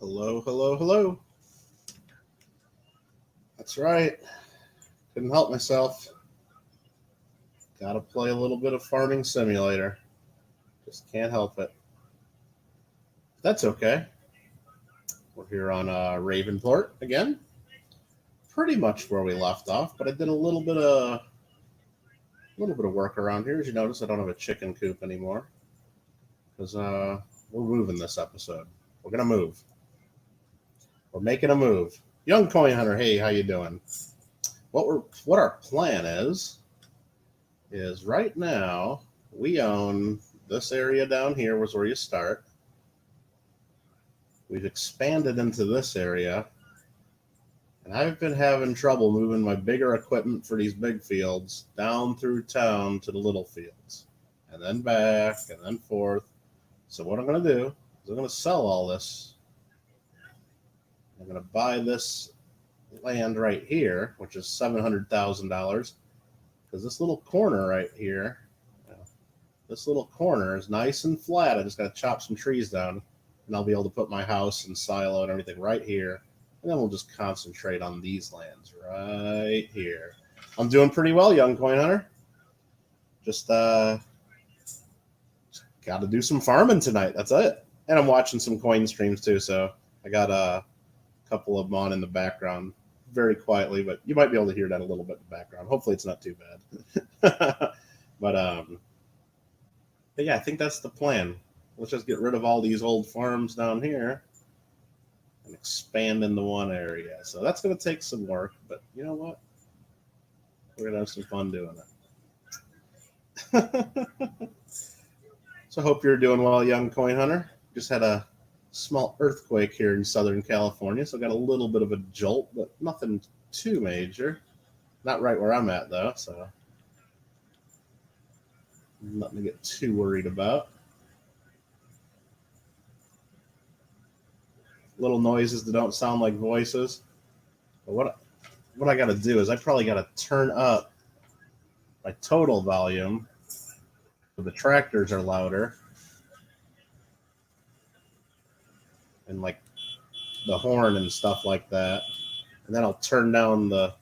Hello, hello, hello. That's right. Couldn't help myself. Gotta play a little bit of Farming Simulator. Just can't help it. That's okay. We're here on Ravenport again. Pretty much where we left off, but I did a little bit of work around here. As you notice, I don't have a chicken coop anymore because we're moving this episode. We're gonna move. We're making a move. Young Coin Hunter, hey, how you doing? What our plan is right now we own this area down here was where you start. We've expanded into this area, and I've been having trouble moving my bigger equipment for these big fields down through town to the little fields, and then back, and then forth. So what I'm going to do is I'm going to sell all this. I'm going to buy this land right here, which is $700,000, because this little corner right here, this little corner is nice and flat. I just got to chop some trees down, and I'll be able to put my house and silo and everything right here, and then we'll just concentrate on these lands right here. I'm doing pretty well, Young Coin Hunter. Just got to do some farming tonight. That's it. And I'm watching some coin streams too, so I got a couple of them on in the background very quietly, but you might be able to hear that a little bit in the background. Hopefully it's not too bad. But yeah, I think that's the plan. Let's just get rid of all these old farms down here and expand into one area. So that's going to take some work, but you know what? We're going to have some fun doing it. So I hope you're doing well, Young Coin Hunter. Just had a small earthquake here in Southern California, so got a little bit of a jolt, but nothing too major. Not right where I'm at, though, so nothing to get too worried about. Little noises that don't sound like voices. But what I got to do is I probably got to turn up my total volume so the tractors are louder. And like the horn and stuff like that. And then I'll turn down the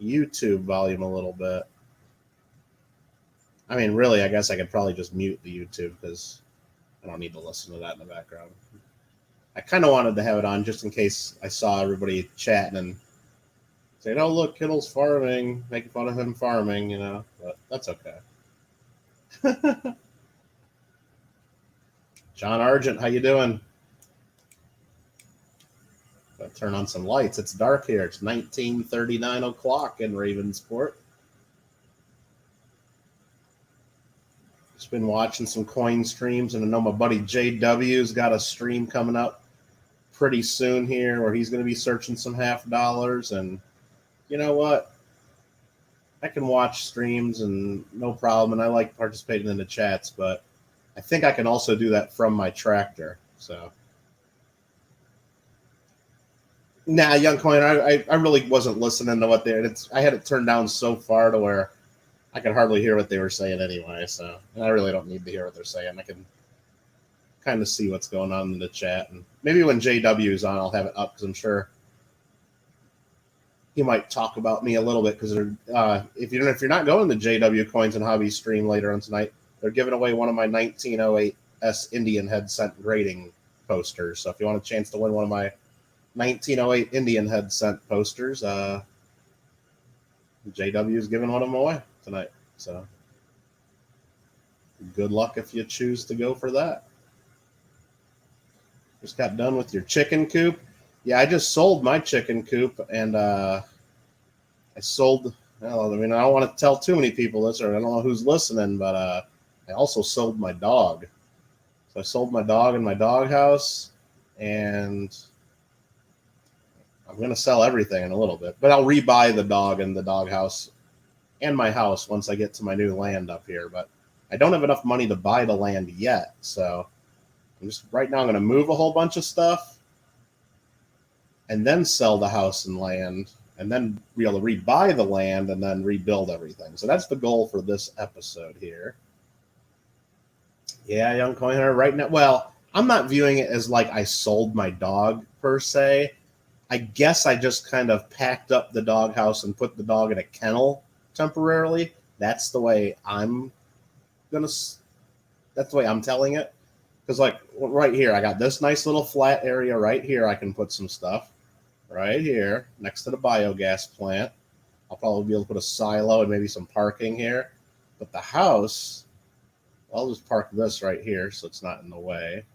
YouTube volume a little bit. I mean, really, I guess I could probably just mute the YouTube because I don't need to listen to that in the background. I kind of wanted to have it on just in case I saw everybody chatting and saying, oh, look, Kittle's farming, making fun of him farming, you know, but that's okay. John Argent, how you doing? Gotta turn on some lights. It's dark here. It's 19:39 o'clock in Ravensport. Just been watching some coin streams, and I know my buddy JW's got a stream coming up pretty soon here where he's going to be searching some $50. And you know what? I can watch streams and no problem, and I like participating in the chats, but I think I can also do that from my tractor. So. Nah, Young Coin, I really wasn't listening to what I had it turned down so far to where I could hardly hear what they were saying anyway, so I really don't need to hear what they're saying. I can kind of see what's going on in the chat, and maybe when JW's on, I'll have it up because I'm sure he might talk about me a little bit because if you're not going to JW Coins and Hobby stream later on tonight, they're giving away one of my 1908 S Indian head scent grading posters. So if you want a chance to win one of my 1908 Indian head scent posters, JW is giving one of them away tonight. So good luck if you choose to go for that. Just got done with your chicken coop. Yeah, I just sold my chicken coop, and I sold. Well, I mean, I don't want to tell too many people this, or I don't know who's listening, but I also sold my dog. So I sold my dog in my doghouse, and I'm going to sell everything in a little bit, but I'll rebuy the dog and the doghouse and my house once I get to my new land up here. But I don't have enough money to buy the land yet, so right now I'm going to move a whole bunch of stuff and then sell the house and land and then be able to rebuy the land and then rebuild everything. So that's the goal for this episode here. Yeah, Young Coin Hunter, right now. Well, I'm not viewing it as like I sold my dog per se. I guess I just kind of packed up the doghouse and put the dog in a kennel temporarily. That's the way I'm gonna. That's the way I'm telling it. Because like right here, I got this nice little flat area right here. I can put some stuff right here next to the biogas plant. I'll probably be able to put a silo and maybe some parking here. But the house, I'll just park this right here so it's not in the way.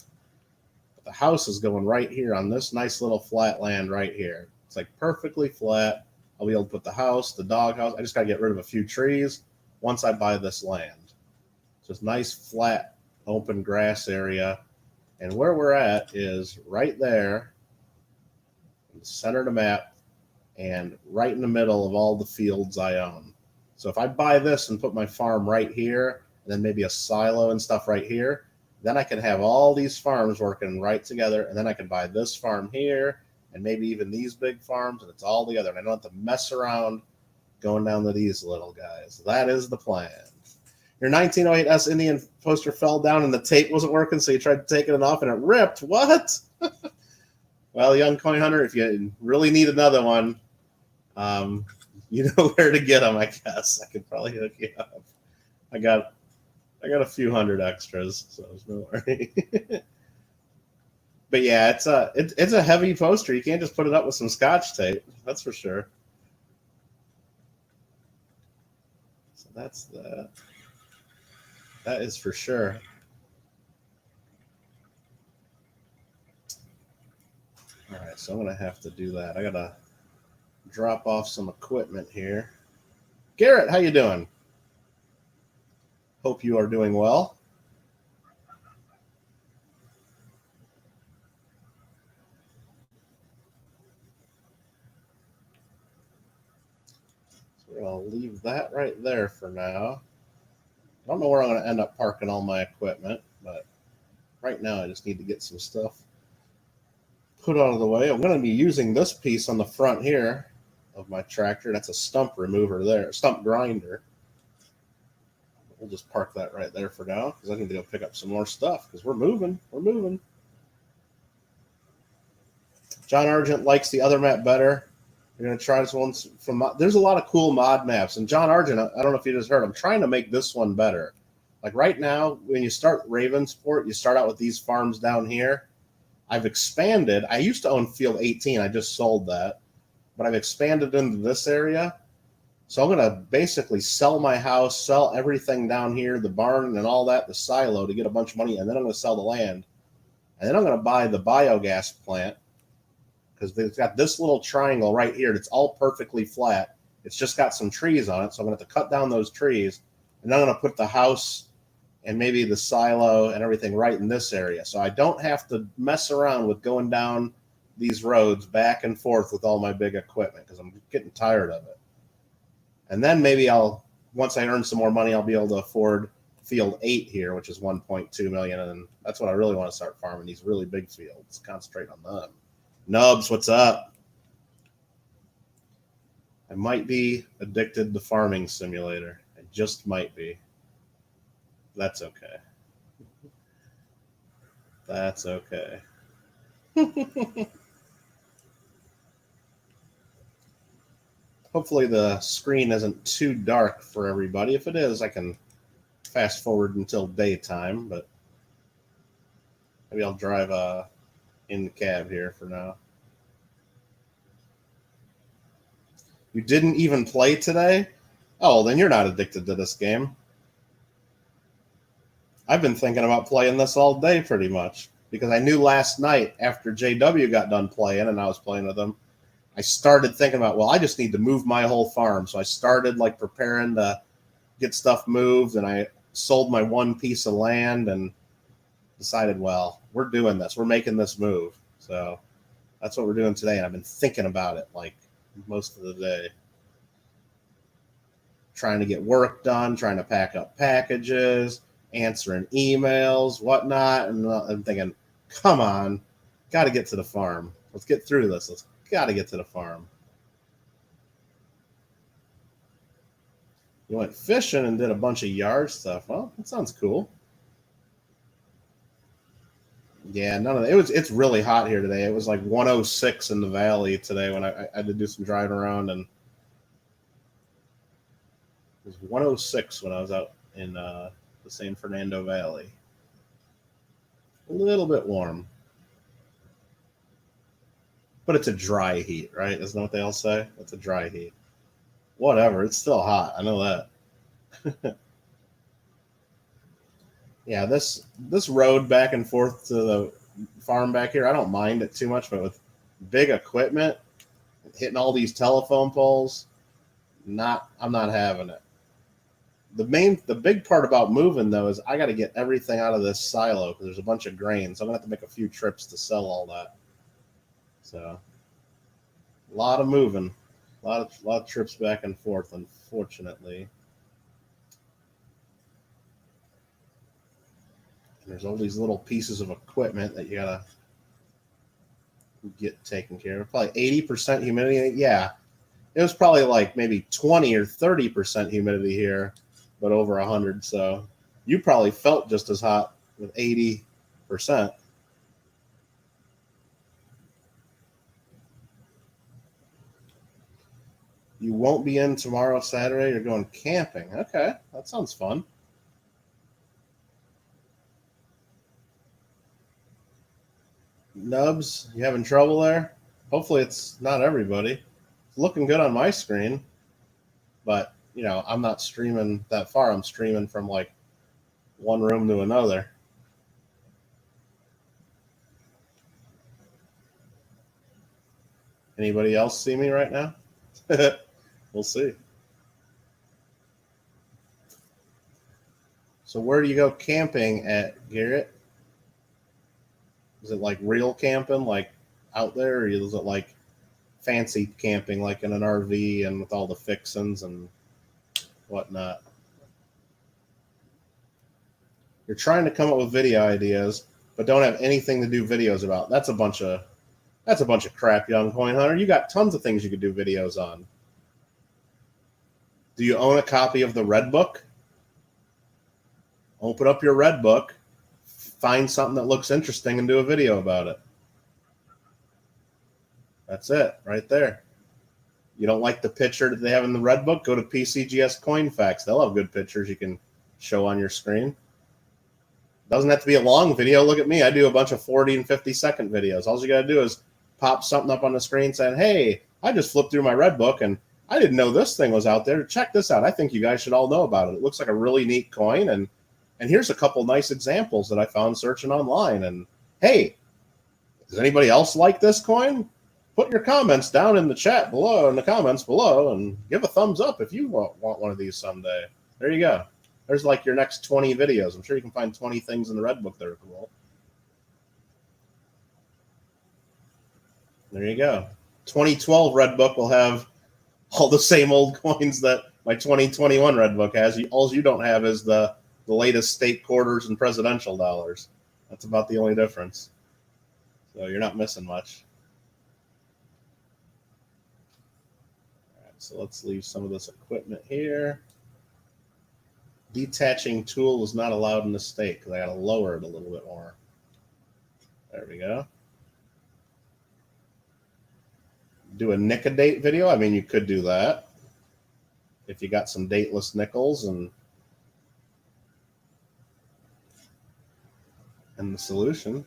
But the house is going right here on this nice little flat land right here. It's like perfectly flat. I'll be able to put the house, the doghouse. I just got to get rid of a few trees once I buy this land. Just nice flat open grass area. And where we're at is right there in the center of the map and right in the middle of all the fields I own. So if I buy this and put my farm right here, and then maybe a silo and stuff right here, then I could have all these farms working right together, and then I could buy this farm here and maybe even these big farms, and it's all together. And I don't have to mess around going down to these little guys. That is the plan. Your 1908 S Indian poster fell down and the tape wasn't working, so you tried taking it off and it ripped. What? Well, young coin hunter, if you really need another one, you know where to get them. I guess I could probably hook you up. I got a few hundred extras, so there's no worry. But yeah, it's a heavy poster. You can't just put it up with some Scotch tape. That's for sure. So that's that. That is for sure. All right, so I'm going to have to do that. I got to drop off some equipment here. Garrett, how you doing? Hope you are doing well. So we're going to leave that right there for now. I don't know where I'm going to end up parking all my equipment, but right now I just need to get some stuff put out of the way. I'm going to be using this piece on the front here of my tractor. That's a stump remover there, stump grinder. We'll just park that right there for now because I need to go pick up some more stuff because we're moving. We're moving. John Argent likes the other map better. We're going to try this one from. There's a lot of cool mod maps. And John Argent, I don't know if you just heard, I'm trying to make this one better. Like right now, when you start Ravensport, you start out with these farms down here. I've expanded. I used to own Field 18. I just sold that. But I've expanded into this area. So I'm going to basically sell my house, sell everything down here, the barn and all that, the silo to get a bunch of money. And then I'm going to sell the land. And then I'm going to buy the biogas plant because they've got this little triangle right here. It's all perfectly flat. It's just got some trees on it. So I'm going to have to cut down those trees. And then I'm going to put the house and maybe the silo and everything right in this area. So I don't have to mess around with going down these roads back and forth with all my big equipment because I'm getting tired of it. And then maybe once I earn some more money, I'll be able to afford Field 8 here, which is 1.2 million. And that's what I really want to start farming, these really big fields. Concentrate on them. Nubs, what's up? I might be addicted to Farming Simulator. I just might be. That's okay. That's okay. Hopefully the screen isn't too dark for everybody. If it is, I can fast forward until daytime, but maybe I'll drive in the cab here for now. You didn't even play today? Oh, then you're not addicted to this game. I've been thinking about playing this all day pretty much because I knew last night after JW got done playing and I was playing with him, I started thinking about, well, I just need to move my whole farm. So I started like preparing to get stuff moved and I sold my one piece of land and decided, well, we're doing this. We're making this move. So that's what we're doing today. And I've been thinking about it like most of the day. Trying to get work done, trying to pack up packages, answering emails, whatnot. And I'm thinking, come on, got to get to the farm. Let's get through this. Let's got to get to the farm. You went fishing and did a bunch of yard stuff. Well, that sounds cool. Yeah, none of that. It's really hot here today. It was like 106 in the valley today when I had to do some driving around, and it was 106 when I was out in the San Fernando Valley. A little bit warm. But it's a dry heat, right? Isn't that what they all say? It's a dry heat. Whatever, it's still hot. I know that. Yeah, this road back and forth to the farm back here, I don't mind it too much, but with big equipment, hitting all these telephone poles, I'm not having it. The big part about moving though is I got to get everything out of this silo because there's a bunch of grain, so I'm gonna have to make a few trips to sell all that. So a lot of moving, a lot of trips back and forth, unfortunately. And there's all these little pieces of equipment that you gotta get taken care of. Probably 80% humidity. Yeah, it was probably like maybe 20 or 30% humidity here, but over 100. So you probably felt just as hot with 80%. You won't be in tomorrow, Saturday. You're going camping. Okay, that sounds fun. Nubs, you having trouble there? Hopefully it's not everybody. It's looking good on my screen, but I'm not streaming that far. I'm streaming from like one room to another. Anybody else see me right now? We'll see. So where do you go camping at, Garrett? Is it like real camping, like out there, or is it like fancy camping, like in an RV and with all the fixings and whatnot? You're trying to come up with video ideas, but don't have anything to do videos about. That's a bunch of crap, young coin hunter. You got tons of things you could do videos on. Do you own a copy of the Red Book? Open up your Red Book, find something that looks interesting, and do a video about it. That's it, right there. You don't like the picture that they have in the Red Book? Go to PCGS Coin Facts. They'll have good pictures you can show on your screen. Doesn't have to be a long video. Look at me. I do a bunch of 40 and 50-second videos. All you got to do is pop something up on the screen saying, hey, I just flipped through my Red Book and I didn't know this thing was out there. Check this out. I think you guys should all know about it. It looks like a really neat coin. And here's a couple nice examples that I found searching online. And hey, does anybody else like this coin? Put your comments down in the chat below, in the comments below, and give a thumbs up if you want one of these someday. There you go. There's like your next 20 videos. I'm sure you can find 20 things in the Red Book that are cool. There you go. 2012 Red Book will have all the same old coins that my 2021 Red Book has. All you don't have is the latest state quarters and presidential dollars. That's about the only difference. So you're not missing much. All right, so let's leave some of this equipment here. Detaching tool is not allowed in the state because I got to lower it a little bit more. There we go. Do a nick a date video. I mean, you could do that if you got some dateless nickels and the solution.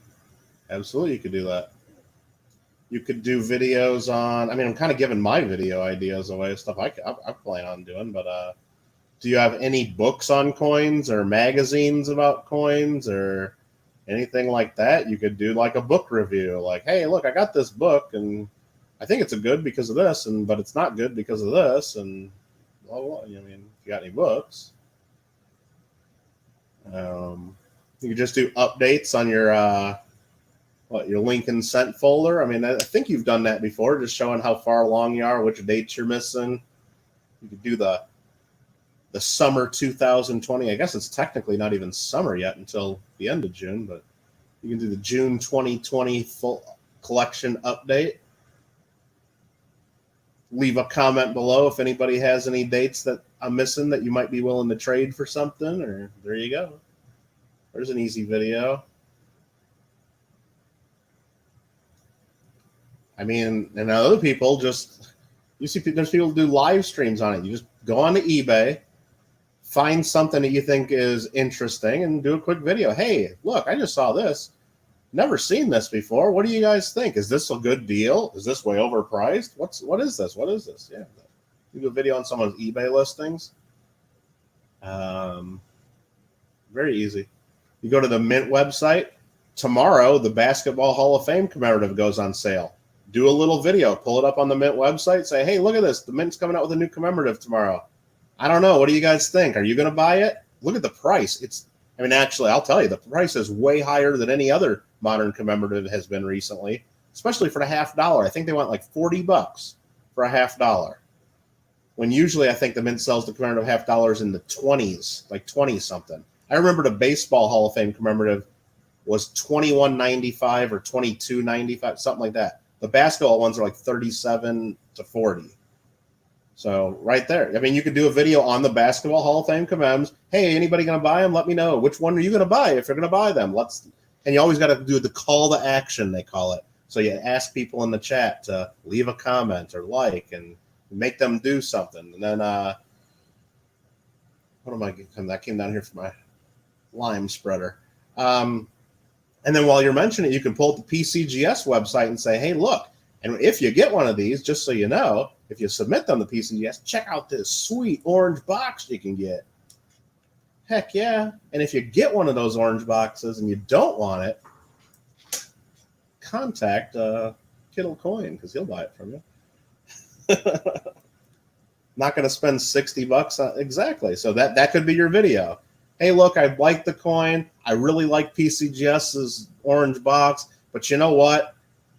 Absolutely, you could do that. You could do videos on. I mean, I'm kind of giving my video ideas away, stuff I plan on doing, but do you have any books on coins or magazines about coins or anything like that? You could do like a book review. Like, hey, look, I got this book and I think it's a good because of this, but it's not good because of this. And blah, blah. I mean, if you got any books, you could just do updates on your your Lincoln Sent folder. I mean, I think you've done that before, just showing how far along you are, which dates you're missing. You could do the summer 2020. I guess it's technically not even summer yet until the end of June, but you can do the June 2020 full collection update. Leave a comment below if anybody has any dates that I'm missing that you might be willing to trade for something, or there you go. There's an easy video. I mean, and other people just, you see, there's people who do live streams on it. You just go on to eBay, find something that you think is interesting, and do a quick video. Hey, look, I just saw this. Never seen this before. What do you guys think? Is this a good deal? Is this way overpriced? What is this? What is this? Yeah, you do a video on someone's eBay listings. Very easy. You go to the Mint website. Tomorrow, the Basketball Hall of Fame commemorative goes on sale. Do a little video. Pull it up on the Mint website. Say, hey, look at this. The Mint's coming out with a new commemorative tomorrow. I don't know. What do you guys think? Are you going to buy it? Look at the price. Actually, I'll tell you, the price is way higher than any other modern commemorative has been recently, especially for the $50. I think they want like $40 for a $50. When usually I think the Mint sells the commemorative $50 in the 20s, like 20 something. I remember the Baseball Hall of Fame commemorative was $21.95 or $22.95, something like that. The basketball ones are like $37 to $40. So right there. I mean, you could do a video on the Basketball Hall of Fame commems. Hey, anybody going to buy them? Let me know. Which one are you going to buy if you're going to buy them? And you always got to do the call to action, they call it. So you ask people in the chat to leave a comment or like and make them do something. And then, what am I? That came down here for my lime spreader. And then while you're mentioning it, you can pull up the PCGS website and say, hey, look, and if you get one of these, just so you know, if you submit them to PCGS, check out this sweet orange box you can get. Heck yeah. And if you get one of those orange boxes and you don't want it, contact Kittle Coin because he'll buy it from you. Not going to spend $60 on exactly. So that could be your video. Hey, look, I like the coin. I really like PCGS's orange box. But you know what?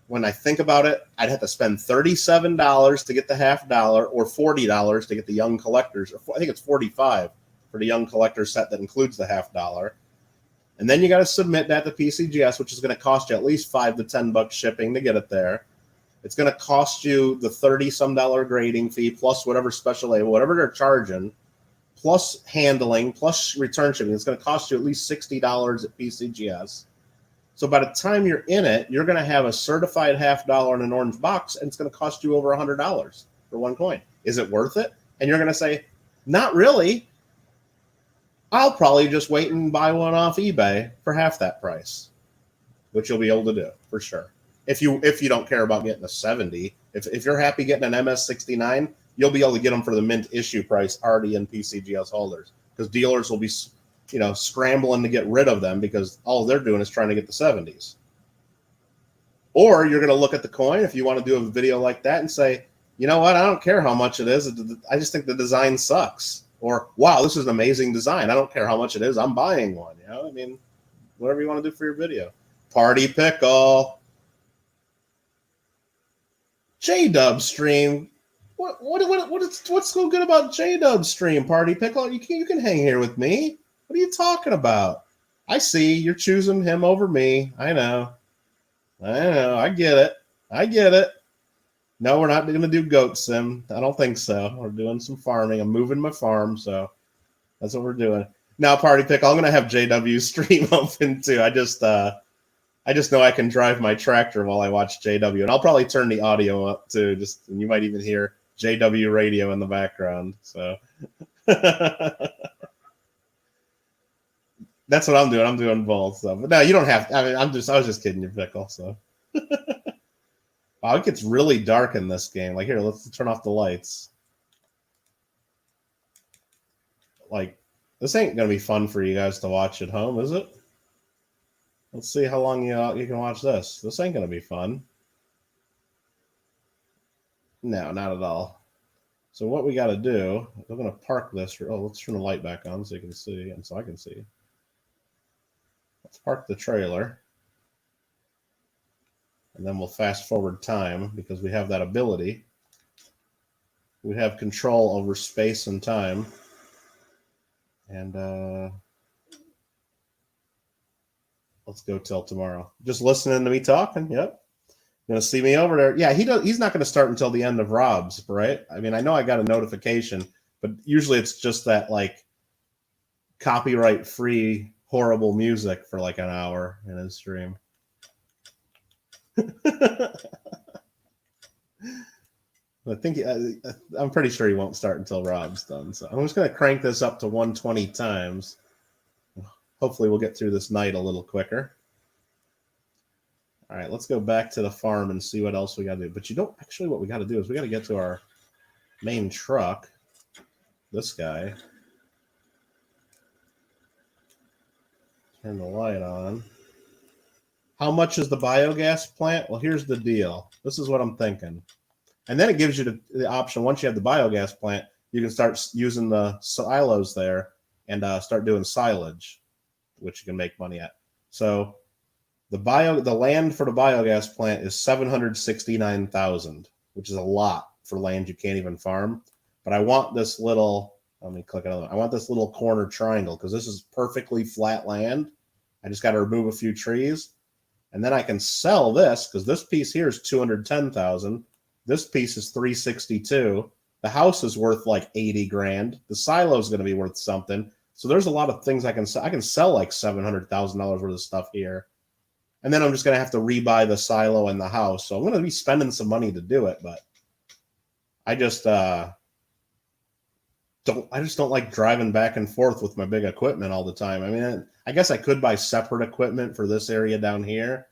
When I think about it, I'd have to spend $37 to get the $50 or $40 to get the young collectors. I think it's $45 for the young collector set that includes the $50. And then you got to submit that to PCGS, which is going to cost you at least $5 to $10 shipping to get it there. It's going to cost you the $30-some grading fee plus whatever special label, whatever they're charging, plus handling, plus return shipping. It's going to cost you at least $60 at PCGS. So by the time you're in it, you're going to have a certified $50 in an orange box, and it's going to cost you over $100 for one coin. Is it worth it? And you're going to say, not really. I'll probably just wait and buy one off eBay for half that price, which you'll be able to do for sure. If you don't care about getting a 70, if you're happy getting an MS69, you'll be able to get them for the mint issue price already in PCGS holders because dealers will be scrambling to get rid of them because all they're doing is trying to get the 70s. Or you're going to look at the coin if you want to do a video like that and say, you know what, I don't care how much it is. I just think the design sucks. Or, wow, this is an amazing design. I don't care how much it is. I'm buying one. I mean, whatever you want to do for your video. Party Pickle. J-Dub stream. What's so good about J-Dub stream, Party Pickle? You can hang here with me. What are you talking about? I see you're choosing him over me. I know. I get it. No, we're not going to do goat sim. I don't think so. We're doing some farming. I'm moving my farm, so that's what we're doing. Now, Party Pickle, I'm going to have JW stream open too. I just know I can drive my tractor while I watch JW, and I'll probably turn the audio up too. And you might even hear JW radio in the background. So. That's what I'm doing. I'm doing both. So, but no, you don't have to. I mean, I was just kidding you, Pickle. So, wow, it gets really dark in this game. Like, here, let's turn off the lights. Like, this ain't gonna be fun for you guys to watch at home, is it? Let's see how long you can watch this. This ain't gonna be fun. No, not at all. So what we got to do? We're gonna park this. Let's turn the light back on so you can see, and so I can see. Let's park the trailer. And then we'll fast forward time because we have that ability. We have control over space and time. And let's go till tomorrow. Just listening to me talking. Yep. Going to see me over there. Yeah, he's not going to start until the end of Rob's, right? I mean, I know I got a notification, but usually it's just that like copyright free horrible music for like an hour in his stream. I think I'm pretty sure he won't start until Rob's done. So I'm just going to crank this up to 120 times. Hopefully we'll get through this night a little quicker. All right, let's go back to the farm and see what else we got to do. But you don't actually, what we got to do is we got to get to our main truck. This guy. Turn the light on. How much is the biogas plant? Well, here's the deal. This is what I'm thinking. And then it gives you the option, once you have the biogas plant, you can start using the silos there and start doing silage, which you can make money at. So the land for the biogas plant is $769,000, which is a lot for land you can't even farm. But I want this little, let me click another one. I want this little corner triangle because this is perfectly flat land. I just got to remove a few trees. And then I can sell this because this piece here is $210,000. This piece is $362,000. The house is worth like $80,000. The silo is going to be worth something. So there's a lot of things I can sell. I can sell like $700,000 worth of stuff here. And then I'm just going to have to rebuy the silo and the house. So I'm going to be spending some money to do it, but I just don't like driving back and forth with my big equipment all the time. I mean, I guess I could buy separate equipment for this area down here,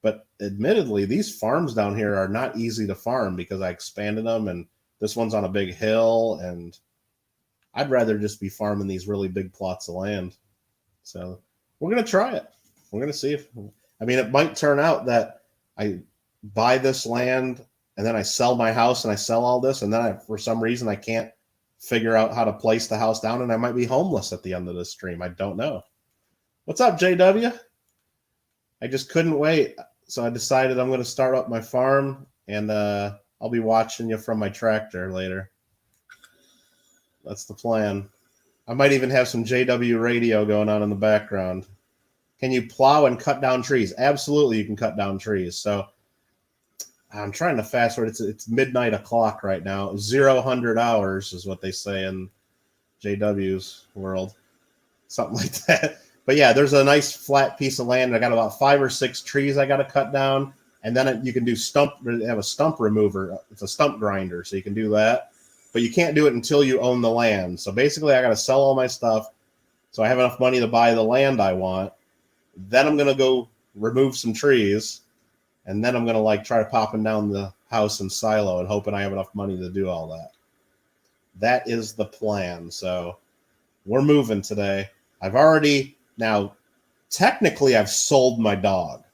but admittedly, these farms down here are not easy to farm because I expanded them, and this one's on a big hill, and I'd rather just be farming these really big plots of land. So we're going to try it. We're going to see if, I mean, it might turn out that I buy this land and then I sell my house and I sell all this, and then for some reason I can't figure out how to place the house down, and I might be homeless at the end of this stream. I don't know. What's up, JW? I just couldn't wait, so I decided I'm going to start up my farm, and I'll be watching you from my tractor later. That's the plan. I might even have some JW radio going on in the background. Can you plow and cut down trees? Absolutely, you can cut down trees. So I'm trying to fast forward. It's midnight o'clock right now. 100 hours is what they say in JW's world. Something like that. But yeah, there's a nice flat piece of land. I got about 5 or 6 trees I got to cut down. And then you can do have a stump remover. It's a stump grinder, so you can do that. But you can't do it until you own the land. So basically, I got to sell all my stuff so I have enough money to buy the land I want. Then I'm going to go remove some trees. And then I'm going to try popping down the house and silo and hoping I have enough money to do all that. That is the plan. So we're moving today. Technically I've sold my dog,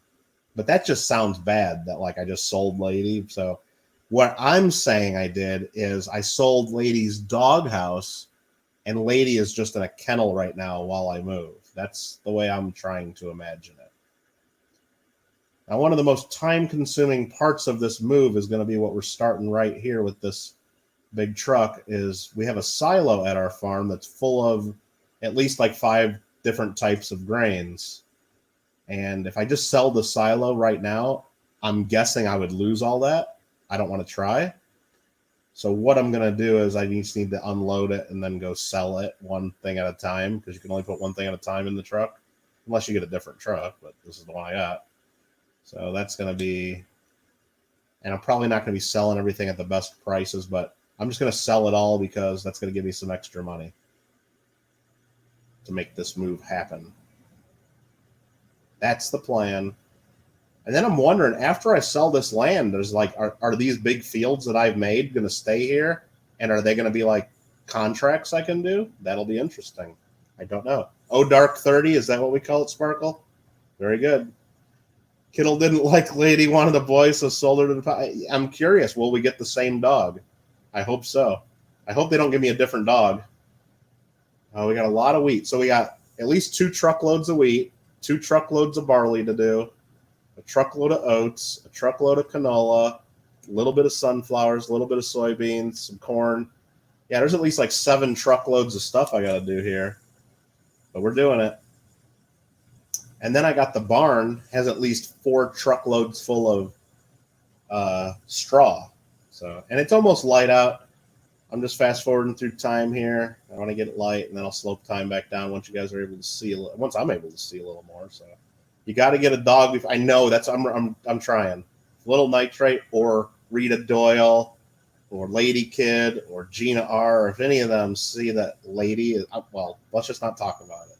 but that just sounds bad that I just sold Lady. So what I'm saying I did is I sold Lady's doghouse, and Lady is just in a kennel right now while I move. That's the way I'm trying to imagine it. Now, one of the most time-consuming parts of this move is going to be what we're starting right here with this big truck. Is we have a silo at our farm that's full of at least 5 different types of grains. And if I just sell the silo right now, I'm guessing I would lose all that. I don't want to try. So what I'm going to do is I just need to unload it and then go sell it one thing at a time, because you can only put one thing at a time in the truck, unless you get a different truck, but this is the one I got. So that's going to be, and I'm probably not going to be selling everything at the best prices, but I'm just going to sell it all because that's going to give me some extra money to make this move happen. That's the plan. And then I'm wondering, after I sell this land, there's are these big fields that I've made going to stay here? And are they going to be contracts I can do? That'll be interesting. I don't know. Oh, Dark 30, is that what we call it, Sparkle? Very good. Kittle didn't like Lady, wanted a boy, so sold her to the... I'm curious, will we get the same dog? I hope so. I hope they don't give me a different dog. We got a lot of wheat. So we got at least 2 truckloads of wheat, 2 truckloads of barley to do, a truckload of oats, a truckload of canola, a little bit of sunflowers, a little bit of soybeans, some corn. Yeah, there's at least 7 truckloads of stuff I got to do here. But we're doing it. And then I got the barn, has at least 4 truckloads full of straw. So, and it's almost light out. I'm just fast forwarding through time here. I want to get it light, and then I'll slope time back down once you guys are able to see once I'm able to see a little more. So you got to get a dog. I know that's I'm trying. Little Nitrate or Rita Doyle or Lady Kid or Gina R, or if any of them see that Lady, well, let's just not talk about it.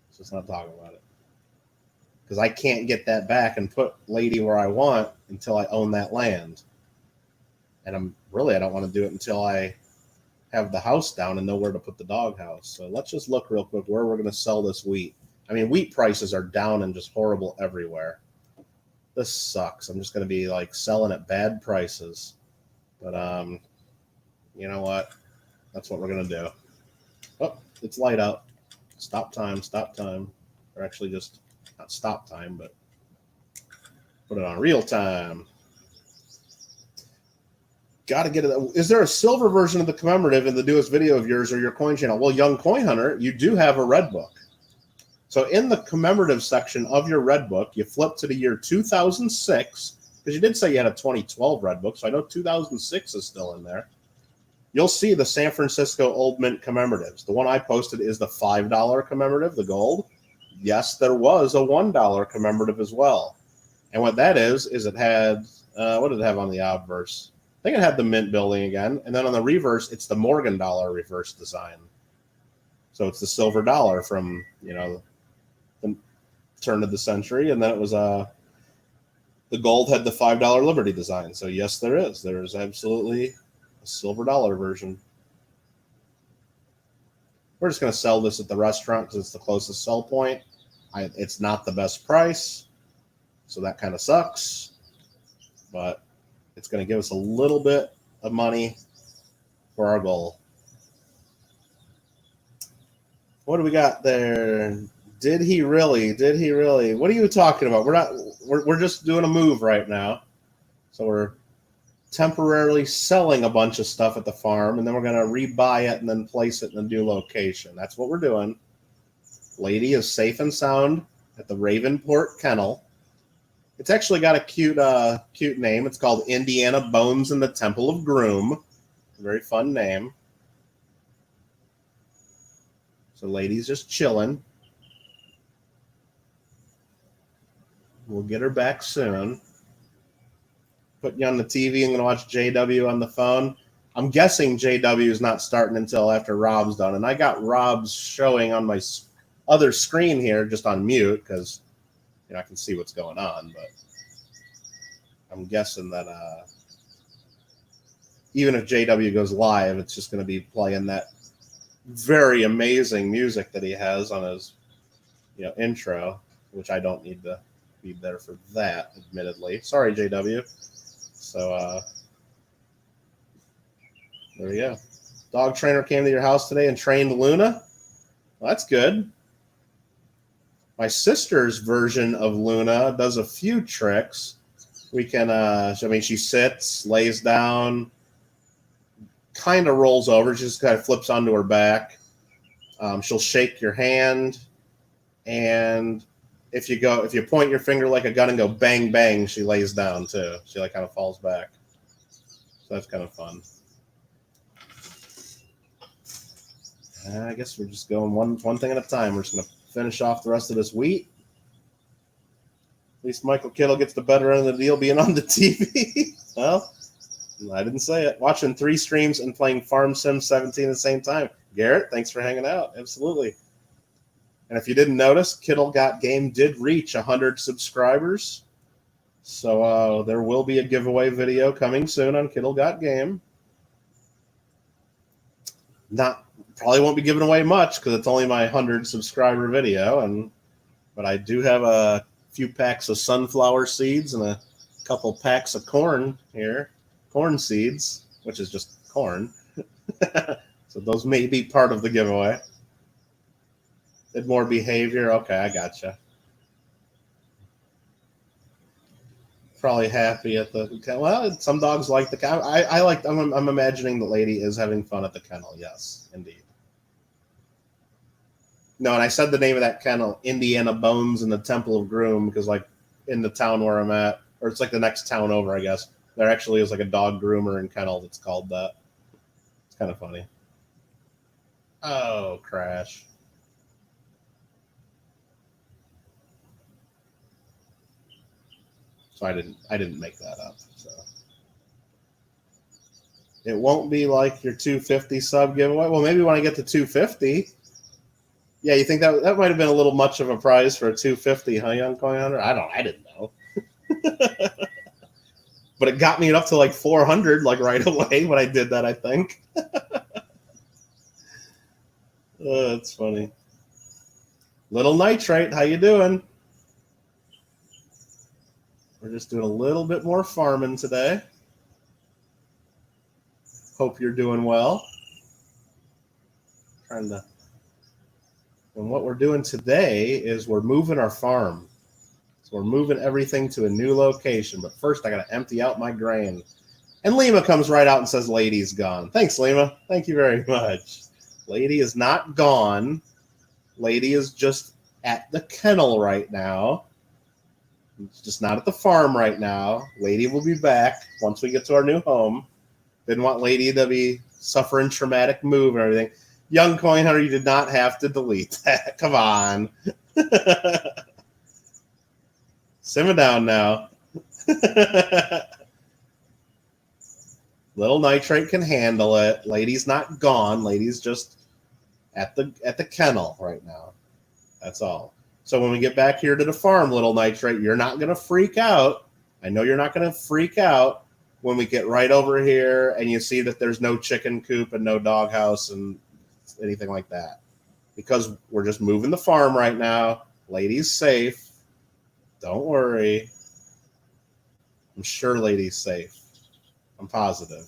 Let's just not talk about it. Because I can't get that back and put Lady where I want until I own that land. And I don't want to do it until I have the house down and know where to put the doghouse. So let's just look real quick where we're going to sell this wheat. I mean, wheat prices are down and just horrible everywhere. This sucks. I'm just going to be like selling at bad prices. But you know what? That's what we're going to do. Oh, it's light out. Stop time, stop time. Or actually just not stop time, but put it on real time. Got to get it. Is there a silver version of the commemorative in the newest video of yours or your coin channel? Well, Young Coin Hunter, you do have a red book. So in the commemorative section of your red book, you flip to the year 2006, because you did say you had a 2012 red book, so I know 2006 is still in there. You'll see the San Francisco Old Mint commemoratives. The one I posted is the $5 commemorative, the gold. Yes, there was a $1 commemorative as well. And what that is it had, what did it have on the obverse? I think it had the mint building again. And then on the reverse, it's the Morgan dollar reverse design. So it's the silver dollar from, the turn of the century. And then it was the gold had the $5 Liberty design. So yes, there is. There is absolutely a silver dollar version. We're just going to sell this at the restaurant because it's the closest sell point. It's not the best price, so that kind of sucks. But it's going to give us a little bit of money for our goal. What do we got there? Did he really? Did he really? What are you talking about? We're just doing a move right now. So we're temporarily selling a bunch of stuff at the farm, and then we're going to rebuy it and then place it in a new location. That's what we're doing. Lady is safe and sound at the Ravenport Kennel. It's actually got a cute name. It's called Indiana Bones in the Temple of Groom. Very fun name. So Lady's just chilling. We'll get her back soon. Put you on the TV and going to watch JW on the phone. I'm guessing JW is not starting until after Rob's done. And I got Rob's showing on my other screen here just on mute because I can see what's going on. But I'm guessing that even if JW goes live, it's just going to be playing that very amazing music that he has on his intro, which I don't need to be there for that, admittedly. Sorry, JW. So there we go. Dog trainer came to your house today and trained Luna. Well, that's good. My sister's version of Luna does a few tricks. We can, she sits, lays down, kind of rolls over, just kind of flips onto her back. She'll shake your hand, and if you point your finger like a gun and go bang bang, she lays down too. She kind of falls back. So that's kind of fun. I guess we're just going one thing at a time. We're just going to finish off the rest of this wheat. At least Michael Kittle gets the better end of the deal being on the TV. Well, I didn't say it. Watching 3 streams and playing Farm Sim 17 at the same time. Garrett, thanks for hanging out. Absolutely. And if you didn't notice, Kittle Got Game did reach 100 subscribers. So there will be a giveaway video coming soon on Kittle Got Game. Probably won't be giving away much because it's only my 100 subscriber video, but I do have a few packs of sunflower seeds and a couple packs of corn here, corn seeds, which is just corn. So those may be part of the giveaway. Did more behavior? Okay, I gotcha. Probably happy at the kennel. Well, some dogs like the kennel. I'm imagining the lady is having fun at the kennel. Yes, indeed. No, and I said the name of that kennel, Indiana Bones in the Temple of Groom, because in the town where I'm at, or it's the next town over, I guess, there actually is a dog groomer and kennel that's called that. It's kind of funny. Oh, crash. So I didn't make that up. So It won't be like your 250 sub giveaway. Well, maybe when I get to 250. Yeah, you think that might have been a little much of a prize for a 250, huh, Young Coin Hunter? I didn't know. But it got me up to like 400 like right away when I did that, I think. That's funny. Little Nitrate, how you doing? We're just doing a little bit more farming today. Hope you're doing well. And what we're doing today is we're moving our farm. So we're moving everything to a new location. But first, I got to empty out my grain. And Lima comes right out and says, Lady's gone. Thanks, Lima. Thank you very much. Lady is not gone. Lady is just at the kennel right now. It's just not at the farm right now. Lady will be back once we get to our new home. Didn't want Lady to be suffering traumatic move and everything. Young Coin Hunter, you did not have to delete that. Come on. Simmer down now. Little Nitrate can handle it. Lady's not gone. Lady's just at the kennel right now. That's all. So when we get back here to the farm, Little Nitrate, you're not going to freak out. I know you're not going to freak out when we get right over here and you see that there's no chicken coop and no doghouse and anything like that. Because we're just moving the farm right now. Lady's safe. Don't worry. I'm sure Lady's safe. I'm positive.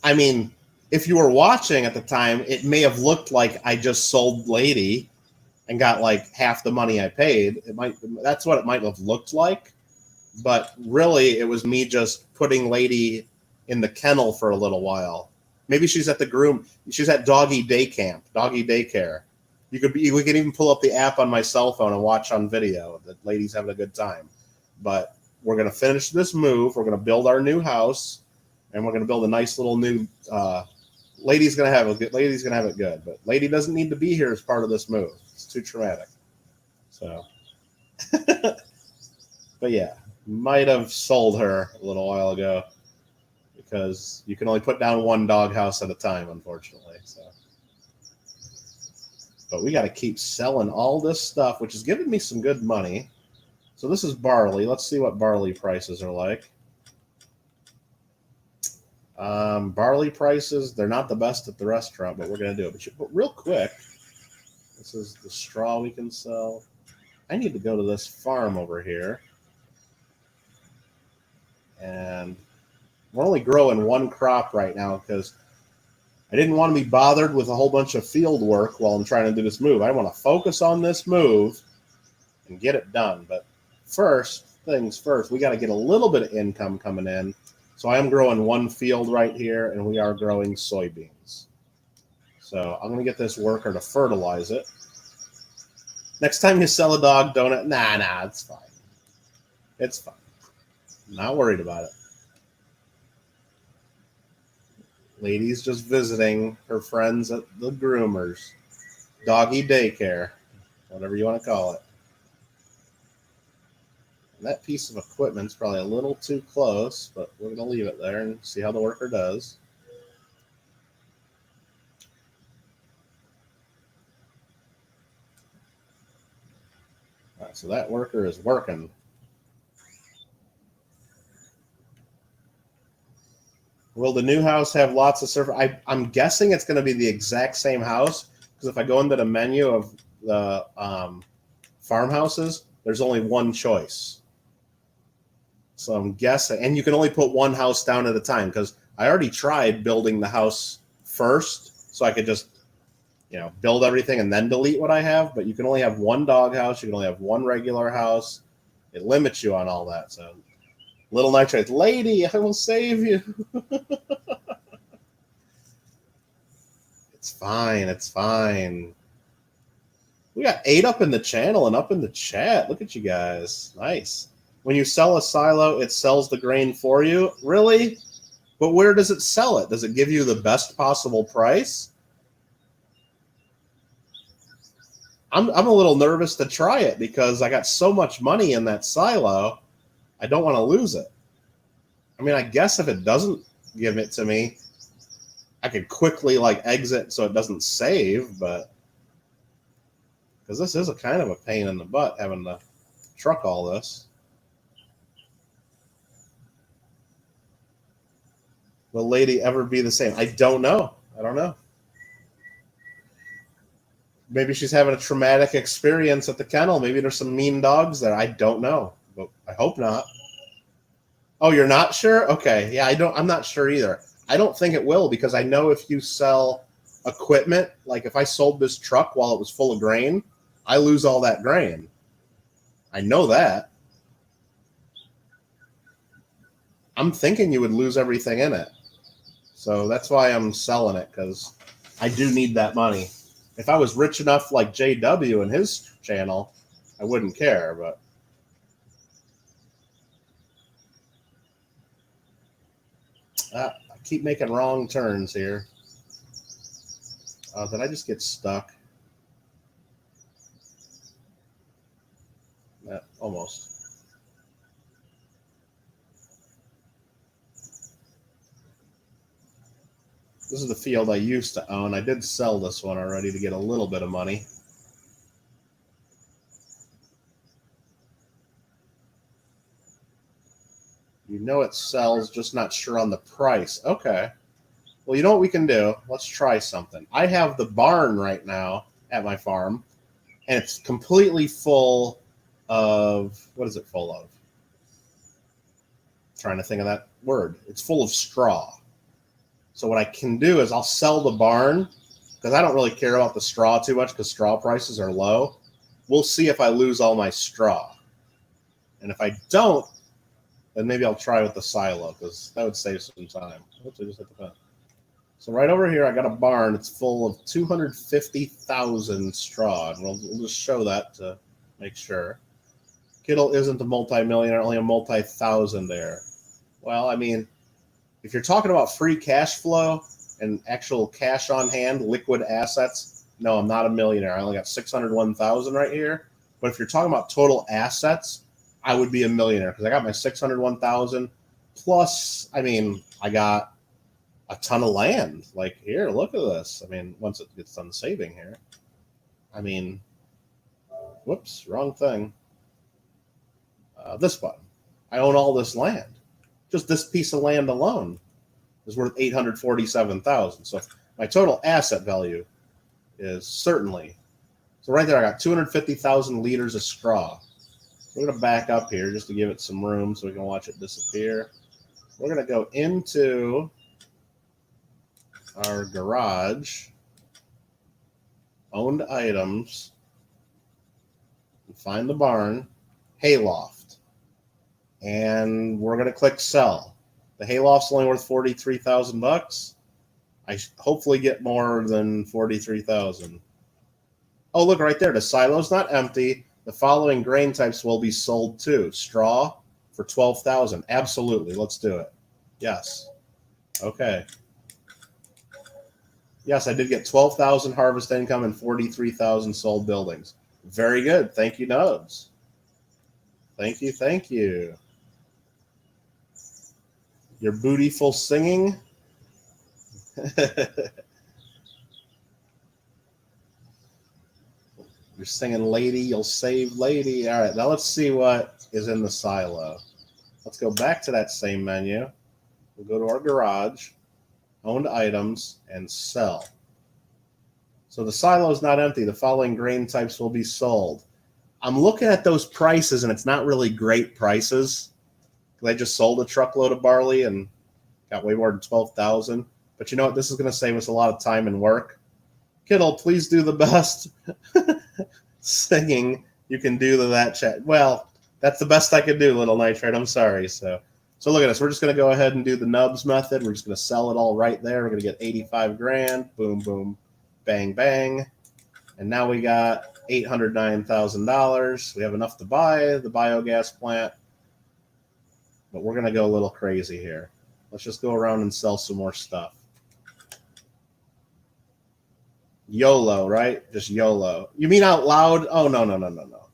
I mean, if you were watching at the time, it may have looked like I just sold Lady and got like half the money I paid. That's what it might have looked like. But really, it was me just putting Lady in the kennel for a little while. Maybe she's at the groom. She's at doggy day camp, doggy daycare. We can even pull up the app on my cell phone and watch on video that Lady's having a good time. But we're going to finish this move. We're going to build our new house, and we're going to build a nice little new. Lady's going to have it good, but Lady doesn't need to be here as part of this move. It's too traumatic. So, but yeah. Might have sold her a little while ago because you can only put down one doghouse at a time, unfortunately. So, but we got to keep selling all this stuff, which is giving me some good money. So this is barley. Let's see what barley prices are like. Barley prices, they're not the best at the restaurant, but we're going to do it. But real quick, this is the straw we can sell. I need to go to this farm over here. And we're only growing one crop right now because I didn't want to be bothered with a whole bunch of field work while I'm trying to do this move. I want to focus on this move and get it done. But first things first, we got to get a little bit of income coming in. So I am growing one field right here, and we are growing soybeans. So I'm going to get this worker to fertilize it. Next time you sell a dog donut, nah, it's fine. It's fine. Not worried about it. Lady's just visiting her friends at the groomers. Doggy daycare. Whatever you want to call it. And that piece of equipment's probably a little too close, but we're going to leave it there and see how the worker does. All right, so that worker is working. Will the new house have lots of surface? I'm guessing it's going to be the exact same house because if I go into the menu of the farmhouses, there's only one choice. So I'm guessing, and you can only put one house down at a time because I already tried building the house first so I could just, build everything and then delete what I have. But you can only have one dog house. You can only have one regular house. It limits you on all that. So. Little Nitrate, Lady, I will save you. It's fine. It's fine. We got 8 up in the channel and up in the chat. Look at you guys. Nice. When you sell a silo, it sells the grain for you. Really? But where does it sell it? Does it give you the best possible price? I'm a little nervous to try it because I got so much money in that silo. I don't want to lose it. I mean, I guess if it doesn't give it to me, I could quickly like exit so it doesn't save, but because this is a kind of a pain in the butt having to truck all this. Will Lady ever be the same? I don't know. I don't know. Maybe she's having a traumatic experience at the kennel. Maybe there's some mean dogs there. I don't know, but I hope not. Oh, you're not sure? Okay. Yeah, I'm not sure either. I don't think it will because I know if you sell equipment, like if I sold this truck while it was full of grain, I lose all that grain. I know that. I'm thinking you would lose everything in it. So that's why I'm selling it, because I do need that money. If I was rich enough like JW and his channel, I wouldn't care, but I keep making wrong turns here. Did I just get stuck? Almost. This is the field I used to own. I did sell this one already to get a little bit of money. You know it sells, just not sure on the price. Okay. Well, you know what we can do? Let's try something. I have the barn right now at my farm, and it's completely full of, what is it full of? I'm trying to think of that word. It's full of straw. So what I can do is I'll sell the barn, because I don't really care about the straw too much because straw prices are low. We'll see if I lose all my straw. And if I don't, then maybe I'll try with the silo, because that would save some time. Oops, I just hit the pen. So right over here, I got a barn. It's full of 250,000 straw, and we'll just show that to make sure. Kittle isn't a multi-millionaire, only a multi-thousandaire. Well, I mean, if you're talking about free cash flow and actual cash on hand, liquid assets, no, I'm not a millionaire. I only got 601,000 right here. But if you're talking about total assets, I would be a millionaire because I got my 601,000 plus. I mean, I got a ton of land. Like here, look at this. I mean, once it gets done saving here, I mean, whoops, wrong thing. This button. I own all this land. Just this piece of land alone is worth 847,000. So my total asset value is certainly. So right there, I got 250,000 liters of straw. We're going to back up here just to give it some room so we can watch it disappear. We're going to go into our garage, owned items, and find the barn, hayloft. And we're going to click sell. The hayloft's only worth 43,000 bucks. I hopefully get more than 43,000. Oh, look right there. The silo's not empty. The following grain types will be sold too. Straw for 12,000. Absolutely. Let's do it. Yes. Okay. Yes, I did get 12,000 harvest income and 43,000 sold buildings. Very good. Thank you, Nubs. Thank you. Thank you. Your bootyful singing. You're singing lady, you'll save lady. All right, now let's see what is in the silo. Let's go back to that same menu. We'll go to our garage, owned items, and sell. So the silo is not empty. The following grain types will be sold. I'm looking at those prices, and it's not really great prices. I just sold a truckload of barley and got way more than 12,000. But you know what? This is going to save us a lot of time and work. Kittle, please do the best singing you can do to that chat. Well, that's the best I could do, Little Nitrate. I'm sorry. So look at us. We're just going to go ahead and do the Nubs method. We're just going to sell it all right there. We're going to get 85 grand. Boom, boom, bang, bang. And now we got $809,000. We have enough to buy the biogas plant. But we're going to go a little crazy here. Let's just go around and sell some more stuff. YOLO, right? Just YOLO. You mean out loud? Oh, no.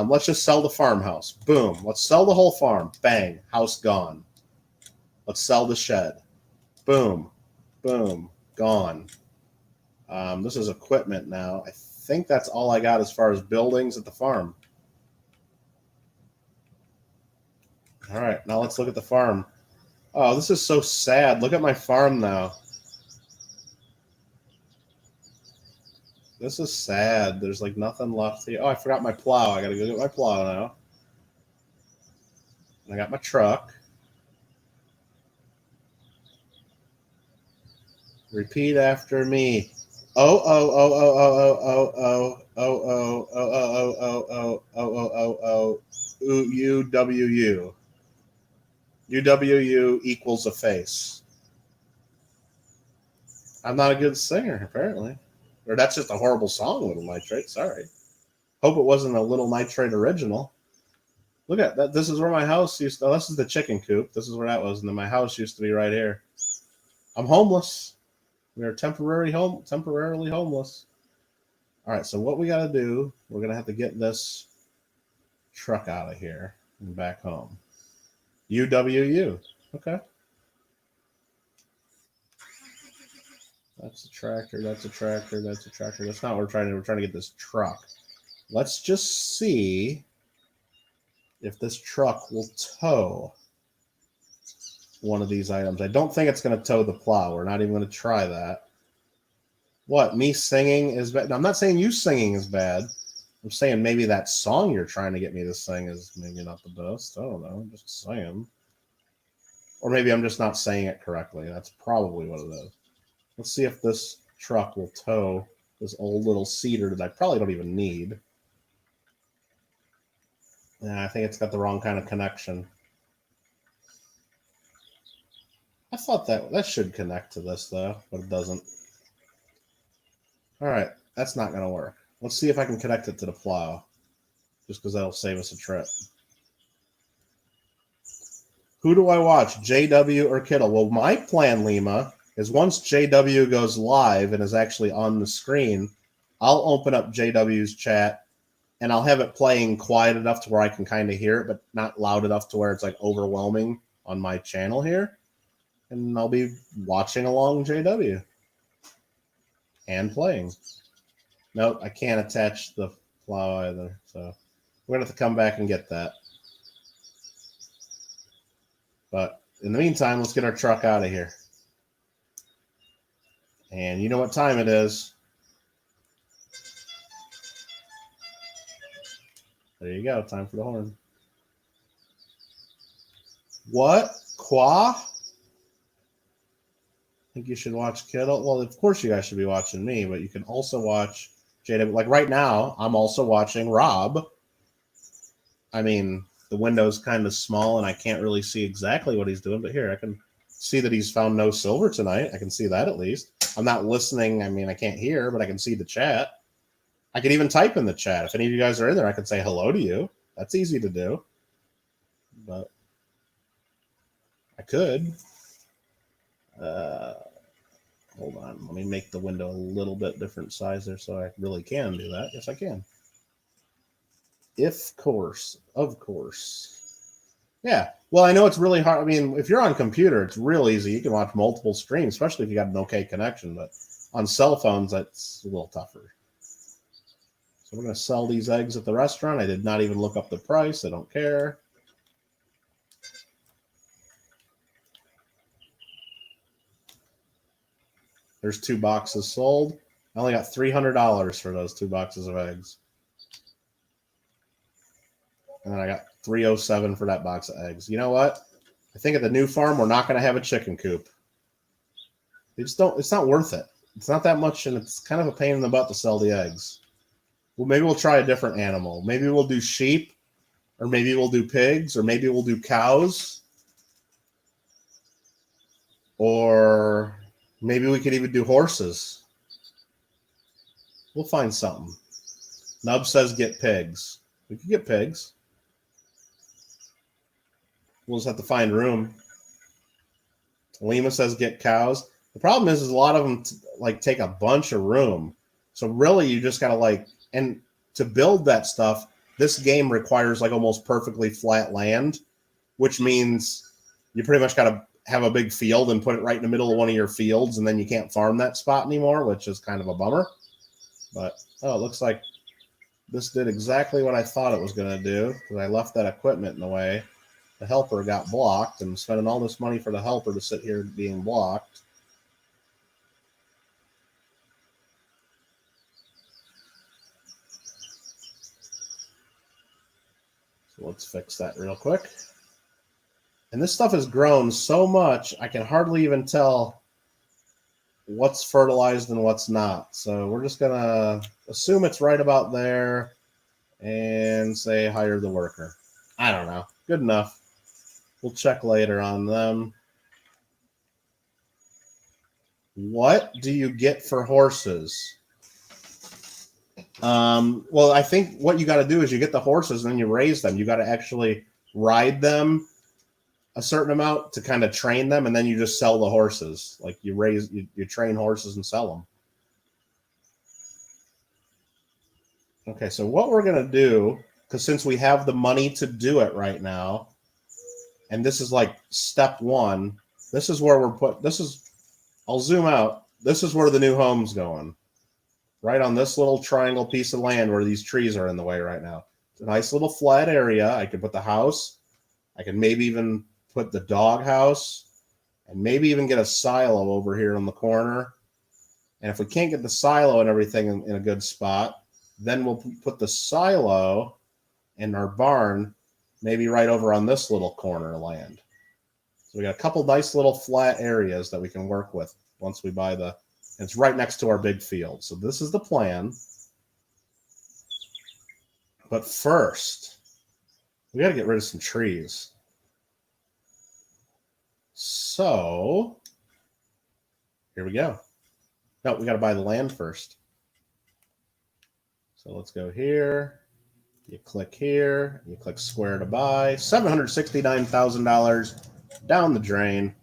Let's just sell the farmhouse. Boom. Let's sell the whole farm. Bang. House gone. Let's sell the shed. Boom. Boom. Gone. This is equipment now. I think that's all I got as far as buildings at the farm. All right, now let's look at the farm. Oh, this is so sad. Look at my farm now. This is sad. There's like nothing left here. Oh, I forgot my plow. I got to go get my plow now. And I got my truck. Repeat after me. Oh, oh, oh, oh, oh, oh, oh, oh, oh, oh, oh, oh, oh, oh, oh, oh, oh, U-W-U. U-W-U equals a face. I'm not a good singer, apparently. Or that's just a horrible song, Little Nitrate. Sorry. Hope it wasn't a Little Nitrate original. Look at that. This is where my house used to... Oh, this is the chicken coop. This is where that was. And then my house used to be right here. I'm homeless. We are temporarily homeless. All right, so what we got to do, we're going to have to get this truck out of here and back home. UWU. Okay. That's a tractor. That's a tractor. That's a tractor. That's not what we're trying to do. We're trying to get this truck. Let's just see if this truck will tow one of these items. I don't think it's going to tow the plow. We're not even going to try that. What? Me singing is bad? No, I'm not saying you singing is bad. I'm saying maybe that song you're trying to get me to sing is maybe not the best. I don't know. I'm just saying. Or maybe I'm just not saying it correctly. That's probably what it is. Let's see if this truck will tow this old little cedar that I probably don't even need. Yeah, I think it's got the wrong kind of connection. I thought that should connect to this, though, but it doesn't. All right, that's not going to work. Let's see if I can connect it to the plow, just because that'll save us a trip. Who do I watch, JW or Kittle? Well, my plan, Lima, is once JW goes live and is actually on the screen, I'll open up JW's chat, and I'll have it playing quiet enough to where I can kind of hear it, but not loud enough to where it's like overwhelming on my channel here. And I'll be watching along JW and playing. Nope, I can't attach the plow either. So we're going to have to come back and get that. But in the meantime, let's get our truck out of here. And you know what time it is. There you go. Time for the horn. What? Qua? I think you should watch Kittle. Well, of course you guys should be watching me, but you can also watch JW. Like right now, I'm also watching Rob. I mean, the window's kind of small, and I can't really see exactly what he's doing, but here, I can see that he's found no silver tonight. I can see that at least. I'm not listening. I mean, I can't hear, but I can see the chat. I can even type in the chat. If any of you guys are in there, I can say hello to you. That's easy to do. But I could. Hold on. Let me make the window a little bit different size there so I really can do that. Yes, I can. Of course. Yeah. Well, I know it's really hard. I mean, if you're on computer, it's real easy. You can watch multiple streams, especially if you got an okay connection. But on cell phones, that's a little tougher. So we're going to sell these eggs at the restaurant. I did not even look up the price. I don't care. There's 2 boxes sold. I only got $300 for those 2 boxes of eggs. And then I got $307 for that box of eggs. You know what? I think at the new farm, we're not going to have a chicken coop. They just don't. It's not worth it. It's not that much, and it's kind of a pain in the butt to sell the eggs. Well, maybe we'll try a different animal. Maybe we'll do sheep, or maybe we'll do pigs, or maybe we'll do cows. Or maybe we could even do horses. We'll find something. Nub says get pigs. We could get pigs. We'll just have to find room. Lima says get cows. The problem is a lot of them take a bunch of room. So really you just got to and to build that stuff, this game requires almost perfectly flat land, which means you pretty much got to have a big field and put it right in the middle of one of your fields, and then you can't farm that spot anymore, which is kind of a bummer. But, oh, it looks like this did exactly what I thought it was going to do, because I left that equipment in the way. The helper got blocked, and spending all this money for the helper to sit here being blocked. So let's fix that real quick. And this stuff has grown so much, I can hardly even tell what's fertilized and what's not. So we're just going to assume it's right about there and say hire the worker. I don't know. Good enough. We'll check later on them. What do you get for horses? Well, I think what you got to do is you get the horses and then you raise them. You got to actually ride them a certain amount to kind of train them, and then you just sell the horses. Like you train horses and sell them. Okay, so what we're going to do, because since we have the money to do it right now, and this is like step one, this is where I'll zoom out. This is where the new home's going. Right on this little triangle piece of land where these trees are in the way right now. It's a nice little flat area. I could put the house. I could maybe even put the dog house, and maybe even get a silo over here in the corner. And if we can't get the silo and everything in a good spot, then we'll put the silo in our barn, maybe right over on this little corner of land. So we got a couple nice little flat areas that we can work with once we buy and it's right next to our big field. So this is the plan. But first, we got to get rid of some trees. So here we go. No, we got to buy the land first. So let's go here. You click here. You click square to buy. $769,000 down the drain.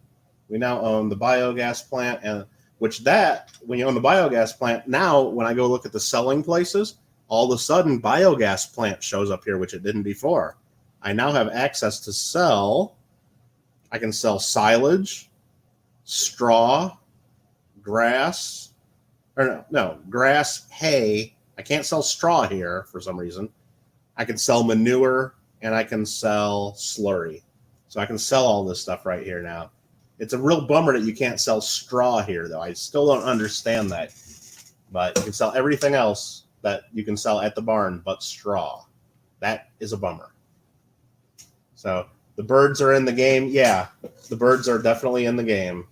We now own the biogas plant, and when you own the biogas plant, now when I go look at the selling places, all of a sudden biogas plant shows up here, which it didn't before. I now have access to sell. I can sell silage, straw, grass, grass, hay. I can't sell straw here for some reason. I can sell manure, and I can sell slurry. So I can sell all this stuff right here now. It's a real bummer that you can't sell straw here, though. I still don't understand that. But you can sell everything else that you can sell at the barn but straw. That is a bummer. So the birds are in the game. Yeah, the birds are definitely in the game.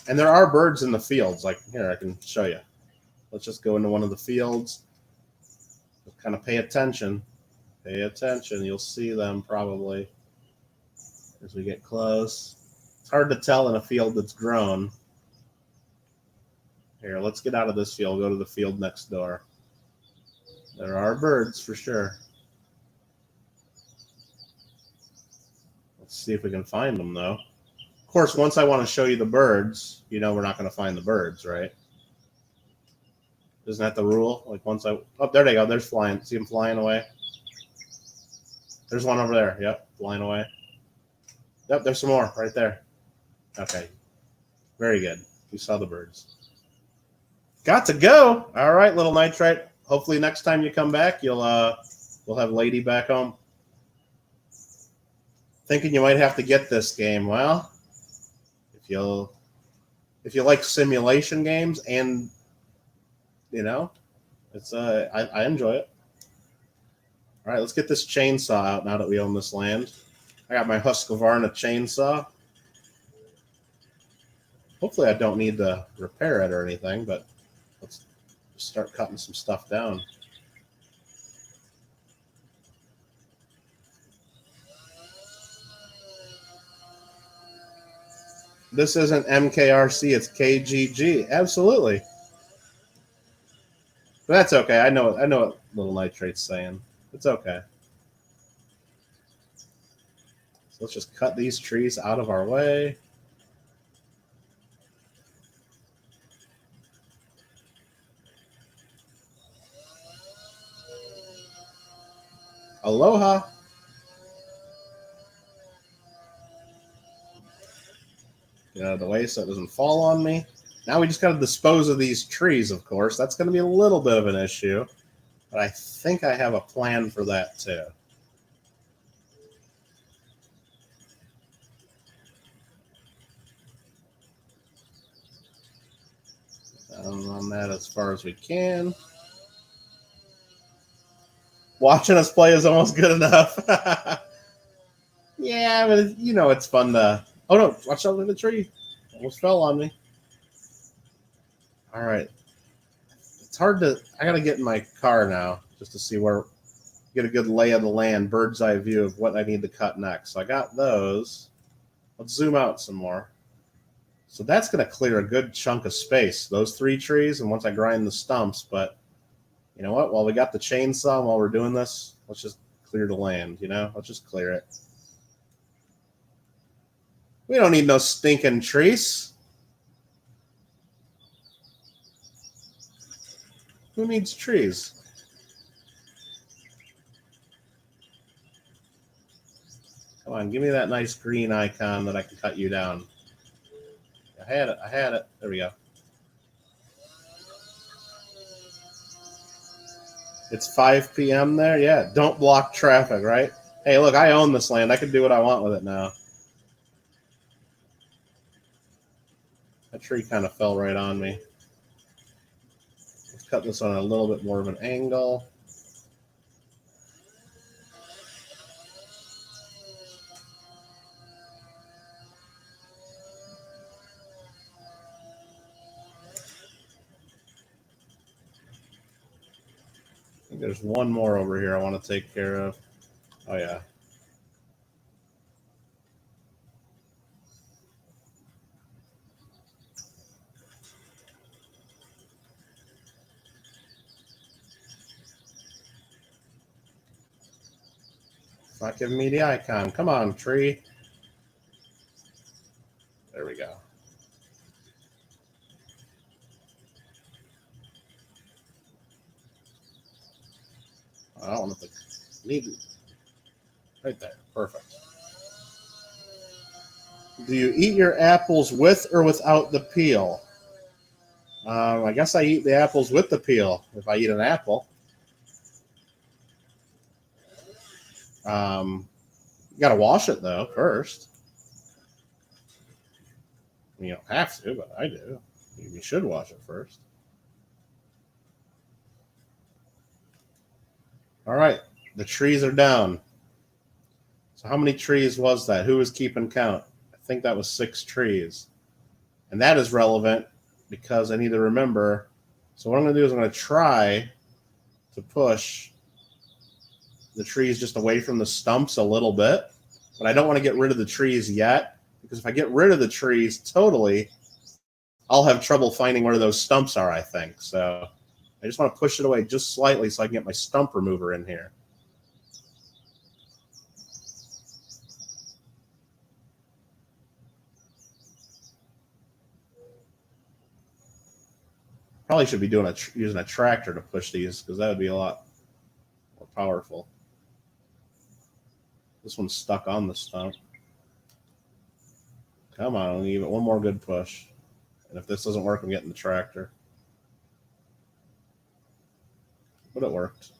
And there are birds in the fields. Like, here, I can show you. Let's just go into one of the fields. Just kind of pay attention. Pay attention. You'll see them probably as we get close. It's hard to tell in a field that's grown. Here, let's get out of this field. Go to the field next door. There are birds for sure. Let's see if we can find them, though. Of course, once I want to show you the birds, you know we're not going to find the birds, right? Isn't that the rule? Like once oh, there they go. There's flying. See them flying away? There's one over there. Yep, flying away. Yep, there's some more right there. Okay. Very good. We saw the birds. Got to go. All right, little nitrite. Hopefully next time you come back, we'll have Lady back home. Thinking you might have to get this game. Well, if you like simulation games, and it's I enjoy it. All right, let's get this chainsaw out now that we own this land. I got my Husqvarna chainsaw. Hopefully I don't need to repair it or anything, but let's start cutting some stuff down. This isn't MKRC, it's KGG. Absolutely. But that's okay. I know what Little Nitrate's saying. It's okay. So let's just cut these trees out of our way. Aloha. out of the way so it doesn't fall on me. Now we just got to dispose of these trees, of course. That's going to be a little bit of an issue. But I think I have a plan for that, too. Down on that as far as we can. Watching us play is almost good enough. Yeah, but you know it's fun to... Oh, no. Watch out for the tree. Almost fell on me. All right. It's hard to... I got to get in my car now just to see where... Get a good lay of the land, bird's eye view of what I need to cut next. So I got those. Let's zoom out some more. So that's going to clear a good chunk of space. Those 3 trees, and once I grind the stumps. But you know what? While we got the chainsaw, while we're doing this, let's just clear the land, you know? Let's just clear it. We don't need no stinking trees. Who needs trees? Come on, give me that nice green icon that I can cut you down. I had it. I had it. There we go. It's 5 p.m. there? Yeah, don't block traffic, right? Hey, look, I own this land. I can do what I want with it now. That tree kind of fell right on me. Let's cut this on a little bit more of an angle. I think there's one more over here I want to take care of. Oh, yeah. It's not giving me the icon. Come on, tree. There we go. I don't want to need it. Right there. Perfect. Do you eat your apples with or without the peel? I guess I eat the apples with the peel if I eat an apple. You got to wash it, though, first. You don't have to, but I do. You should wash it first. All right. The trees are down. So how many trees was that? Who was keeping count? I think that was 6 trees. And that is relevant because I need to remember. So what I'm going to do is I'm going to try to push the trees just away from the stumps a little bit. But I don't want to get rid of the trees yet, because if I get rid of the trees totally, I'll have trouble finding where those stumps are, I think. So I just want to push it away just slightly so I can get my stump remover in here. Probably should be doing using a tractor to push these, because that would be a lot more powerful. This one's stuck on the stump. Come on, I'll give it one more good push. And if this doesn't work, I'm getting the tractor. But it worked.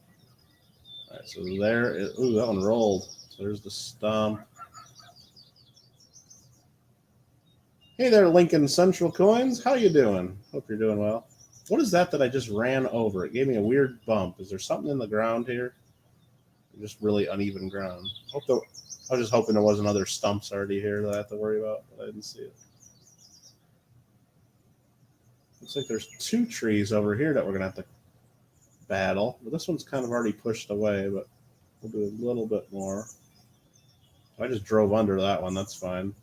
All right, so there is, ooh, that one rolled. So there's the stump. Hey there, Lincoln Central Coins. How you doing? Hope you're doing well. What is that I just ran over? It gave me a weird bump. Is there something in the ground here? Just really uneven ground. I was just hoping there wasn't other stumps already here that I have to worry about, but I didn't see it. Looks like there's 2 trees over here that we're going to have to battle. But this one's kind of already pushed away, but we'll do a little bit more. I just drove under that one. That's fine.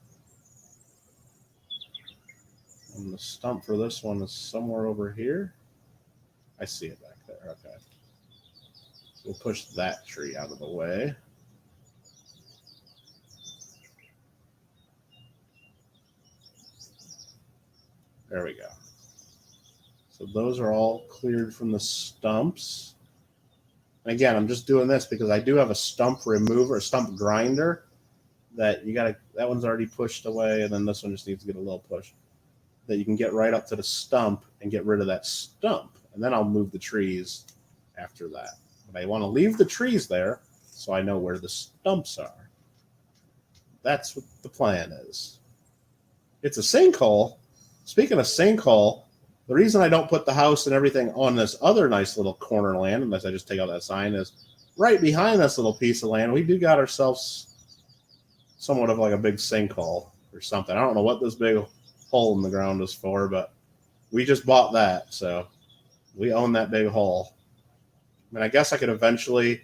And the stump for this one is somewhere over here. I see it back there. Okay. So we'll push that tree out of the way. There we go. So those are all cleared from the stumps. And again, I'm just doing this because I do have a stump remover, a stump grinder. that that one's already pushed away, and then this one just needs to get a little push. That you can get right up to the stump and get rid of that stump, and then I'll move the trees after that. But I want to leave the trees there so I know where the stumps are. That's what the plan is. It's a sinkhole. Speaking of sinkhole, the reason I don't put the house and everything on this other nice little corner land, unless I just take out that sign, is right behind this little piece of land, we do got ourselves somewhat of like a big sinkhole or something. I don't know what this big hole in the ground is for, but we just bought that, so we own that big hole. I mean, I guess I could eventually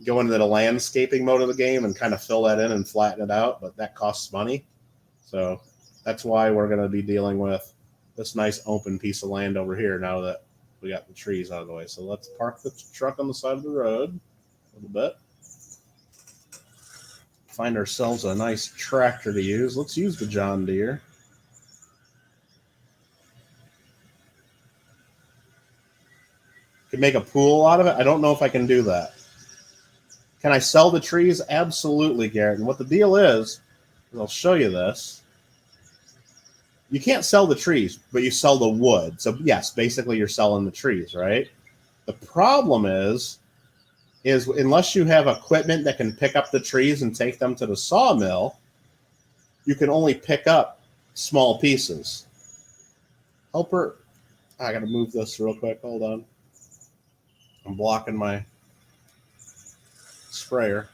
go into the landscaping mode of the game and kind of fill that in and flatten it out, but that costs money. So that's why we're going to be dealing with this nice open piece of land over here now that we got the trees out of the way. So let's park the truck on the side of the road a little bit. Find ourselves a nice tractor to use. Let's use the John Deere. Could make a pool out of it. I don't know if I can do that. Can I sell the trees? Absolutely, Garrett. And what the deal is I'll show you this. You can't sell the trees, but you sell the wood. So yes, basically you're selling the trees, right? The problem is unless you have equipment that can pick up the trees and take them to the sawmill, you can only pick up small pieces. Helper, I got to move this real quick. Hold on. I'm blocking my sprayer.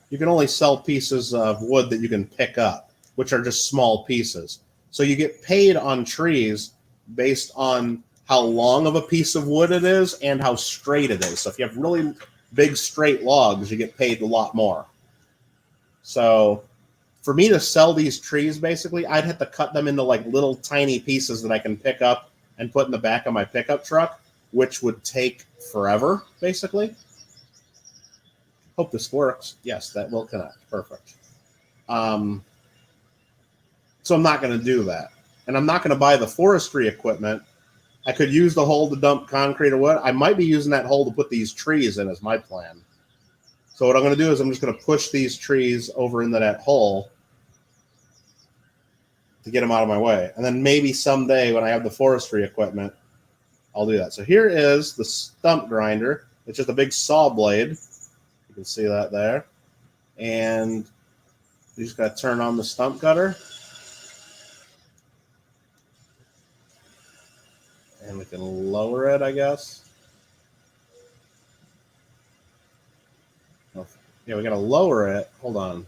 You can only sell pieces of wood that you can pick up, which are just small pieces. So you get paid on trees based on how long of a piece of wood it is and how straight it is. So if you have really big straight logs, you get paid a lot more. So for me to sell these trees, basically, I'd have to cut them into like little tiny pieces that I can pick up and put in the back of my pickup truck, which would take forever, basically. Hope this works. Yes, that will connect. Perfect. So I'm not going to do that. And I'm not going to buy the forestry equipment. I could use the hole to dump concrete or what. I might be using that hole to put these trees in as my plan. So what I'm going to do is I'm just going to push these trees over into that hole to get them out of my way. And then maybe someday when I have the forestry equipment, I'll do that. So here is the stump grinder. It's just a big saw blade. You can see that there. And you just got to turn on the stump cutter. And we can lower it, I guess. Yeah, we got to lower it. Hold on. I'm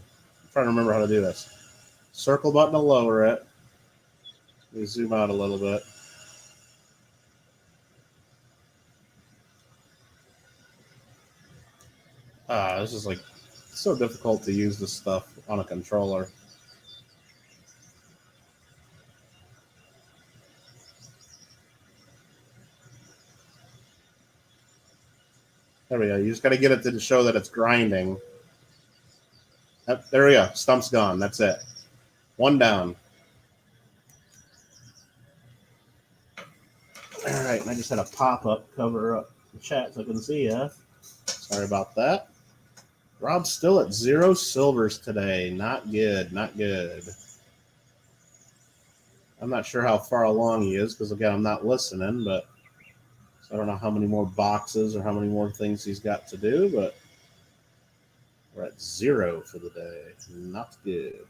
trying to remember how to do this. Circle button to lower it. Let me zoom out a little bit. This is like so difficult to use this stuff on a controller. There we go. You just got to get it to show that it's grinding. There we go. Stump's gone. That's it. One down. All right. And I just had a pop-up cover up the chat so I can see ya. Sorry about that. Rob's still at 0 silvers today. Not good. Not good. I'm not sure how far along he is because, again, I'm not listening, but so I don't know how many more boxes or how many more things he's got to do, but we're at 0 for the day. Not good.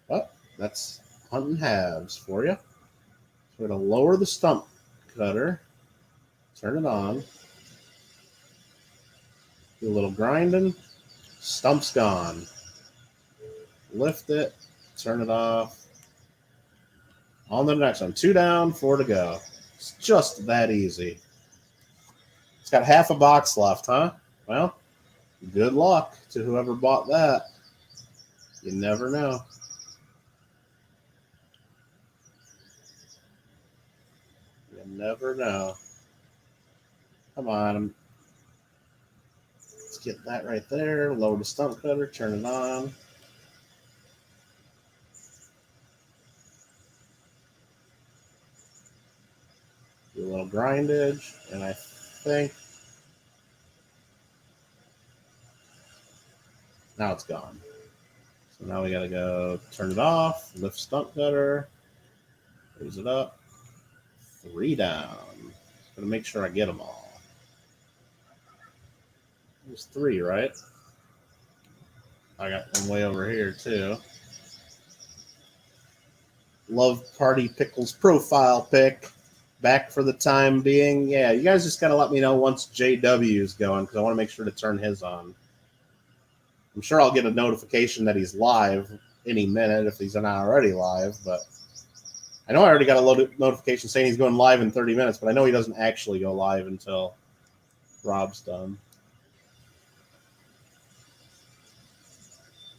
But that's hunting halves for you. So we're going to lower the stump cutter, turn it on, do a little grinding. Stump's gone. Lift it, turn it off. On to the next one. 2 down, 4 to go. It's just that easy. It's got half a box left, huh? Well, good luck to whoever bought that. You never know. You never know. Come on. Let's get that right there. Lower the stump cutter, turn it on. Do a little grindage, and I think Now it's gone. So now we got to go turn it off, lift stump gutter, raise it up, 3 down. Just going to make sure I get them all. There's 3, right? I got one way over here, too. Love Party Pickles profile pic. Back for the time being. Yeah, you guys just got to let me know once JW is going, because I want to make sure to turn his on. I'm sure I'll get a notification that he's live any minute if he's not already live, but I know I already got a notification saying he's going live in 30 minutes, but I know he doesn't actually go live until Rob's done.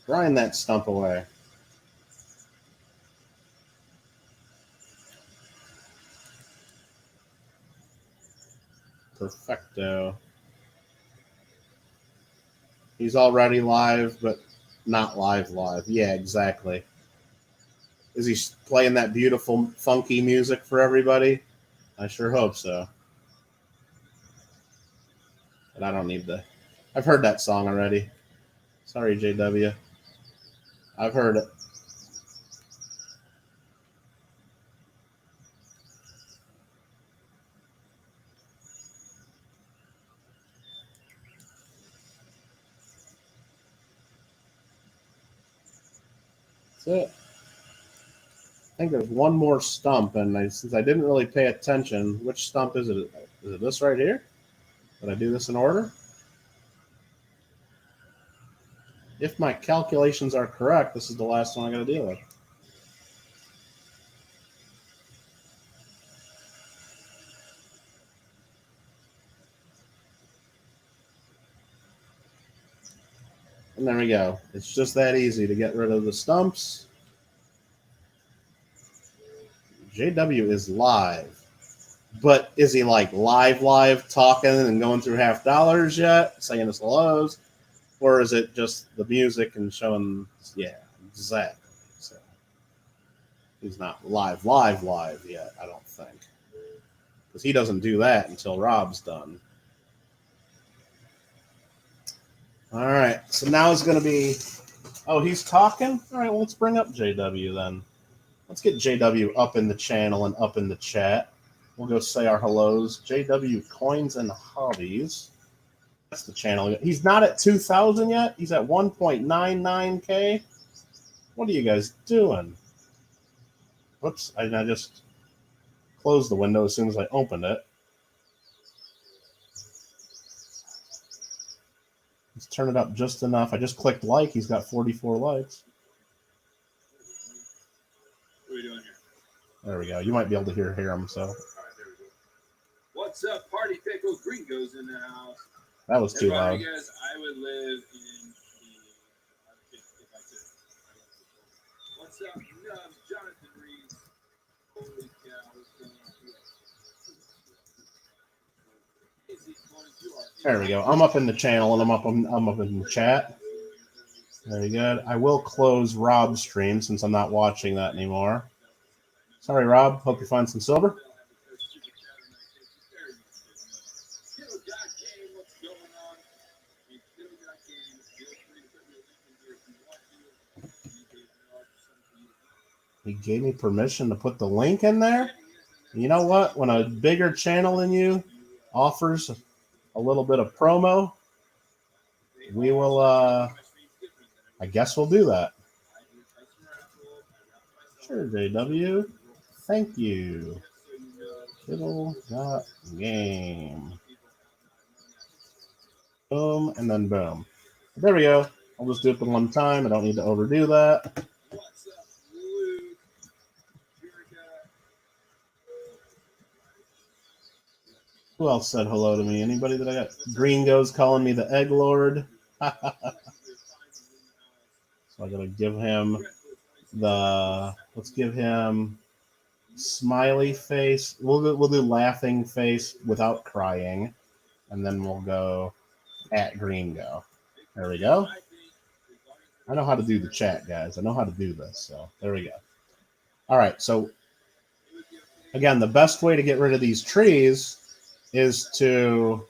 Grind that stump away. Perfecto. He's already live, but not live. Yeah, exactly. Is he playing that beautiful, funky music for everybody? I sure hope so. But I don't need to. I've heard that song already. Sorry, JW. I've heard it. That's it. I think there's one more stump, and since I didn't really pay attention, which stump is it? Is it this right here? Did I do this in order? If my calculations are correct, this is the last one I got to deal with. And there we go. It's just that easy to get rid of the stumps. JW is live. But is he like live talking and going through $half yet, saying his hellos? Or is it just the music and showing, yeah, exactly. So he's not live yet, I don't think. Because he doesn't do that until Rob's done. All right, so now it's going to be, oh, he's talking? All right, well, let's bring up JW then. Let's get JW up in the channel and up in the chat. We'll go say our hellos. JW Coins and Hobbies. That's the channel. He's not at 2,000 yet. He's at 1.99K. What are you guys doing? Whoops, I just closed the window as soon as I opened it. Let's turn it up just enough. I just clicked like. He's got 44 likes. What are we doing here? There we go. You might be able to hear him. So. All right, there we go. What's up, Party Pickles? Gringos in the house. That was too loud. Guys, I would live in the if I could. What's up, Jonathan Reed? Holy cow, what's going on here? There we go. I'm up in the channel and I'm up in the chat. Very good. I will close Rob's stream since I'm not watching that anymore. Sorry, Rob. Hope you find some silver. He gave me permission to put the link in there. You know what? When a bigger channel than you offers a little bit of promo, we will, I guess we'll do that. Sure, JW. Thank you. Kittle.game. Boom, and then boom. There we go. I'll just do it the one time. I don't need to overdo that. Who else said hello to me? Anybody that I got? Gringo's calling me the Egg Lord. So I gotta give him let's give him smiley face. We'll do laughing face without crying, and then we'll go at Gringo. There we go. I know how to do the chat, guys. I know how to do this. So there we go. All right. So again, the best way to get rid of these trees is to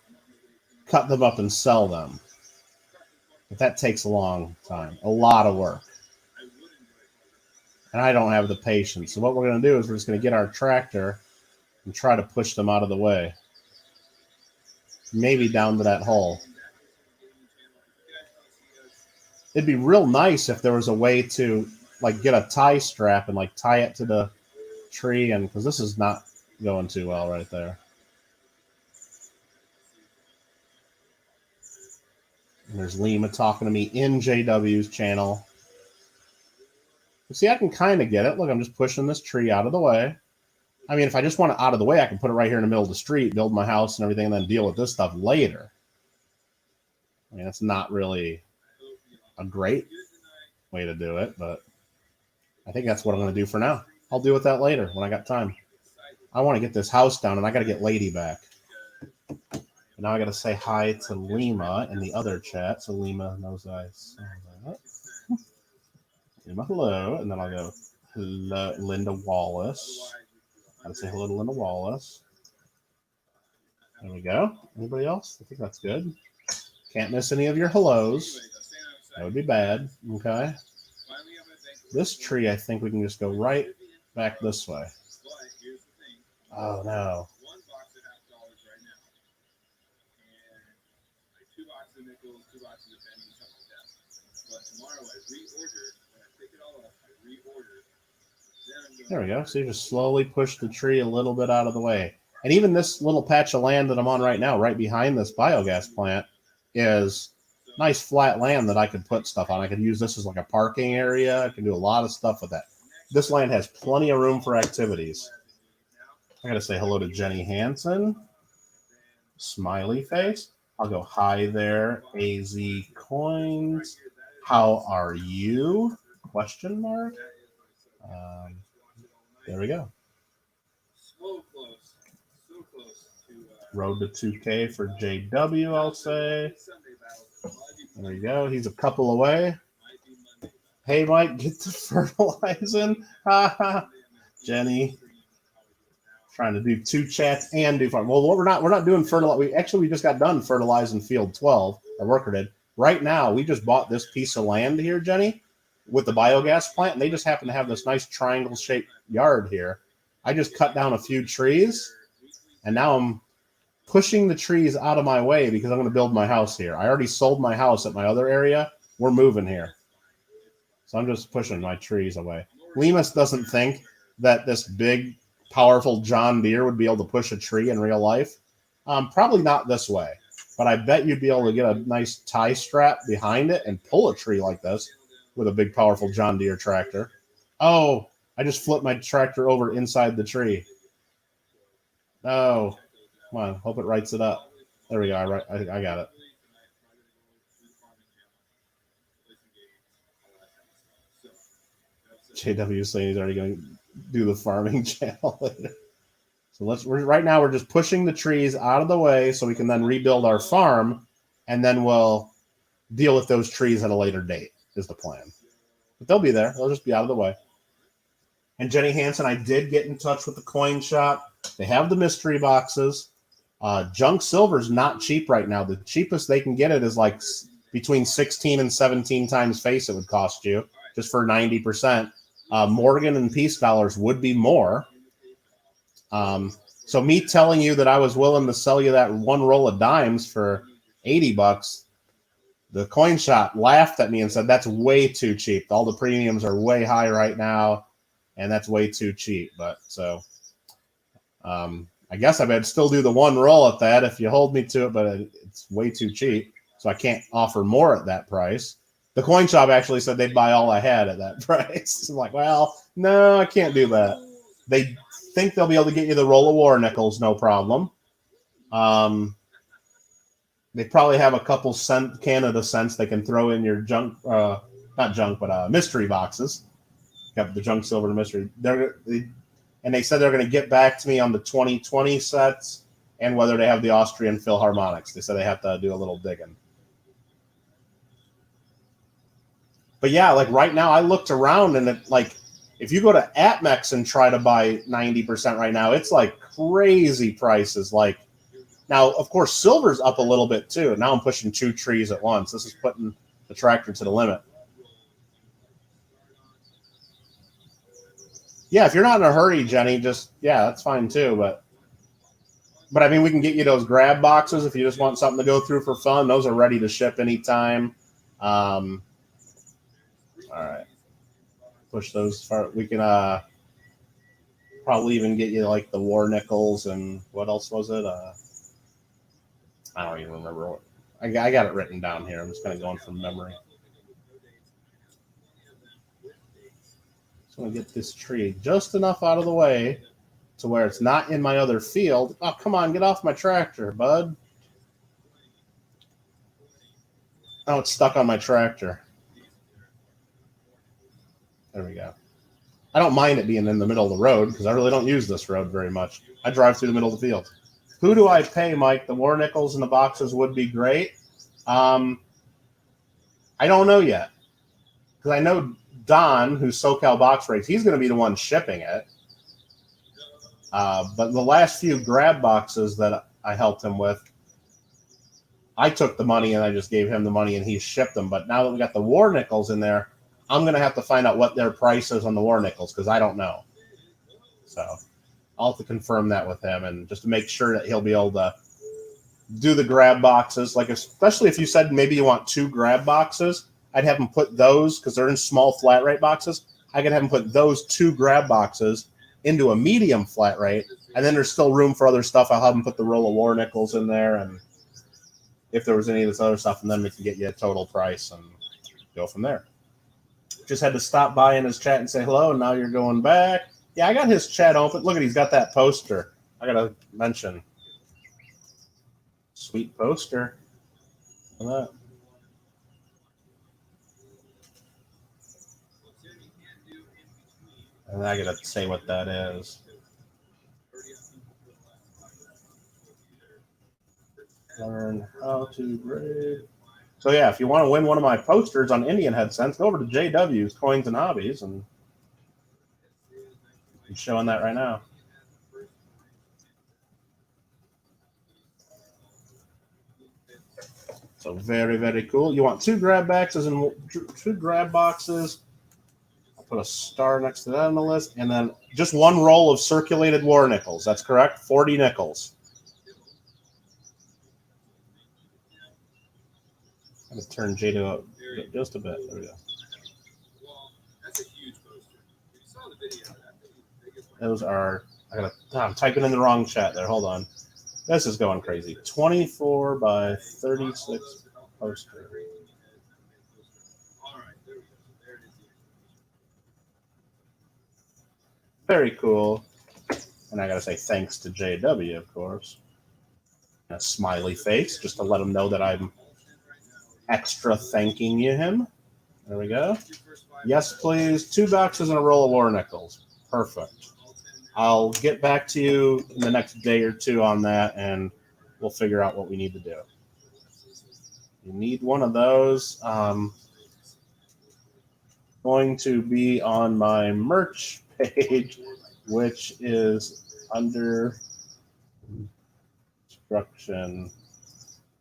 cut them up and sell them. But that takes a long time, a lot of work. And I don't have the patience. So what we're going to do is we're just going to get our tractor and try to push them out of the way. Maybe down to that hole. It'd be real nice if there was a way to like get a tie strap and like tie it to the tree, and because this is not going too well right there. And there's Lima talking to me in JW's channel. See, I can kind of get it. Look, I'm just pushing this tree out of the way. I mean, if I just want it out of the way, I can put it right here in the middle of the street, build my house and everything, and then deal with this stuff later. I mean, that's not really a great way to do it, but I think that's what I'm going to do for now. I'll deal with that later when I got time. I want to get this house down, and I got to get Lady back. And now I got to say hi to Lima in the other chat, so Lima knows I saw that. Lima, hello, and then I'll go hello, Linda Wallace. I'll say hello to Linda Wallace. There we go. Anybody else? I think that's good. Can't miss any of your hellos. That would be bad. Okay. This tree, I think we can just go right back this way. Oh, no. There we go. So you just slowly push the tree a little bit out of the way. And even this little patch of land that I'm on right now, right behind this biogas plant, is nice flat land that I could put stuff on. I could use this as like a parking area. I can do a lot of stuff with that. This land has plenty of room for activities. I got to say hello to Jenny Hansen. Smiley face. I'll go hi there, AZ Coins. How are you? Question mark. There we go. Road to 2K for JW, I'll say. There we go. He's a couple away. Hey, Mike, get to fertilizing. Jenny. Trying to do 2 chats and do farm. Well, we're not doing fertilize. We just got done fertilizing field 12. Our worker did. Right now, we just bought this piece of land here, Jenny, with the biogas plant, and they just happen to have this nice triangle-shaped yard here. I just cut down a few trees, and now I'm pushing the trees out of my way because I'm going to build my house here. I already sold my house at my other area. We're moving here. So I'm just pushing my trees away. Lemus doesn't think that this big, powerful John Deere would be able to push a tree in real life. Probably not this way, but I bet you'd be able to get a nice tie strap behind it and pull a tree like this with a big, powerful John Deere tractor. Oh, I just flipped my tractor over inside the tree. Oh, come on. Hope it writes it up. There we go. I got it. JW is saying he's already going to do the farming channel later. So right now we're just pushing the trees out of the way so we can then rebuild our farm, and then we'll deal with those trees at a later date is the plan. But they'll be there. They'll just be out of the way. And Jenny Hansen, I did get in touch with the coin shop. They have the mystery boxes. Junk silver is not cheap right now. The cheapest they can get it is like between 16 and 17 times face it would cost you just for 90%. Morgan and Peace dollars would be more. So me telling you that I was willing to sell you that one roll of dimes for $80, the coin shop laughed at me and said, that's way too cheap. All the premiums are way high right now, and that's way too cheap. But so I guess I would still do the one roll at that if you hold me to it, but it's way too cheap. So I can't offer more at that price. The coin shop actually said they'd buy all I had at that price. I'm like, well, no, I can't do that. They think they'll be able to get you the roll of war nickels, no problem. They probably have a couple Canada cents they can throw in your junk, not junk, but mystery boxes. Got the junk silver mystery. And they said they're going to get back to me on the 2020 sets and whether they have the Austrian Philharmonics. They said they have to do a little digging. But yeah, like right now, I looked around and it, like, if you go to Atmex and try to buy 90% right now, it's like crazy prices. Like now, of course, silver's up a little bit too. Now I'm pushing 2 trees at once. This is putting the tractor to the limit. Yeah, if you're not in a hurry, Jenny, just, yeah, that's fine too. But I mean, we can get you those grab boxes if you just want something to go through for fun. Those are ready to ship anytime. All right. Push those far. We can probably even get you like the war nickels and what else was it? I don't even remember what. I got it written down here. I'm just kind of going from memory. So I'm going to get this tree just enough out of the way to where it's not in my other field. Oh, come on, get off my tractor, bud. Oh, it's stuck on my tractor. There we go. I don't mind it being in the middle of the road because I really don't use this road very much. I drive through the middle of the field. Who do I pay, Mike? The war nickels and the boxes would be great. I don't know yet because I know Don, who's SoCal Box Rates, he's going to be the one shipping it. But the last few grab boxes that I helped him with, I took the money and I just gave him the money and he shipped them. But now that we got the war nickels in there, I'm going to have to find out what their price is on the war nickels because I don't know. So I'll have to confirm that with him and just to make sure that he'll be able to do the grab boxes. Like, especially if you said maybe you want 2 grab boxes, I'd have him put those because they're in small flat rate boxes. I could have him put those 2 grab boxes into a medium flat rate, and then there's still room for other stuff. I'll have him put the roll of war nickels in there, and if there was any of this other stuff, and then we can get you a total price and go from there. Just had to stop by in his chat and say hello, and now you're going back. Yeah, I got his chat open. Look at, he's got that poster. I got to mention. Sweet poster. Look at that. And I got to say what that is. Learn how to grade. So yeah, if you want to win one of my posters on Indian Head Sense, go over to JW's Coins and Hobbies, and I'm showing that right now. So very, very cool. You want 2 grab boxes and 2 grab boxes. I'll put a star next to that on the list, and then just 1 roll of circulated war nickels. That's correct. 40 nickels. I'm going to turn Jado up just a bit. There we go. That's a huge poster. You saw the video. Those are, I'm typing in the wrong chat there. Hold on. This is going crazy. 24 by 36 poster. Very cool. And I got to say thanks to JW, of course. And a smiley face just to let him know that I'm extra thanking him. There we go. Yes, please. 2 boxes and a roll of war nickels. Perfect. I'll get back to you in the next day or 2 on that, and we'll figure out what we need to do. You need one of those. Going to be on my merch page, which is under instruction.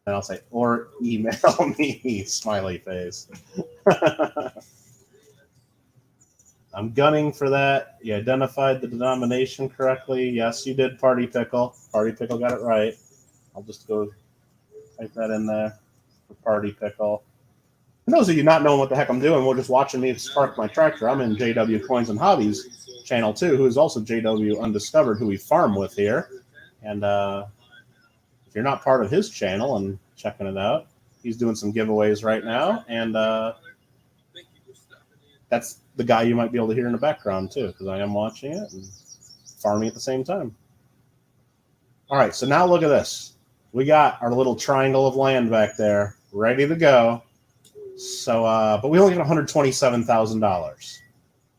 And I'll say, or email me, smiley face. I'm gunning for that. You identified the denomination correctly. Yes, you did, Party Pickle. Party Pickle got it right. I'll just go type that in there for Party Pickle. For those of you not knowing what the heck I'm doing, we're just watching me park my tractor. I'm in JW Coins and Hobbies channel 2, who is also JW Undiscovered, who we farm with here. And if you're not part of his channel and checking it out, he's doing some giveaways right now. And that's the guy you might be able to hear in the background too, because I am watching it and farming at the same time. All right, so now look at this. We got our little triangle of land back there ready to go. So, but we only got $127,000.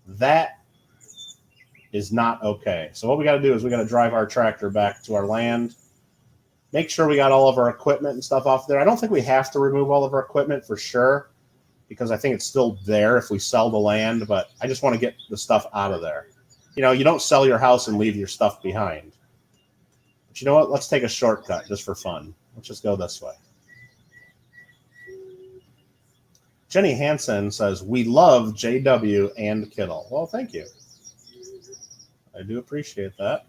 That is not okay. So what we got to do is we got to drive our tractor back to our land, make sure we got all of our equipment and stuff off there. I don't think we have to remove all of our equipment for sure, because I think it's still there if we sell the land, but I just want to get the stuff out of there. You know, you don't sell your house and leave your stuff behind. But you know what? Let's take a shortcut just for fun. Let's just go this way. Jenny Hansen says, we love JW and Kittle. Well, thank you. I do appreciate that.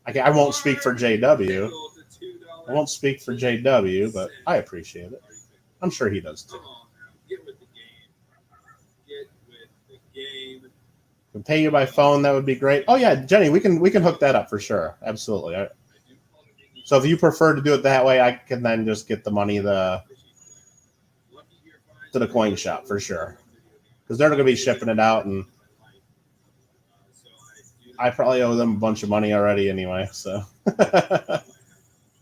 I won't speak for JW. I won't speak for JW, but I appreciate it. I'm sure he does too. Get with the game. Get with the game. Can pay you by phone, that would be great. Oh yeah, Jenny, we can hook that up for sure. Absolutely. So if you prefer to do it that way, I can then just get the money to the coin shop for sure, because they're going to be shipping it out, and I probably owe them a bunch of money already anyway. So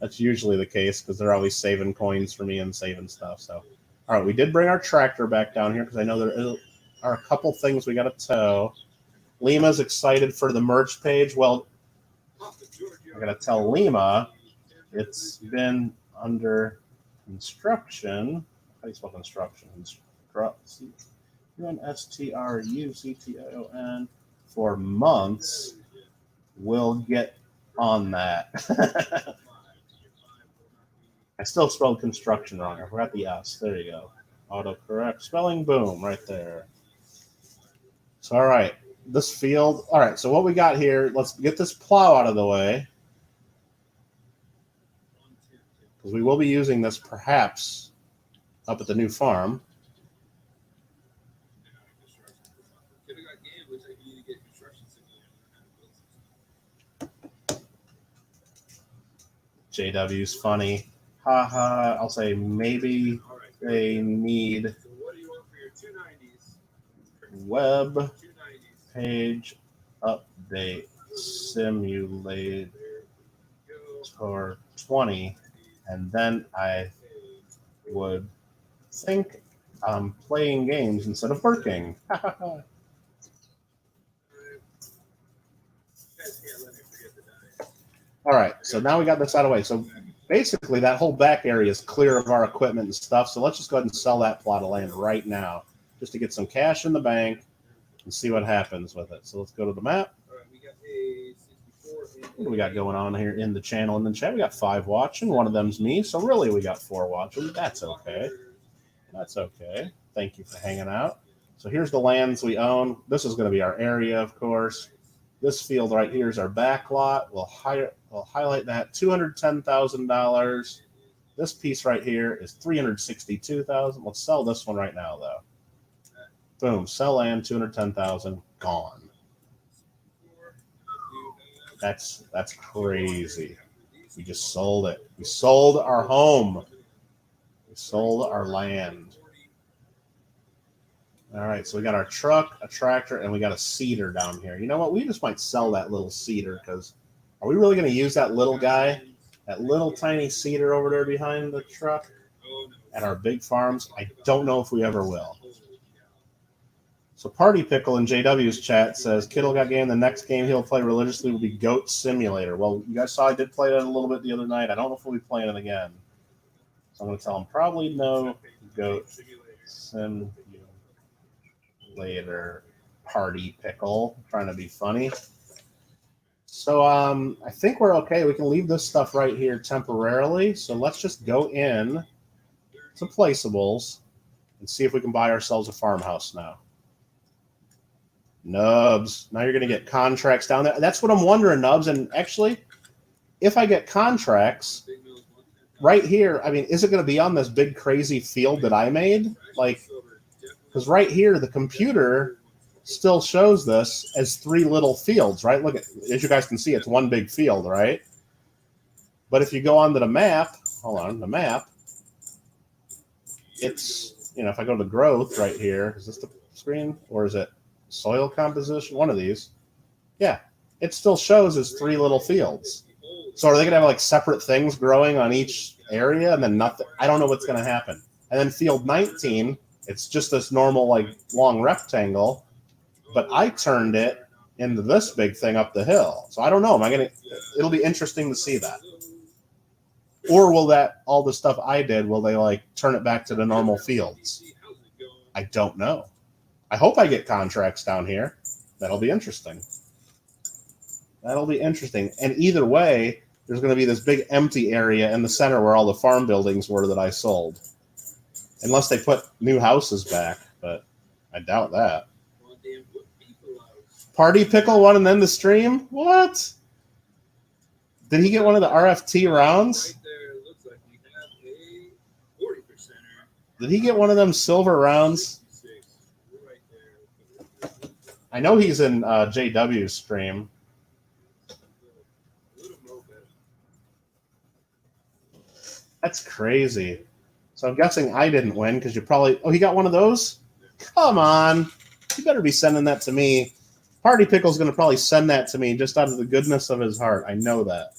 that's usually the case because they're always saving coins for me and saving stuff. So all right, we did bring our tractor back down here because I know there are a couple things we got to tow. Lima's excited for the merch page. Well, I got to tell Lima it's been under construction. How do you spell construction? UNSTRUCTION for months. We'll get on that. I still spelled construction wrong. I forgot the S. There you go. Autocorrect. Spelling boom right there. So, all right. This field. All right. So what we got here, let's get this plow out of the way, because we will be using this perhaps up at the new farm. JW's funny. Haha. I'll say maybe they need web page update simulator 20, and then I would think I'm playing games instead of working. All right, so now we got this out of the way. So basically that whole back area is clear of our equipment and stuff, so let's just go ahead and sell that plot of land right now just to get some cash in the bank and see what happens with it. So let's go to the map. What do we got going on here in the channel and the chat? We got 5 watching. One of them's me, so really we got 4 watching. That's okay. That's okay. Thank you for hanging out. So here's the lands we own. This is going to be our area, of course. This field right here is our back lot. We'll highlight that. $210,000. This piece right here is $362,000. Let's sell this one right now, though. Boom. Sell land, $210,000. Gone. That's crazy. We just sold it. We sold our home. We sold our land. All right, so we got our truck, a tractor, and we got a seeder down here. You know what? We just might sell that little seeder, because are we really going to use that little guy? That little tiny seeder over there behind the truck at our big farms? I don't know if we ever will. So Party Pickle in JW's chat says, Kittle got game. The next game he'll play religiously will be Goat Simulator. Well, you guys saw I did play that a little bit the other night. I don't know if we'll be playing it again. So I'm going to tell him probably no Goat Simulator. Party Pickle. I'm trying to be funny. So I think we're okay. We can leave this stuff right here temporarily. So let's just go in to Placeables and see if we can buy ourselves a farmhouse now. Nubs. Now you're going to get contracts down there. That's what I'm wondering, Nubs. And actually, if I get contracts right here, I mean, is it going to be on this big crazy field that I made? Like, because right here, the computer still shows this as 3 little fields, right? Look, as you guys can see, it's one big field, right? But if you go onto the map, hold on, the map, it's, you know, if I go to growth right here, is this the screen or is it soil composition? One of these. Yeah, it still shows as 3 little fields. So are they going to have like separate things growing on each area and then nothing? I don't know what's going to happen. And then field 19, it's just this normal like long rectangle, but I turned it into this big thing up the hill. So I don't know. It'll be interesting to see that. Or will that, all the stuff I did, will they like turn it back to the normal fields? I don't know. I hope I get contracts down here. That'll be interesting. That'll be interesting. And either way, there's going to be this big empty area in the center where all the farm buildings were that I sold. Unless they put new houses back, but I doubt that. Party Pickle wanted to end the stream? What? Did he get one of the RFT rounds? Did he get one of them silver rounds? I know he's in JW's stream. That's crazy. So I'm guessing I didn't win because you probably... Oh, he got one of those? Come on. You better be sending that to me. Party Pickle's going to probably send that to me just out of the goodness of his heart. I know that.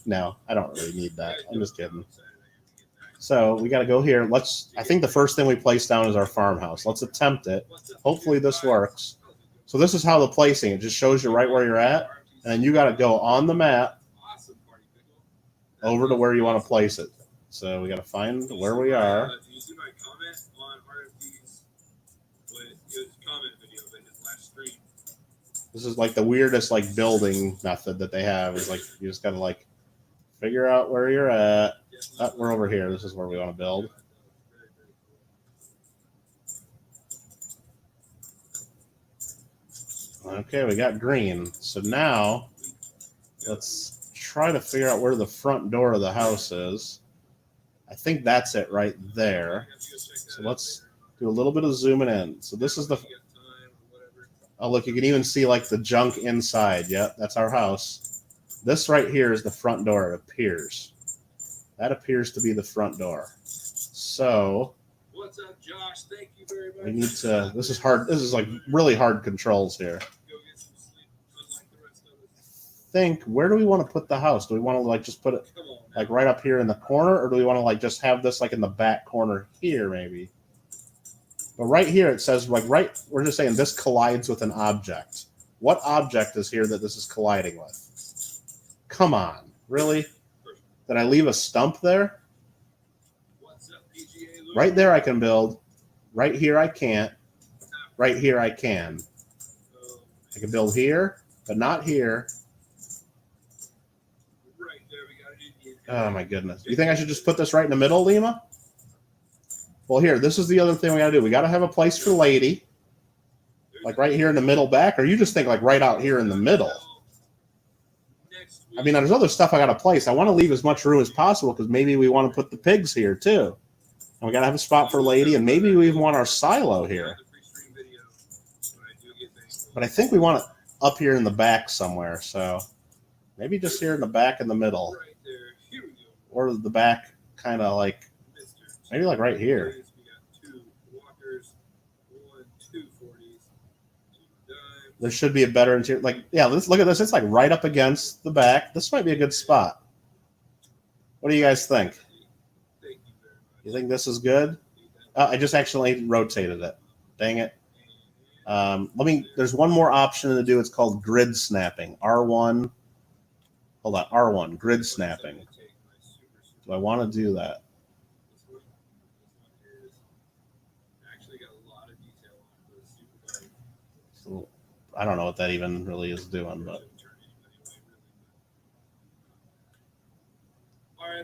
No, I don't really need that. I'm just kidding. So we got to go here. I think the first thing we place down is our farmhouse. Let's attempt it. Hopefully this works. So this is how the placing. It just shows you right where you're at. And then you got to go on the map over to where you want to place it. So we got to find where we are. This is like the weirdest like building method that they have. Is like you just got to like figure out where you're at. Oh, we're over here. This is where we want to build. Okay, we got green. So now let's try to figure out where the front door of the house is. I think that's it right there. So let's do a little bit of zooming in. So this is the... Oh, look, you can even see like the junk inside. Yep, that's our house. This right here is the front door, it appears. That appears to be the front door. So what's up, Josh? Thank you very much. We need to... This is hard. This is like really hard controls here. Think, where do we want to put the house? Do we want to like just put it like right up here in the corner, or do we want to like just have this like in the back corner here maybe? But right here it says like we're just saying this collides with an object. What object is here that this is colliding with? Come on, really? Did I leave a stump there? Right there I can build. Right here I can't. Right here I can. I can build here, but not here. Oh my goodness. You think I should just put this right in the middle, Lima? Well, here, this is the other thing we gotta do. We gotta have a place for Lady. Like right here in the middle back, or you just think like right out here in the middle? I mean, there's other stuff I gotta place. I want to leave as much room as possible because maybe we want to put the pigs here too. And we gotta have a spot for Lady, and maybe we even want our silo here. But I think we want it up here in the back somewhere, so maybe just here in the back in the middle. Or the back kind of like, maybe like right here. There should be a better interior. Like, yeah, let's look at this. It's like right up against the back. This might be a good spot. What do you guys think? You think this is good? I just actually rotated it. Dang it. There's one more option to do. It's called grid snapping. R1. Hold on. R1, grid snapping. Do I want to do that? So, I don't know what that even really is doing, but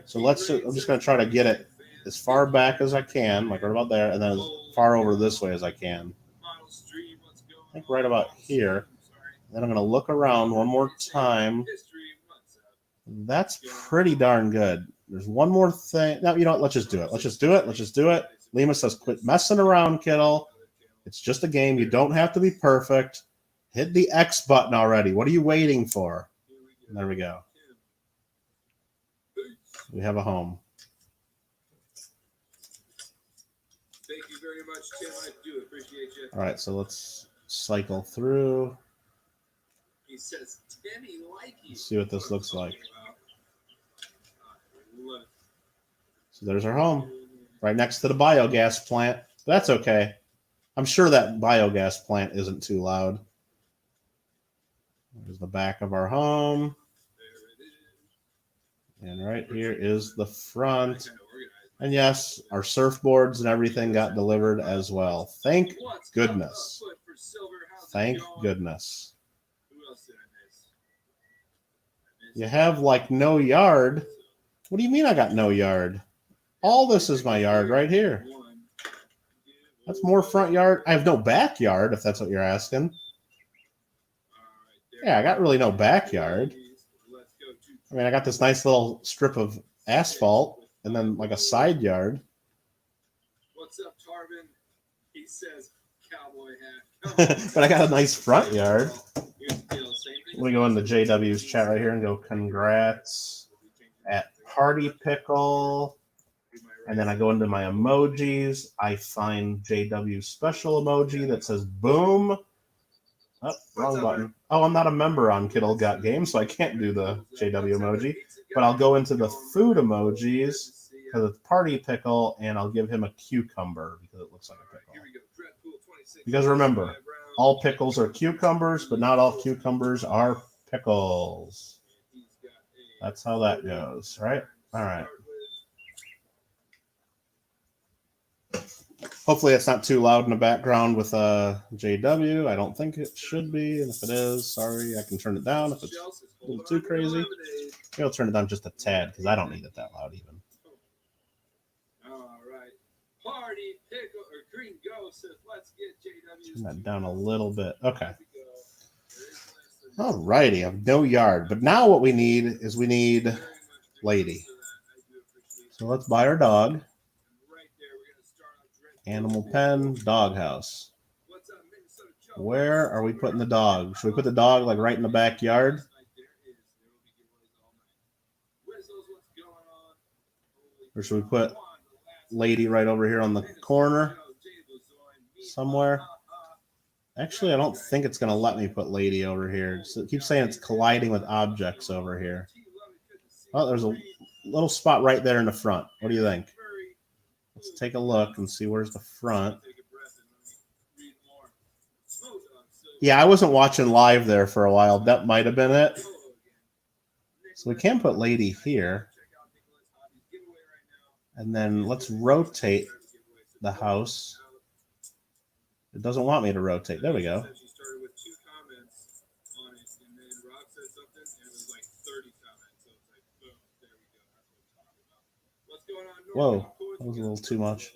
so I'm just going to try to get it as far back as I can, like right about there, and then as far over this way as I can. I think right about here. Then I'm going to look around one more time. That's pretty darn good. There's one more thing. No, you know what? Let's just do it. Let's just do it. Let's just do it. Lima says, quit messing around, Kittle. It's just a game. You don't have to be perfect. Hit the X button already. What are you waiting for? And there we go. We have a home. Thank you very much, Tim. I do appreciate you. All right, so let's cycle through. He says, Timmy, let's see what this looks like. So there's our home, right next to the biogas plant. That's okay. I'm sure that biogas plant isn't too loud. There's the back of our home. And right here is the front. And yes, our surfboards and everything got delivered as well. Thank goodness. Thank goodness. You have like no yard. What do you mean I got no yard? All this is my yard right here. That's more front yard. I have no backyard, if that's what you're asking. Yeah, I got really no backyard. I mean, I got this nice little strip of asphalt and then like a side yard. What's up, Tarvin? He says cowboy hat. But I got a nice front yard. Let me go into JW's chat right here and go congrats at Party Pickle. And then I go into my emojis. I find JW's special emoji that says boom. Oh, wrong button. Oh, I'm not a member on Kittle Got Games, so I can't do the JW emoji. But I'll go into the food emojis because it's Party Pickle, and I'll give him a cucumber because it looks like a pickle. Because remember, all pickles are cucumbers, but not all cucumbers are pickles. That's how that goes, right? All right. Hopefully it's not too loud in the background with JW. I don't think it should be, and if it is, sorry, I can turn it down if it's a little too crazy. Maybe I'll turn it down just a tad because I don't need it that loud even. All right. Party Pickle or Green Ghost says, let's get JW. Turn that down a little bit. Okay. All righty. I have no yard, but now what we need is we need Lady. So let's buy our dog. Animal pen, doghouse. Where are we putting the dog? Should we put the dog like right in the backyard? Or should we put Lady right over here on the corner somewhere? Actually, I don't think it's going to let me put Lady over here. So it keeps saying it's colliding with objects over here. Oh, there's a little spot right there in the front. What do you think? Let's take a look and see where's the front. Yeah, I wasn't watching live there for a while. That might have been it. So we can put Lady here. And then let's rotate the house. It doesn't want me to rotate. There we go. Whoa, that was a little too much.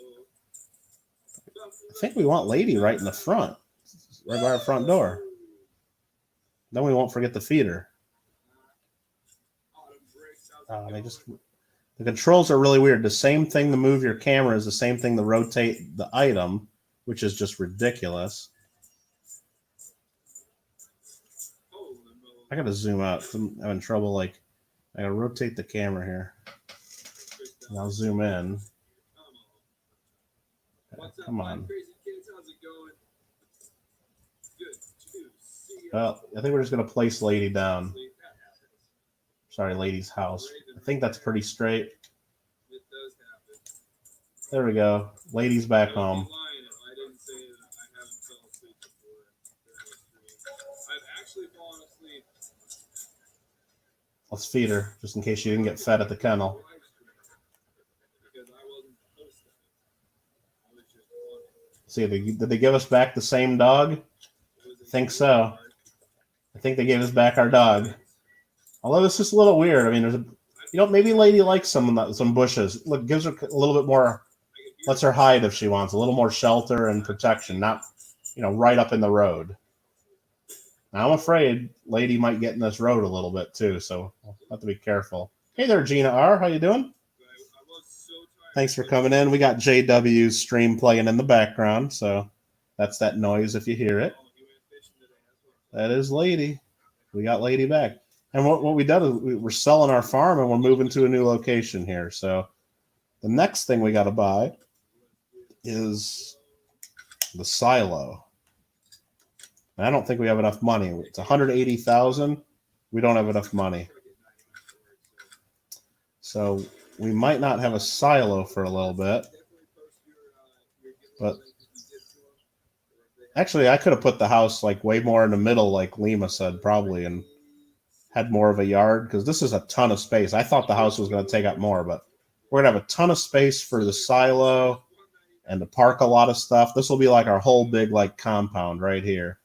I think we want Lady right in the front, right by our front door. Then we won't forget to feed her. The controls are really weird. The same thing to move your camera is the same thing to rotate the item, which is just ridiculous. I gotta zoom out. I'm having trouble. I gotta rotate the camera here. And I'll zoom in. Come on. Well, I think we're just going to place Lady down. Sorry, Lady's house. I think that's pretty straight. There we go. Lady's back home. Let's feed her, just in case she didn't get fed at the kennel. See, did they give us back the same dog? I think so. I think they gave us back our dog. Although it's just a little weird. I mean, maybe Lady likes some bushes. Look, gives her a little bit more, lets her hide if she wants, a little more shelter and protection, not, right up in the road. Now, I'm afraid Lady might get in this road a little bit too, so we'll have to be careful. Hey there, Gina R. How you doing? Thanks for coming in. We got JW's stream playing in the background, so that's that noise if you hear it. That is Lady. We got Lady back. And what we did is we're selling our farm and we're moving to a new location here. So the next thing we got to buy is the silo. And I don't think we have enough money. It's $180,000. We don't have enough money. So we might not have a silo for a little bit. But actually, I could have put the house way more in the middle, like Lima said, probably, and had more of a yard, because this is a ton of space. I thought the house was going to take up more, but we're going to have a ton of space for the silo and to park a lot of stuff. This will be like our whole big compound right here.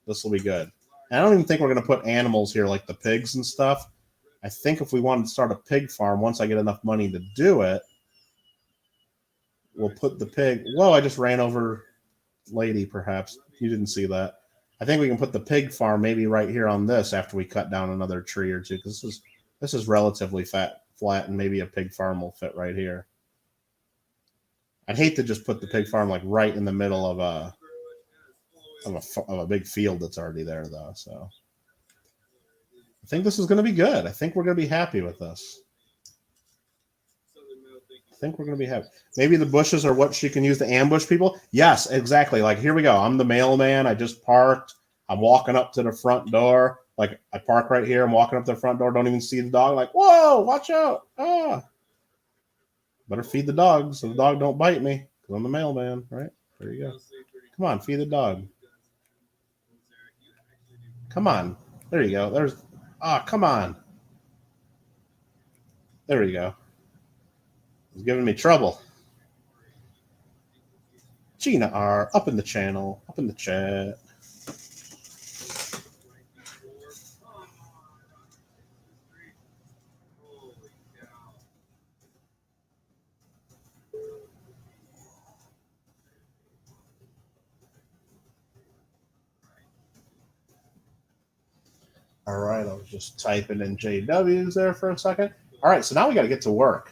This will be good. And I don't even think we're going to put animals here like the pigs and stuff. I think if we wanted to start a pig farm, once I get enough money to do it, we'll put the pig. Whoa! I just ran over lady. Perhaps you didn't see that. I think we can put the pig farm maybe right here on this after we cut down another tree or two, because this is relatively flat, and maybe a pig farm will fit right here. I'd hate to just put the pig farm like right in the middle of a big field that's already there, though. So I think this is going to be good. I think we're going to be happy with this. I think we're going to be happy. Maybe the bushes are what she can use to ambush people. Yes, exactly. Like, here we go. I'm the mailman. I just parked. I'm walking up to the front door. Like, I park right here. I'm walking up to the front door. Don't even see the dog. Like, whoa, watch out. Ah. Better feed the dog so the dog don't bite me, because I'm the mailman, right? There you go. Come on, feed the dog. Come on. There you go. There's... Ah, come on. There we go. It's giving me trouble. Gina R, up in the channel, up in the chat. All right, I was just typing in JWs there for a second. All right, so now we got to get to work.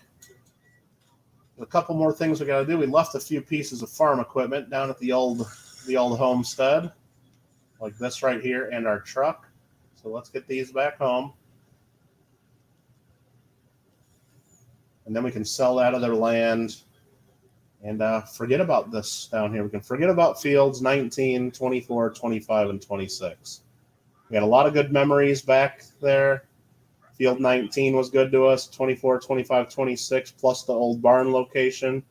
A couple more things we got to do. We left a few pieces of farm equipment down at the old homestead, like this right here, and our truck. So let's get these back home, and then we can sell that other land and forget about this down here. We can forget about fields 19, 24, 25, and 26. We had a lot of good memories back there. Field 19 was good to us, 24, 25, 26, plus the old barn location.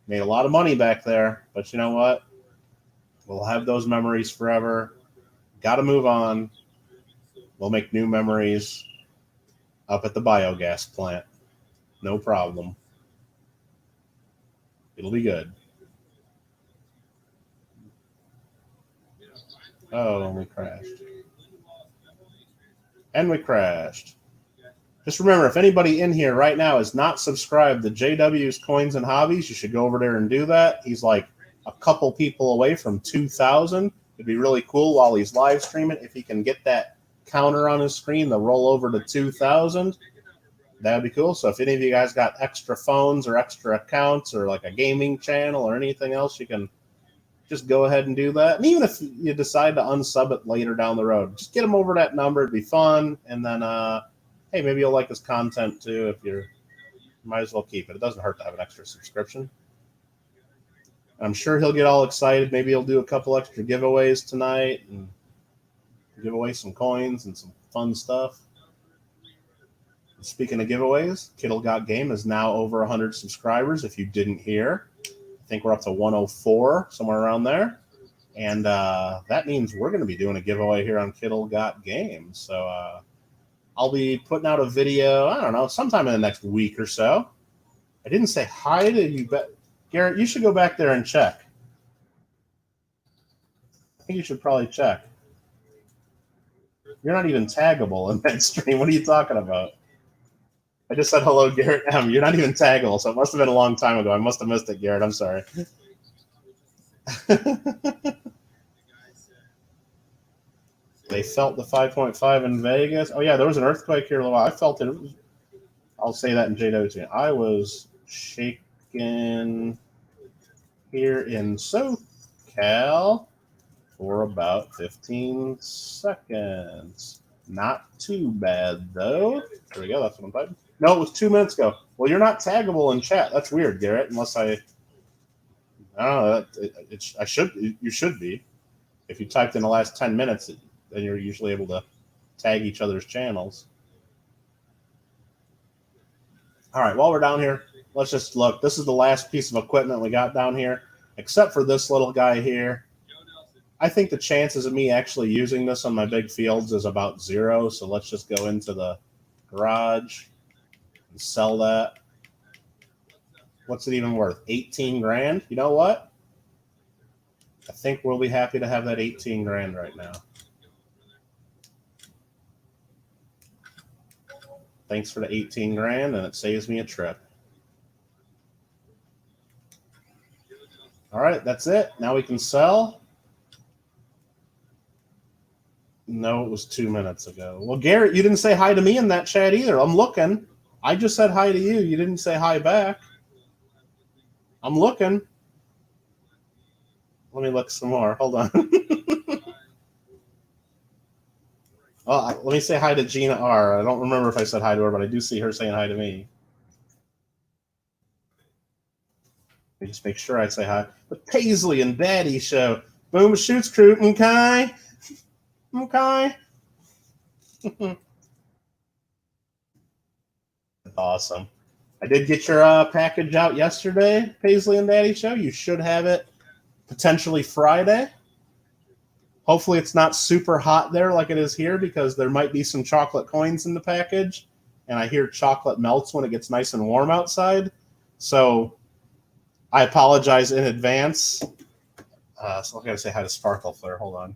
Made a lot of money back there, but you know what? We'll have those memories forever. Got to move on. We'll make new memories up at the biogas plant. No problem. It'll be good. Oh, and we crashed. And we crashed. Just remember, if anybody in here right now is not subscribed to JW's Coins and Hobbies, you should go over there and do that. He's like a couple people away from 2,000. It'd be really cool while he's live streaming if he can get that counter on his screen to roll over to 2,000. That would be cool. So if any of you guys got extra phones or extra accounts or like a gaming channel or anything else, you can just go ahead and do that. And even if you decide to unsub it later down the road, just get him over that number. It'd be fun. And then, hey, maybe you'll like his content too. If you might as well keep it. It doesn't hurt to have an extra subscription. I'm sure he'll get all excited. Maybe he'll do a couple extra giveaways tonight and give away some coins and some fun stuff. Speaking of giveaways, Kittle Got Game is now over 100 subscribers. If you didn't hear, I think we're up to 104, somewhere around there. And that means we're going to be doing a giveaway here on Kittle Got Game. So I'll be putting out a video, I don't know, sometime in the next week or so. I didn't say hi to you, but Garrett, you should go back there and check. I think you should probably check. You're not even taggable in that stream. What are you talking about? I just said hello, Garrett M. You're not even taggable, so it must have been a long time ago. I must have missed it, Garrett. I'm sorry. They felt the 5.5 in Vegas. Oh, yeah, there was an earthquake here a little while. I felt it. I'll say that in JW. I was shaken here in SoCal for about 15 seconds. Not too bad, though. There we go. That's what I'm typing. No, it was 2 minutes ago. Well, you're not taggable in chat. That's weird, Garrett. Unless I don't know. You should be. If you typed in the last 10 minutes, then you're usually able to tag each other's channels. All right. While we're down here, let's just look. This is the last piece of equipment we got down here, except for this little guy here. I think the chances of me actually using this on my big fields is about 0. So let's just go into the garage and sell that. What's it even worth? 18 grand? You know what? I think we'll be happy to have that 18 grand right now. Thanks for the 18 grand, and it saves me a trip. All right, that's it. Now we can sell. No, it was 2 minutes ago. Well, Garrett, you didn't say hi to me in that chat either. I'm looking. I just said hi to you. You didn't say hi back. I'm looking. Let me look some more. Hold on. Oh, let me say hi to Gina R. I don't remember if I said hi to her, but I do see her saying hi to me. Let me just make sure I say hi. The Paisley and Daddy Show. Boom Shoots Crew. Okay. Okay. Awesome. I did get your package out yesterday, Paisley and Daddy Show. You should have it potentially Friday. Hopefully it's not super hot there like it is here because there might be some chocolate coins in the package. And I hear chocolate melts when it gets nice and warm outside. So I apologize in advance. So I got to say hi to Sparkle Flare. Hold on.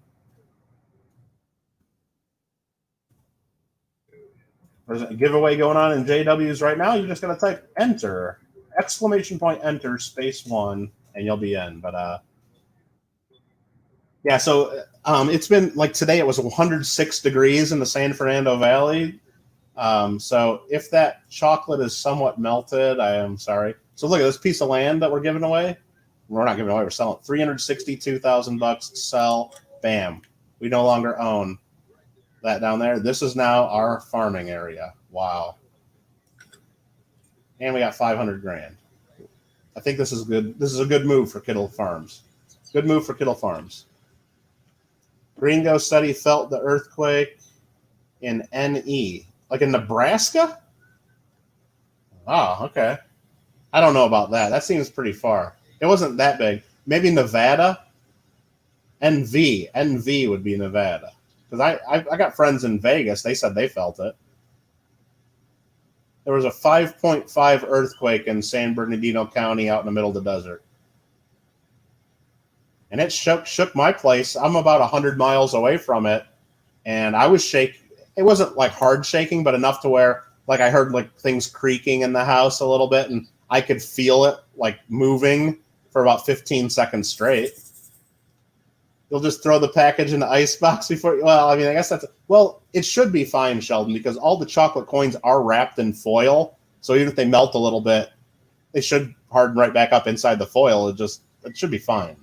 There's a giveaway going on in JW's right now. You're just going to type enter, exclamation point enter, space 1, and you'll be in. But yeah, so it's been like today it was 106 degrees in the San Fernando Valley. So if that chocolate is somewhat melted, I am sorry. So look at this piece of land that we're giving away. We're not giving away. We're selling $362,000. Sell. Bam. We no longer own that down there. This is now our farming area. Wow. And we got 500 grand. I think this is good. This is a good move for Kittle Farms. Good move for Kittle Farms. Gringo said he felt the earthquake in NE. Like in Nebraska? Oh, okay. I don't know about that. That seems pretty far. It wasn't that big. Maybe Nevada? NV. NV would be Nevada. Because I got friends in Vegas. They said they felt it. There was a 5.5 earthquake in San Bernardino County out in the middle of the desert. And it shook my place. I'm about 100 miles away from it. And I was shaking. It wasn't like hard shaking, but enough to where like I heard like things creaking in the house a little bit. And I could feel it like moving for about 15 seconds straight. You'll just throw the package in the icebox before. Well, I mean, I guess that's it should be fine, Sheldon, because all the chocolate coins are wrapped in foil. So even if they melt a little bit, they should harden right back up inside the foil. It should be fine.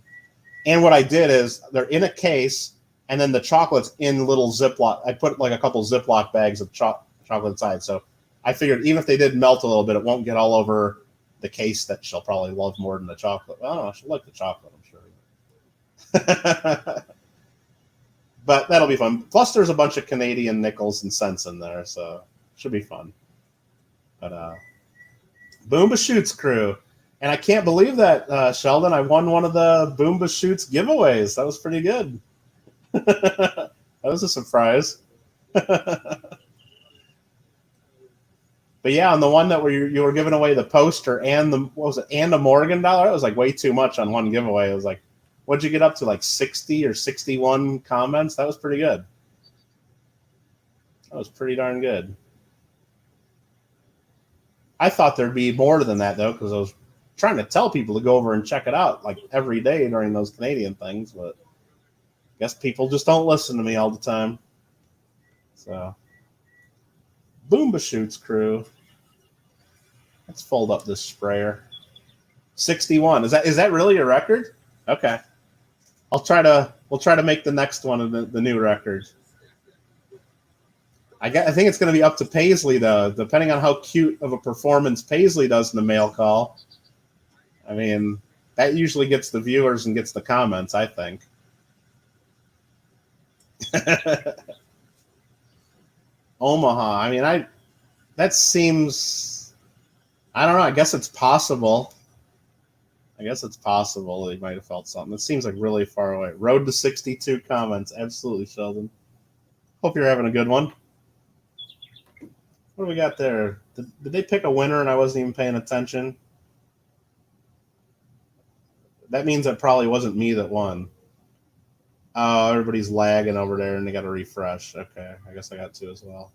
And what I did is they're in a case, and then the chocolate's in little Ziploc. I put like a couple Ziploc bags of chocolate inside. So I figured even if they did melt a little bit, it won't get all over the case that she'll probably love more than the chocolate. I don't know. She'll like the chocolate, I'm sure. But that'll be fun. Plus, there's a bunch of Canadian nickels and cents in there, so it should be fun. But Boomba Shoots crew. And I can't believe that, Sheldon. I won one of the Boomba Shoots giveaways. That was pretty good. That was a surprise. But yeah, on the one that you were giving away the poster and and a Morgan dollar, it was like way too much on one giveaway. It was like, what'd you get up to, like 60 or 61 comments? That was pretty good. That was pretty darn good. I thought there'd be more than that, though, because I was trying to tell people to go over and check it out like every day during those Canadian things, but I guess people just don't listen to me all the time. So, Boomba Shoots crew. Let's fold up this sprayer. 61. Is that really a record? Okay. We'll try to make the next one the new record. I think it's going to be up to Paisley, though, depending on how cute of a performance Paisley does in the mail call. I mean, that usually gets the viewers and gets the comments, I think. Omaha. I mean, that seems, I don't know. I guess it's possible. They might have felt something. It seems like really far away. Road to 62 comments. Absolutely, Sheldon. Hope you're having a good one. What do we got there? Did they pick a winner and I wasn't even paying attention? That means it probably wasn't me that won. Oh, everybody's lagging over there and they got to refresh. Okay, I guess I got to as well.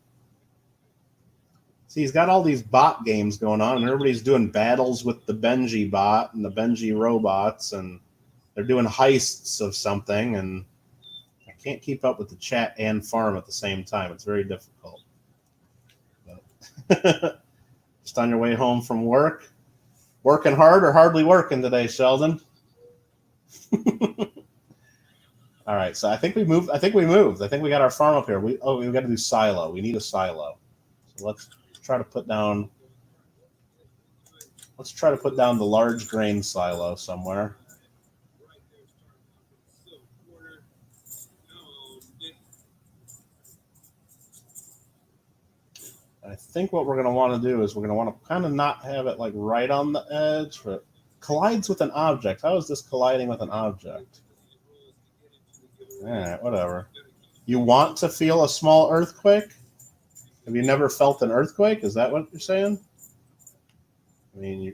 See, he's got all these bot games going on, and everybody's doing battles with the Benji bot and the Benji robots, and they're doing heists of something, and I can't keep up with the chat and farm at the same time. It's very difficult. But just on your way home from work, working hard or hardly working today, Sheldon? All right, so I think we moved. I think we got our farm up here. We got to do silo. We need a silo. So let's try to put down. Let's try to put down the large grain silo somewhere. I think what we're going to want to do is we're going to want to kind of not have it like right on the edge, but collides with an object. How is this colliding with an object? All right, whatever. You want to feel a small earthquake? Have you never felt an earthquake? Is that what you're saying? I mean,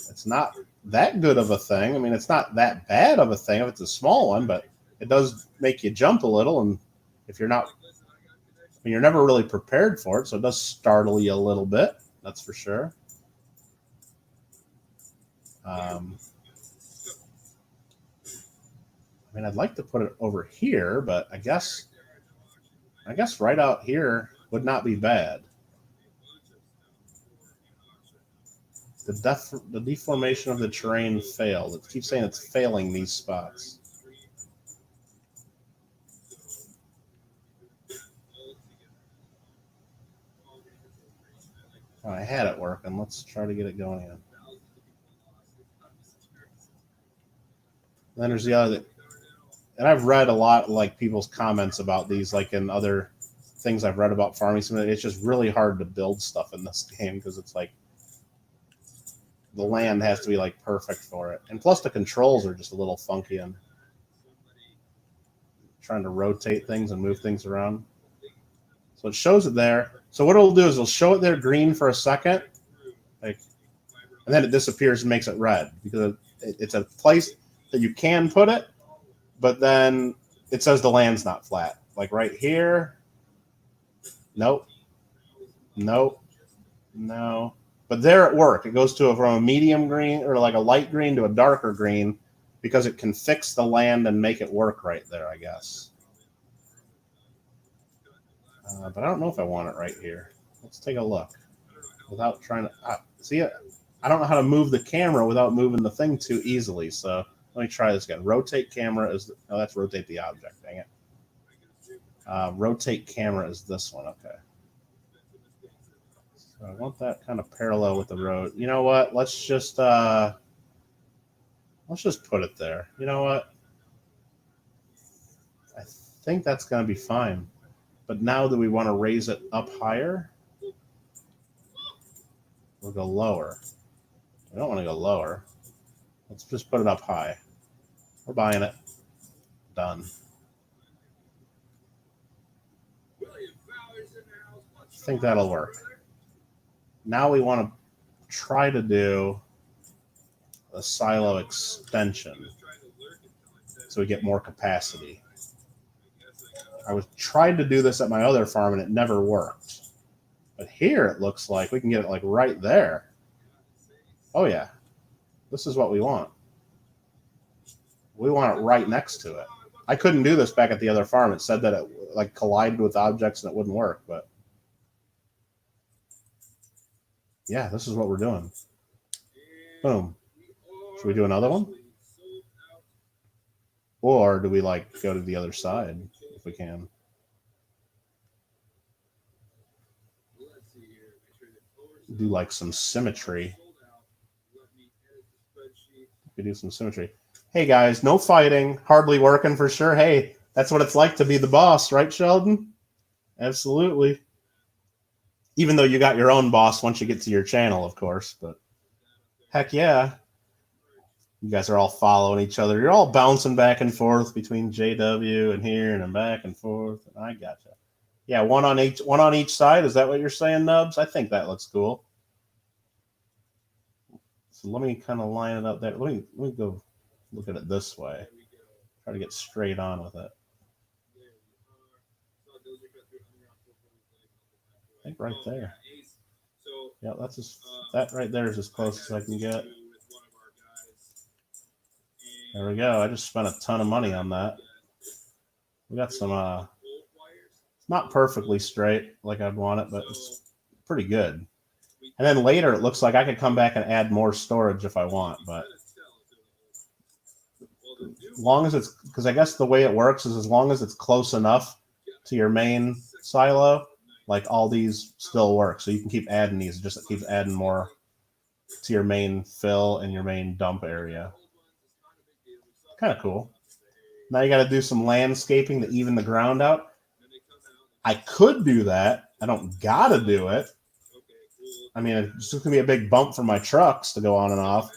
it's not that good of a thing. I mean, it's not that bad of a thing if it's a small one, but it does make you jump a little. And if you're not, I mean, you're never really prepared for it, so it does startle you a little bit. That's for sure. I mean, I'd like to put it over here, but I guess right out here would not be bad. The deformation of the terrain failed. It keeps saying it's failing these spots. Oh, I had it working. Let's try to get it going again. Then there's the other, and I've read a lot like people's comments about these, like in other things I've read about farming simulator. It's just really hard to build stuff in this game because it's like the land has to be like perfect for it, and plus the controls are just a little funky and trying to rotate things and move things around. So it shows it there. So what it'll do is it'll show it there green for a second, like, and then it disappears and makes it red because it's a place that you can put it, but then it says the land's not flat. Like right here, nope, no. But there at work, it goes from a medium green or like a light green to a darker green because it can fix the land and make it work right there, I guess. But I don't know if I want it right here. Let's take a look without trying to see it. I don't know how to move the camera without moving the thing too easily. So let me try this again. Rotate camera is that's rotate the object. Dang it. Rotate camera is this one. Okay. So I want that kind of parallel with the road. You know what? Let's just put it there. You know what? I think that's going to be fine. But now do we want to raise it up higher? We'll go lower. We don't want to go lower. Let's just put it up high. We're buying it. Done. I think that'll work. Now we want to try to do a silo extension so we get more capacity. I was trying to do this at my other farm and it never worked. But here it looks like we can get it like right there. Oh yeah, this is what we want. We want it right next to it. I couldn't do this back at the other farm. It said that it like collided with objects and it wouldn't work, but yeah, this is what we're doing. Boom. Should we do another one? Or do we like go to the other side if we can? Do like some symmetry. We do some symmetry. Hey guys, no fighting, hardly working for sure. Hey, that's what it's like to be the boss, right, Sheldon? Absolutely. Even though you got your own boss once you get to your channel, of course, but heck yeah. You guys are all following each other. You're all bouncing back and forth between JW and here and back and forth. I gotcha. Yeah, one on each side. Is that what you're saying, Nubs? I think that looks cool. So let me kind of line it up there. Let me go look at it this way. Try to get straight on with it. I think right there. Yeah, that's that right there is as close as I can get. There we go. I just spent a ton of money on that. We got some, not perfectly straight like I'd want it, but it's pretty good. And then later it looks like I could come back and add more storage if I want, but as long as it's, because I guess the way it works is as long as it's close enough to your main silo, like all these still work. So you can keep adding these, just keep adding more to your main fill and your main dump area. Kind of cool. Now you got to do some landscaping to even the ground out. I could do that. I don't got to do it. I mean, it's just going to be a big bump for my trucks to go on and off.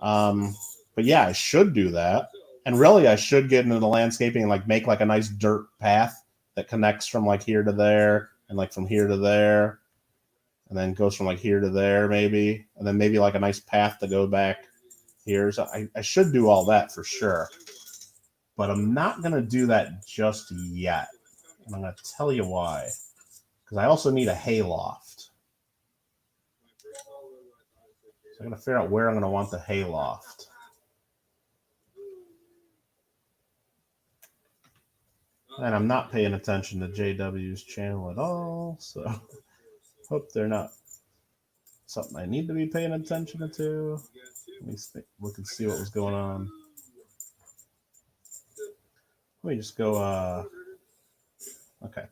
But yeah, I should do that. And really, I should get into the landscaping and like make like a nice dirt path that connects from like here to there and like from here to there. And then goes from like here to there maybe. And then maybe like a nice path to go back here. So I should do all that for sure. But I'm not going to do that just yet. And I'm going to tell you why. Because I also need a hayloft. So I'm going to figure out where I'm going to want the hayloft. And I'm not paying attention to JW's channel at all. So hope they're not something I need to be paying attention to. Let me look and see what was going on. Let me just go, okay.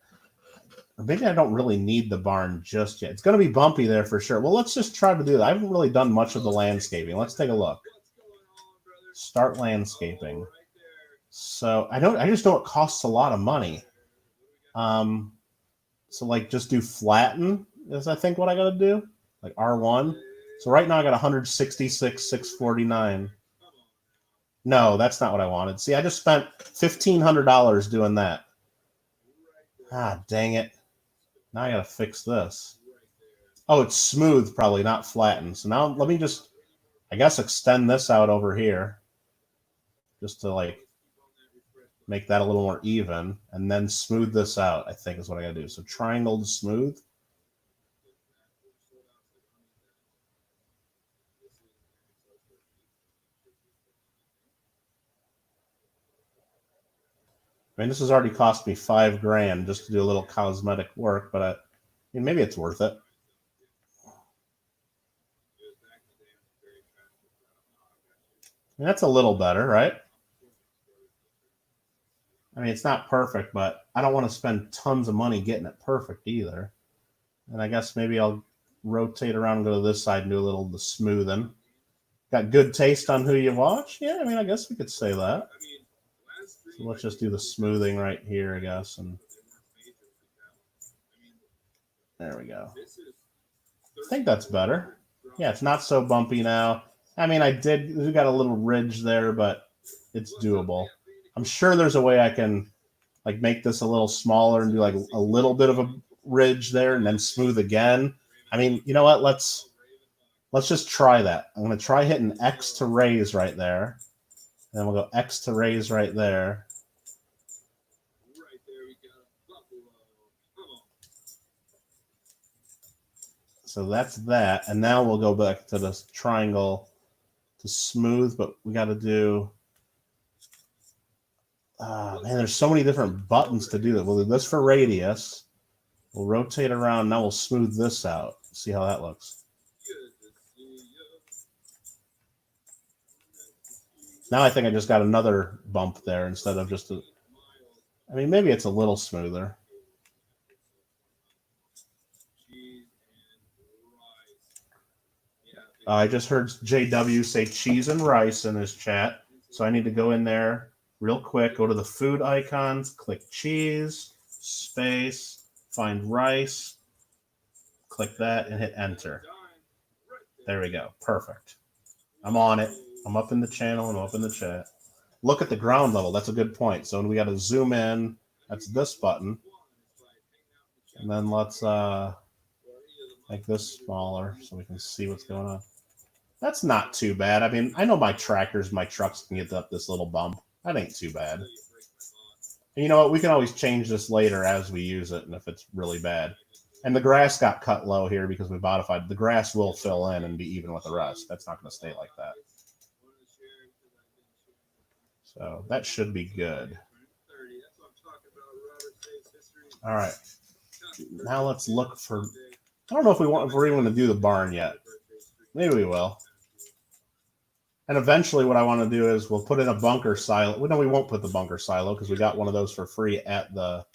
Or maybe I don't really need the barn just yet. It's going to be bumpy there for sure. Well, let's just try to do that. I haven't really done much of the landscaping. Let's take a look. Start landscaping. So I just know it costs a lot of money. So like just do flatten is I think what I got to do. Like R1. So right now I got 166,649. No, that's not what I wanted. See, I just spent $1,500 doing that. Ah, dang it. Now I got to fix this. Oh, it's smooth, probably, not flattened. So now let me just, I guess, extend this out over here. Just to, like, make that a little more even. And then smooth this out, I think is what I got to do. So triangle to smooth. I mean, this has already cost me $5,000 just to do a little cosmetic work, but I mean, maybe it's worth it. And that's a little better, right? I mean, it's not perfect, but I don't want to spend tons of money getting it perfect either. And I guess maybe I'll rotate around and go to this side and do a little of the smoothing. Got good taste on who you watch? Yeah, I mean, I guess we could say that. So let's just do the smoothing right here, I guess. And there we go. I think that's better. Yeah, it's not so bumpy now. I mean, we got a little ridge there, but it's doable. I'm sure there's a way I can like make this a little smaller and do like a little bit of a ridge there and then smooth again. I mean, you know what? Let's just try that. I'm going to try hitting X to raise right there. And then we'll go X to raise right there. So that's that. And now we'll go back to this triangle to smooth, but we got to do, man, there's so many different buttons to do that. We'll do this for radius. We'll rotate around. Now we'll smooth this out. See how that looks. Now I think I just got another bump there instead of just a, I mean, maybe it's a little smoother. I just heard JW say cheese and rice in his chat. So I need to go in there real quick, go to the food icons, click cheese, space, find rice, click that, and hit enter. There we go. Perfect. I'm on it. I'm up in the channel and up in the chat. Look at the ground level. That's a good point. So we got to zoom in. That's this button. And then let's make this smaller so we can see what's going on. That's not too bad. I mean, I know my tractors, my trucks can get up this little bump. That ain't too bad. And you know what? We can always change this later as we use it and if it's really bad. And the grass got cut low here because we modified. The grass will fill in and be even with the rest. That's not going to stay like that. So that should be good. All right. Now let's look for. I don't know if we're even going to do the barn yet. Maybe we will. And eventually, what I want to do is we'll put in a bunker silo. Well, no, we won't put the bunker silo because we got one of those for free at the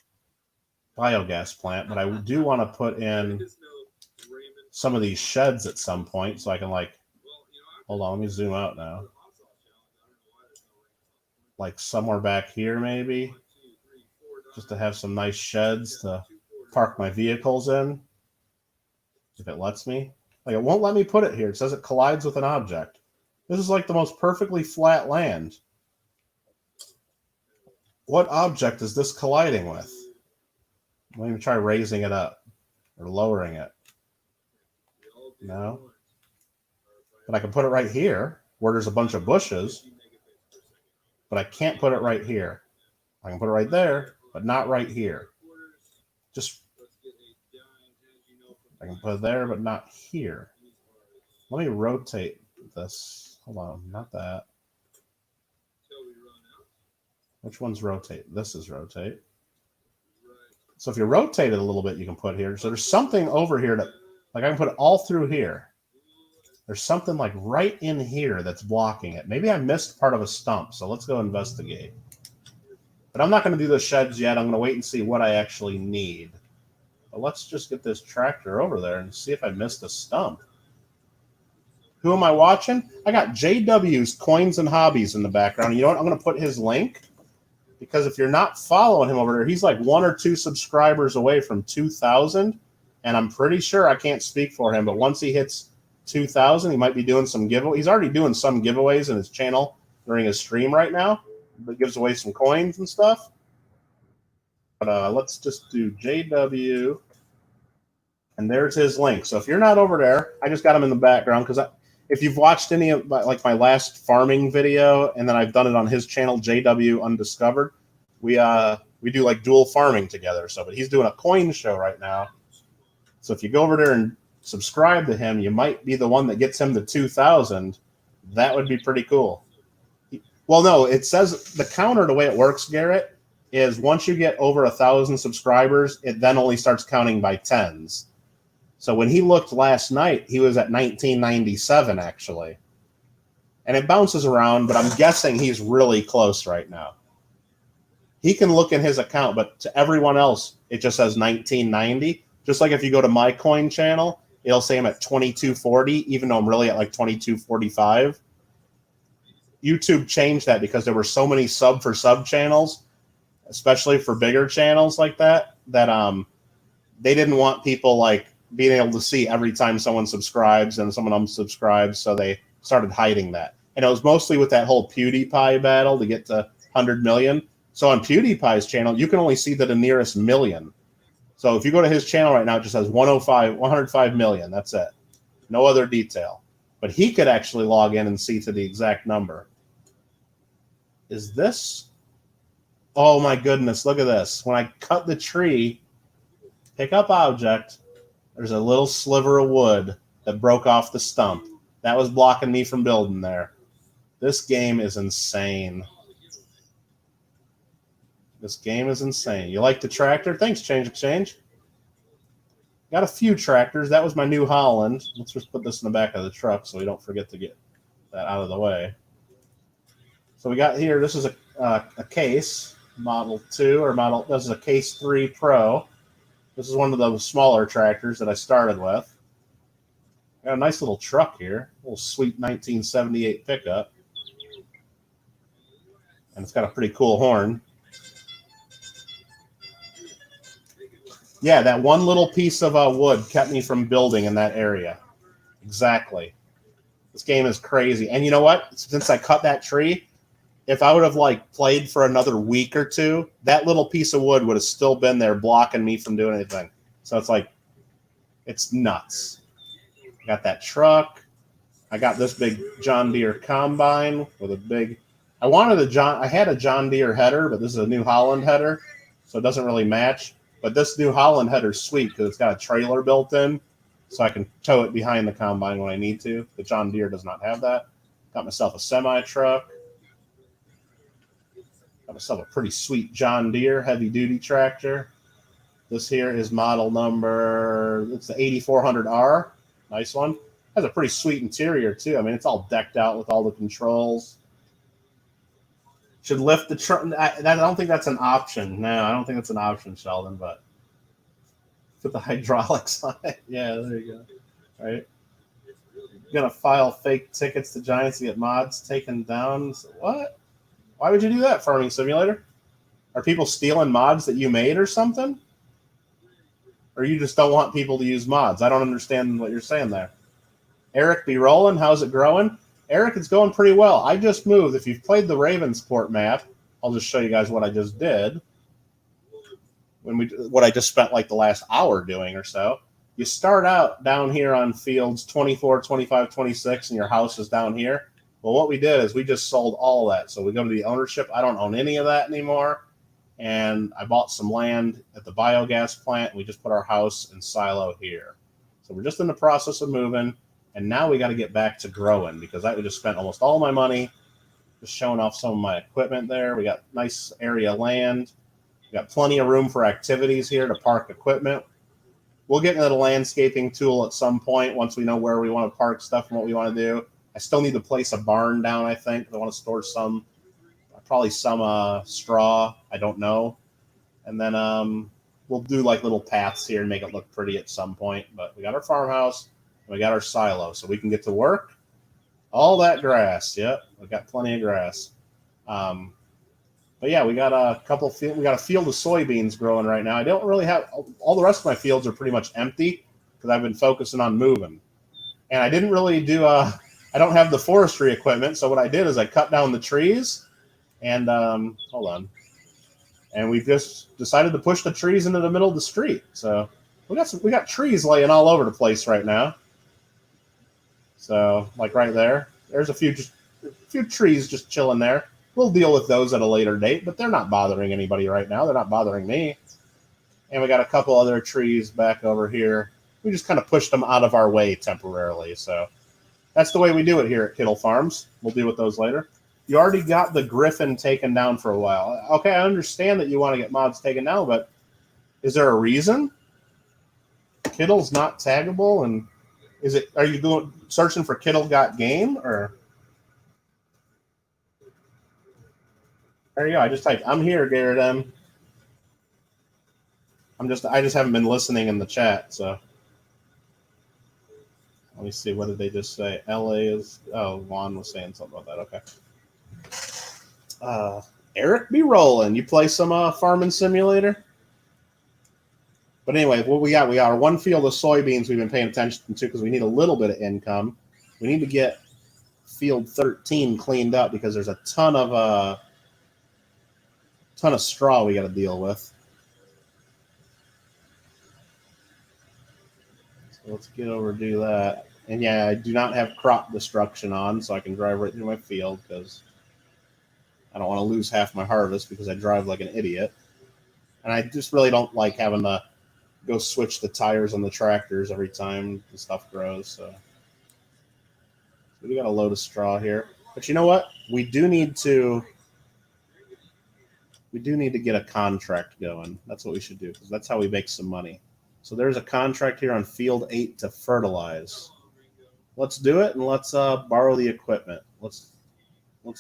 biogas plant. But I do want to put in some of these sheds at some point so I can like. Hold on, let me zoom out now. Like somewhere back here, maybe, just to have some nice sheds to park my vehicles in, if it lets me. Like, it won't let me put it here. It says it collides with an object. This is like the most perfectly flat land. What object is this colliding with? Let me try raising it up or lowering it. No. But I can put it right here where there's a bunch of bushes, but I can't put it right here. I can put it right there, but not right here. Just, I can put it there, but not here. Let me rotate this. Hold on, not that. Which one's rotate? This is rotate. So if you rotate it a little bit, you can put here. So there's something over here that, like I can put it all through here. There's something like right in here that's blocking it. Maybe I missed part of a stump, so let's go investigate. But I'm not going to do the sheds yet. I'm going to wait and see what I actually need. But let's just get this tractor over there and see if I missed a stump. Who am I watching? I got JW's Coins and Hobbies in the background. You know what? I'm going to put his link because if you're not following him over there, he's like 1 or 2 subscribers away from 2,000. And I'm pretty sure, I can't speak for him, but once he hits 2,000, he might be doing some giveaways. He's already doing some giveaways in his channel during his stream right now. But gives away some coins and stuff. But let's just do JW. And there's his link. So if you're not over there, I just got him in the background because if you've watched any of like my last farming video, and then I've done it on his channel, JW Undiscovered, we do like dual farming together. So, but he's doing a coin show right now. So if you go over there and subscribe to him, you might be the one that gets him to 2,000. That would be pretty cool. Well, no, it says the counter, the way it works, Garrett, is once you get over 1,000 subscribers, it then only starts counting by tens. So when he looked last night, he was at 1997, actually. And it bounces around, but I'm guessing he's really close right now. He can look in his account, but to everyone else, it just says 1990. Just like if you go to my coin channel, it'll say I'm at 2240, even though I'm really at like 2245. YouTube changed that because there were so many sub for sub channels, especially for bigger channels like that, that they didn't want people like being able to see every time someone subscribes and someone unsubscribes, so they started hiding that. And it was mostly with that whole PewDiePie battle to get to 100 million. So on PewDiePie's channel, you can only see the nearest million. So if you go to his channel right now, it just has 105 million. That's it. No other detail. But he could actually log in and see to the exact number. Is this? Oh my goodness, look at this. When I cut the tree, pick up object, there's a little sliver of wood that broke off the stump. That was blocking me from building there. This game is insane. This game is insane. You like the tractor? Thanks, Change Exchange. Got a few tractors. That was my New Holland. Let's just put this in the back of the truck so we don't forget to get that out of the way. So we got here, this is a case, Model 2, or Model, this is a Case 3 Pro. This is one of those smaller tractors that I started with. Got a nice little truck here, a little sweet 1978 pickup. And it's got a pretty cool horn. Yeah, that one little piece of wood kept me from building in that area. Exactly. This game is crazy. And you know what? Since I cut that tree, if I would have like played for another week or two, that little piece of wood would have still been there blocking me from doing anything. So it's like, it's nuts. I got that truck. I got this big John Deere combine with a big, I had a John Deere header, but this is a New Holland header, so it doesn't really match. But this New Holland header is sweet because it's got a trailer built in, so I can tow it behind the combine when I need to. The John Deere does not have that. Got myself a semi truck. Got myself a pretty sweet John Deere heavy-duty tractor. This here is model number, it's the 8400R. Nice one. Has a pretty sweet interior, too. I mean, it's all decked out with all the controls. Should lift the trunk. I don't think that's an option. No, I don't think that's an option, Sheldon, but put the hydraulics on it. Yeah, there you go. All right. Gonna file fake tickets to Giants to get mods taken down. So what? Why would you do that, Farming Simulator? Are people stealing mods that you made or something? Or you just don't want people to use mods? I don't understand what you're saying there. Eric be rolling. How's it growing? Eric, it's going pretty well. I just moved. If you've played the Ravensport map, I'll just show you guys what I just did. What I just spent like the last hour doing or so. You start out down here on fields 24, 25, 26, and your house is down here. Well, what we did is we just sold all that. So we go to the ownership. I don't own any of that anymore. And I bought some land at the biogas plant. And we just put our house and silo here. So we're just in the process of moving. And now we got to get back to growing because I just spent almost all my money just showing off some of my equipment there. We got nice area of land. We got plenty of room for activities here to park equipment. We'll get into the landscaping tool at some point once we know where we want to park stuff and what we want to do. I still need to place a barn down, I think. I want to store probably some straw. I don't know. And then we'll do like little paths here and make it look pretty at some point. But we got our farmhouse. We got our silo, so we can get to work. All that grass, yep, we got plenty of grass. But yeah, we got a we got a field of soybeans growing right now. I don't really have all the rest of my fields are pretty much empty because I've been focusing on moving. And I didn't really do. I don't have the forestry equipment, so what I did is I cut down the trees, and hold on, and we just decided to push the trees into the middle of the street. So we got trees laying all over the place right now. So, like right there, there's a few trees just chilling there. We'll deal with those at a later date, but they're not bothering anybody right now. They're not bothering me. And we got a couple other trees back over here. We just kind of pushed them out of our way temporarily. So that's the way we do it here at Kittle Farms. We'll deal with those later. You already got the Griffin taken down for a while. Okay, I understand that you want to get mods taken down, but is there a reason? Kittle's not taggable, and are you searching for Kittle Got Game or? There you go. I just typed, I'm here, Garrett M. I just haven't been listening in the chat, so. Let me see, what did they just say? LA is, Juan was saying something about that, okay. Eric be rolling. You play some Farming Simulator? But anyway, what we got our one field of soybeans we've been paying attention to because we need a little bit of income. We need to get field 13 cleaned up because there's a ton of straw we got to deal with. So let's get over and do that. And yeah, I do not have crop destruction on, so I can drive right through my field because I don't want to lose half my harvest because I drive like an idiot. And I just really don't like having to go switch the tires on the tractors every time the stuff grows. So we got a load of straw here. But you know what? We do need to get a contract going. That's what we should do because that's how we make some money. So there's a contract here on field 8 to fertilize. Let's do it and let's borrow the equipment. Let's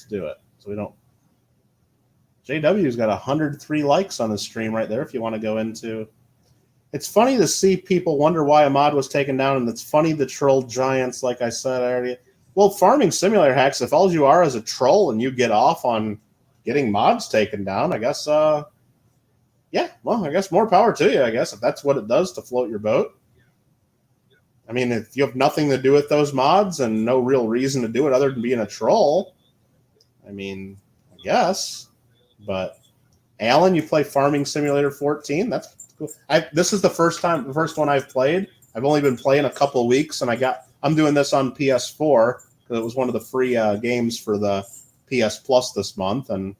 do it. So we don't. JW's got 103 likes on the stream right there. If you want to go into. It's funny to see people wonder why a mod was taken down, and it's funny to troll Giants, like I said already. Well, Farming Simulator hacks, if all you are is a troll and you get off on getting mods taken down, I guess, yeah, well, I guess more power to you, I guess, if that's what it does to float your boat. I mean, if you have nothing to do with those mods and no real reason to do it other than being a troll, I mean, I guess. But, Alan, you play Farming Simulator 14? That's cool. This is the first one I've played. I've only been playing a couple of weeks, and I'm doing this on PS4 because it was one of the free games for the PS Plus this month, and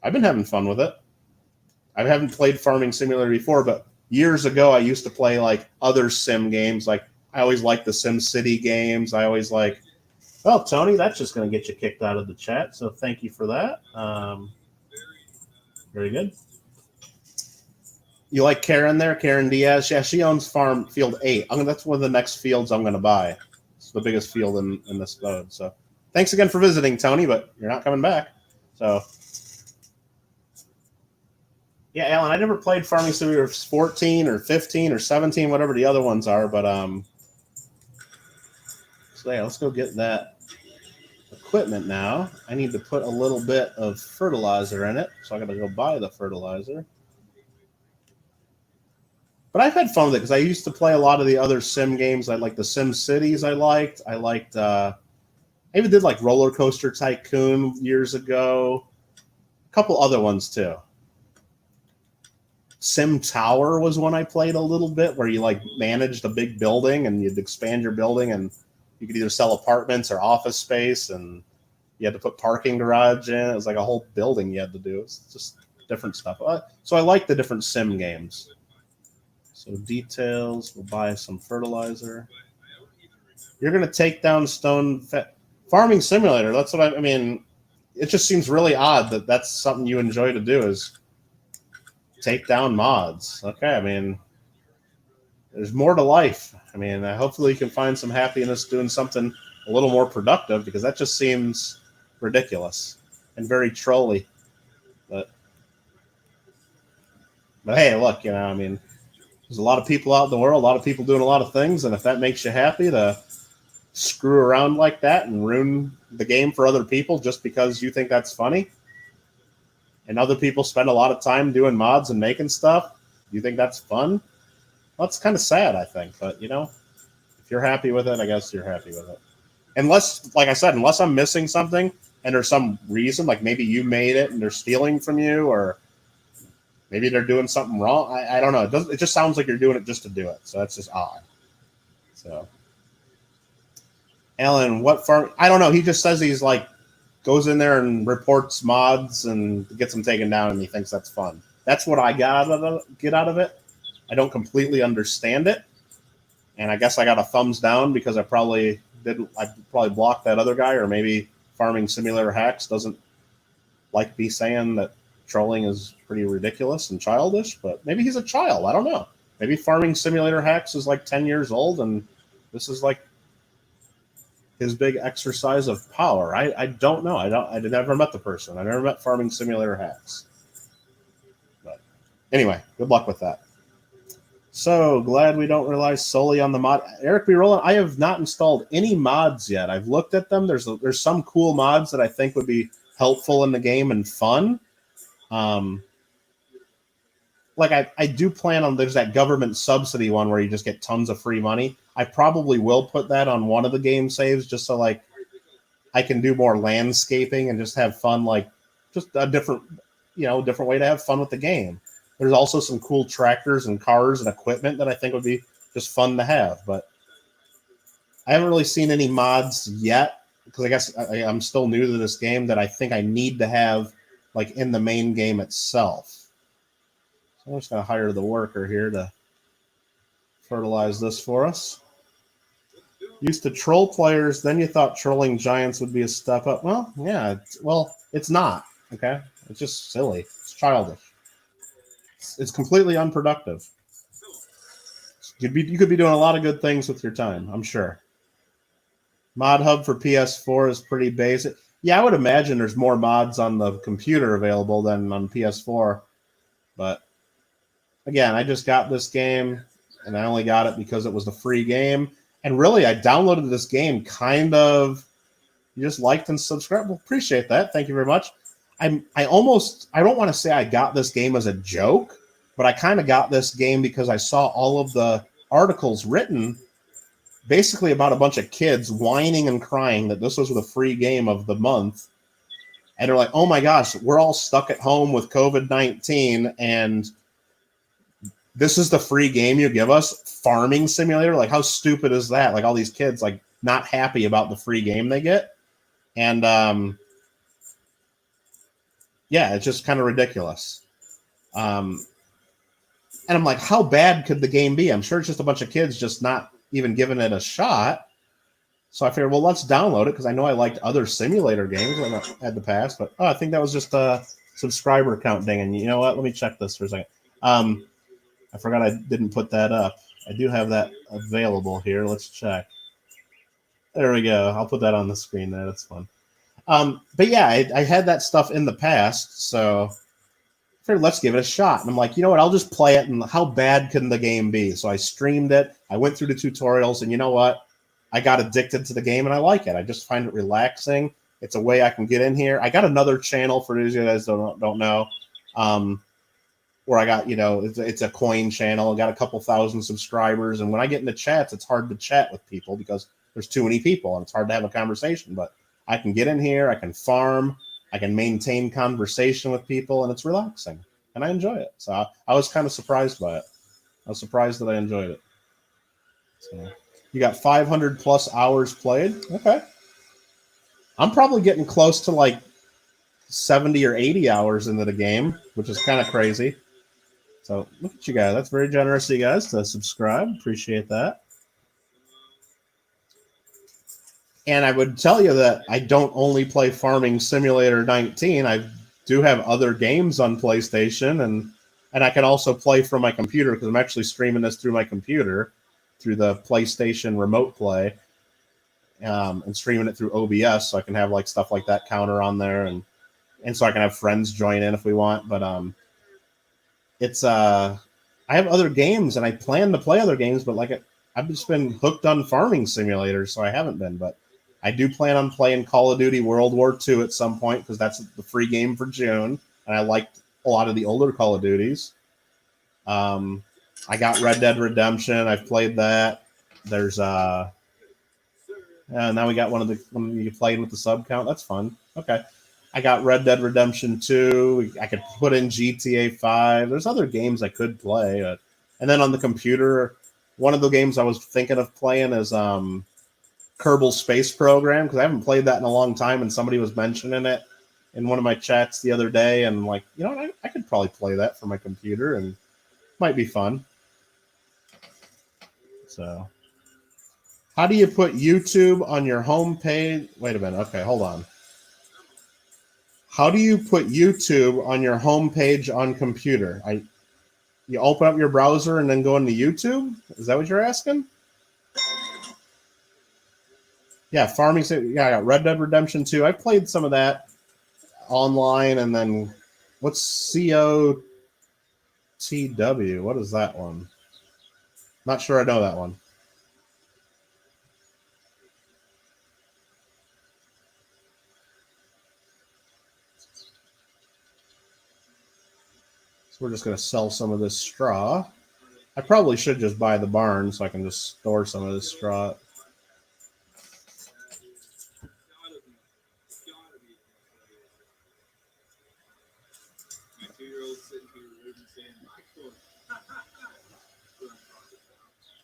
I've been having fun with it. I haven't played Farming Simulator before, but years ago I used to play like other sim games. Like I always liked the Sim City games. I always like. Well, Tony, that's just going to get you kicked out of the chat, so thank you for that. Very good. You like Karen there? Karen Diaz? Yeah, she owns Farm Field 8. That's one of the next fields I'm going to buy. It's the biggest field in this mode. So thanks again for visiting, Tony, but you're not coming back. So, yeah, Alan, I never played Farming Simulator 14 or 15 or 17, whatever the other ones are. But, so yeah, let's go get that equipment now. I need to put a little bit of fertilizer in it. So I got to go buy the fertilizer. But I've had fun with it because I used to play a lot of the other sim games. I like the Sim Cities. I liked. I even did like Roller Coaster Tycoon years ago. A couple other ones too. Sim Tower was one I played a little bit, where you like managed a big building and you'd expand your building, and you could either sell apartments or office space, and you had to put parking garage in. It was like a whole building you had to do. It's just different stuff. So I like the different sim games. So details, we'll buy some fertilizer. You're going to take down Farming Simulator. That's what I mean. It just seems really odd that that's something you enjoy to do, is take down mods. Okay, I mean, there's more to life. I mean, hopefully you can find some happiness doing something a little more productive, because that just seems ridiculous and very trolly. But hey, look, I mean, there's a lot of people out in the world, a lot of people doing a lot of things, and if that makes you happy to screw around like that and ruin the game for other people just because you think that's funny, and other people spend a lot of time doing mods and making stuff, you think that's fun? Well, that's kind of sad, I think. But, if you're happy with it, I guess you're happy with it. Unless, like I said, unless I'm missing something and there's some reason, like maybe you made it and they're stealing from you, or maybe they're doing something wrong. I don't know. It just sounds like you're doing it just to do it. So that's just odd. So, Alan, what farm? I don't know. He just says he's like, goes in there and reports mods and gets them taken down, and he thinks that's fun. That's what I get out of it. I don't completely understand it. And I guess I got a thumbs down because I probably blocked that other guy, or maybe Farming Simulator Hacks doesn't like me saying that trolling is pretty ridiculous and childish, but maybe he's a child. I don't know. Maybe Farming Simulator Hacks is like 10 years old, and this is like his big exercise of power. I don't know. I never met the person. I never met Farming Simulator Hacks. But anyway, good luck with that. So glad we don't rely solely on the mod. Eric B. Roland, I have not installed any mods yet. I've looked at them. There's some cool mods that I think would be helpful in the game and fun. Like I do plan on, there's that government subsidy one where you just get tons of free money. I probably will put that on one of the game saves, just so like I can do more landscaping and just have fun, like just a different way to have fun with the game. There's also some cool tractors and cars and equipment that I think would be just fun to have, but I haven't really seen any mods yet, because I guess I'm still new to this game, that I think I need to have like in the main game itself. So I'm just going to hire the worker here to fertilize this for us. Used to troll players, then you thought trolling giants would be a step up. Well, yeah, it's not, okay? It's just silly. It's childish. It's completely unproductive. You could be doing a lot of good things with your time, I'm sure. Mod Hub for PS4 is pretty basic. Yeah, I would imagine there's more mods on the computer available than on PS4. But again, I just got this game, and I only got it because it was the free game. And really, I downloaded this game kind of, you just liked and subscribed. Well, appreciate that. Thank you very much. I don't want to say I got this game as a joke, but I kind of got this game because I saw all of the articles written basically about a bunch of kids whining and crying that this was the free game of the month. And they're like, oh my gosh, we're all stuck at home with COVID-19, and this is the free game you give us, Farming Simulator. Like, how stupid is that? Like, all these kids like not happy about the free game they get. And yeah, it's just kind of ridiculous. And I'm like, how bad could the game be? I'm sure it's just a bunch of kids just not even giving it a shot. So I figured, well, let's download it, because I know I liked other simulator games that I had in the past. But I think that was just subscriber count dinging. You know what? Let me check this for a second. I forgot I didn't put that up. I do have that available here. Let's check. There we go. I'll put that on the screen there. That's fun. But yeah, I had that stuff in the past, so I figured let's give it a shot. And I'm like, you know what? I'll just play it, and how bad can the game be? So I streamed it. I went through the tutorials, and you know what? I got addicted to the game, and I like it. I just find it relaxing. It's a way I can get in here. I got another channel for those of you guys don't know, where I got, it's a coin channel. I got a couple thousand subscribers, and when I get into chats, it's hard to chat with people because there's too many people, and it's hard to have a conversation. But I can get in here, I can farm, I can maintain conversation with people, and it's relaxing, and I enjoy it. So I was kind of surprised by it. I was surprised that I enjoyed it. So you got 500 plus hours played. Okay. I'm probably getting close to like 70 or 80 hours into the game, which is kind of crazy. So look at you guys. That's very generous of you guys to subscribe. Appreciate that. And I would tell you that I don't only play Farming Simulator 19. I do have other games on PlayStation, and I can also play from my computer because I'm actually streaming this through my computer, through the PlayStation Remote Play, and streaming it through OBS, so I can have like stuff like that counter on there, and so I can have friends join in if we want. But it's I have other games, and I plan to play other games, but like I've just been hooked on Farming Simulator, so I haven't been. But I do plan on playing Call of Duty World War II at some point because that's the free game for June, and I liked a lot of the older Call of Duties. I got Red Dead Redemption. I've played that. There's now we got one you playing with the sub count. That's fun. Okay. I got Red Dead Redemption 2. I could put in GTA 5. There's other games I could play. And then on the computer, one of the games I was thinking of playing is Kerbal Space Program, because I haven't played that in a long time, and somebody was mentioning it in one of my chats the other day, and I'm like, I could probably play that for my computer, and might be fun. So, how do you put YouTube on your home page? Wait a minute. Okay, hold on. How do you put YouTube on your home page on computer? You open up your browser and then go into YouTube? Is that what you're asking? Yeah, Farming. Yeah, I got Red Dead Redemption 2. I played some of that online, and then what's COTW? What is that one? Not sure I know that one. So we're just going to sell some of this straw. I probably should just buy the barn so I can just store some of this straw.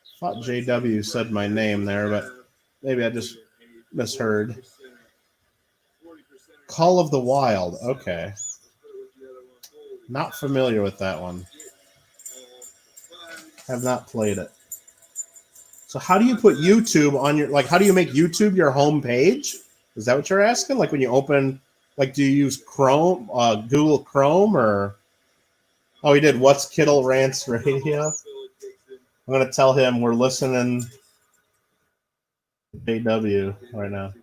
I thought JW said my name there, but maybe I just misheard. Call of the Wild. Okay. Not familiar with that one. Have not played it. So how do you put YouTube on your, how do you make YouTube your home page? Is that what you're asking? Like when you open, do you use Chrome, Google Chrome, or? Oh, he did. What's Kittle Rants Radio? I'm going to tell him we're listening to JW right now.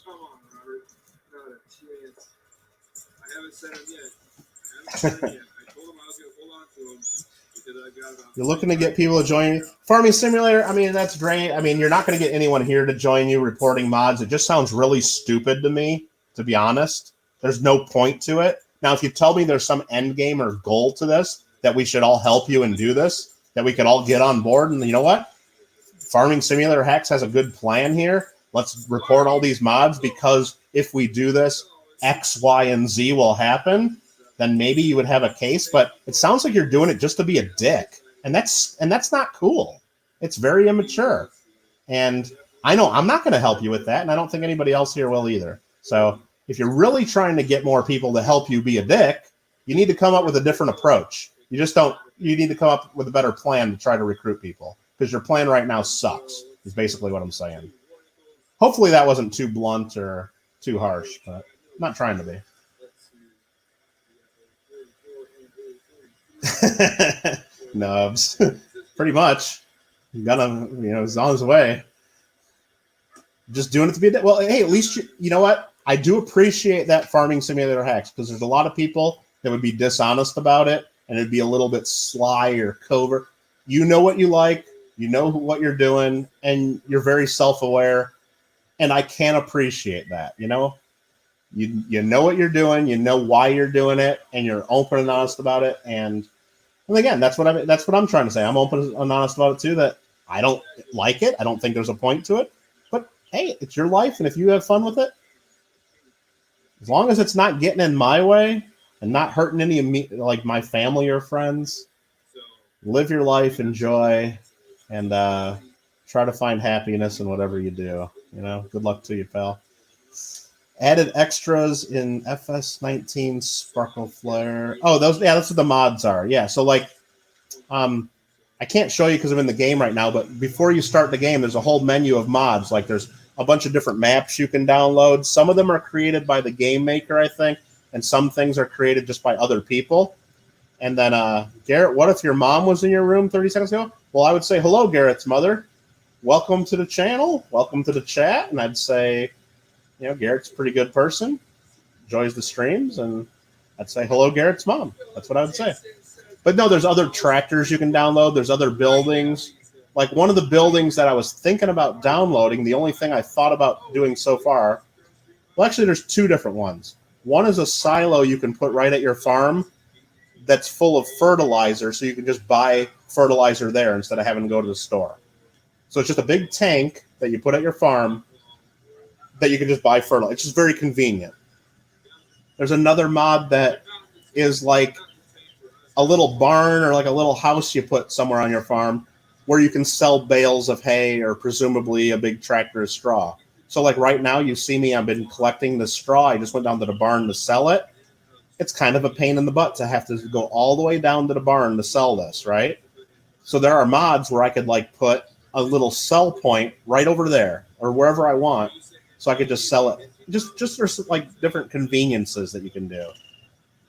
Come on, Robert. Not a chance. I haven't sent him yet. I told him I was going to hold on to him because I got about. You're looking to get people to join you. Farming Simulator, I mean, that's great. I mean, you're not going to get anyone here to join you reporting mods. It just sounds really stupid to me, to be honest. There's no point to it. Now, if you tell me there's some end game or goal to this, that we should all help you and do this, that we could all get on board, and you know what? Farming Simulator Hacks has a good plan here. Let's report all these mods, because if we do this, X, Y, and Z will happen, then maybe you would have a case. But it sounds like you're doing it just to be a dick. And that's not cool. It's very immature. And I know I'm not going to help you with that, and I don't think anybody else here will either. So if you're really trying to get more people to help you be a dick, you need to come up with a different approach. You need to come up with a better plan to try to recruit people, because your plan right now sucks, is basically what I'm saying. Hopefully that wasn't too blunt or too harsh, but I'm not trying to be. Nubs. Pretty much. Gonna, he's on his way. Just doing it to be well. Hey, at least you know what? I do appreciate that farming simulator hacks, because there's a lot of people that would be dishonest about it, and it'd be a little bit sly or covert. You know what you like, you know what you're doing, and you're very self-aware, and I can appreciate that. You know what you're doing, you know why you're doing it, and you're open and honest about it. And again, that's what I'm trying to say. I'm open and honest about it too. That I don't like it. I don't think there's a point to it. But hey, it's your life, and if you have fun with it, as long as it's not getting in my way and not hurting any of me, like my family or friends, live your life, enjoy, and try to find happiness in whatever you do. Good luck to you, pal. Added extras in FS19 Sparkle Flare. Oh, that's what the mods are. Yeah, so like, I can't show you because I'm in the game right now, but before you start the game, there's a whole menu of mods. Like, there's a bunch of different maps you can download. Some of them are created by the game maker, I think, and some things are created just by other people. And then, Garrett, what if your mom was in your room 30 seconds ago? Well, I would say, hello, Garrett's mother. Welcome to the channel. Welcome to the chat. And I'd say, Garrett's a pretty good person, enjoys the streams, and I'd say, hello, Garrett's mom. That's what I would say. But no, there's other tractors you can download. There's other buildings. Like one of the buildings that I was thinking about downloading, the only thing I thought about doing so far, well, actually, there's two different ones. One is a silo you can put right at your farm that's full of fertilizer, so you can just buy fertilizer there instead of having to go to the store. So it's just a big tank that you put at your farm that you can just buy fertilizer. It's just very convenient. There's another mod that is like a little barn or like a little house you put somewhere on your farm where you can sell bales of hay or presumably a big tractor of straw. So like right now you see me, I've been collecting the straw. I just went down to the barn to sell it. It's kind of a pain in the butt to have to go all the way down to the barn to sell this, right? So there are mods where I could like put a little sell point right over there or wherever I want, so I could just sell it. Just there's like different conveniences that you can do.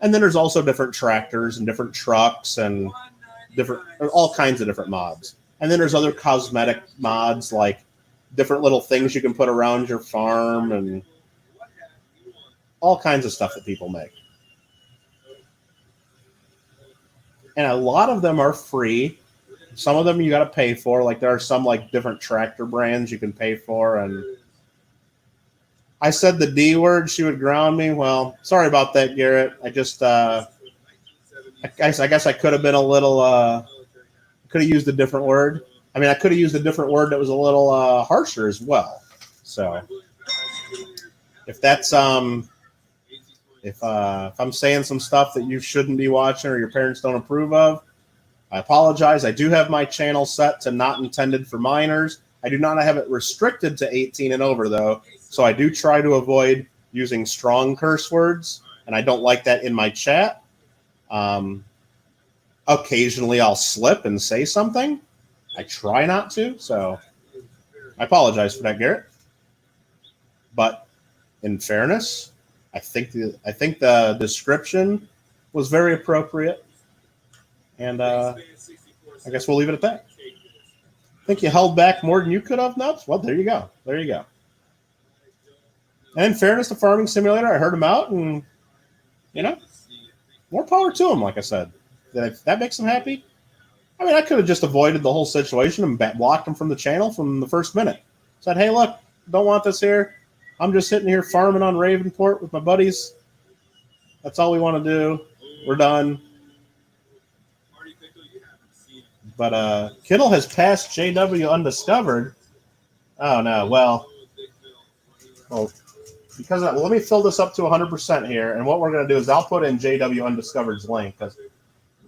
And then there's also different tractors and different trucks and all kinds of different mods. And then there's other cosmetic mods, like different little things you can put around your farm and all kinds of stuff that people make. And a lot of them are free. Some of them you got to pay for. Like there are some like different tractor brands you can pay for. And I said the D word, she would ground me. Well, sorry about that, Garrett. I just, I guess I could have been a little, could have used a different word. I mean, I could have used a different word that was a little harsher as well. So if that's, if I'm saying some stuff that you shouldn't be watching or your parents don't approve of, I apologize. I do have my channel set to not intended for minors. I do not have it restricted to 18 and over, though. So I do try to avoid using strong curse words, and I don't like that in my chat. Occasionally I'll slip and say something. I try not to, so I apologize for that, Garrett. But in fairness, I think the description was very appropriate, and I guess we'll leave it at that. I think you held back more than you could have, Nubs. Well, there you go. There you go. And in fairness to Farming Simulator, I heard him out, and more power to him. Like I said, that makes him happy. I mean, I could have just avoided the whole situation and blocked him from the channel from the first minute. Said, hey, look, don't want this here. I'm just sitting here farming on Ravenport with my buddies. That's all we want to do. We're done. But Kittle has passed JW undiscovered. Oh, no. Well, because let me fill this up to 100% here. And what we're going to do is I'll put in JW undiscovered's link, because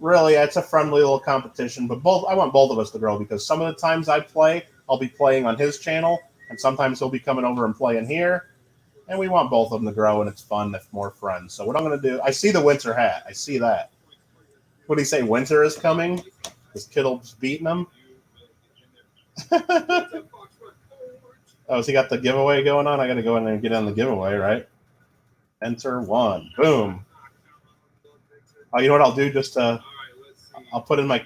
really it's a friendly little competition. But I want both of us to grow, because some of the times I play, I'll be playing on his channel, and sometimes he'll be coming over and playing here. And we want both of them to grow, and it's fun if more friends. So what I'm going to do, I see the winter hat. I see that. What do you say? Winter is coming? Is Kittle's beating him? Oh, has he got the giveaway going on? I got to go in there and get on the giveaway, right? Enter 1. Boom. Oh, you know what I'll do? Just I'll put in my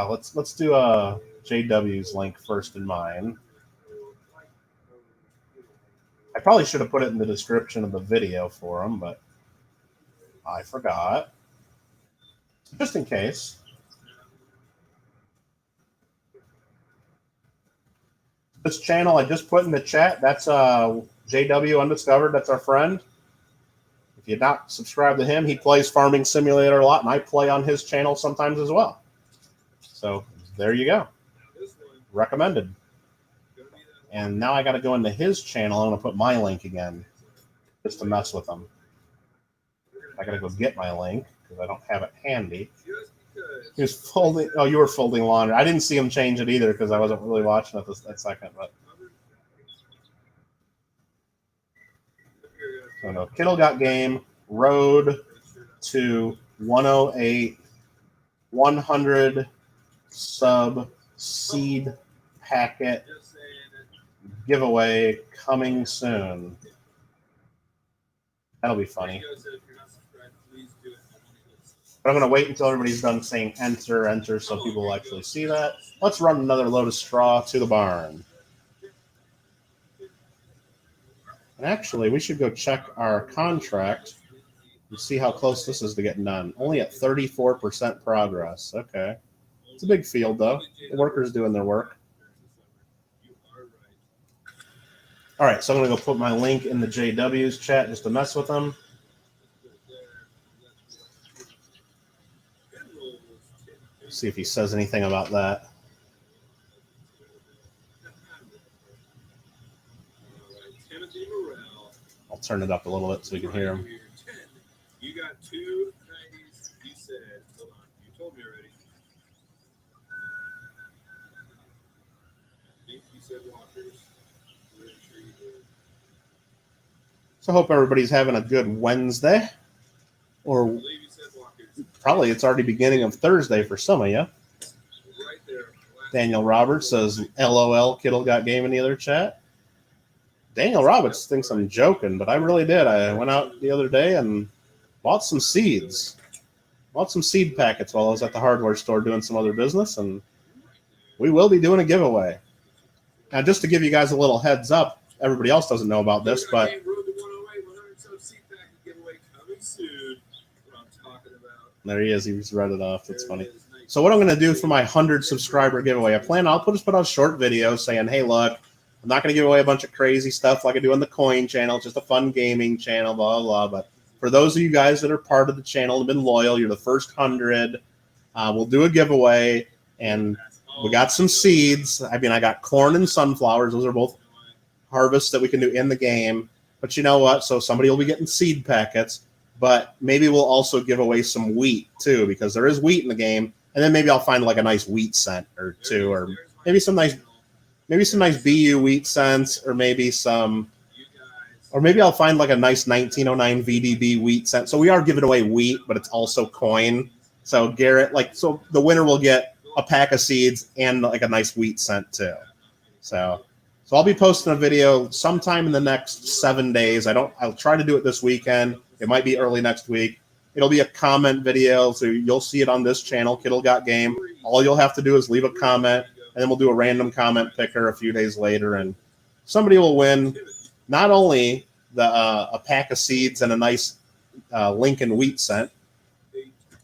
let's do JW's link first in mine. I probably should have put it in the description of the video for him, but I forgot. Just in case. This channel I just put in the chat, that's JW Undiscovered. That's our friend. If you're not subscribed to him, he plays Farming Simulator a lot, and I play on his channel sometimes as well. So there you go. Recommended. And now I got to go into his channel. I'm going to put my link again just to mess with him. I got to go get my link because I don't have it handy. He was folding. Oh, you were folding laundry. I didn't see him change it either because I wasn't really watching it that second. But so no, Kittle got game. Road to 108, 100 sub seed packet giveaway coming soon. That'll be funny. But I'm going to wait until everybody's done saying enter, enter, so people will actually see that. Let's run another load of straw to the barn. And actually, we should go check our contract and see how close this is to getting done. Only at 34% progress. Okay. It's a big field, though. The workers doing their work. All right, so I'm going to go put my link in the JW's chat just to mess with them. See if he says anything about that. I'll turn it up a little bit so we can hear him. You got 290s. You said, hold on, you told me already. I think you said walkers. So I hope everybody's having a good Wednesday. Or probably it's already beginning of Thursday for some of you. Right there. Daniel Roberts says, LOL, Kittle got game in the other chat. Daniel Roberts thinks I'm joking, but I really did. I went out the other day and bought some seeds. Bought some seed packets while I was at the hardware store doing some other business, and we will be doing a giveaway. Now, just to give you guys a little heads up, everybody else doesn't know about this, but there he is. He just read it off. That's funny. So what I'm going to do for my 100 subscriber giveaway, I'll just put out a short video saying, hey, look, I'm not going to give away a bunch of crazy stuff like I do on the coin channel. It's just a fun gaming channel, blah, blah, blah. But for those of you guys that are part of the channel and have been loyal, you're the first 100, we'll do a giveaway. And we got some seeds. I mean, I got corn and sunflowers. Those are both harvests that we can do in the game. But you know what? So somebody will be getting seed packets. But maybe we'll also give away some wheat, too, because there is wheat in the game. And then maybe I'll find like a nice wheat cent or two, or maybe some nice BU wheat cents, or maybe I'll find like a nice 1909 VDB wheat cent. So we are giving away wheat, but it's also coin. So Garrett, so the winner will get a pack of seeds and like a nice wheat cent too. So I'll be posting a video sometime in the next 7 days. I'll try to do it this weekend. It might be early next week. It'll be a comment video, so you'll see it on this channel, Kittle Got Game. All you'll have to do is leave a comment, and then we'll do a random comment picker a few days later, and somebody will win not only a pack of seeds and a nice Lincoln wheat cent,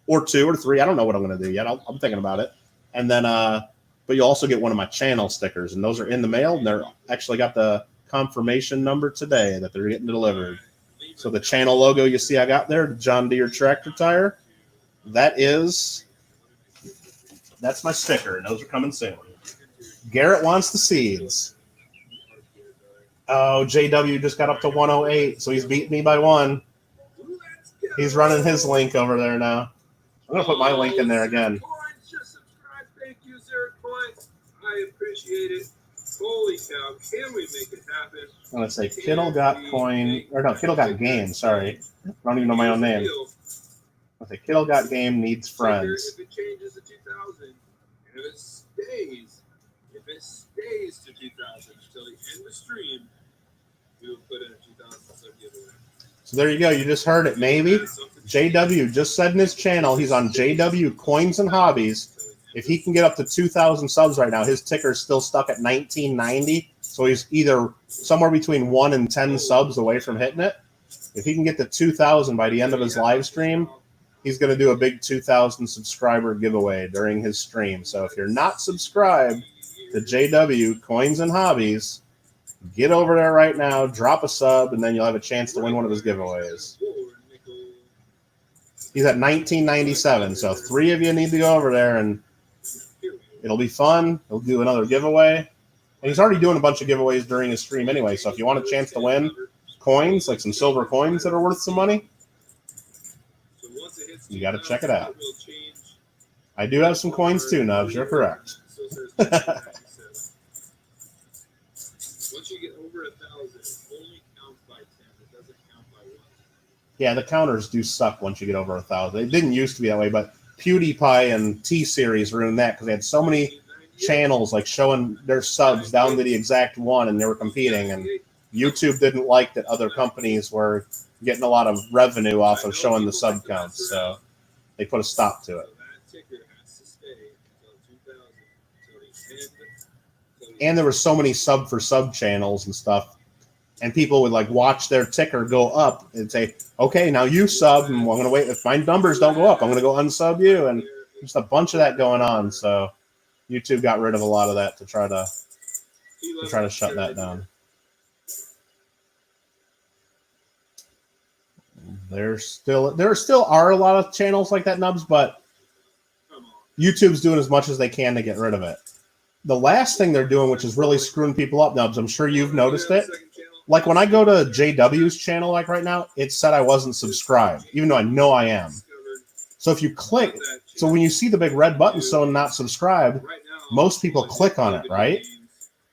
or 2 or 3. I don't know what I'm going to do yet. I'm thinking about it. And then, but you'll also get one of my channel stickers, and those are in the mail, and they're actually got the confirmation number today that they're getting delivered. So the channel logo you see I got there, the John Deere tractor tire, that's my sticker, and those are coming soon. Garrett wants the seeds. Oh, JW just got up to 108, so he's beating me by 1. He's running his link over there now. I'm going to put my link in there again. Thank you, Zero Coins. I appreciate it. Holy cow, can we make it happen? I'm going to say Kittle Got Coin, or no, Kittle Got Game, sorry. I don't even know my own name. I'll say Kittle Got Game needs friends. If it changes to 2000, and if it stays in If it stays to 2,000 until the end of the stream, we will put in a 2,000 sub giveaway. So there you go. You just heard it. Maybe JW just said in his channel, he's on JW Coins and Hobbies. If he can get up to 2,000 subs right now, his ticker is still stuck at 1990. So he's either somewhere between 1 and 10 subs away from hitting it. If he can get to 2,000 by the end of his live stream, he's going to do a big 2,000 subscriber giveaway during his stream. So if you're not subscribed to JW Coins and Hobbies, get over there right now, drop a sub, and then you'll have a chance to win one of his giveaways. He's at 1997, so 3 of you need to go over there, and it'll be fun. He'll do another giveaway. And he's already doing a bunch of giveaways during his stream anyway, so if you want a chance to win coins, like some silver coins that are worth some money, you got to check it out. I do have some coins too, Nubs. You're correct. Once you get over 1,000, it only counts by 10. It doesn't count by 1. Yeah, the counters do suck once you get over 1,000. It didn't used to be that way, but PewDiePie and T-Series ruined that because they had so many channels like showing their subs down to the exact one, and they were competing. And YouTube didn't like that other companies were getting a lot of revenue off of showing the sub counts, so they put a stop to it. And there were so many sub for sub channels and stuff, and people would like watch their ticker go up and say, okay, now you sub, and I'm going to wait. If my numbers don't go up, I'm going to go unsub you. And just a bunch of that going on. So YouTube got rid of a lot of that to try to shut that down. There still are a lot of channels like that, Nubs, but YouTube's doing as much as they can to get rid of it. The last thing they're doing, which is really screwing people up, Nubs, I'm sure you've noticed it. Like when I go to JW's channel, like right now, it said I wasn't subscribed, even though I know I am. So if you click, so when you see the big red button, so not subscribed, most people click on it, right?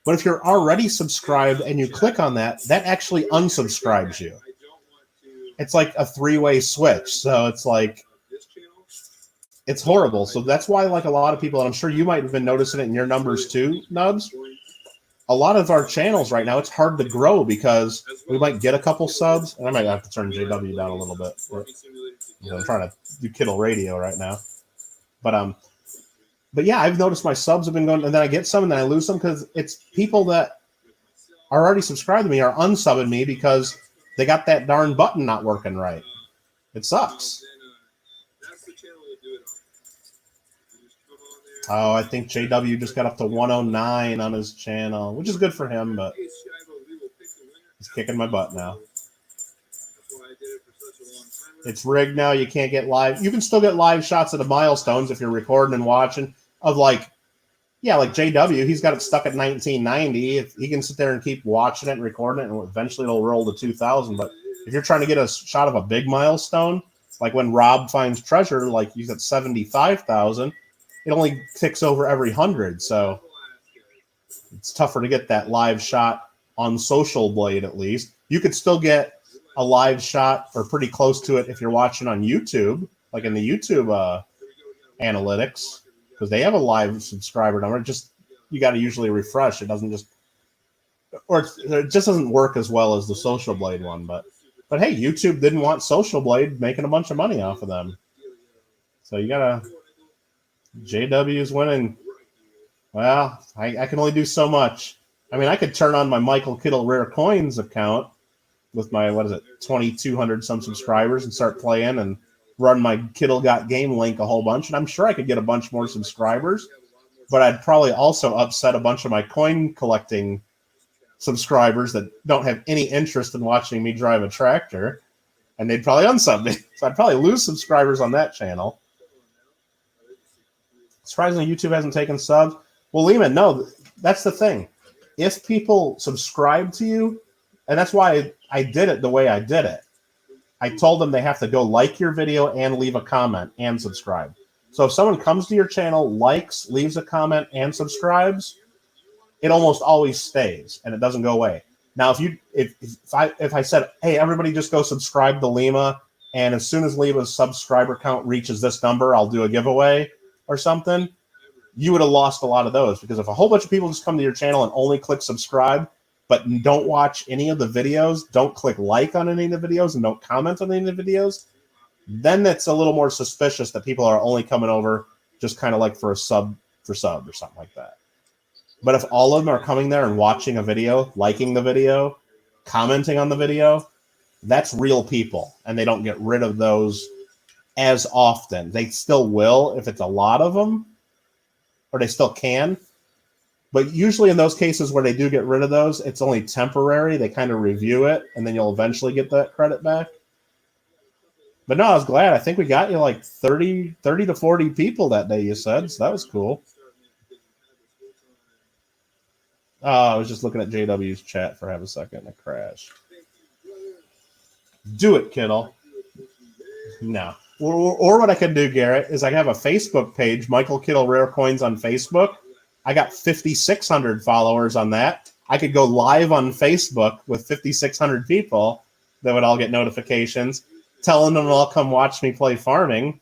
But if you're already subscribed and you click on that, that actually unsubscribes you. It's like a 3-way switch. So it's like, it's horrible. So that's why, like, a lot of people, and I'm sure you might have been noticing it in your numbers too, Nubs. A lot of our channels right now, it's hard to grow because we might get a couple subs, and I might have to turn JW down a little bit. I'm trying to do Kittle Radio right now, but yeah, I've noticed my subs have been going, and then I get some, and then I lose some because it's people that are already subscribed to me are unsubbing me because they got that darn button not working right. It sucks. Oh, I think JW just got up to 109 on his channel, which is good for him, but he's kicking my butt now. It's rigged now. You can't get live. You can still get live shots of the milestones if you're recording and watching. Of like JW, he's got it stuck at 1990. If he can sit there and keep watching it and recording it, and eventually it'll roll to 2,000. But if you're trying to get a shot of a big milestone, like when Rob finds treasure, like he's at 75,000. It only ticks over every 100, so it's tougher to get that live shot on Social Blade, at least. You could still get a live shot or pretty close to it if you're watching on YouTube, like in the YouTube analytics, because they have a live subscriber number. Just you got to usually refresh. It doesn't just, or it just doesn't work as well as the Social Blade one. But hey, YouTube didn't want Social Blade making a bunch of money off of them, so you gotta. JW is winning. Well, I can only do so much. I mean, I could turn on my Michael Kittle Rare Coins account with my, 2,200 some subscribers and start playing and run my Kittle Got Game link a whole bunch. And I'm sure I could get a bunch more subscribers, but I'd probably also upset a bunch of my coin collecting subscribers that don't have any interest in watching me drive a tractor, and they'd probably unsub me. So I'd probably lose subscribers on that channel. Surprisingly, YouTube hasn't taken subs. Well, Lehman, no, that's the thing. If people subscribe to you, and that's why I did it the way I did it. I told them they have to go like your video and leave a comment and subscribe. So if someone comes to your channel, likes, leaves a comment, and subscribes, it almost always stays and it doesn't go away. Now, if I said, hey, everybody just go subscribe to Lima, and as soon as Lima's subscriber count reaches this number, I'll do a giveaway or something, you would have lost a lot of those, because if a whole bunch of people just come to your channel and only click subscribe, but don't watch any of the videos, don't click like on any of the videos, and don't comment on any of the videos, then it's a little more suspicious that people are only coming over just kind of like for a sub or something like that. But if all of them are coming there and watching a video, liking the video, commenting on the video, that's real people, and they don't get rid of those as often. They still will if it's a lot of them, or they still can. But usually in those cases where they do get rid of those, it's only temporary. They kind of review it, and then you'll eventually get that credit back. But no, I was glad. I think we got you like 30 to 40 people that day, you said, so that was cool. I was just looking at JW's chat for half a second and it crashed. Do it, Kittle. No. Or what I could do, Garrett, is I have a Facebook page, Michael Kittle Rare Coins on Facebook. I got 5,600 followers on that. I could go live on Facebook with 5,600 people that would all get notifications, telling them all come watch me play farming.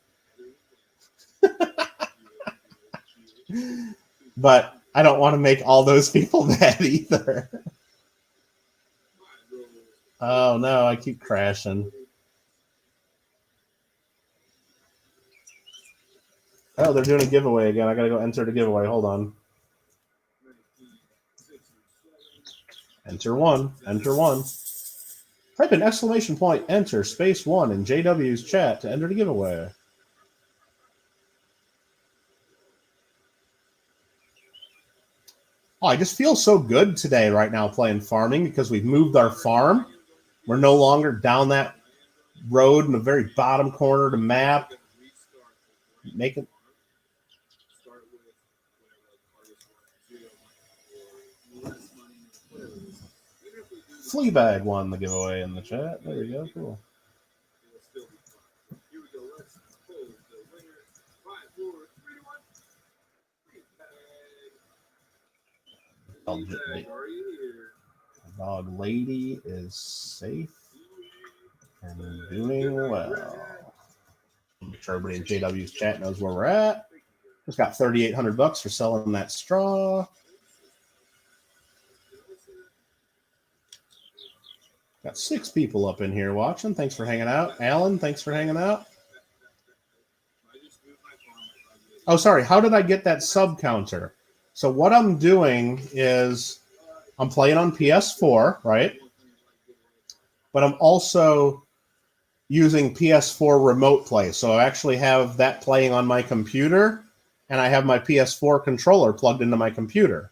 But I don't want to make all those people mad either. Oh no, I keep crashing. Oh, they're doing a giveaway again. I gotta go enter the giveaway. Hold on. Enter one. Enter one. Type an exclamation point, enter, space 1 in JW's chat to enter the giveaway. Oh, I just feel so good today right now playing farming because we've moved our farm. We're no longer down that road in the very bottom corner of the map. Making Fleabag won the giveaway in the chat. There you go. Cool. Dog lady is safe and doing well. Make sure everybody in JW's chat knows where we're at. Just got $3,800 for selling that straw. Got 6 people up in here watching. Thanks for hanging out. Alan, thanks for hanging out. Oh, sorry. How did I get that sub counter? So what I'm doing is I'm playing on PS4, right? But I'm also using PS4 remote play. So I actually have that playing on my computer, and I have my PS4 controller plugged into my computer.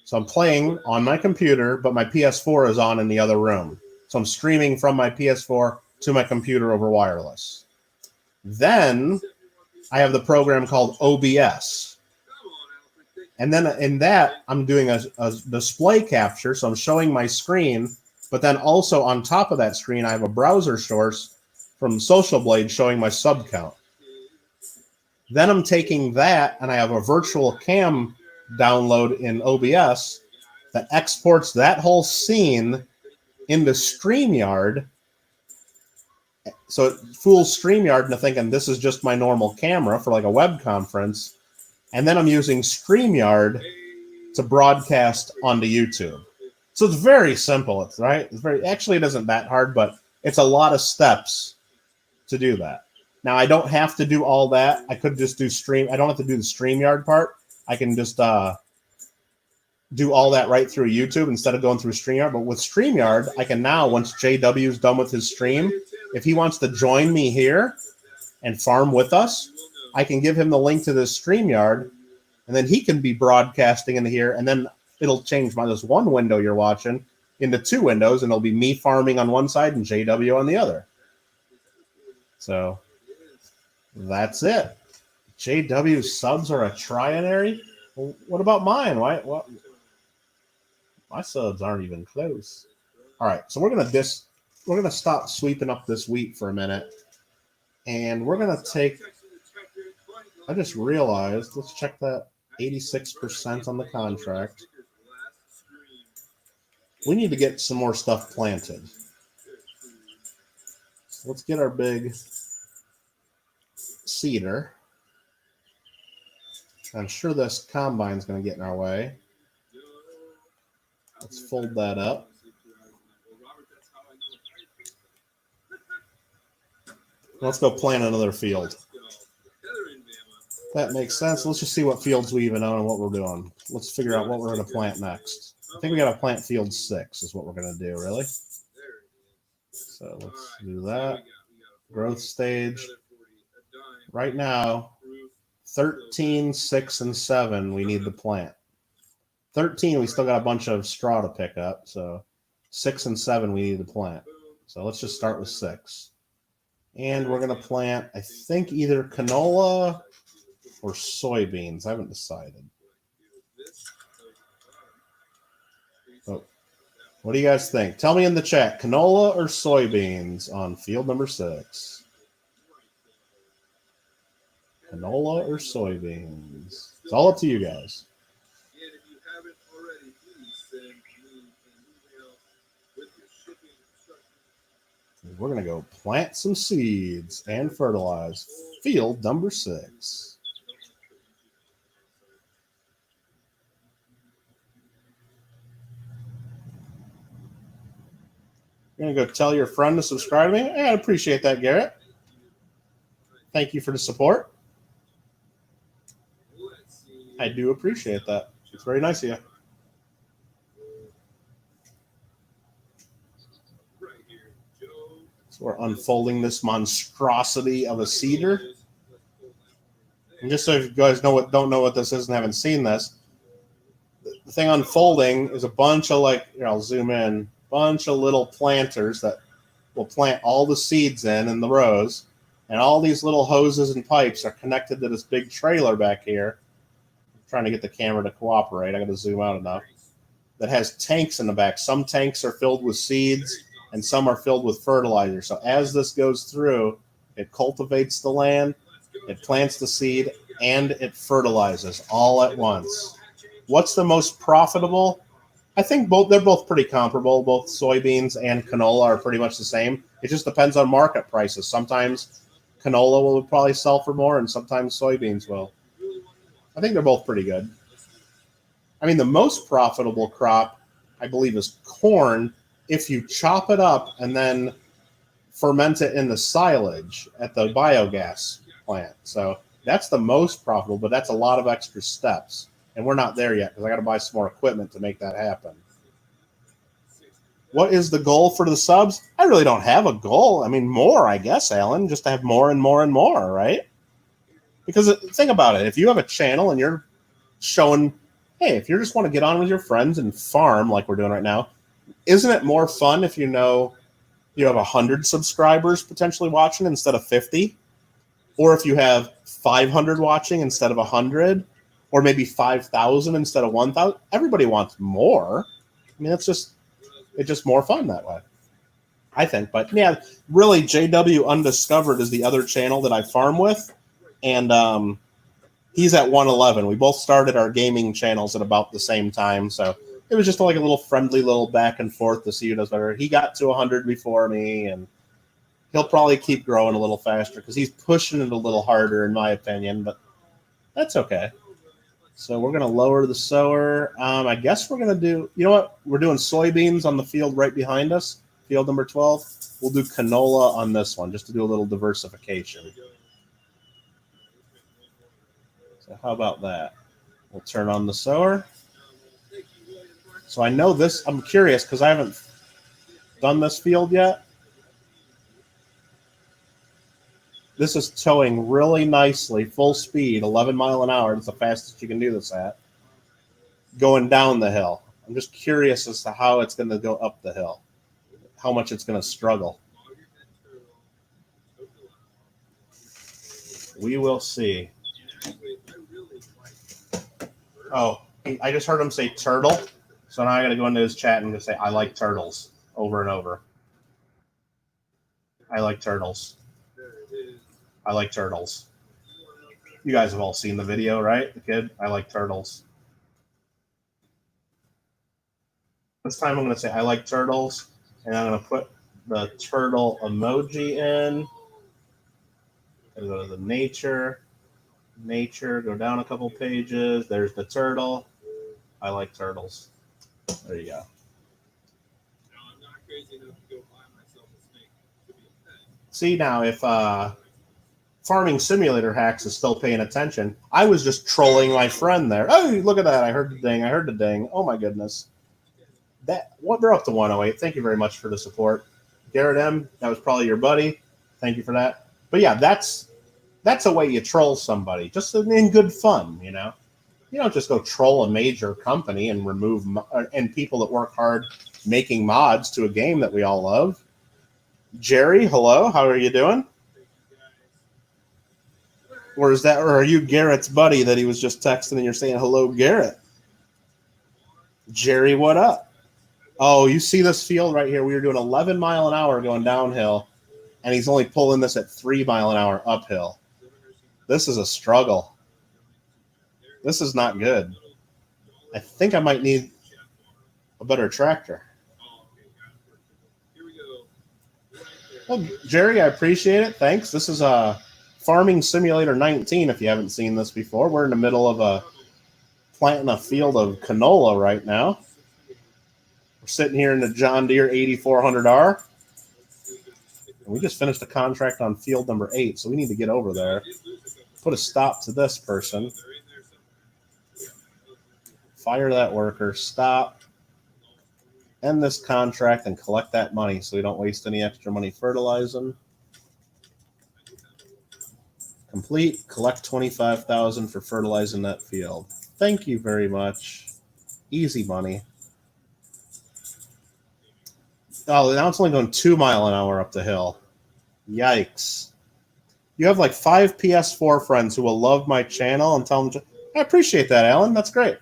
So I'm playing on my computer, but my PS4 is on in the other room. So I'm streaming from my PS4 to my computer over wireless. Then I have the program called OBS. And then in that, I'm doing a display capture. So I'm showing my screen, but then also on top of that screen, I have a browser source from Social Blade showing my sub count. Then I'm taking that, and I have a virtual cam download in OBS that exports that whole scene into StreamYard. So it fools StreamYard into thinking this is just my normal camera for like a web conference. And then I'm using StreamYard to broadcast onto YouTube. So it's very simple, right? Actually, it isn't that hard, but it's a lot of steps to do that. Now, I don't have to do all that. I could just do I don't have to do the StreamYard part. I can just do all that right through YouTube instead of going through StreamYard. But with StreamYard, I can now, once JW is done with his stream, if he wants to join me here and farm with us, I can give him the link to this StreamYard, and then he can be broadcasting into here, and then it'll change this one window you're watching into 2 windows, and it'll be me farming on one side and JW on the other. So that's it. JW subs are a trinary? Well, what about mine? What? My subs aren't even close. All right, so we're gonna stop sweeping up this wheat for a minute, and we're gonna take. I just realized. Let's check that 86% on the contract. We need to get some more stuff planted. So let's get our big cedar. I'm sure this combine's going to get in our way. Let's fold that up. Let's go plant another field. That makes sense. Let's just see what fields we even own and what we're doing. Let's figure out what we're going to plant next. I think we got to plant field 6 is what we're going to do, really. So let's do that. Growth stage. Right now, 13, 6, and 7 we need to plant. 13, we still got a bunch of straw to pick up. So 6 and 7 we need to plant. So let's just start with 6. And we're going to plant, I think, either canola or soybeans. I haven't decided. Oh, what do you guys think? Tell me in the chat, canola or soybeans on field number 6? Canola or soybeans? It's all up to you guys. We're going to go plant some seeds and fertilize field number 6. You're going to go tell your friend to subscribe to me? I appreciate that, Garrett. Thank you for the support. I do appreciate that. It's very nice of you. So we're unfolding this monstrosity of a cedar. And just so if you guys don't know what this is and haven't seen this, the thing unfolding is a bunch of I'll zoom in, bunch of little planters that will plant all the seeds in the rows. And all these little hoses and pipes are connected to this big trailer back here. I'm trying to get the camera to cooperate. I got to zoom out enough. That has tanks in the back. Some tanks are filled with seeds and some are filled with fertilizer. So as this goes through, it cultivates the land, it plants the seed, and it fertilizes all at once. What's the most profitable? I think they're both pretty comparable. Both soybeans and canola are pretty much the same. It just depends on market prices. Sometimes canola will probably sell for more, and sometimes soybeans will. I think they're both pretty good. I mean, the most profitable crop, I believe, is corn if you chop it up and then ferment it in the silage at the biogas plant. So that's the most profitable, but that's a lot of extra steps. And we're not there yet because I got to buy some more equipment to make that happen. What is the goal for the subs? I really don't have a goal. I mean, more, I guess, Alan, just to have more and more and more, right? Because think about it. If you have a channel and you're showing, hey, if you just want to get on with your friends and farm like we're doing right now, isn't it more fun if you know you have 100 subscribers potentially watching instead of 50? Or if you have 500 watching instead of 100? Or maybe 5,000 instead of 1,000? Everybody wants more. I mean, it's just more fun that way, I think. But yeah, really, JW Undiscovered is the other channel that I farm with. And he's at 111. We both started our gaming channels at about the same time. So it was just like a little friendly little back and forth to see who does better. He got to 100 before me, and he'll probably keep growing a little faster because he's pushing it a little harder, in my opinion. But that's okay. So we're going to lower the sower. I guess we're going to do, you know what? We're doing soybeans on the field right behind us, field number 12. We'll do canola on this one just to do a little diversification. So how about that? We'll turn on the sower. So I know this, I'm curious because I haven't done this field yet. This is towing really nicely, full speed, 11 mile an hour. That's the fastest you can do this at. Going down the hill. I'm just curious as to how it's going to go up the hill. How much it's going to struggle. We will see. Oh, I just heard him say turtle. So now I got to go into his chat and just say, I like turtles over and over. I like turtles. I like turtles. You guys have all seen the video, right? The kid, I like turtles. This time I'm going to say, I like turtles. And I'm going to put the turtle emoji in. I'm going to go to the nature. Nature, go down a couple pages. There's the turtle. I like turtles. There you go. Now, I'm not crazy enough to go buy myself a snake to be a pet. See, now, if Farming Simulator Hacks is still paying attention, I was just trolling my friend there. Oh, look at that. I heard the ding. I heard the ding. Oh, my goodness. They're up to 108. Thank you very much for the support. Garrett M., that was probably your buddy. Thank you for that. But yeah, that's a way you troll somebody, just in good fun, you know. You don't just go troll a major company and remove and people that work hard making mods to a game that we all love. Jerry, hello, how are you doing? Or are you Garrett's buddy that he was just texting and you're saying hello, Garrett? Jerry, what up? Oh, you see this field right here? We were doing 11 mile an hour going downhill, and he's only pulling this at 3 mile an hour uphill. This is a struggle. This is not good. I think I might need a better tractor. Well, Jerry, I appreciate it. Thanks. This is Farming Simulator 19, if you haven't seen this before. We're in the middle of planting a field of canola right now. We're sitting here in the John Deere 8400R. And we just finished a contract on field number 8, so we need to get over there. Put a stop to this person. Fire that worker. Stop. End this contract and collect that money so we don't waste any extra money fertilizing. Complete. Collect $25,000 for fertilizing that field. Thank you very much. Easy money. Oh, now it's only going 2 mile an hour up the hill. Yikes. You have like 5 PS4 friends who will love my channel and tell them, I appreciate that, Alan. That's great.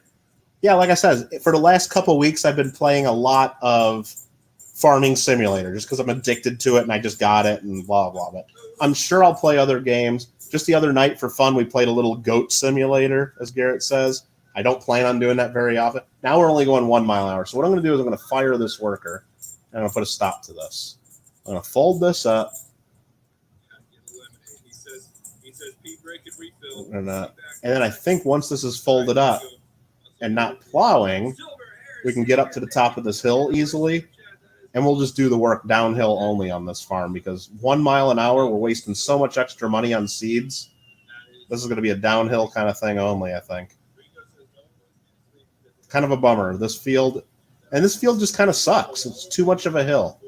Yeah, like I said, for the last couple weeks, I've been playing a lot of Farming Simulator just because I'm addicted to it and I just got it and blah, blah, blah. I'm sure I'll play other games. Just the other night for fun, we played a little goat simulator, as Garrett says. I don't plan on doing that very often. Now we're only going 1 mile an hour. So what I'm going to do is I'm going to fire this worker. And I'm going to put a stop to this. I'm going to fold this up. And then I think once this is folded up and not plowing, we can get up to the top of this hill easily. And we'll just do the work downhill only on this farm because 1 mile an hour, we're wasting so much extra money on seeds. This is going to be a downhill kind of thing only, I think. Kind of a bummer. This field just kind of sucks. It's too much of a hill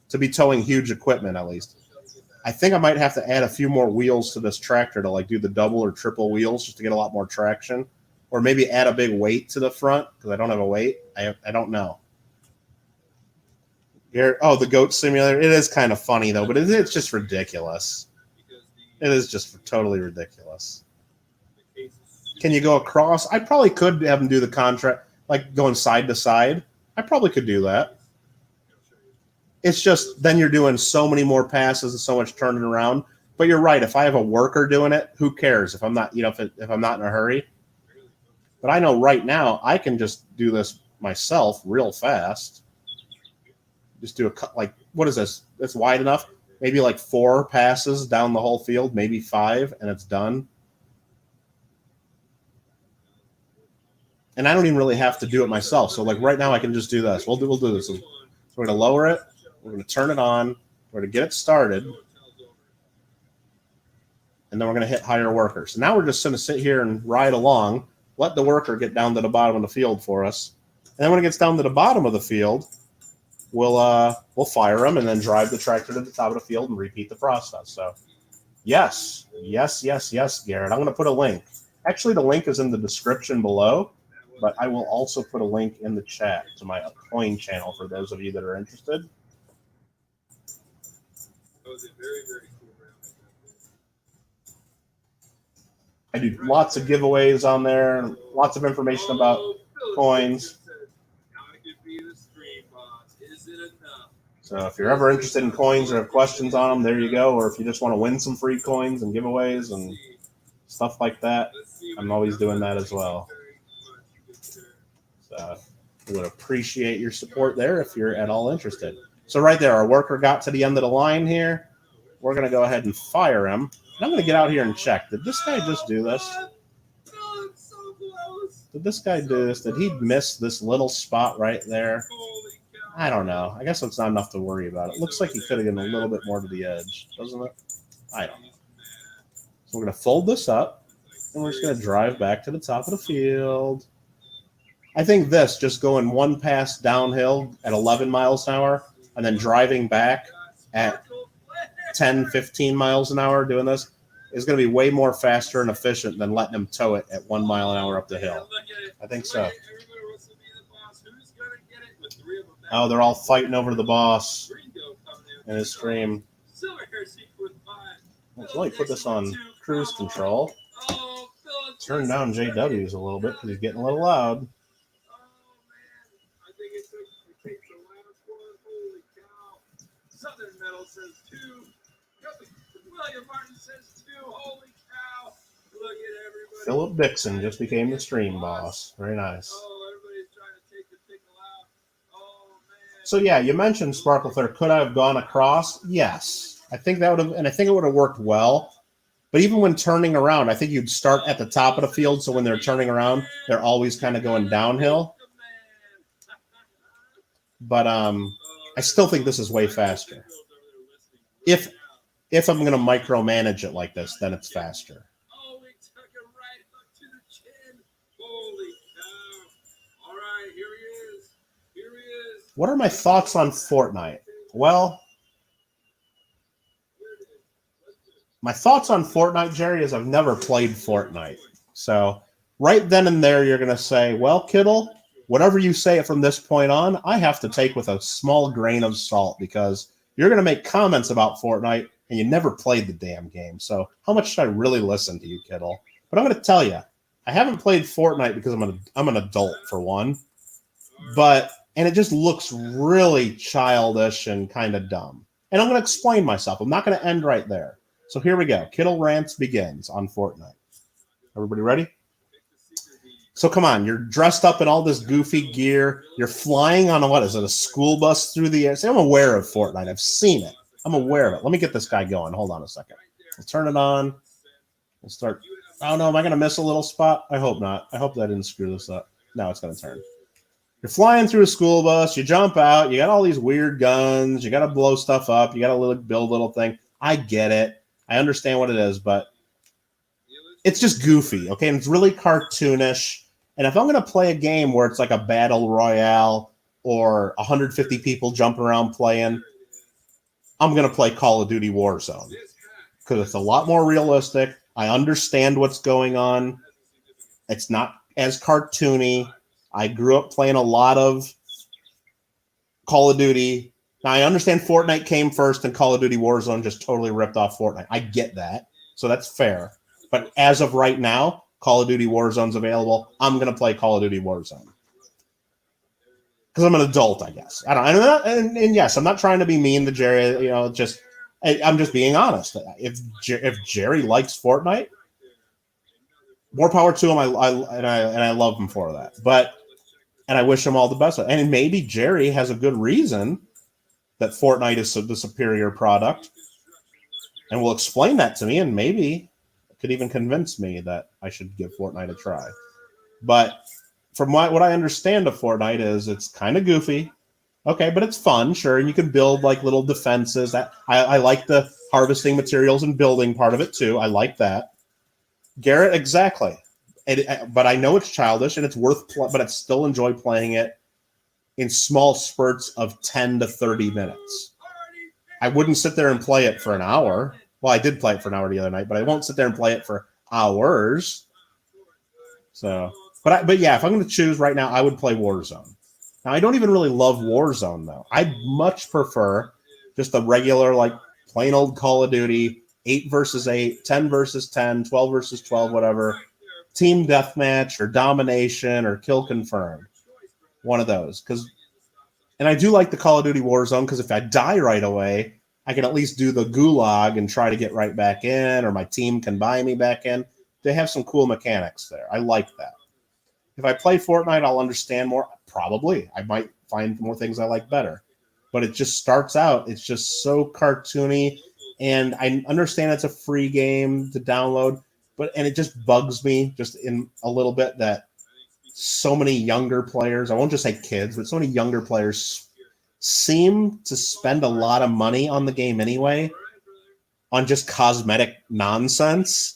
to be towing huge equipment, at least. I think I might have to add a few more wheels to this tractor to like do the double or triple wheels just to get a lot more traction. Or maybe add a big weight to the front because I don't have a weight. I don't know. Oh, the goat simulator. It is kind of funny, though, but it's just ridiculous. It is just totally ridiculous. Can you go across? I probably could have them do the contract, like going side to side. I probably could do that. It's just then you're doing so many more passes and so much turning around. But you're right. If I have a worker doing it, who cares? If I'm not, if I'm not in a hurry. But I know right now I can just do this myself real fast. Just do what is this? That's wide enough. Maybe like 4 passes down the whole field, maybe 5, and it's done. And I don't even really have to do it myself. So like right now I can just do this. We'll do this. So we're going to lower it. We're going to turn it on. We're going to get it started. And then we're going to hit hire worker. So now we're just going to sit here and ride along, let the worker get down to the bottom of the field for us. And then when it gets down to the bottom of the field, we'll fire him and then drive the tractor to the top of the field and repeat the process. So yes, Garrett. I'm going to put a link. Actually, the link is in the description below, but I will also put a link in the chat to my coin channel for those of you that are interested. I do lots of giveaways on there, lots of information about coins. So if you're ever interested in coins or have questions on them, there you go. Or if you just want to win some free coins and giveaways and stuff like that, I'm always doing that as well. So I would appreciate your support there if you're at all interested. So right there, our worker got to the end of the line here. We're going to go ahead and fire him. And I'm going to get out here and check. Did this guy just do this? Oh, it's so close. Did this guy do this? Did he miss this little spot right there? Holy cow. I don't know. I guess it's not enough to worry about. It looks like he could have gotten a little bit more to the edge, doesn't it? I don't know. So we're going to fold this up, and we're just going to drive back to the top of the field. I think this, just going one pass downhill at 11 miles an hour, and then driving back at 10, 15 miles an hour doing this, is going to be way more faster and efficient than letting him tow it at 1 mile an hour up the hill. I think so. Oh, they're all fighting over the boss in his stream. Let's really put this on cruise control. Turn down JW's a little bit because he's getting a little loud. Southern Metal says 2. William Martin says 2. Holy cow. Look at everybody. Philip Dixon just became the stream boss. Very nice. Oh, everybody's trying to take the signal out. Oh, man. So yeah, you mentioned Sparkle Flare. Could I have gone across? Yes. I think that would have, and I think it would have worked well. But even when turning around, I think you'd start at the top of the field, so when they're turning around, they're always kind of going downhill. But I still think this is way faster. If I'm going to micromanage it like this, then it's faster. Oh, he took a right hook to the chin. Holy cow. All right, here he is. Here he is. What are my thoughts on Fortnite? Well, my thoughts on Fortnite, Jerry, is I've never played Fortnite. So right then and there, you're going to say, well, Kittle, whatever you say from this point on, I have to take with a small grain of salt because you're going to make comments about Fortnite and you never played the damn game. So how much should I really listen to you, Kittle? But I'm going to tell you, I haven't played Fortnite because I'm an adult, for one. And it just looks really childish and kind of dumb. And I'm going to explain myself. I'm not going to end right there. So here we go. Kittle Rants begins on Fortnite. Everybody ready? So come on, you're dressed up in all this goofy gear. You're flying on a school bus through the air. See, I'm aware of Fortnite. I've seen it. I'm aware of it. Let me get this guy going. Hold on a second. We'll turn it on. We'll start. Oh, no, am I going to miss a little spot? I hope not. I hope that didn't screw this up. No, it's going to turn. You're flying through a school bus. You jump out. You got all these weird guns. You got to blow stuff up. You got to build little thing. I get it. I understand what it is, but it's just goofy, okay? And it's really cartoonish. And if I'm going to play a game where it's like a battle royale or 150 people jumping around playing, I'm going to play Call of Duty Warzone because it's a lot more realistic. I understand what's going on. It's not as cartoony. I grew up playing a lot of Call of Duty. Now, I understand Fortnite came first and Call of Duty Warzone just totally ripped off Fortnite. I get that. So that's fair. But as of right now, Call of Duty Warzone's available. I'm going to play Call of Duty Warzone. Because I'm an adult, I guess. And yes, I'm not trying to be mean to Jerry. I'm just being honest. If Jerry likes Fortnite, more power to him. I love him for that. And I wish him all the best. And maybe Jerry has a good reason that Fortnite is the superior product, and will explain that to me, and maybe could even convince me that I should give Fortnite a try. But from what I understand of Fortnite is it's kind of goofy, okay, but it's fun, sure, and you can build like little defenses. I like the harvesting materials and building part of it too. I like that. Garrett, exactly. But I know it's childish and it's but I still enjoy playing it in small spurts of 10 to 30 minutes. I wouldn't sit there and play it for an hour. Well, I did play it for an hour the other night, but I won't sit there and play it for hours. So, but yeah, if I'm going to choose right now, I would play Warzone. Now, I don't even really love Warzone, though. I'd much prefer just the regular, like, plain old Call of Duty, 8 versus 8, 10 versus 10, 12 versus 12, whatever. Team deathmatch or domination or kill confirmed. One of those. And I do like the Call of Duty Warzone because if I die right away, I can at least do the gulag and try to get right back in, or my team can buy me back in. They have some cool mechanics there. I like that. If I play Fortnite, I'll understand more. Probably. I might find more things I like better. But it just starts out, it's just so cartoony And I understand it's a free game to download, and it just bugs me just in a little bit that so many younger players, I won't just say kids, but so many younger players seem to spend a lot of money on the game anyway on just cosmetic nonsense.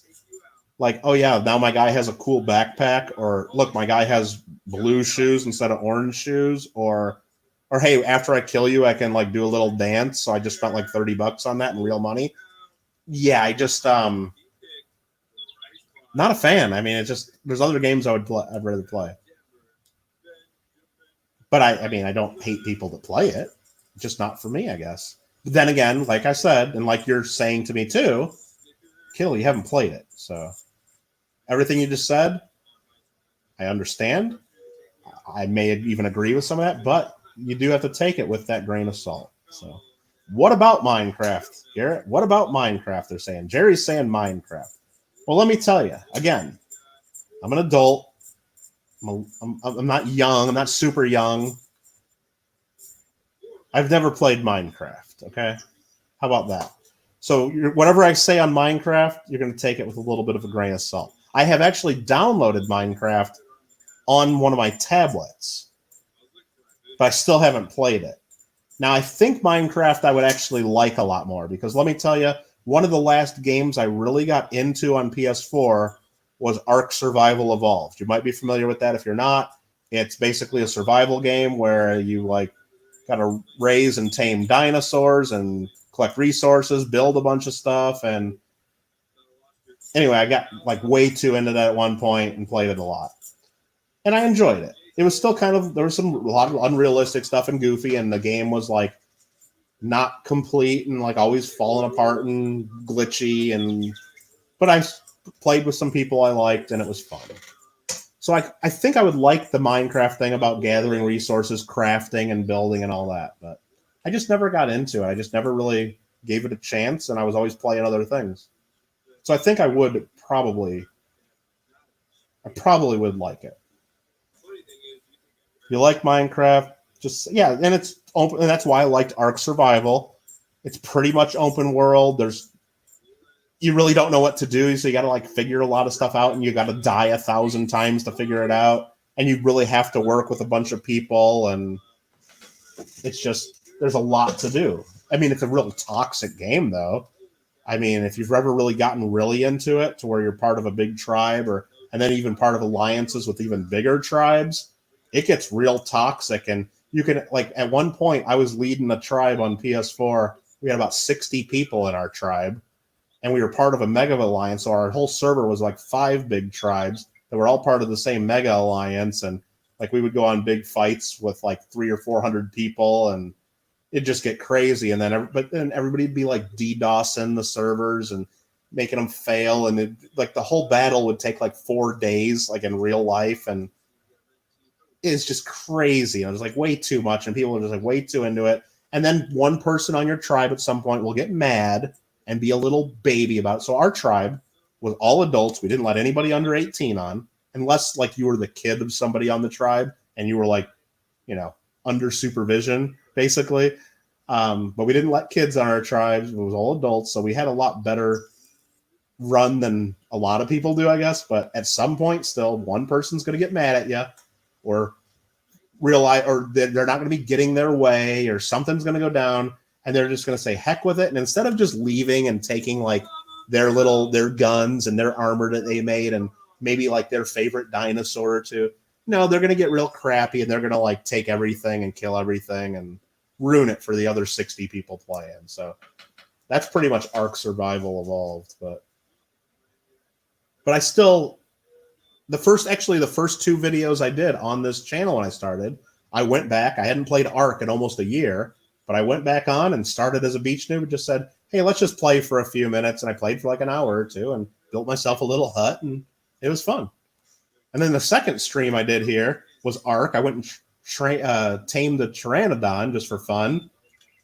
Like, oh yeah, now my guy has a cool backpack, or look, my guy has blue shoes instead of orange shoes, or hey, after I kill you, I can like do a little dance. So I just spent like $30 on that in real money. Yeah, I just not a fan. I mean, it's just there's other games I'd rather play. But I mean, I don't hate people that play it. Just not for me, I guess. But then again, like I said, and like you're saying to me too, Kill, you haven't played it, so everything you just said, I understand. I may even agree with some of that, but you do have to take it with that grain of salt. So, what about Minecraft, Garrett? What about Minecraft? They're saying Jerry's saying Minecraft. Well, let me tell you again. I'm an adult. I'm not young. I'm not super young. I've never played Minecraft. Okay, how about that? So whatever I say on Minecraft, you're going to take it with a little bit of a grain of salt. I have actually downloaded Minecraft on one of my tablets, but I still haven't played it. Now, I think Minecraft I would actually like a lot more because let me tell you, one of the last games I really got into on PS4 was Ark Survival Evolved. You might be familiar with that. If you're not, it's basically a survival game where you like got to raise and tame dinosaurs and collect resources, build a bunch of stuff. And anyway, I got like way too into that at one point and played it a lot. And I enjoyed it. It was still kind of, there was a lot of unrealistic stuff and goofy, and the game was like not complete and like always falling apart and glitchy. But I played with some people I liked and it was fun. So I think I would like the Minecraft thing about gathering resources, crafting and building and all that, but I just never got into it. I just never really gave it a chance, and I was always playing other things. So I think I probably would like it. If you like Minecraft, and it's open, and that's why I liked Ark Survival. It's pretty much open world. You really don't know what to do, so you got to like figure a lot of stuff out, and you got to die 1,000 times to figure it out, and you really have to work with a bunch of people, and it's just there's a lot to do. I mean, it's a real toxic game, though. I mean, if you've ever really gotten really into it to where you're part of a big tribe, and then even part of alliances with even bigger tribes, it gets real toxic. And you can like at one point, I was leading a tribe on PS4. We had about 60 people in our tribe. And we were part of a mega alliance. So our whole server was like 5 big tribes that were all part of the same mega alliance. And like we would go on big fights with like 300 or 400 people, and it'd just get crazy. And then, everybody'd be like DDoSing the servers and making them fail. And like the whole battle would take like 4 days, like in real life. And it's just crazy. And it was like way too much. And people were just like way too into it. And then one person on your tribe at some point will get mad and be a little baby about it. So our tribe was all adults. We didn't let anybody under 18 on, unless like you were the kid of somebody on the tribe and you were like, under supervision, basically. But we didn't let kids on our tribes. It was all adults. So we had a lot better run than a lot of people do, I guess. But at some point, still, one person's going to get mad at you or realize, or they're not going to be getting their way, or something's going to go down. And they're just going to say, heck with it. And instead of just leaving and taking like their guns and their armor that they made and maybe like their favorite dinosaur or two, no, they're going to get real crappy and they're going to like take everything and kill everything and ruin it for the other 60 people playing. So that's pretty much Ark Survival Evolved. But I still, the first 2 videos I did on this channel when I started, I went back. I hadn't played Ark in almost a year. But I went back on and started as a beach noob and just said, hey, let's just play for a few minutes. And I played for like an hour or two and built myself a little hut, and it was fun. And then the second stream I did here was Ark. I went and tamed a Pteranodon just for fun.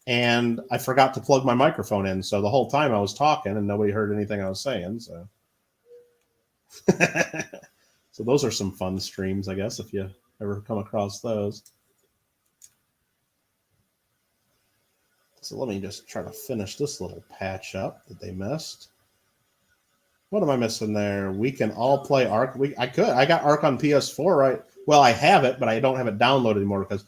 And I forgot to plug my microphone in. So the whole time I was talking and nobody heard anything I was saying. So, so those are some fun streams, I guess, if you ever come across those. So let me just try to finish this little patch up that they missed. What am I missing there? We can all play Ark. I got Ark on PS4, right? Well, I have it, but I don't have it downloaded anymore because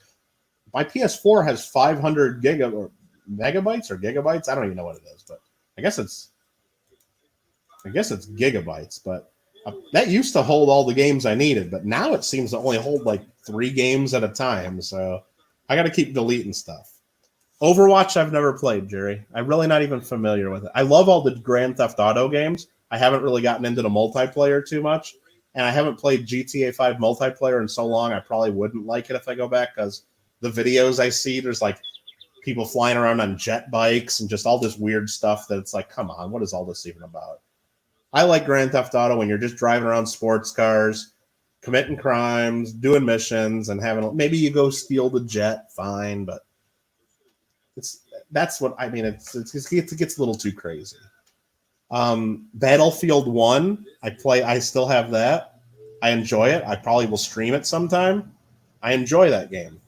my PS4 has 500 megabytes or gigabytes. I don't even know what it is, but I guess it's gigabytes. But that used to hold all the games I needed, but now it seems to only hold like 3 games at a time. So I got to keep deleting stuff. Overwatch, I've never played, Jerry. I'm really not even familiar with it. I love all the Grand Theft Auto games. I haven't really gotten into the multiplayer too much, and I haven't played GTA 5 multiplayer in so long. I probably wouldn't like it if I go back because the videos I see, there's like people flying around on jet bikes and just all this weird stuff that it's like, come on, what is all this even about? I like Grand Theft Auto when you're just driving around sports cars, committing crimes, doing missions, and having maybe you go steal the jet, fine, but that's what I mean. It gets a little too crazy. Battlefield 1, I still have that. I enjoy it. I probably will stream it sometime. I enjoy that game.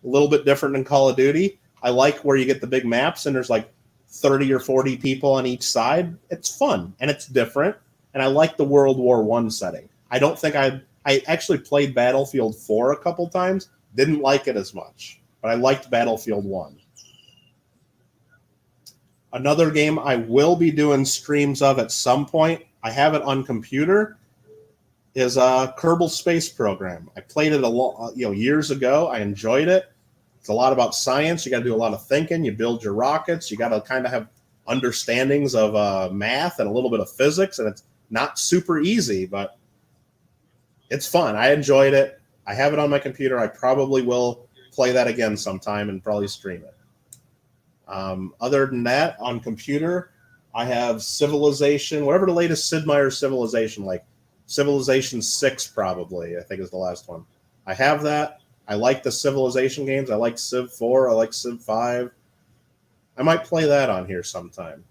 A little bit different than Call of Duty. I like where you get the big maps and there's like 30 or 40 people on each side. It's fun and it's different. And I like the World War I setting. I don't think I actually played Battlefield 4 a couple times. Didn't like it as much, but I liked Battlefield 1. Another game I will be doing streams of at some point, I have it on computer, is Kerbal Space Program. I played it years ago. I enjoyed it. It's a lot about science. You got to do a lot of thinking. You build your rockets. You got to kind of have understandings of math and a little bit of physics, and it's not super easy, but it's fun. I enjoyed it. I have it on my computer. I probably will play that again sometime and probably stream it. Other than that, on computer, I have Civilization, whatever the latest Sid Meier's Civilization, like Civilization 6 probably, I think is the last one. I have that. I like the Civilization games. I like Civ 4. I like Civ 5. I might play that on here sometime.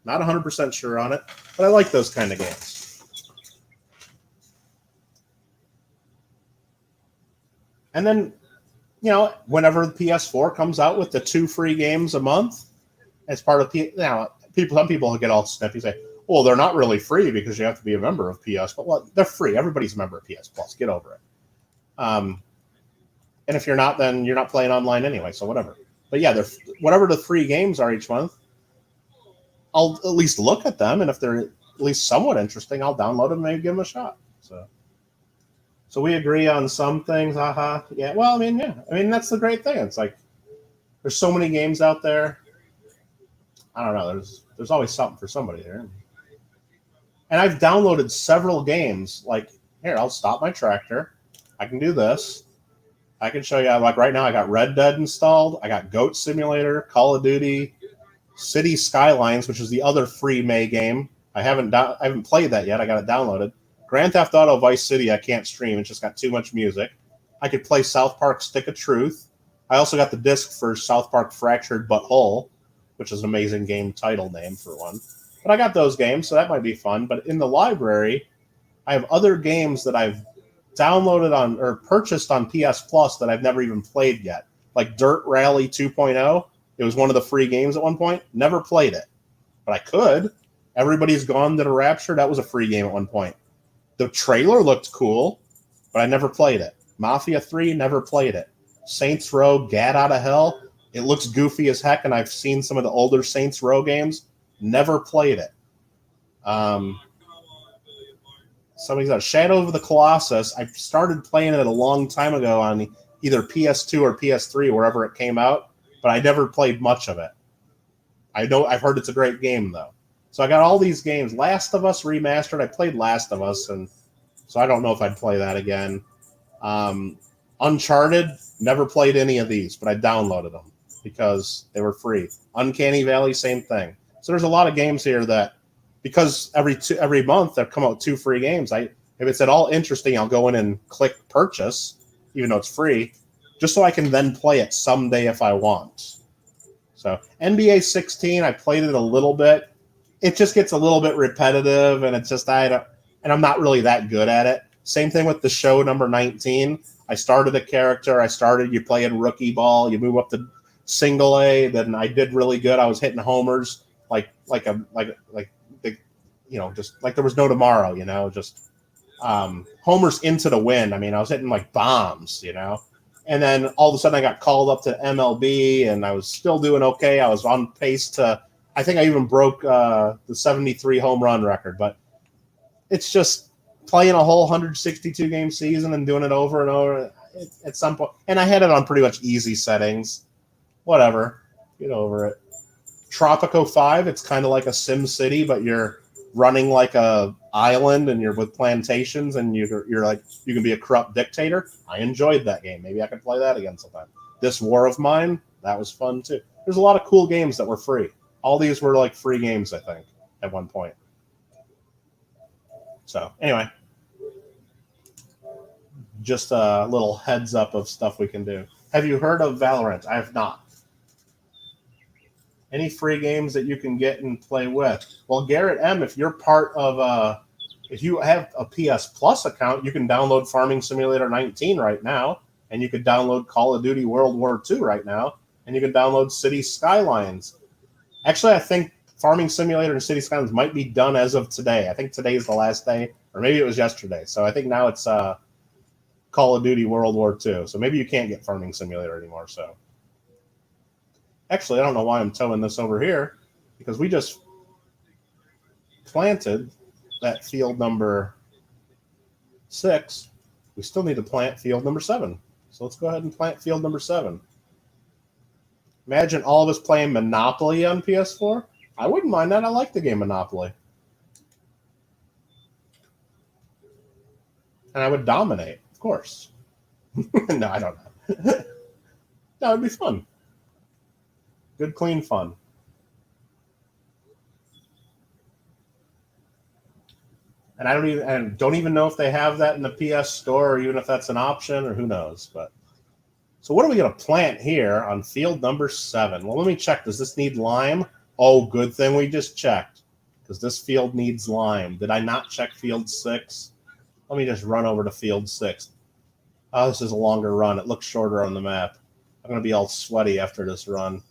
Not 100% sure on it, but I like those kind of games. And then, whenever the PS4 comes out with the 2 free games a month, as part of some people get all snippy, say, well, they're not really free because you have to be a member of PS. But well, they're free. Everybody's a member of PS Plus. Get over it. And if you're not, then you're not playing online anyway. So whatever. But yeah, whatever the free games are each month, I'll at least look at them, and if they're at least somewhat interesting, I'll download them and maybe give them a shot. So we agree on some things. Yeah. Well, that's the great thing. It's like there's so many games out there. I don't know. There's always something for somebody there. And I've downloaded several games. Like, here, I'll stop my tractor. I can do this. I can show you. Like right now, I got Red Dead installed. I got Goat Simulator, Call of Duty, City Skylines, which is the other free May game. I haven't played that yet. I got it downloaded. Grand Theft Auto Vice City, I can't stream. It's just got too much music. I could play South Park Stick of Truth. I also got the disc for South Park Fractured But Whole, which is an amazing game title name for one. But I got those games, so that might be fun. But in the library, I have other games that I've downloaded on or purchased on PS Plus that I've never even played yet. Like Dirt Rally 2.0. It was one of the free games at one point. Never played it. But I could. Everybody's Gone to the Rapture. That was a free game at one point. The trailer looked cool, but I never played it. Mafia 3, never played it. Saints Row, Gat Out of Hell. It looks goofy as heck, and I've seen some of the older Saints Row games. Never played it. Somebody's got Shadow of the Colossus. I started playing it a long time ago on either PS2 or PS3, wherever it came out, but I never played much of it. I've heard it's a great game, though. So I got all these games. Last of Us Remastered. I played Last of Us, and so I don't know if I'd play that again. Uncharted, never played any of these, but I downloaded them because they were free. Uncanny Valley, same thing. So there's a lot of games here that, because every month there come out 2 free games. If it's at all interesting, I'll go in and click purchase, even though it's free, just so I can then play it someday if I want. So NBA 16, I played it a little bit. It just gets a little bit repetitive, and it's just and I'm not really that good at it. Same thing with the show number 19. I started a character. You play in rookie ball. You move up to single A, then I did really good. I was hitting homers like the, just like there was no tomorrow. Just homers into the wind. I mean, I was hitting like bombs. And then all of a sudden I got called up to MLB, and I was still doing okay. I was on pace to, I think I even broke the 73 home run record. But it's just playing a whole 162 game season and doing it over and over at some point. And I had it on pretty much easy settings. Whatever, get over it. Tropico 5, it's kind of like a Sim City, but you're running like a island and you're with plantations and you're like, you can be a corrupt dictator. I enjoyed that game. Maybe I could play that again sometime. This War of Mine, that was fun too. There's a lot of cool games that were free. All these were like free games, I think, at one point. So anyway, just a little heads up of stuff we can do. Have you heard of Valorant? I have not. Any free games that you can get and play with? Well, Garrett M., if you're part of if you have a PS Plus account, you can download Farming Simulator 19 right now, and you could download Call of Duty World War II right now, and you can download City Skylines. Actually, I think Farming Simulator and City Skylines might be done as of today. I think today is the last day, or maybe it was yesterday. So I think now it's Call of Duty World War II. So maybe you can't get Farming Simulator anymore. So actually, I don't know why I'm towing this over here, because we just planted that field number 6. We still need to plant field number 7. So let's go ahead and plant field number 7. Imagine all of us playing Monopoly on PS4. I wouldn't mind that. I like the game Monopoly. And I would dominate, of course. No, I don't know. No, it'd be fun. Good, clean fun. And I don't even know if they have that in the PS Store, or even if that's an option, or who knows. But so what are we going to plant here on field number 7? Well, let me check. Does this need lime? Oh, good thing we just checked, because this field needs lime. Did I not check field 6? Let me just run over to field 6. Oh, this is a longer run. It looks shorter on the map. I'm going to be all sweaty after this run.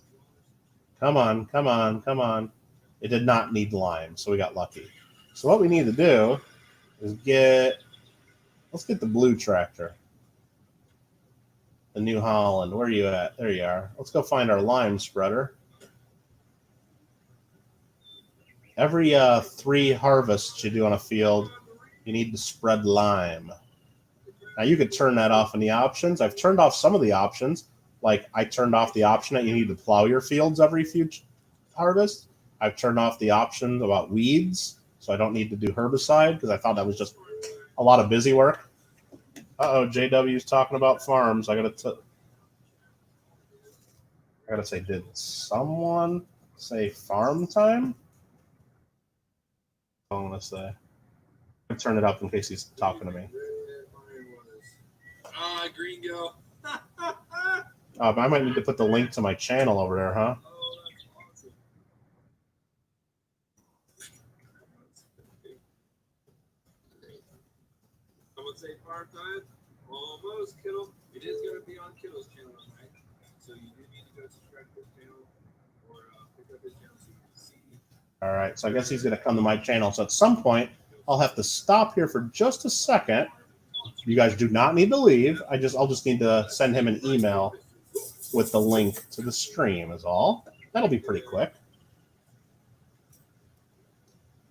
Come on, come on, come on. It did not need lime, so we got lucky. So what we need to do is let's get the blue tractor. The New Holland. Where are you at? There you are. Let's go find our lime spreader. Every 3 harvests you do on a field, you need to spread lime. Now you could turn that off in the options. I've turned off some of the options. Like I turned off the option that you need to plow your fields every few harvests. I've turned off the option about weeds, so I don't need to do herbicide, because I thought that was just a lot of busy work. Uh-oh, JW's talking about farms. I gotta say, did someone say farm time? I want to say. I'm turn it up in case he's talking to me. Gringo. I might need to put the link to my channel over there, huh? Someone say farm time? Almost, Kittle. It is going to be on Kittle's channel tonight. So you do need to go subscribe to his channel or pick up his channel so you can see. All right, so I guess he's going to come to my channel. So at some point, I'll have to stop here for just a second. You guys do not need to leave. I'll just need to send him an email with the link to the stream is all. That'll be pretty quick.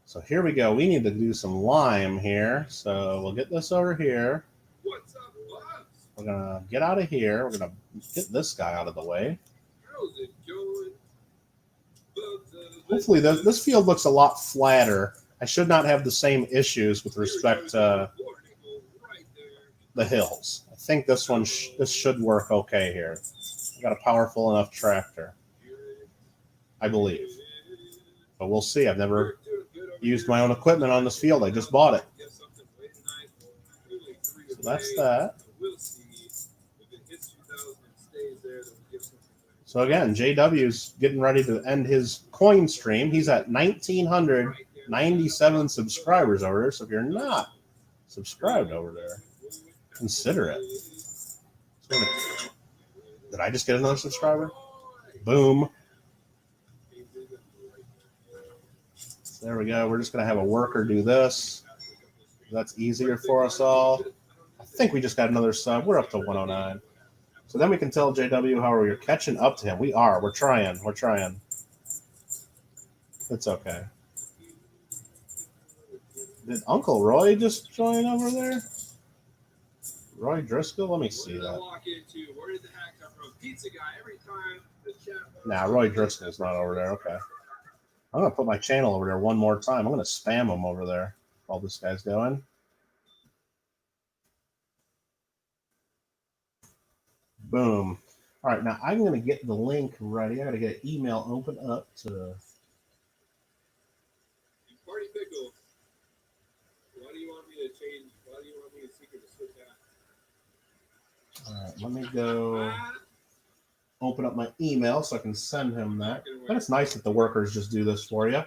So here we go. We need to do some lime here. So we'll get this over here. What's up, Bubs? We're going to get out of here. We're going to get this guy out of the way. How's it going? Hopefully this field looks a lot flatter. I should not have the same issues with respect to the hills. I think this one this should work okay here. I've got a powerful enough tractor, I believe. But we'll see. I've never used my own equipment on this field. I just bought it. So that's that. So again, JW's getting ready to end his coin stream. He's at 1,997 subscribers over there. So if you're not subscribed over there, consider it. Did I just get another subscriber? Boom. There we go. We're just going to have a worker do this. That's easier for us all. I think we just got another sub. We're up to 109. So then we can tell JW how we're catching up to him. We are. We're trying. We're trying. It's okay. Did Uncle Roy just join over there? Roy Driscoll? Let me see that. Nah, Roy Driscoll's not over there. Okay. I'm going to put my channel over there one more time. I'm going to spam him over there while this guy's going. Boom. All right, now I'm going to get the link ready. I got to get an email open up to... Party Pickle, why do you want me to change? Why do you want me to secret to switch out? All right, let me go open up my email so I can send him that. But it's nice that the workers just do this for you.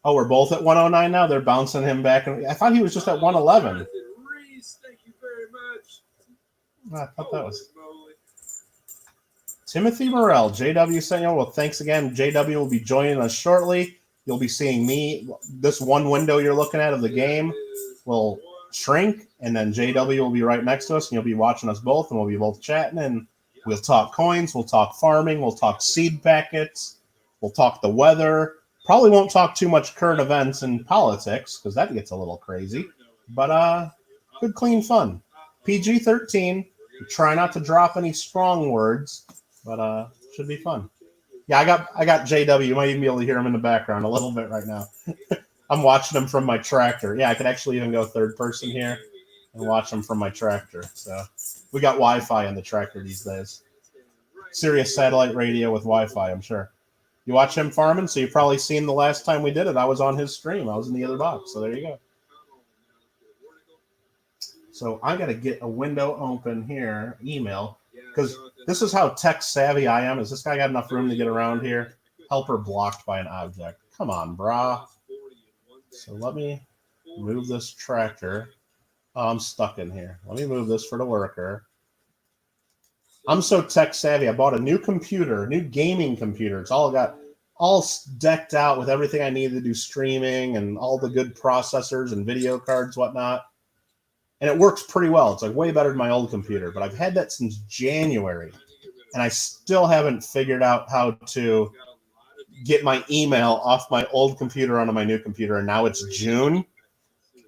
Oh, we're both at 109 now? They're bouncing him back. I thought he was just at 111. Reese, thank you very much. I thought that was... Timothy Morrell, JW sent you. Well, thanks again. JW will be joining us shortly. You'll be seeing me. This one window you're looking at of the game will shrink, and then JW will be right next to us, and you'll be watching us both, and we'll be both chatting, and we'll talk coins, we'll talk farming, we'll talk seed packets, we'll talk the weather. Probably won't talk too much current events and politics, because that gets a little crazy. But good, clean fun. PG-13. Try not to drop any strong words, but should be fun. Yeah, I got JW. You might even be able to hear him in the background a little bit right now. I'm watching him from my tractor. Yeah, I could actually even go third person here and watch him from my tractor. So we got Wi-Fi in the tractor these days. Sirius satellite radio with Wi-Fi, I'm sure. You watch him farming, so you've probably seen the last time we did it. I was on his stream. I was in the other box. So there you go. So I got to get a window open here, email, because this is how tech savvy I am. Is this guy got enough room to get around here? Helper blocked by an object. Come on, brah. So let me move this tractor. Oh, I'm stuck in here. Let me move this for the worker. I'm so tech savvy. I bought a new computer, a new gaming computer. It's all decked out with everything I need to do streaming and all the good processors and video cards, whatnot. And it works pretty well. It's like way better than my old computer. But I've had that since January, and I still haven't figured out how to get my email off my old computer onto my new computer. And now it's June.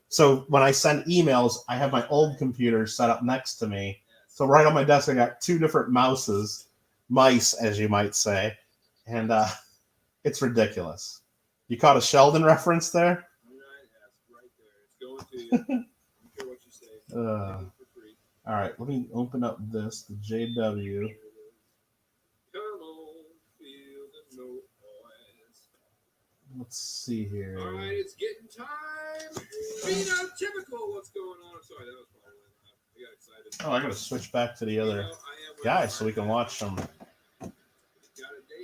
So when I send emails, I have my old computer set up next to me. So right on my desk, I got two different mice, as you might say. And it's ridiculous. You caught a Sheldon reference there? All right, let me open up the JW. Let's see here. All right, it's getting time. Phenotypical. What's going on? I'm sorry, that was probably I got excited. Oh, I gotta switch back to the other guy so we can watch them.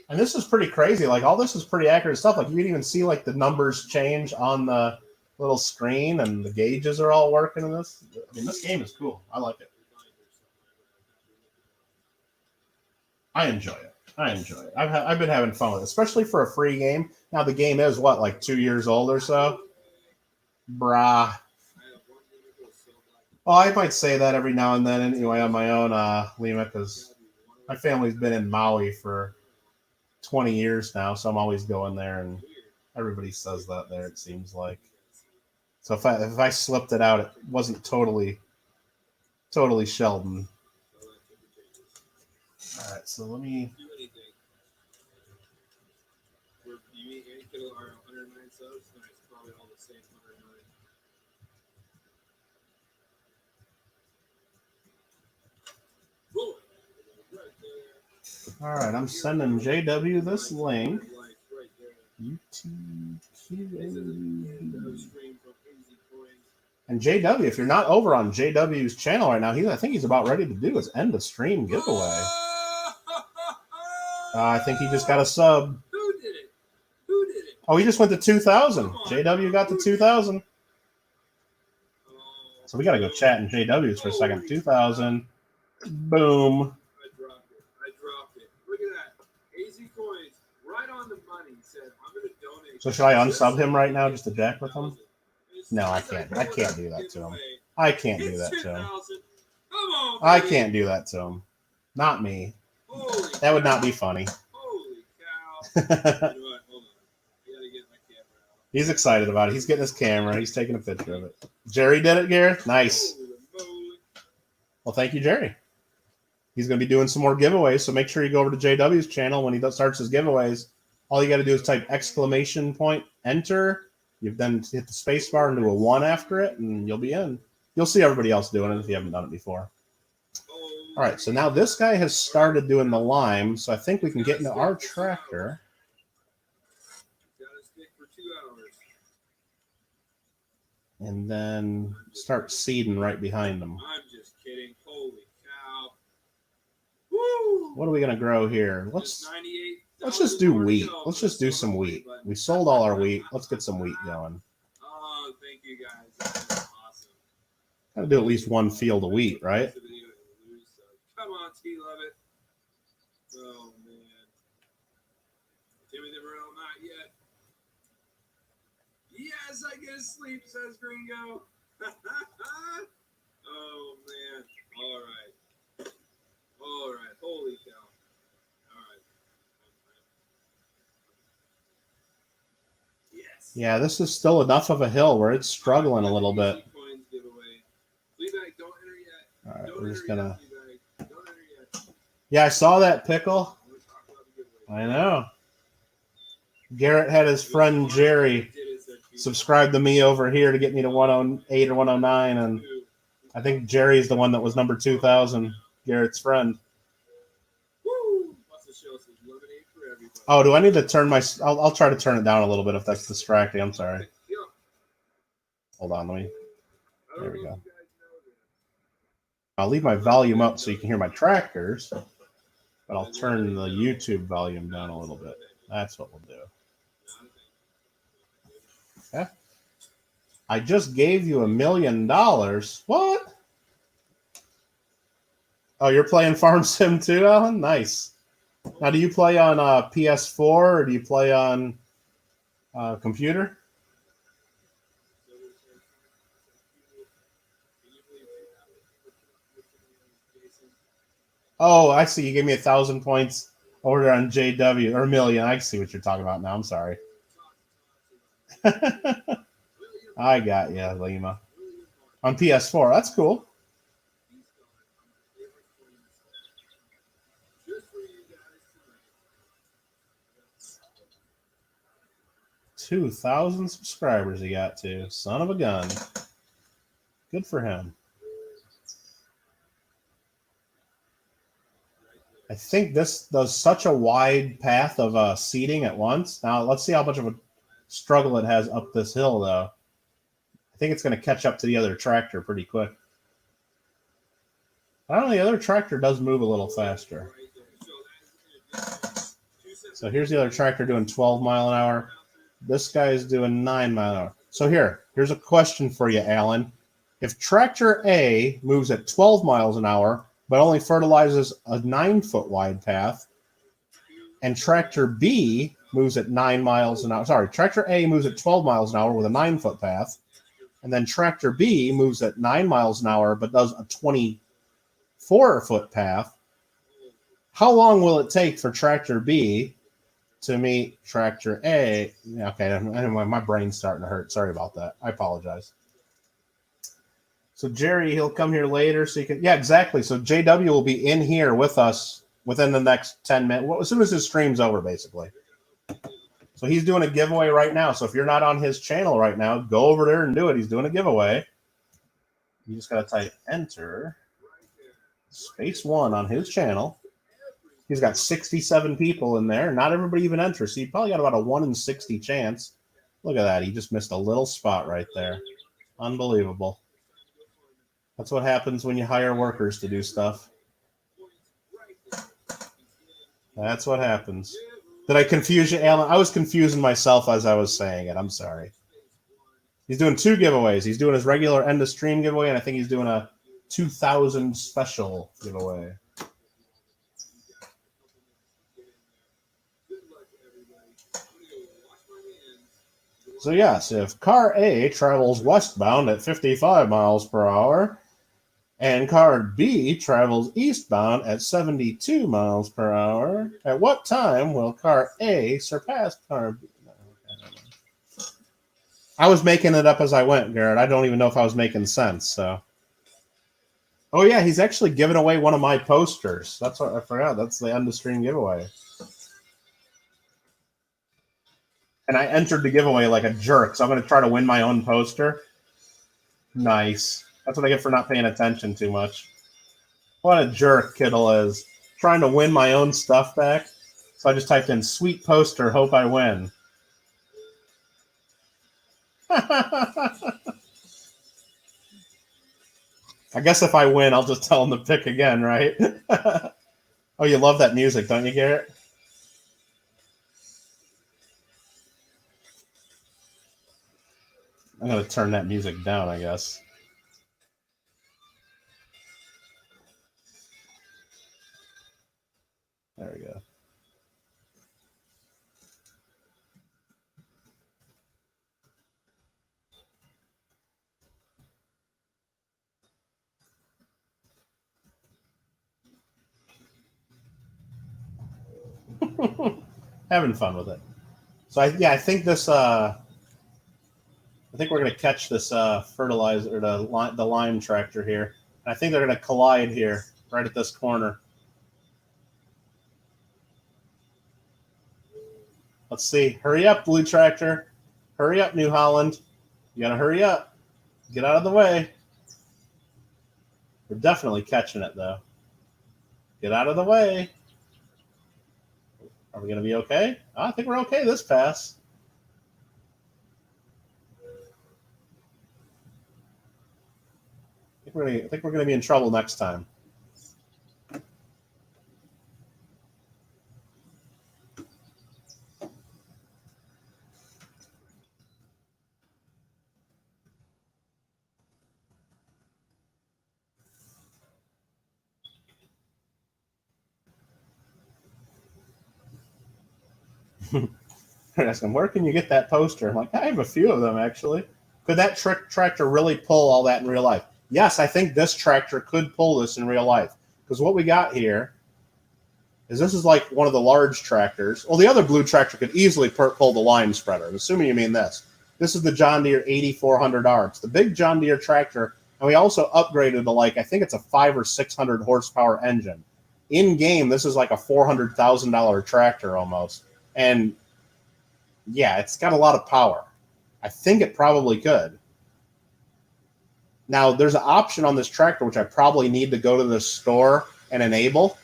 And this is pretty crazy. Like, all this is pretty accurate stuff. Like, you can even see like the numbers change on the little screen, and the gauges are all working in this. I mean, this game is cool. I like it. I enjoy it. I've been having fun with it, especially for a free game. Now the game is what, like 2 years old or so? Brah. Well, I might say that every now and then anyway on my own, Lima, because my family's been in Maui for 20 years now, so I'm always going there, and everybody says that there, it seems like. So if I slipped it out, it wasn't totally Sheldon. All right, so let me. All right, I'm sending JW this link. And JW, if you're not over on JW's channel right now, I think he's about ready to do his end of stream giveaway. I think he just got a sub. Who did it? Oh, he just went to 2,000. JW got to 2,000. So we got to go chat in JW's for a second. 2,000. Boom. I dropped it. So should I unsub him right now just to jack with him? No, I can't. I can't do that to him. I can't do that to him. I can't do that to him. Not me. That would not be funny. Holy cow. You know what? Hold on. I gotta get my camera out. He's excited about it. He's getting his camera. He's taking a picture of it. Jerry did it, Gareth? Nice. Well, thank you, Jerry. He's going to be doing some more giveaways, so make sure you go over to JW's channel when he starts his giveaways. All you got to do is type exclamation point, enter. You then hit the space bar and do a 1 after it, and you'll be in. You'll see everybody else doing it if you haven't done it before. All right, so now this guy has started doing the lime, so I think we can get into our tractor. And then start seeding right behind him. I'm just kidding. Holy cow. Woo! What are we gonna grow here? Let's just do wheat. Let's just do some wheat. We sold all our wheat. Let's get some wheat going. Oh, thank you guys. That's awesome. Gotta do at least one field of wheat, right? Come on, T. Love it. Oh man. Timmy the Burrell, not yet. Yes, I get to sleep, says Gringo. Oh, man. All right. All right. Holy cow. All right. Yes. Yeah, this is still enough of a hill where it's struggling a little bit. Coins giveaway. Fleabag, don't enter yet. All right, Don't we're just enter gonna. yet, Fleabag. Don't enter yet. Yeah, I saw that pickle. I'm gonna talk about the giveaway. I know. Garrett had his friend Jerry subscribe to me over here to get me to 108 or 109, and I think Jerry's the one that was number 2,000, Garrett's friend. Oh, do I need to turn my... I'll try to turn it down a little bit if that's distracting. I'm sorry. Hold on, let me... There we go. I'll leave my volume up so you can hear my tractors, but I'll turn the YouTube volume down a little bit. That's what we'll do. Okay. I just gave you $1 million. What? Oh, you're playing Farm Sim too, Alan? Nice. Now, do you play on PS4 or do you play on computer? Oh, I see. You gave me 1,000 points over there on JW, or $1 million. I see what you're talking about now. I'm sorry. I got you, Lima. On PS4. That's cool. $2,000 subscribers he got to. Son of a gun. Good for him. I think this does such a wide path of seeding at once. Now, let's see how much of a struggle it has up this hill, though. I think it's going to catch up to the other tractor pretty quick. I don't know, the other tractor does move a little faster. So here's the other tractor doing 12 mile an hour. This guy is doing 9 mile an hour. So here's a question for you, Alan. If tractor A moves at 12 miles an hour, but only fertilizes a 9-foot wide path, and tractor B moves at 9 miles an hour. Sorry, tractor A moves at 12 miles an hour with a 9-foot path, and then tractor B moves at 9 miles an hour but does a 24-foot path. How long will it take for tractor B to meet tractor A? Okay, anyway, my brain's starting to hurt. Sorry about that. I apologize. So Jerry, he'll come here later, so you can. Yeah, exactly. So JW will be in here with us within the next 10 minutes, as soon as his stream's over, basically. So he's doing a giveaway right now. So if you're not on his channel right now, go over there and do it. He's doing a giveaway. You just got to type enter space 1 on his channel. He's got 67 people in there. Not everybody even enters. So you probably got about a 1 in 60 chance. Look at that. He just missed a little spot right there. Unbelievable. That's what happens when you hire workers to do stuff. That's what happens. Did I confuse you, Alan? I was confusing myself as I was saying it. I'm sorry. He's doing 2 giveaways. He's doing his regular end of stream giveaway, and I think he's doing a 2,000 special giveaway. So yes, if car A travels westbound at 55 miles per hour and car B travels eastbound at 72 miles per hour, at what time will car A surpass car B? I was making it up as I went, Garrett. I don't even know if I was making sense. So, oh yeah, he's actually giving away one of my posters. That's what I forgot. That's the end of stream giveaway. And I entered the giveaway like a jerk, so I'm going to try to win my own poster. Nice. That's what I get for not paying attention too much. What a jerk Kittle is. Trying to win my own stuff back. So I just typed in sweet poster, hope I win. I guess if I win, I'll just tell him to pick again, right? Oh, you love that music, don't you, Garrett? I'm going to turn that music down, I guess. There we go. Having fun with it. So I think this I think we're going to catch this fertilizer, the lime tractor here. And I think they're going to collide here, right at this corner. Let's see. Hurry up, Blue Tractor. Hurry up, New Holland. You got to hurry up. Get out of the way. We're definitely catching it, though. Get out of the way. Are we going to be okay? I think we're okay this pass. I think we're going to be in trouble next time. They're asking, where can you get that poster? I'm like, I have a few of them, actually. Could that tractor really pull all that in real life? Yes, I think this tractor could pull this in real life. Because what we got here is this is like one of the large tractors. Well, the other blue tractor could easily pull the line spreader. I'm assuming you mean this. This is the John Deere 8400R. It's the big John Deere tractor. And we also upgraded to I think it's a 500 or 600 horsepower engine. In game, this is like a $400,000 tractor almost. And yeah, it's got a lot of power. I think it probably could. Now, there's an option on this tractor, which I probably need to go to the store and enable,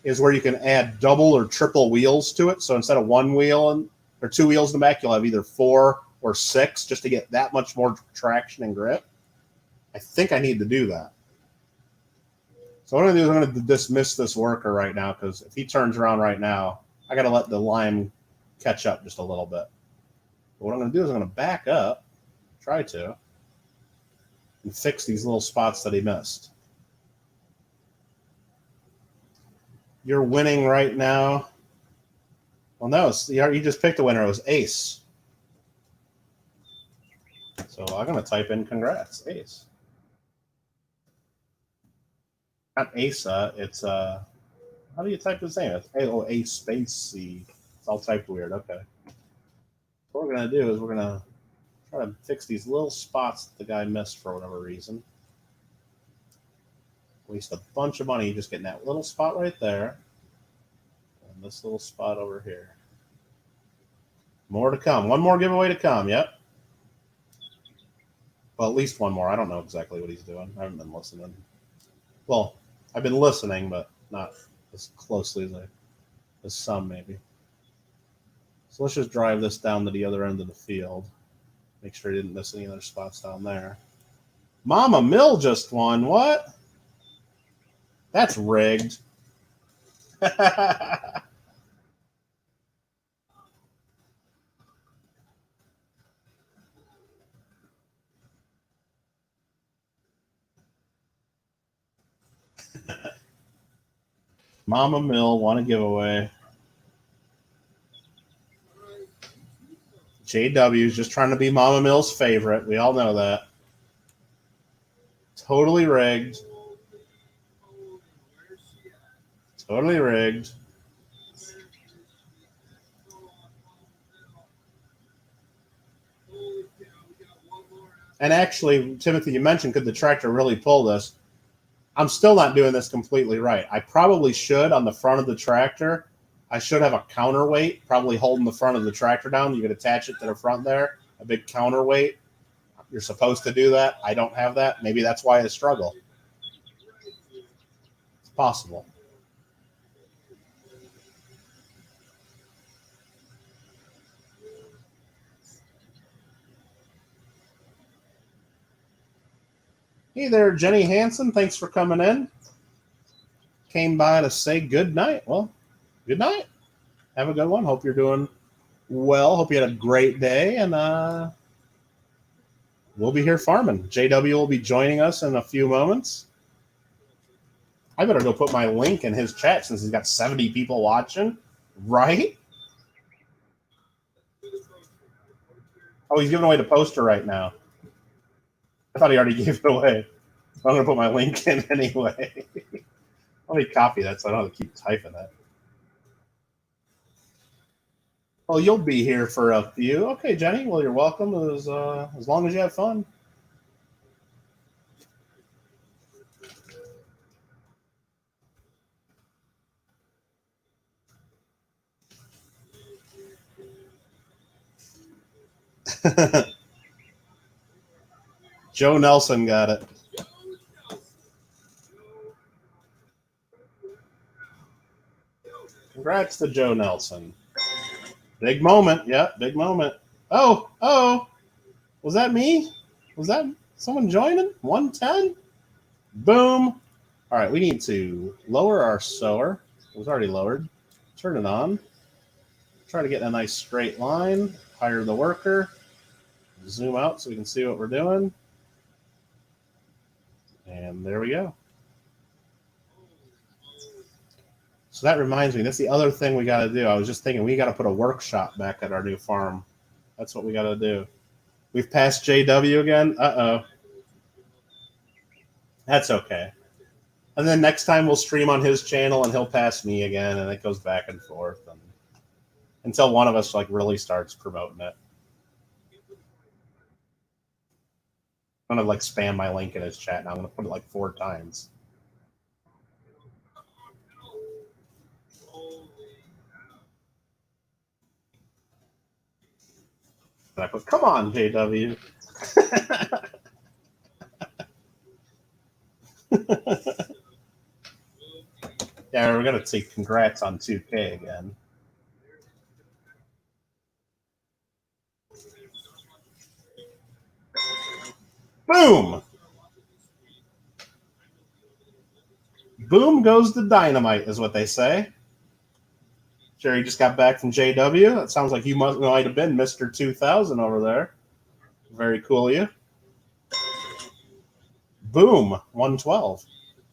is where you can add double or triple wheels to it. So instead of one wheel or two wheels in the back, you'll have either 4 or 6 just to get that much more traction and grip. I think I need to do that. So what I'm going to do is I'm going to dismiss this worker right now because if he turns around right now, I got to let the lime catch up just a little bit. But what I'm going to do is I'm going to back up, try to, and fix these little spots that he missed. You're winning right now. Well, no, you just picked a winner. It was Ace. So I'm going to type in congrats, Ace. Not Asa, it's how do you type his name? It's A space C. It's all typed weird. Okay. What we're going to do is we're going to try to fix these little spots that the guy missed for whatever reason. Waste a bunch of money just getting that little spot right there. And this little spot over here. More to come. One more giveaway to come. Yep. Well, at least one more. I don't know exactly what he's doing. I haven't been listening. Well, I've been listening, but not as closely as some maybe. So let's just drive this down to the other end of the field. Make sure he didn't miss any other spots down there. Mama Mill just won. What? That's rigged. Mama Mill won a giveaway. JW is just trying to be Mama Mill's favorite. We all know that. Totally rigged. Totally rigged. And actually, Timothy, you mentioned, could the tractor really pull this? I'm still not doing this completely right. I probably should on the front of the tractor. I should have a counterweight, probably holding the front of the tractor down. You could attach it to the front there, a big counterweight. You're supposed to do that. I don't have that. Maybe that's why I struggle. It's possible. Hey there, Jenny Hansen. Thanks for coming in. Came by to say good night. Well, good night. Have a good one. Hope you're doing well. Hope you had a great day. And we'll be here farming. JW will be joining us in a few moments. I better go put my link in his chat since he's got 70 people watching. Right? Oh, he's giving away the poster right now. I thought he already gave it away. I'm going to put my link in anyway. Let me copy that so I don't have to keep typing that. Oh, you'll be here for a few. Okay, Jenny. Well, you're welcome as long as you have fun. Joe Nelson got it. Congrats to Joe Nelson. Big moment. Yeah, big moment. Oh. Was that me? Was that someone joining? 110? Boom. All right, we need to lower our sower. It was already lowered. Turn it on. Try to get in a nice straight line. Hire the worker. Zoom out so we can see what we're doing. And there we go. So that reminds me, that's the other thing we got to do. I was just thinking we got to put a workshop back at our new farm. That's what we got to do. We've passed JW again. Uh-oh. That's okay. And then next time we'll stream on his channel and he'll pass me again, and it goes back and forth until one of us really starts promoting it. I'm going to spam my link in his chat now. I'm going to put it 4 times. And I put, come on, JW. Yeah, we're going to say congrats on 2K again. Boom! Boom goes the dynamite, is what they say. Jerry just got back from JW. That sounds like you might have been Mr. 2000 over there. Very cool of you. Boom, 112.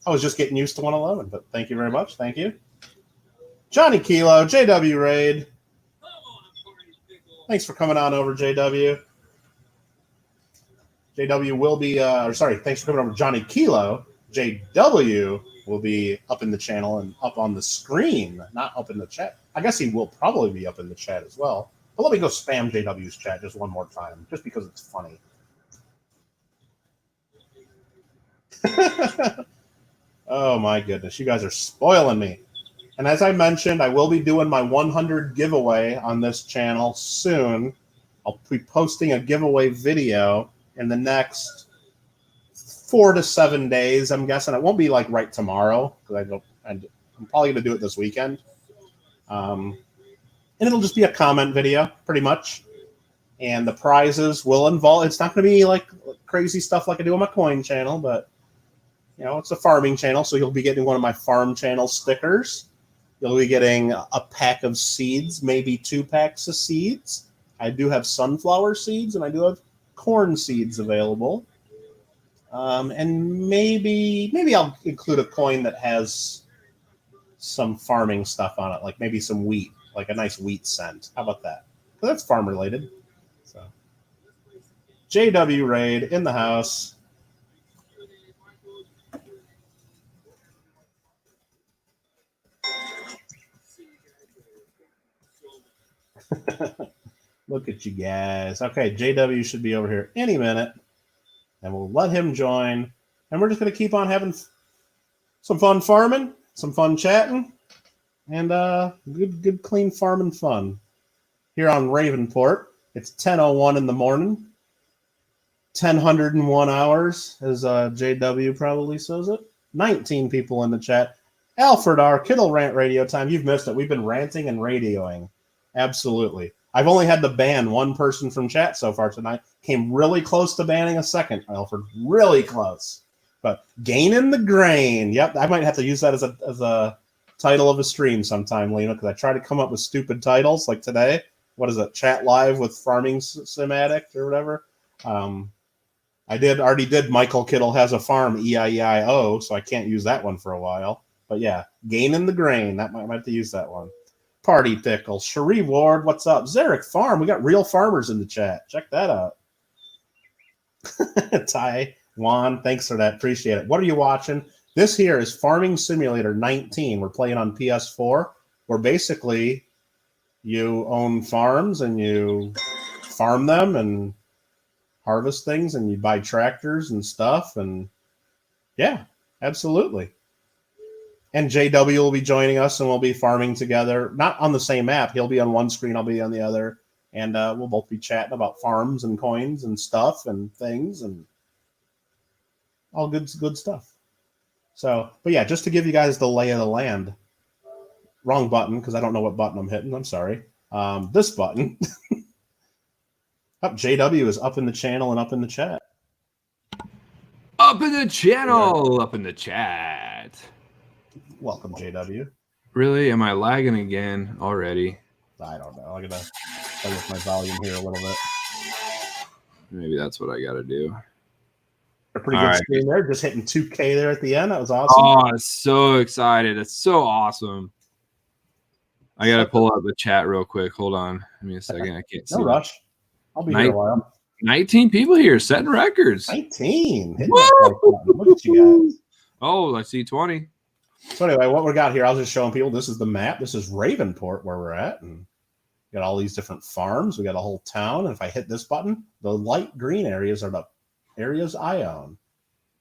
I was just getting used to 111, but thank you very much. Thank you. Johnny Kilo, JW Raid. Thanks for coming on over, JW. JW will be, thanks for coming over, Johnny Kilo. JW will be up in the channel and up on the screen, not up in the chat. I guess he will probably be up in the chat as well. But let me go spam JW's chat just one more time, just because it's funny. Oh, my goodness. You guys are spoiling me. And as I mentioned, I will be doing my 100 giveaway on this channel soon. I'll be posting a giveaway video in the next 4 to 7 days, I'm guessing. It won't be right tomorrow, because I'm probably going to do it this weekend. And it'll just be a comment video, pretty much. And the prizes will involve, it's not going to be crazy stuff like I do on my coin channel, but it's a farming channel, so you'll be getting one of my farm channel stickers. You'll be getting a pack of seeds, maybe 2 packs of seeds. I do have sunflower seeds, and I do have corn seeds available. And maybe I'll include a coin that has some farming stuff on it, maybe some wheat, a nice wheat scent. How about that? That's farm related. JW Raid in the house. Look at you guys. Okay, JW should be over here any minute, and we'll let him join. And we're just going to keep on having some fun farming, some fun chatting, and good, clean farming fun. Here on Ravenport, it's 10:01 in the morning, 10:01 hours, as JW probably says it. 19 people in the chat. Alfred R. Kittle Rant Radio Time. You've missed it. We've been ranting and radioing. Absolutely. I've only had to ban one person from chat so far tonight. Came really close to banning a second, Alfred. Really close. But gaining the grain. Yep, I might have to use that as a title of a stream sometime, Lena, because I try to come up with stupid titles like today. What is it? Chat live with Farming Sim Addict or whatever. I already did Michael Kittle Has a Farm, E-I-E-I-O, so I can't use that one for a while. But yeah, gaining the grain. That might have to use that one. Party Pickle. Cherie Ward, what's up? Zarek Farm. We got real farmers in the chat. Check that out. Ty, Juan, thanks for that. Appreciate it. What are you watching? This here is Farming Simulator 19. We're playing on PS4, where basically you own farms and you farm them and harvest things and you buy tractors and stuff. And yeah, absolutely. And JW will be joining us, and we'll be farming together. Not on the same map. He'll be on one screen. I'll be on the other. And we'll both be chatting about farms and coins and stuff and things and all good stuff. So, but yeah, just to give you guys the lay of the land. Wrong button, because I don't know what button I'm hitting. I'm sorry. This button. JW is up in the channel and up in the chat. Up in the channel, up in the chat. Welcome, JW. Really? Am I lagging again already? I don't know. I'm going to play with my volume here a little bit. Maybe that's what I got to do. A pretty good screen there. Just hitting 2K there at the end. That was awesome. Oh, I'm so excited. It's so awesome. I got to pull up the chat real quick. Hold on. Give me a second. I can't see. No rush. I'll be here a while. 19 people here setting records. 19. Look at you guys. Oh, I see 20. So anyway, what we got here, I was just showing people, this is the map. This is Ravenport where we're at. And we got all these different farms. We got a whole town. And if I hit this button, the light green areas are the areas I own.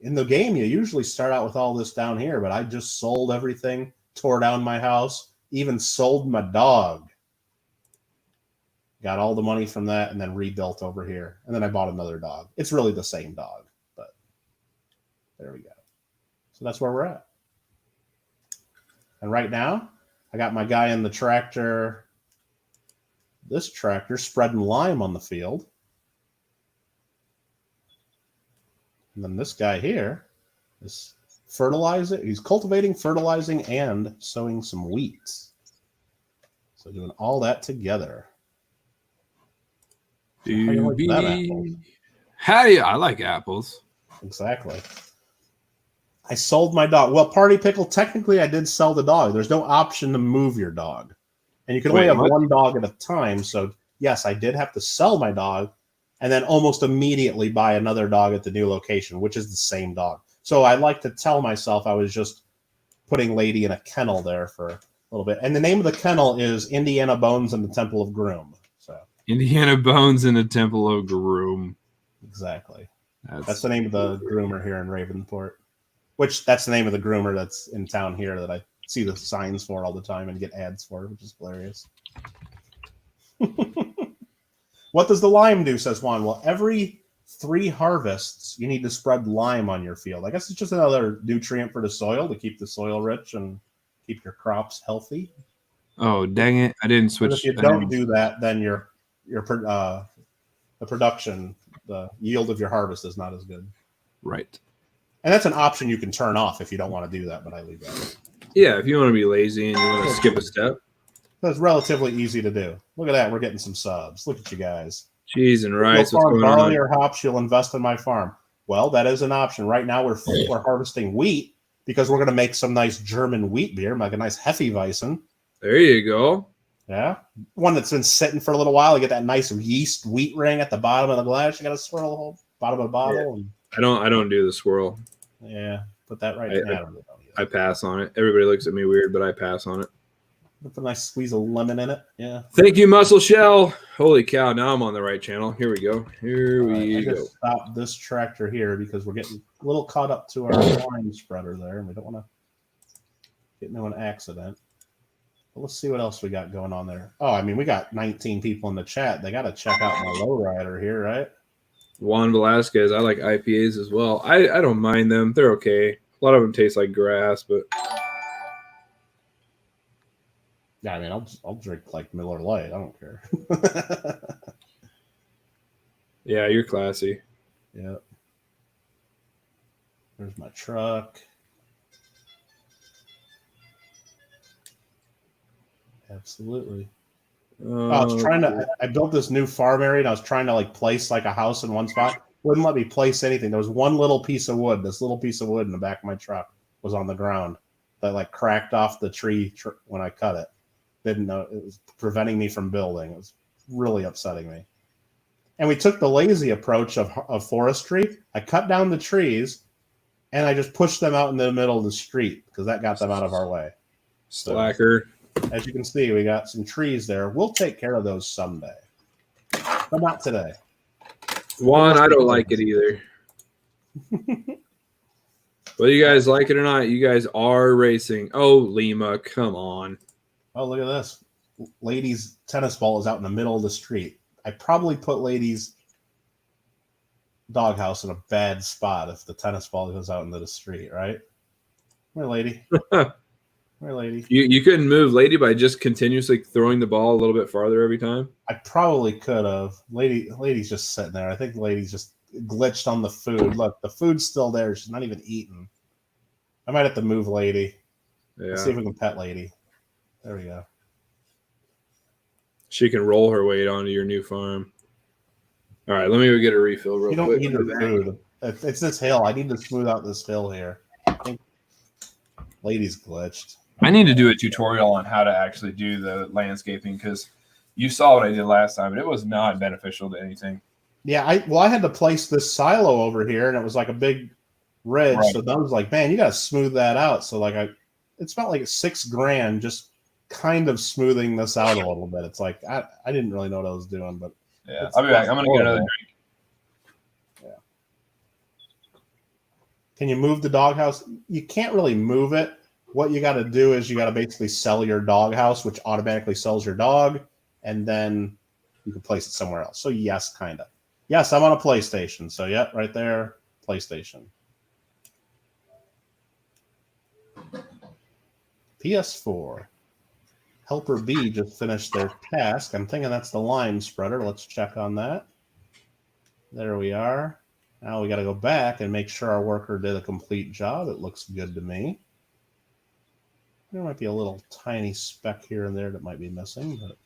In the game, you usually start out with all this down here, but I just sold everything, tore down my house, even sold my dog. Got all the money from that and then rebuilt over here. And then I bought another dog. It's really the same dog, but there we go. So that's where we're at. And right now, I got my guy in the tractor, this tractor, spreading lime on the field. And then this guy here is fertilizing. He's cultivating, fertilizing, and sowing some wheat. So doing all that together. How do you like that apple? Hey, I like apples. Exactly. I sold my dog. Well, Party Pickle, technically I did sell the dog. There's no option to move your dog. And you can only have one dog at a time. So, yes, I did have to sell my dog and then almost immediately buy another dog at the new location, which is the same dog. So I like to tell myself I was just putting Lady in a kennel there for a little bit. And the name of the kennel is Indiana Bones and the Temple of Groom. So Indiana Bones and the Temple of Groom. Exactly. That's the name of the groomer here in Ravenport. Which that's the name of the groomer that's in town here that I see the signs for all the time and get ads for, which is hilarious. What does the lime do, says Juan? Well, every 3 harvests, you need to spread lime on your field. I guess it's just another nutrient for the soil to keep the soil rich and keep your crops healthy. Oh, dang it. I didn't switch. But if you don't do that, then the production, the yield of your harvest is not as good. Right. And that's an option you can turn off if you don't want to do that, but I leave that. Yeah, if you want to be lazy and you want to skip a step. That's relatively easy to do. Look at that. We're getting some subs. Look at you guys. Cheese and rice. You'll farm barley or hops, you'll invest in my farm. Well, that is an option. Right now, we're harvesting wheat because we're going to make some nice German wheat beer, like a nice Hefeweizen. There you go. Yeah, one that's been sitting for a little while. You get that nice yeast wheat ring at the bottom of the glass. You got to swirl the whole bottom of the bottle. And, I don't do the swirl. yeah, put that right. I don't know I pass on it. Everybody looks at me weird, but I pass on it. Put a nice squeeze of lemon in it. Yeah. Thank you, Muscle Shell. Holy cow! Now I'm on the right channel. Here we go. Here we I go. just stopped this tractor here because we're getting a little caught up to our line spreader there, and we don't want to get into an accident. But let's see what else we got going on there. Oh, I mean, we got 19 people in the chat. They got to check out my lowrider here, right? Juan Velasquez. I like IPAs as well. I don't mind them. They're okay. A lot of them taste like grass, but Yeah, I mean, I'll drink like Miller Lite. I don't care. yeah, you're classy. Yeah. There's my truck. Absolutely. I was trying to. I built this new farm area, and I was trying to like place like a house in one spot. Wouldn't let me place anything. There was one little piece of wood. This little piece of wood in the back of my truck was on the ground that like cracked off the tree when I cut it. Didn't know it was preventing me from building. It was really upsetting me. And we took the lazy approach of forestry. I cut down the trees, and I just pushed them out in the middle of the street because that got them out of our way. Slacker. So, as you can see, we got some trees there. We'll take care of those someday, but not today. Juan, I don't like it either. Whether you guys like it or not, you guys are racing. Oh, Lima, come on. Oh, look at this. Lady's tennis ball is out in the middle of the street. I probably put Lady's doghouse in a bad spot if the tennis ball goes out into the street, right? Come here, Lady. Come here, Lady. You couldn't move Lady by just continuously throwing the ball a little bit farther every time? I probably could have. Lady's just sitting there. I think Lady's just glitched on the food. Look, the food's still there. She's not even eating. I might have to move Lady. Yeah. Let's see if we can pet Lady. There we go. She can roll her weight onto your new farm. All right, let me go get a refill real quick. You don't need her food. It's this hill. I need to smooth out this hill here. I think Lady's glitched. I need to do a tutorial on how to actually do the landscaping because you saw what I did last time, and it was not beneficial to anything. Yeah, I had to place this silo over here, and it was like a big ridge. Right. So I was like, man, you got to smooth that out. So like it spent like $6,000 just kind of smoothing this out a little bit. It's like I didn't really know what I was doing, but yeah, I'll be back. I'm gonna get another drink. Yeah. Can you move the doghouse? You can't really move it. What you got to do is you got to basically sell your doghouse, which automatically sells your dog, and then you can place it somewhere else. So yes, kind of. Yes, I'm on a PlayStation. So yeah, right there, PlayStation. PS4. Helper B just finished their task. I'm thinking that's the lime spreader. Let's check on that. There we are. Now we got to go back and make sure our worker did a complete job. It looks good to me. There might be a little tiny speck here and there that might be missing, but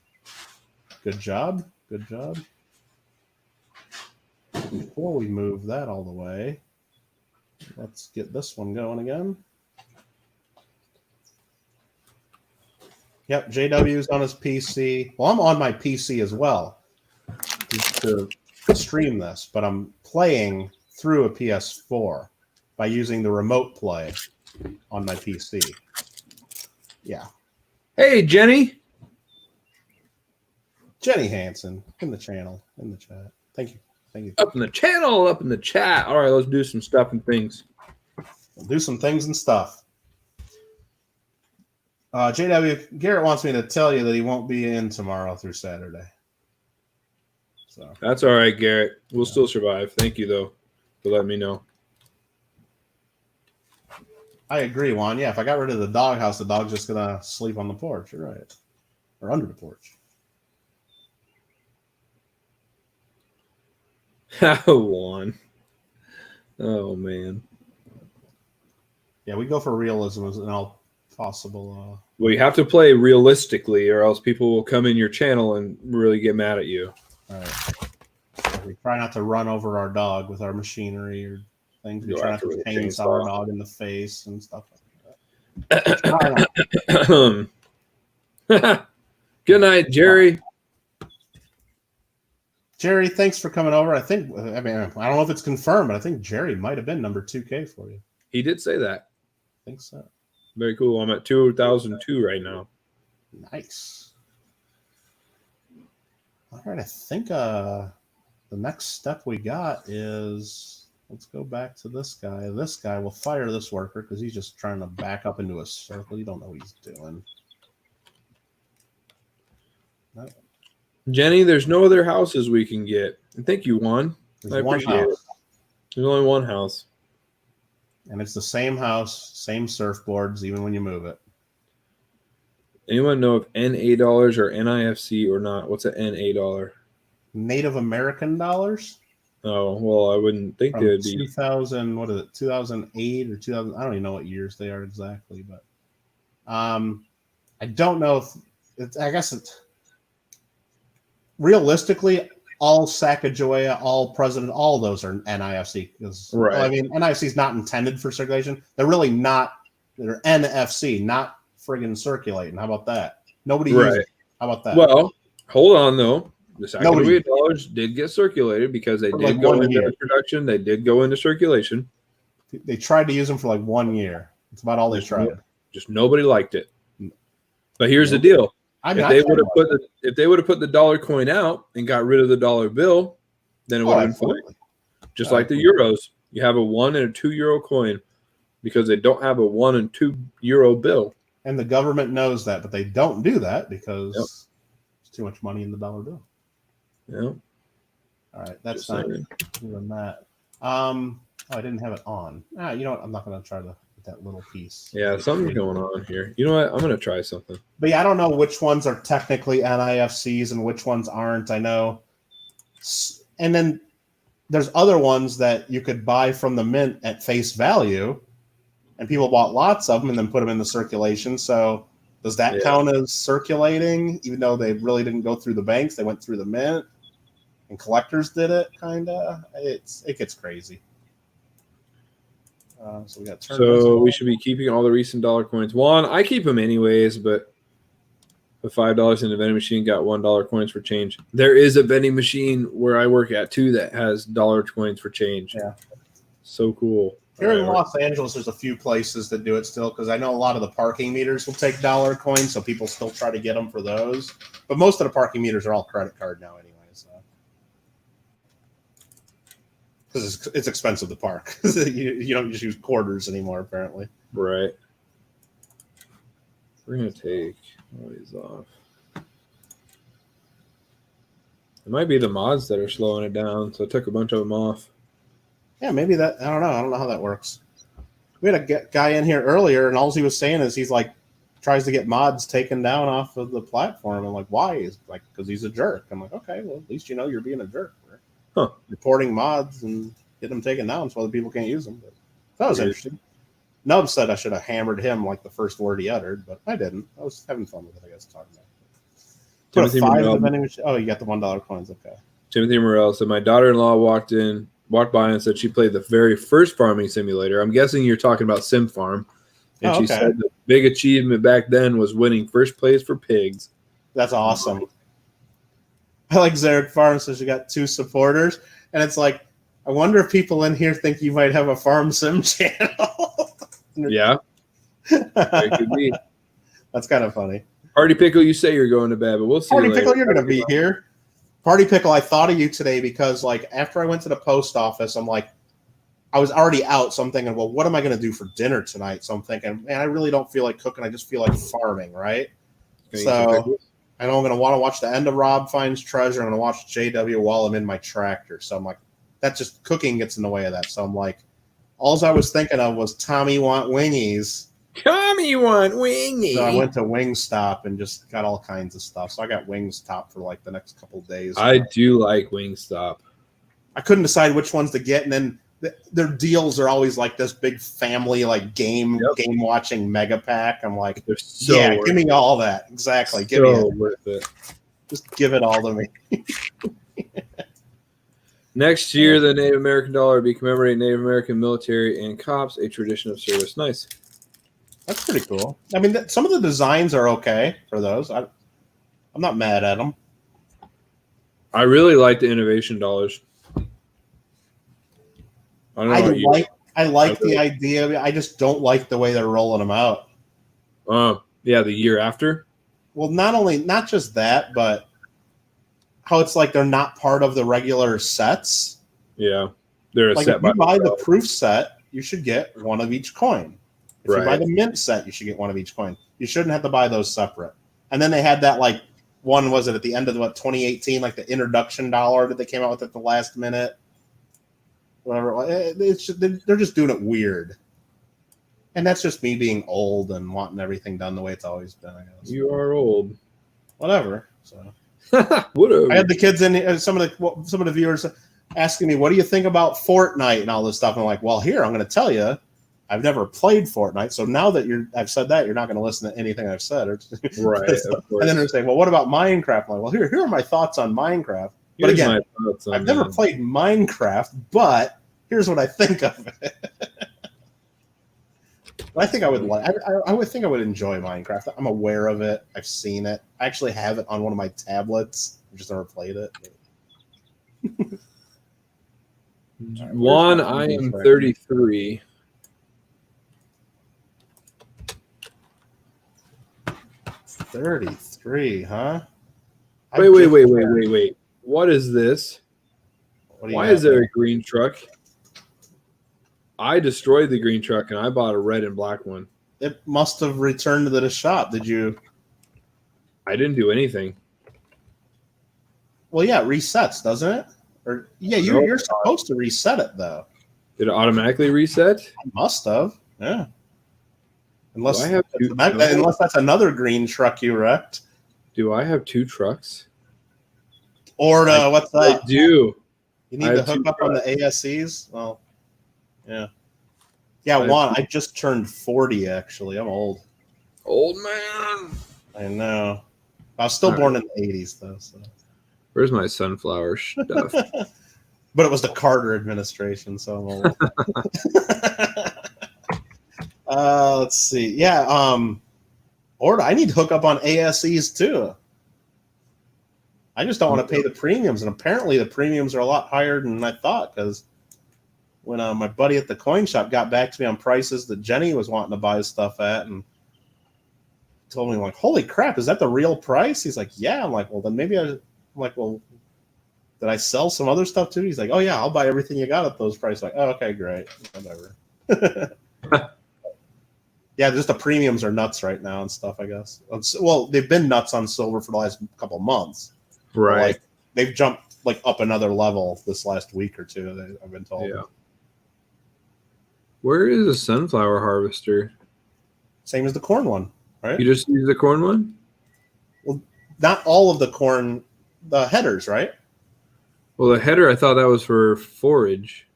good job. Good job. Before we move that all the way, let's get this one going again. Yep, JW's on his PC. Well, I'm on my PC as well to stream this, but I'm playing through a PS4 by using the remote play on my PC. Yeah. Hey, Jenny. Jenny Hansen in the channel, in the chat. Thank you. Thank you. Up in the channel, up in the chat. All right, let's do some stuff and things. We'll do some things and stuff. JW, Garrett wants me to tell you that he won't be in tomorrow through Saturday. So that's all right, Garrett. We'll still survive. Thank you, though, for letting me know. I agree, Juan. Yeah, if I got rid of the doghouse, the dog's just going to sleep on the porch. You're right. Or under the porch. Oh, Juan. Oh, man. Yeah, we go for realism as all possible. Well, you have to play realistically, or else people will come in your channel and really get mad at you. All right. We try not to run over our dog with our machinery or things. We try not to chainsaw our dog in the face and stuff like that. Good night, Jerry. Jerry, thanks for coming over. I mean, I don't know if it's confirmed, but I think Jerry might have been number 2K for you. He did say that. I think so. Very cool. I'm at 2002 right now. Nice. All right, I think the next step we got is, let's go back to this guy. This guy will fire this worker because he's just trying to back up into a circle. You don't know what he's doing. No. Jenny, there's no other houses we can get. I think you won. There's one house. There's only one house. And it's the same house, same surfboards, even when you move it. Anyone know if NA dollars are NIFC or not? What's an NA dollar? Native American dollars? Oh, well, I wouldn't think they would be. 2000, what is it, 2008 or 2000? I don't even know what years they are exactly, but I don't know if it's, I guess it's, realistically, all Sacagawea, all President, all of those are NIFC. Right. Well, I mean, NIFC is not intended for circulation. They're really not. They're NFC, not friggin' circulating. How about that? Nobody uses it. How about that? Well, hold on, though. The Sacagawea dollars did get circulated because they did go into production. They did go into circulation. They tried to use them for like 1 year. It's about all they tried. Just nobody liked it. But here's the deal. If they would have put the dollar coin out and got rid of the dollar bill, then it would have been fine. Just like the euros. You have a 1 and a 2 euro coin because they don't have a 1 and 2 euro bill. And the government knows that, but they don't do that because there's too much money in the dollar bill. Yeah. All right, that's not doing that. I didn't have it on. You know what? I'm not going to try to get that little piece. Yeah, something's going on here. You know what? I'm going to try something. But yeah, I don't know which ones are technically NIFCs and which ones aren't. I know. And then there's other ones that you could buy from the mint at face value, and people bought lots of them and then put them in the circulation. So does that count as circulating, even though they really didn't go through the banks? They went through the mint, and collectors did it, kind of. It gets crazy. So we got. So we should be keeping all the recent dollar coins. One, I keep them anyways, but the $5 in the vending machine got $1 coins for change. There is a vending machine where I work at too that has dollar coins for change. Yeah, so cool. Here in Los Angeles, there's a few places that do it still because I know a lot of the parking meters will take dollar coins, so people still try to get them for those. But most of the parking meters are all credit card now, anyway. So because it's expensive to park, you don't just use quarters anymore, apparently. Right. We're gonna take all these off. It might be the mods that are slowing it down, so I took a bunch of them off. Yeah, maybe that. I don't know. I don't know how that works. We had a guy in here earlier, and all he was saying is he's like tries to get mods taken down off of the platform. I'm like, why? He's like, because he's a jerk. I'm like, okay, well, at least you know you're being a jerk. Right? Reporting mods and get them taken down so other people can't use them. But that was interesting. Nub said I should have hammered him like the first word he uttered, but I didn't. I was having fun with it, I guess, talking about it. Put a 5 in the vending machine. Oh, you got the $1 coins. Okay. Timothy Morrell said, my daughter-in-law walked by and said she played the very first farming simulator. I'm guessing you're talking about Sim Farm. And she said the big achievement back then was winning first place for pigs. That's awesome. I like Zarek Farm says you got 2 supporters. And it's like, I wonder if people in here think you might have a farm sim channel. Yeah. It could be. That's kind of funny. Party Pickle, you say you're going to bed, but we'll see. Party Pickle, you're going to be here. Party Pickle, I thought of you today because, like, after I went to the post office, I'm like, I was already out, so I'm thinking, well, what am I going to do for dinner tonight? So I'm thinking, man, I really don't feel like cooking. I just feel like farming, right? So I know I'm going to want to watch the end of Rob Finds Treasure. I'm going to watch JW while I'm in my tractor. So I'm like, that just cooking gets in the way of that. So I'm like, all I was thinking of was Tommy want wingies. Tommy want wingies. So I went to Wingstop and just got all kinds of stuff. So I got Wingstop for like the next couple of days. I do like Wingstop. I couldn't decide which ones to get, and then their deals are always like this big family like game watching mega pack. I'm like, yeah, give me all that. Exactly. Give me it. Worth it. Just give it all to me. Next year, the Native American dollar will be commemorating Native American military and cops, a tradition of service. Nice. That's pretty cool. I mean, some of the designs are okay for those. I'm not mad at them. I really like the innovation dollars. I like the idea. I just don't like the way they're rolling them out. Yeah, the year after. Well, not just that, but how it's like they're not part of the regular sets. Yeah, they're a like set if you by buy themselves. the proof set, you should get one of each coin. If you buy Right. the mint set, you should get one of each coin. You shouldn't have to buy those separate. And then they had that like one was it at the end of 2018, like the introduction dollar that they came out with at the last minute. Whatever. They're just doing it weird. And that's just me being old and wanting everything done the way it's always been, I guess. You are old. Whatever. So Whatever. I had the kids in some of the viewers asking me, "What do you think about Fortnite and all this stuff?" And I'm like, "Well, here I'm going to tell you, I've never played Fortnite, so now that I've said that, you're not going to listen to anything I've said." Right. Of course. And then they're saying, "Well, what about Minecraft?" I'm like, "Well, here are my thoughts on Minecraft." But again, I've never played Minecraft, but here's what I think of it. I think I would like. I would think I would enjoy Minecraft. I'm aware of it. I've seen it. I actually have it on one of my tablets. I've just never played it. Juan, I am 33. $33, huh? Wait. What is this? Why is there a green truck? I destroyed the green truck and I bought a red and black one. It must have returned to the shop. Did you? I didn't do anything. Well, yeah, it resets, doesn't it? Or yeah, you're supposed to reset it though. Did it automatically reset? It must have. Yeah. Unless I have unless that's another green truck you wrecked. Do I have two trucks? Or what's that? I do. You need to hook up on the ASEs? Well, yeah. Yeah, Juan, I just turned 40, actually. I'm old. Old man. I know. I was still born in the 80s, though. So. Where's my sunflower stuff? But it was the Carter administration, so I'm old. Let's see. Yeah, or I need to hook up on ASEs, too. I just don't want to pay the premiums, and apparently the premiums are a lot higher than I thought, because when my buddy at the coin shop got back to me on prices that Jenny was wanting to buy stuff at, and told me, like, holy crap, is that the real price? He's like, yeah. I'm like, well, then maybe I'm like, well, did I sell some other stuff too? He's like, oh, yeah, I'll buy everything you got at those prices. Like, oh, okay, great. Whatever. Yeah, just the premiums are nuts right now and stuff, I guess. Well, they've been nuts on silver for the last couple of months. Right. Like, they've jumped like up another level this last week or two, I've been told. Yeah. Where is a sunflower harvester? Same as the corn one, right? You just use the corn one? Well, not all of the corn, the headers, right? Well, the header, I thought that was for forage.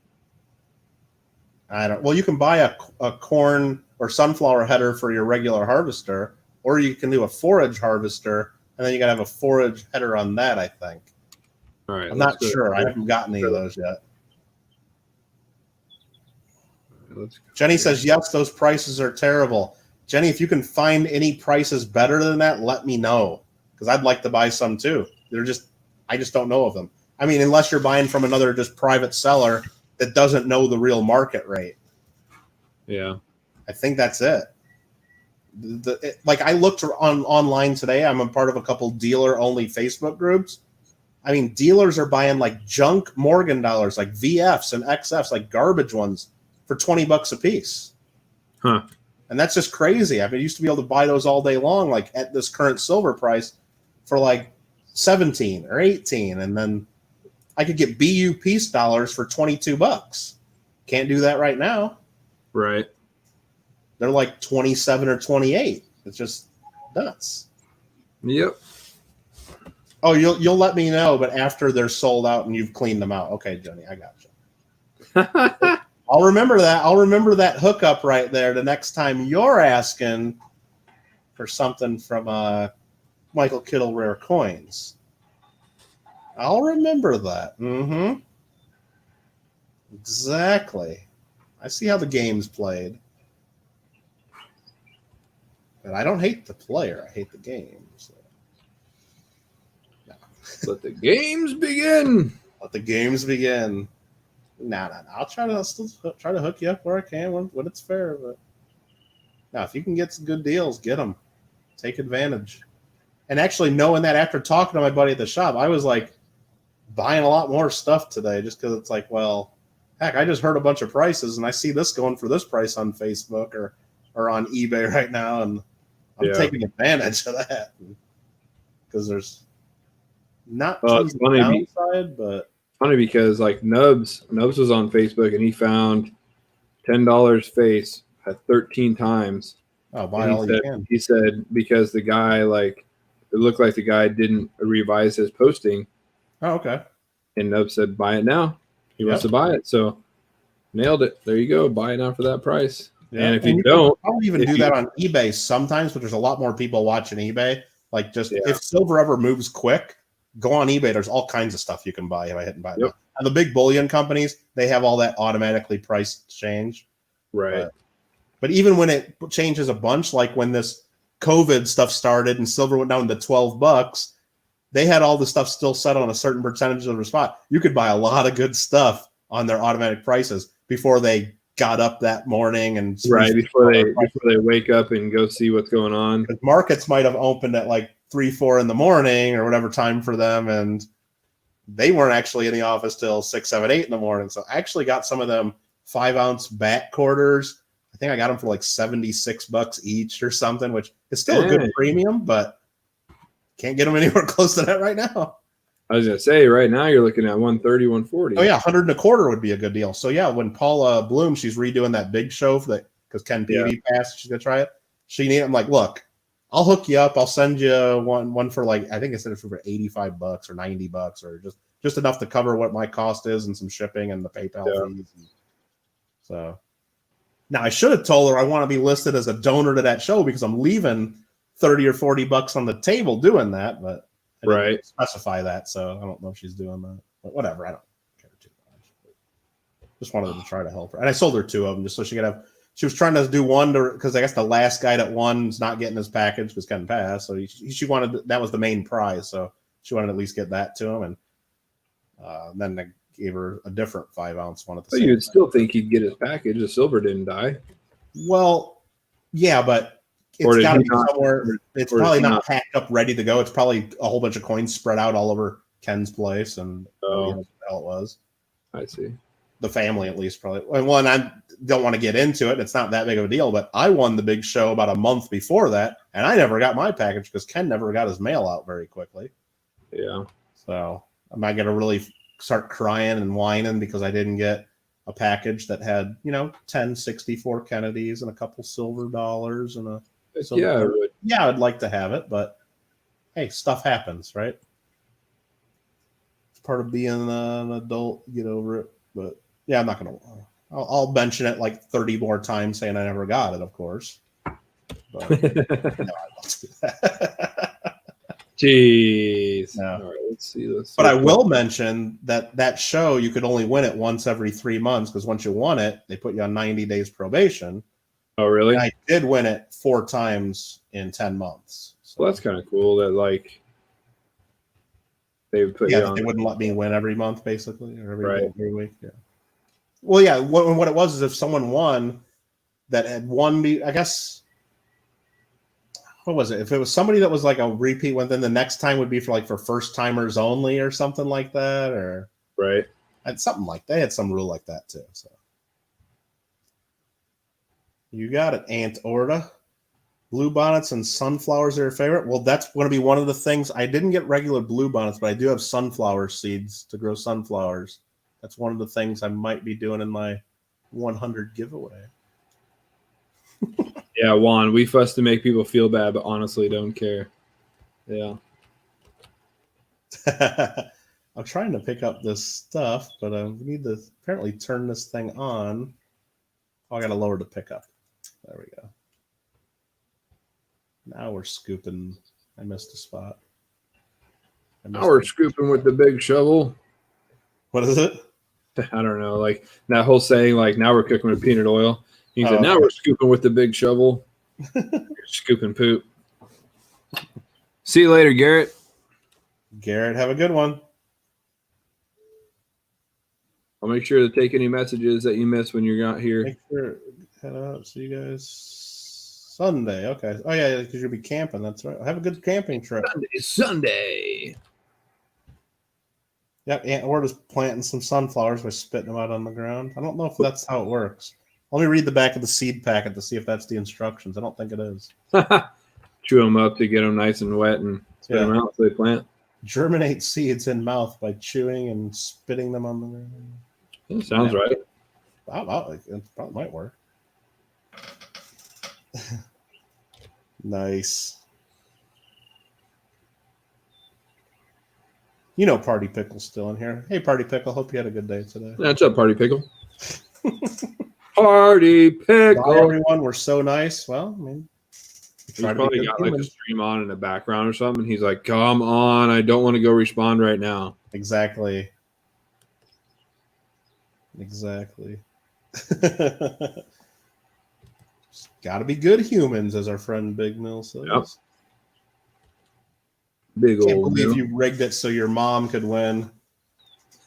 Well, you can buy a corn or sunflower header for your regular harvester, or you can do a forage harvester, and then you got to have a forage header on that, I think. All right. I'm not sure. I haven't gotten any of those yet. Jenny says, yes, those prices are terrible. Jenny, if you can find any prices better than that, let me know, because I'd like to buy some too. I just don't know of them. I mean, unless you're buying from another just private seller that doesn't know the real market rate. Yeah. I think that's it. Like I looked online today. I'm a part of a couple dealer-only Facebook groups. I mean, dealers are buying like junk Morgan dollars, like VFs and XFs, like garbage ones, for $20 a piece. Huh. And that's just crazy. I mean, I used to be able to buy those all day long, like at this current silver price, for like 17 or 18, and then I could get BU piece dollars for $22. Can't do that right now. Right. They're like 27 or 28. It's just nuts. Yep. Oh, you'll let me know, but after they're sold out and you've cleaned them out. Okay, Jenny, I got you. I'll remember that. I'll remember that hookup right there the next time you're asking for something from Michael Kittle Rare Coins. I'll remember that. Mm-hmm. Exactly. I see how the game's played. But I don't hate the player. I hate the game. So. Let the games begin. Let the games begin. Nah. I'll still try to hook you up where I can when it's fair. But now, if you can get some good deals, get them. Take advantage. And actually, knowing that after talking to my buddy at the shop, I was like buying a lot more stuff today just because it's like, well, heck, I just heard a bunch of prices and I see this going for this price on Facebook or on eBay right now, and I'm taking advantage of that because there's not tons of downside, but funny because like Nubs was on Facebook and he found $10 face at 13 times. Oh, buy all you can. He said because the guy it looked like the guy didn't revise his posting. Oh, okay. And Nub said, buy it now. He wants to buy it. So nailed it. There you go. Buy it now for that price. Yeah. And if you don't, I'll even do that on eBay sometimes, but there's a lot more people watching eBay. Like if silver ever moves quick, go on eBay. There's all kinds of stuff you can buy if I hit and buy it. And the big bullion companies, they have all that automatically price change. Right. But even when it changes a bunch, like when this COVID stuff started and silver went down to $12, they had all the stuff still set on a certain percentage of the spot. You could buy a lot of good stuff on their automatic prices before they got up that morning and before they wake up and go see what's going on. Because markets might have opened at like 3-4 in the morning or whatever time for them, and they weren't actually in the office till 6, 7, 8 in the morning. So I actually got some of them 5-ounce back quarters. I think I got them for like $76 each or something, which is still a good premium, but can't get them anywhere close to that right now. I was going to say, right now you're looking at 130, 140. Oh, yeah, 100 and a quarter would be a good deal. So, yeah, when Paula Bloom, she's redoing that big show for that because Ken Peavy passed, she's going to try it. I'm like, look, I'll hook you up. I'll send you one for like, I think I said it for $85 or $90 or just enough to cover what my cost is and some shipping and the PayPal fees. So, now I should have told her I want to be listed as a donor to that show because I'm leaving $30 or $40 on the table doing that, but I didn't specify that, so I don't know if she's doing that. But whatever, I don't care too much. Just wanted to try to help her, and I sold her 2 of them just so she could have. She was trying to do one because I guess the last guy that won's not getting his package because Ken passed, so she wanted that was the main prize, so she wanted to at least get that to him, and then I gave her a different 5-ounce one at the same time. You'd still think he'd get his package. The silver didn't die. Well, yeah, but it's got to be somewhere. It's probably not packed up, ready to go. It's probably a whole bunch of coins spread out all over Ken's place, and what the hell it was. I see. The family, at least, probably. Well, and I don't want to get into it. It's not that big of a deal, but I won the big show about a month before that, and I never got my package because Ken never got his mail out very quickly. Yeah. So am I going to really start crying and whining because I didn't get a package that had 10 64 Kennedys and a couple silver dollars and a I'd like to have it, but hey, stuff happens, right? It's part of being an adult. Get over it. But yeah, I'm not gonna. I'll mention it like 30 more times, saying I never got it, of course. But no, I won't do that. Jeez. No. All right, let's see. But I will mention that show you could only win it once every 3 months because once you won it, they put you on 90 days probation. Oh, really? And I did win it 4 times in 10 months. So. Well, that's kind of cool that they would put you on. They wouldn't let me win every month, basically, or every week. Yeah. Well, yeah. What it was is if someone won that had won me, I guess. What was it? If it was somebody that was like a repeat one, then the next time would be for first timers only or something like that, or and something like that. They had some rule like that too. So you got it, Aunt Orta. Blue bonnets and sunflowers are your favorite. Well, that's going to be one of the things. I didn't get regular blue bonnets, but I do have sunflower seeds to grow sunflowers. That's one of the things I might be doing in my 100 giveaway. Yeah, Juan, we fuss to make people feel bad, but honestly don't care. Yeah. I'm trying to pick up this stuff, but I need to apparently turn this thing on. Oh, I got to lower the pickup. There we go. Now we're scooping. I missed a spot. Now we're scooping with the big shovel. What is it? I don't know. Like that whole saying, like now we're cooking with peanut oil. He said, now we're scooping with the big shovel. You're scooping poop. See you later, Garrett. Garrett, have a good one. I'll make sure to take any messages that you miss when you're not here. Make sure head out. See you guys Sunday. Okay. Oh yeah, because you'll be camping. That's right. Have a good camping trip. Sunday. Yep. Yeah, we're just planting some sunflowers by spitting them out on the ground. I don't know if that's how it works. Let me read the back of the seed packet to see if that's the instructions. I don't think it is. Chew them up to get them nice and wet and spit them out so they plant. Germinate seeds in mouth by chewing and spitting them on the ground. That sounds right. It probably might work. Nice. You know Party Pickle's still in here. Hey, Party Pickle. Hope you had a good day today. What's up, Party Pickle? Party Pickle. Bye, everyone. We're so nice. Well, I mean, he's probably got like a stream on in the background or something. He's like, come on. I don't want to go respond right now. Exactly. Got to be good humans, as our friend Big Mill says. Yep. Big Can't old believe Mill. you rigged it so your mom could win.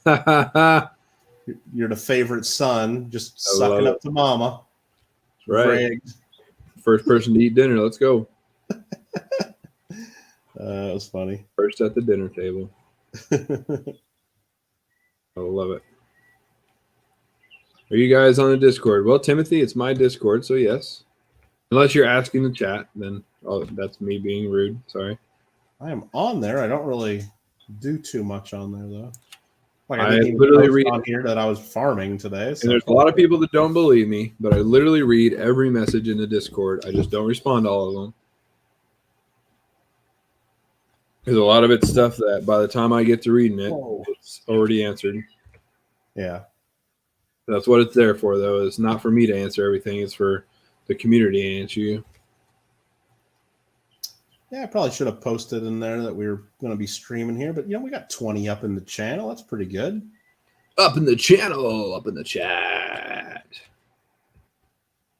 You're the favorite son, just sucking up to mama. That's right. Rigged. First person to eat dinner. Let's go. It was funny. First at the dinner table. I love it. Are you guys on the Discord? Well, Timothy, it's my Discord, so yes. Unless you're asking the chat, then that's me being rude. Sorry. I am on there. I don't really do too much on there, though. Like I didn't even literally post read on here that I was farming today. So. And there's a lot of people that don't believe me, but I literally read every message in the Discord. I just don't respond to all of them. Because a lot of it's stuff that by the time I get to reading it, it's already answered. Yeah. That's what it's there for, though. It's not for me to answer everything. It's for the community to answer you. Yeah, I probably should have posted in there that we were going to be streaming here, but we got 20 up in the channel. That's pretty good. Up in the channel, up in the chat.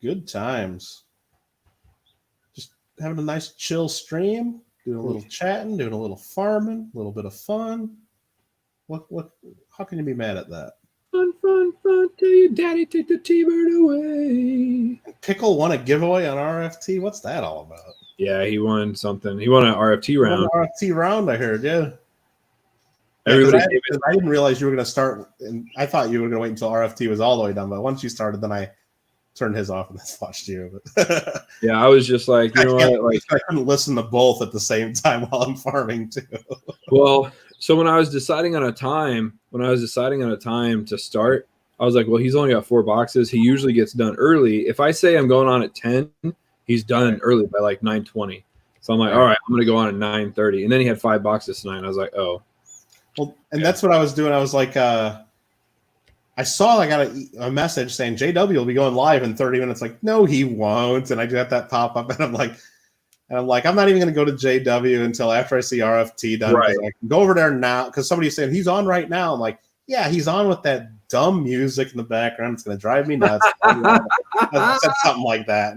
Good times. Just having a nice chill stream, doing a little chatting, doing a little farming, a little bit of fun. What? How can you be mad at that? Fun, till your daddy take the T-bird away. Pickle won a giveaway on RFT. What's that all about? Yeah, he won something. He won an RFT round. RFT round, I heard, yeah. I didn't realize you were going to start, and I thought you were going to wait until RFT was all the way done, but once you started, then I turned his off and then watched you. Yeah, I was just like, you know what? Like, I couldn't listen to both at the same time while I'm farming, too. Well, so when I was deciding on a time to start, I was like, well, he's only got 4 boxes. He usually gets done early. If I say I'm going on at 10, he's done early by like 9:20. So I'm like, all right, I'm going to go on at 9:30. And then he had 5 boxes tonight. And I was like, oh. Well, and that's what I was doing. I was like, I saw I got a message saying JW will be going live in 30 minutes. Like, no, he won't. And I got that pop up, and I'm like, I'm not even going to go to JW until after I see RFT done. Right. I can go over there now because somebody's saying he's on right now. I'm like, yeah, he's on with that dumb music in the background. It's going to drive me nuts. I said something like that.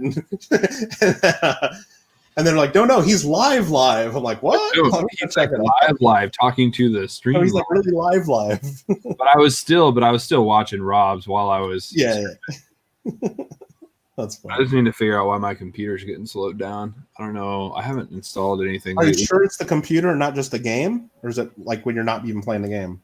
And they're like, no, he's live. I'm like, what? Dude, he's like live talking to the stream. Oh, he's like really live. But I was still watching Rob's while I was. Yeah. That's funny. I just need to figure out why my computer's getting slowed down. I don't know. I haven't installed anything. Are you sure it's the computer and not just the game? Or is it like when you're not even playing the game?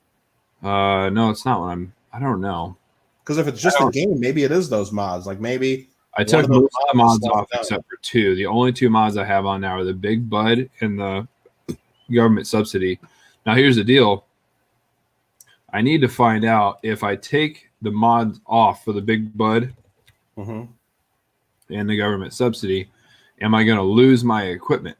No, it's not when I don't know. Because if it's just a game, maybe it is those mods. Like maybe I took most of the mods off except for 2. The only 2 mods I have on now are the Big Bud and the government subsidy. Now here's the deal. I need to find out if I take the mods off for the Big Bud and the government subsidy, am I going to lose my equipment?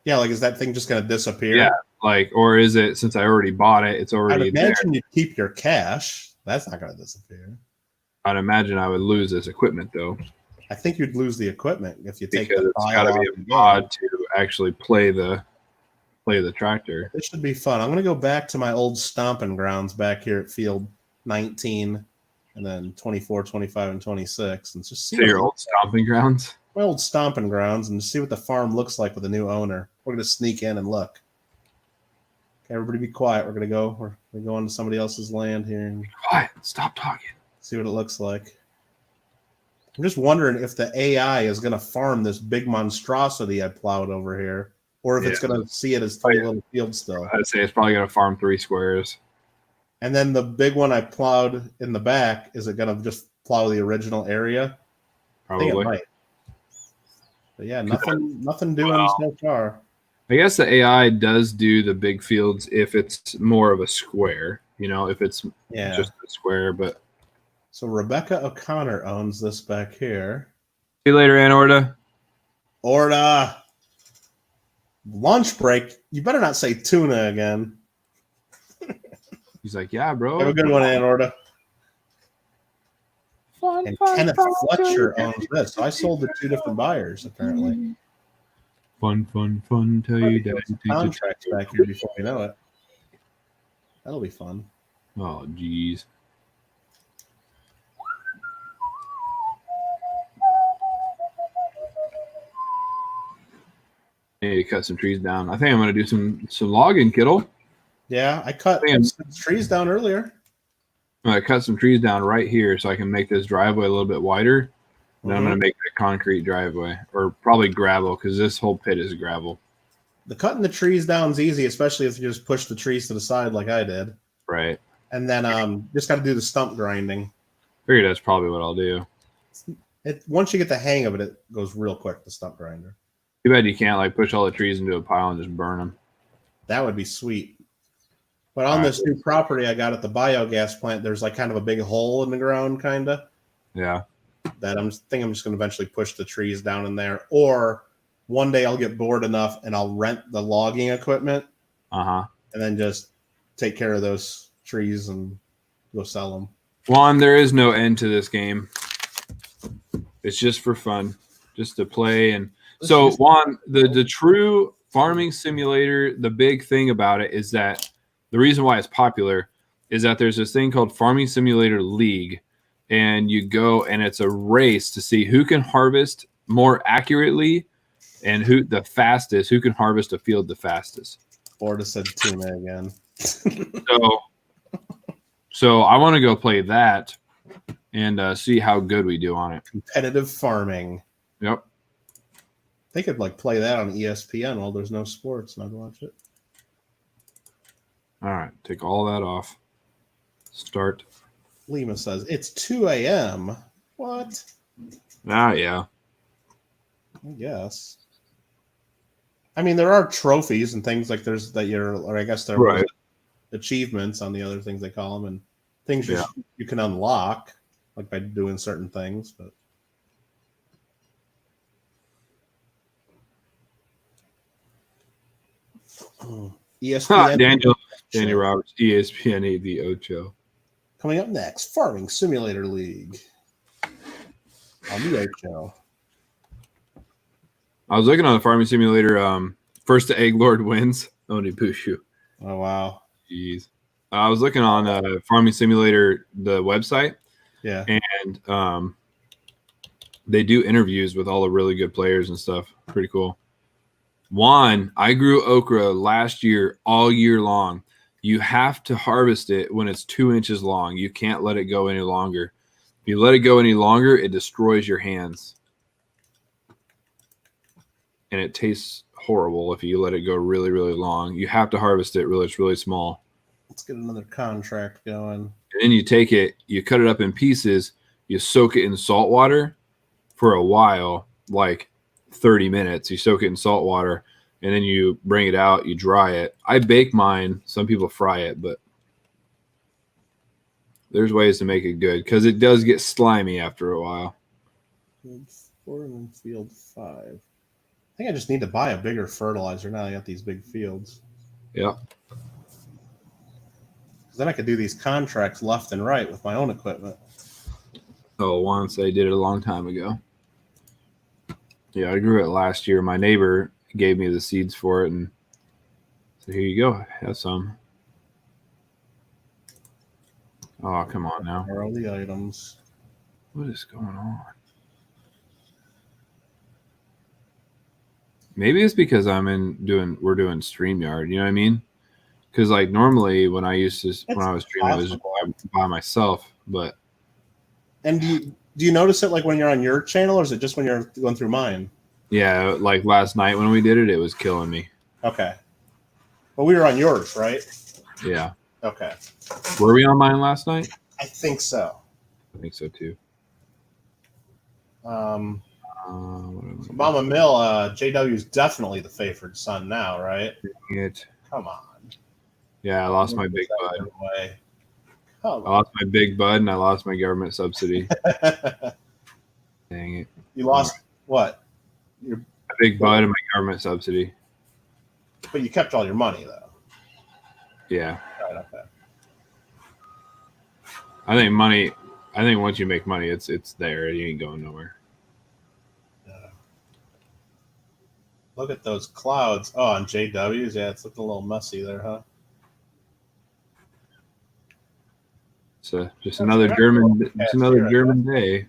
Yeah, like is that thing just going to disappear? Yeah, like, or is it, since I already bought it, it's already there? I'd imagine you keep your cash. That's not going to disappear. I'd imagine I would lose this equipment, though. I think you'd lose the equipment if you take because it's got to be a mod to actually play the tractor. This should be fun. I'm going to go back to my old stomping grounds back here at field 19 and then 24, 25, and 26. And just see your old stomping grounds? My old stomping grounds and see what the farm looks like with a new owner. We're going to sneak in and look. Everybody be quiet. We're going to go onto somebody else's land here and Quiet. Stop talking. see what it looks like. I'm just wondering if the AI is going to farm this big monstrosity I plowed over here, or if it's going to see it as three little fields still. I'd say it's probably going to farm 3 squares. And then the big one I plowed in the back, is it going to just plow the original area? Probably. I think it might. But yeah, nothing doing so far. I guess the AI does do the big fields if it's more of a square, if it's just a square. But so Rebecca O'Connor owns this back here. See you later, Anorta. Orta. Lunch break. You better not say tuna again. He's like, yeah, bro. Have a good one, Anorta. And Kenneth Fletcher owns this. So I sold to 2 different buyers, apparently. Fun. Tell you that. Contracts back here before we know it. That'll be fun. Oh, geez. I need to cut some trees down. I think I'm going to do some logging, Kittle. Yeah, I cut some trees down earlier. I'm going to cut some trees down right here so I can make this driveway a little bit wider. And then I'm going to make a concrete driveway, or probably gravel, because this whole pit is gravel. The cutting the trees down is easy, especially if you just push the trees to the side like I did. Right. And then just got to do the stump grinding. Figured that's probably what I'll do. Once you get the hang of it, it goes real quick, the stump grinder. Too bad you can't push all the trees into a pile and just burn them. That would be sweet. But on this new property I got at the biogas plant, there's kind of a big hole in the ground, kind of. Yeah. That I'm just going to eventually push the trees down in there. Or one day I'll get bored enough and I'll rent the logging equipment. And then just take care of those trees and go sell them. Juan, there is no end to this game. It's just for fun, just to play. And so, Juan, the true farming simulator, the big thing about it is that the reason why it's popular is that there's this thing called Farming Simulator League, and you go and it's a race to see who can harvest more accurately and who can harvest a field the fastest. Or to said tuna again. So I want to go play that and see how good we do on it. Competitive farming. Yep. They could play that on ESPN while there's no sports, and I'd watch it. All right, take all that off. Start. Lima says it's 2 a.m. What? Yeah. I guess. I mean, there are trophies and things like there are achievements on the other things they call them, and things you can unlock by doing certain things. But ESPN. Daniel Roberts, ESPN AV Ocho. Coming up next, Farming Simulator League on the Ocho. I was looking on the Farming Simulator. First to Egg Lord wins. Oni Pushu. Oh wow. Jeez. I was looking on Farming Simulator, the website. Yeah. And they do interviews with all the really good players and stuff. Pretty cool. Juan, I grew okra last year all year long. You have to harvest it when it's 2 inches long. You can't let it go any longer. If you let it go any longer, it destroys your hands. And it tastes horrible if you let it go really, really long. You have to harvest it it's really small. Let's get another contract going. And then you take it, you cut it up in pieces, you soak it in salt water for a while, 30 minutes. You soak it in salt water, and then you bring it out, you dry it. I bake mine. Some people fry it, but there's ways to make it good because it does get slimy after a while. Field 4 and then field 5. I think I just need to buy a bigger fertilizer now I got these big fields. Yeah. Then I could do these contracts left and right with my own equipment. Oh, once I did it a long time ago. Yeah, I grew it last year. My neighbor gave me the seeds for it, and so here you go. Have some. Oh, come on now. Where are all the items? What is going on? Maybe it's because we're doing StreamYard. You know what I mean? Because like normally when I used to when I was streaming, it was just possible. by myself. But And do you notice it like when you're on your channel, or is it just when you're going through mine? yeah, like last night when we did it, it was killing me. Okay. Well, we were on yours, right? Yeah. Okay. Were we on mine last night? I think so. I think so too. Mama Mill, JW is definitely the favored son now, right? Come on. Yeah, I lost my big bud. I lost my big bud and I lost my government subsidy. Dang it. You lost what? A big bud and my government subsidy. But you kept all your money, though. Yeah. Right, okay. I think once you make money, it's there. You ain't going nowhere. Look at those clouds. Oh, on JW's, yeah, it's looking a little messy there, huh? So just another German day. A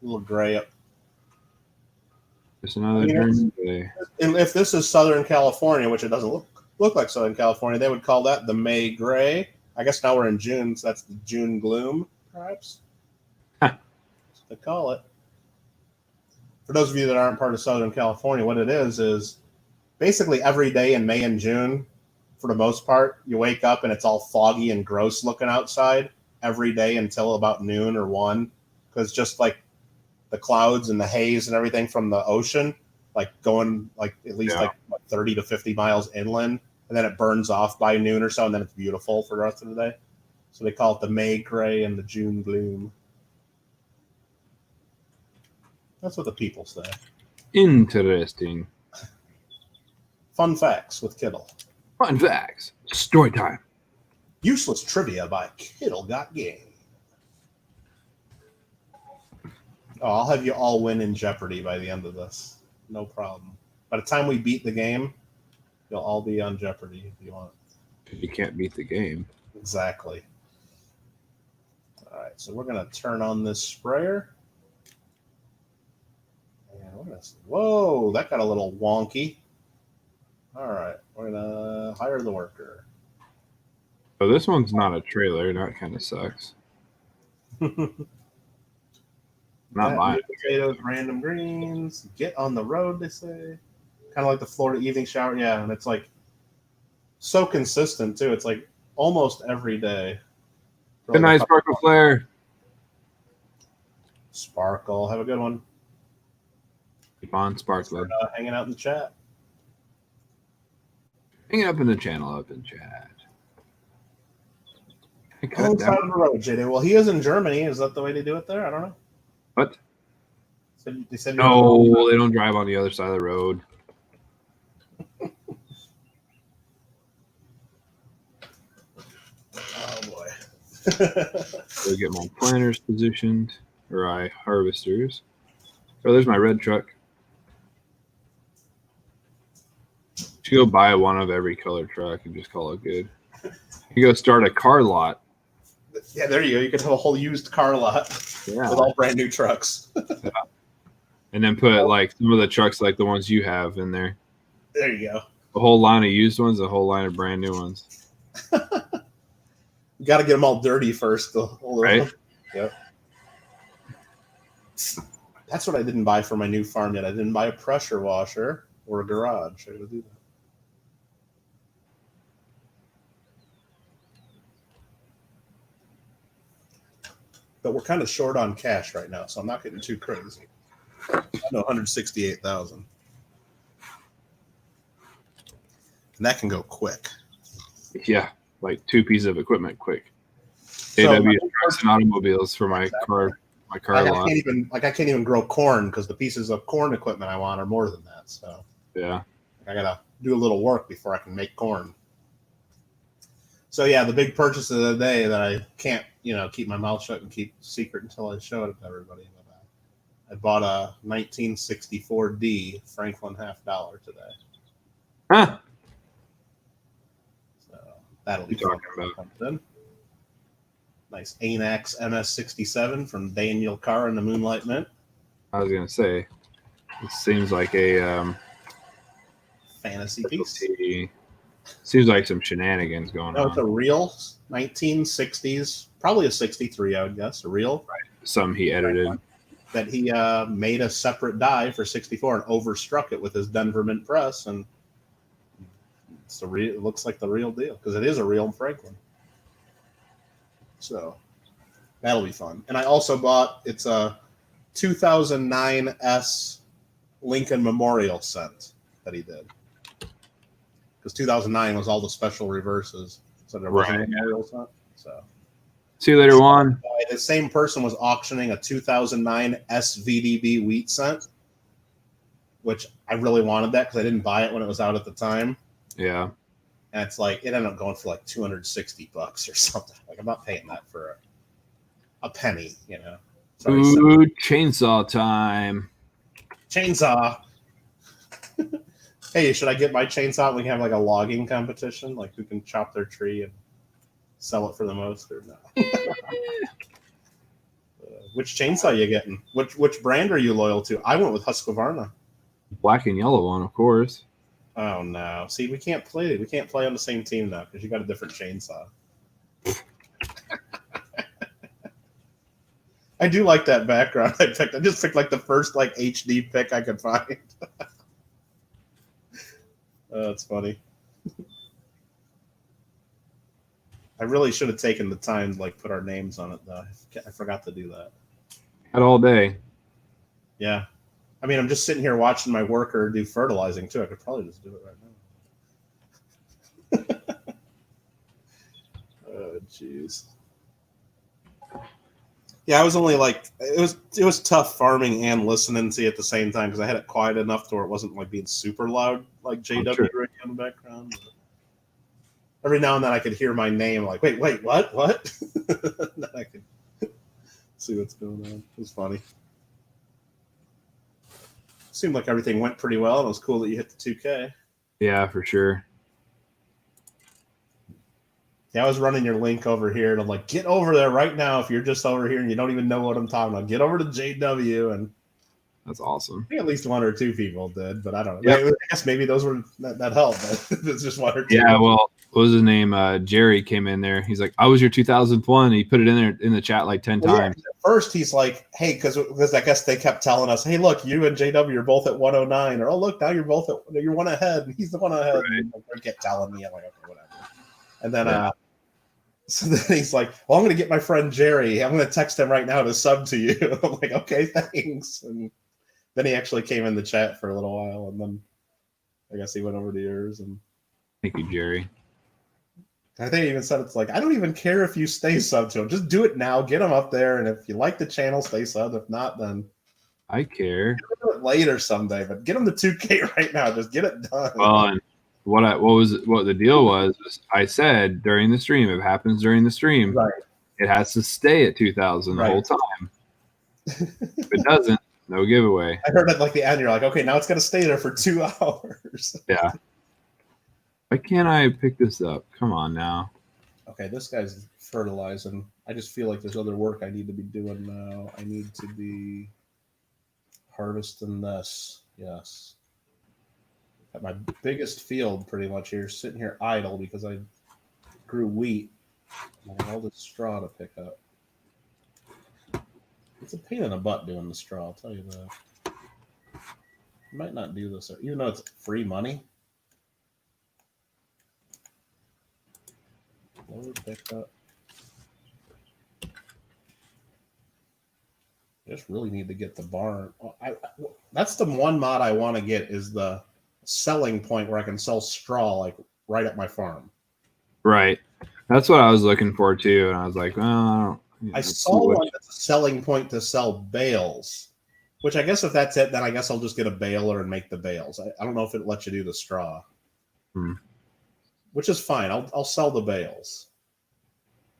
little gray up. Just another German day. And if this is Southern California, which it doesn't look like Southern California, they would call that the May gray. I guess now we're in June, so that's the June gloom, perhaps. Huh. That's what they call it. For those of you that aren't part of Southern California, what it is basically every day in May and June, for the most part, you wake up and it's all foggy and gross looking outside every day until about noon or 1, because just like the clouds and the haze and everything from the ocean, like going like at least like 30 to 50 miles inland, and then it burns off by noon or so, and then it's beautiful for the rest of the day. So they call it the May gray and the June gloom. That's what the people say. Interesting. Fun facts with Kittle. Fun facts. Story time. Useless trivia by Kittle Got Game. Oh, I'll have you all win in Jeopardy by the end of this. No problem. By the time we beat the game, you'll all be on Jeopardy if you want. You can't beat the game. Exactly. All right, so we're going to turn on this sprayer. Whoa, that got a little wonky. All right, we're going to hire the worker. Oh, this one's not a trailer. That kind of sucks. Not mine. Potatoes, random greens. Get on the road, they say. Kind of like the Florida evening shower. Yeah, and it's like so consistent, too. It's like almost every day. Good night, Sparkle Flare. Sparkle. Have a good one. Keep on sparkling. Hanging out in the chat. Hanging up in the channel, up in chat. Oh, side of the road, JD. Well, he is in Germany. Is that the way they do it there? I don't know. What? They said no, they don't drive on the other side of the road. Oh, boy. Go get my planters positioned, or harvesters. Oh, there's my red truck. You go buy one of every color truck and just call it good. You go start a car lot. Yeah, there you go. You could have a whole used car lot with all brand new trucks. Yeah. And then put like some of the trucks like the ones you have in there. There you go. A whole line of used ones, a whole line of brand new ones. You got to get them all dirty first. Right? Yep. That's what I didn't buy for my new farm yet. I didn't buy a pressure washer or a garage. I got to do that. But we're kind of short on cash right now, so I'm not getting too crazy. I know 168,000, and that can go quick. Yeah, like 2 pieces of equipment quick. AW trucks and automobiles for my car lot. I can't even grow corn because the pieces of corn equipment I want are more than that. So yeah, I gotta do a little work before I can make corn. So yeah, the big purchase of the day that I can't, keep my mouth shut and keep secret until I show it to everybody. I bought a 1964D Franklin $50 today. Huh? So that'll be talking about. Nice ANAX MS67 from Daniel Carr in the Moonlight Mint. I was gonna say, it seems like a fantasy piece. Seems like some shenanigans going No, it's a on. real 1960s, probably a 63, I would guess, a real. Some he edited. That he made a separate die for 64 and overstruck it with his Denver Mint press, and it looks like the real deal because it is a real Franklin. So that'll be fun. And I also bought it's a 2009 S Lincoln Memorial cent that he did because 2009 was all the special reverses, so there was a memorial cent. So. See you later, Juan. The same person was auctioning a 2009 SVDB wheat cent, which I really wanted that because I didn't buy it when it was out at the time. Yeah. And it's like, it ended up going for like $260 or something. Like, I'm not paying that for a penny, you know. Sorry, ooh, chainsaw time. Chainsaw. Hey, should I get my chainsaw and we can have like a logging competition? Like, who can chop their tree and sell it for the most or not? Which chainsaw you getting? Which brand are you loyal to? I went with Husqvarna. Black and yellow one, of course. Oh no! See, we can't play. We can't play on the same team now because you got a different chainsaw. I do like that background I picked. I just picked like the first like HD pick I could find. That's funny. I really should have taken the time to like put our names on it though. I forgot to do that. Had all day. Yeah. I mean, I'm just sitting here watching my worker do fertilizing too. I could probably just do it right now. Oh, jeez. Yeah, I was only like it was tough farming and listening to you at the same time because I had it quiet enough to where it wasn't like being super loud like JW radio in the background. But every now and then I could hear my name like, wait, what? Then I could see what's going on. It was funny. Seemed like everything went pretty well, and it was cool that you hit the 2K. Yeah, for sure. Yeah, I was running your link over here, and I'm like, get over there right now if you're just over here and you don't even know what I'm talking about. Get over to JW, and that's awesome. I think at least one or two people did, but I don't know. Yep. I guess maybe those were that helped, but it's just one or two. Yeah, well, what was his name? Jerry came in there. He's like, I was your 2001. He put it in there in the chat like 10 times. Yeah, at first, he's like, hey, because I guess they kept telling us, hey, look, you and JW are both at 109, or oh, look, now you're one ahead, and he's the one ahead. Right. They kept telling me, I'm like, okay, whatever. And then, so then he's like, well, I'm going to get my friend Jerry. I'm going to text him right now to sub to you. I'm like, okay, thanks. And then he actually came in the chat for a little while, and then I guess he went over to yours. And thank you, Jerry. I think he even said it's like, I don't even care if you stay sub to him. Just do it now. Get him up there. And if you like the channel, stay sub. If not, then I care. Do it later someday, but get him the 2K right now. Just get it done. Well, and what the deal was I said during the stream, if it happens during the stream, right, it has to stay at 2,000 the whole time. If it doesn't, no giveaway. I heard at like the end, you're like, okay, now it's going to stay there for 2 hours. Yeah. Why can't I pick this up? Come on now. Okay, this guy's fertilizing. I just feel like there's other work I need to be doing now. I need to be harvesting this. Yes. Got my biggest field pretty much here, sitting here idle because I grew wheat. I have all this straw to pick up. It's a pain in the butt doing the straw, I'll tell you that. I might not do this, even though it's free money. Load picked up. I just really need to get the barn. That's the one mod I want to get is the selling point where I can sell straw like right at my farm. Right. That's what I was looking for too. And I was like, well, I saw one that's a selling point to sell bales, which I guess if that's it, then I guess I'll just get a baler and make the bales. I don't know if it lets you do the straw, which is fine. I'll sell the bales.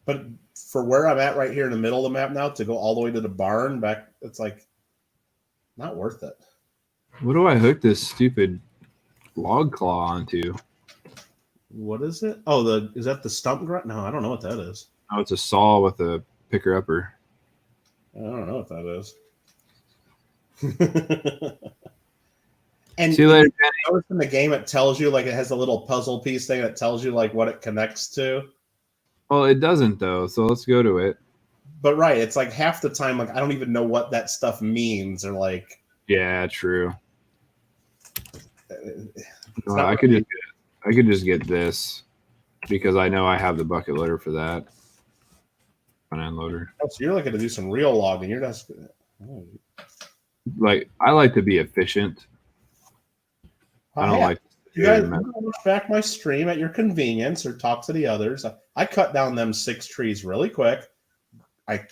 But for where I'm at right here in the middle of the map now, to go all the way to the barn back, it's like not worth it. What do I hook this stupid log claw onto? What is it? Oh, is that the stump grunt? No, I don't know what that is. Oh, it's a saw with a picker upper. I don't know what that is. And See you later, notice in the game it tells you like it has a little puzzle piece thing that tells you like what it connects to. Well, it doesn't though, so let's go to it. But right, it's like half the time like I don't even know what that stuff means or like. Yeah, true. I could just get this because I know I have the bucket loader for that. Front-end loader. Oh, so you're looking to do some real logging. You're just like I like to be efficient. I don't like. You guys watch back my stream at your convenience or talk to the others. I cut down them 6 trees really quick. I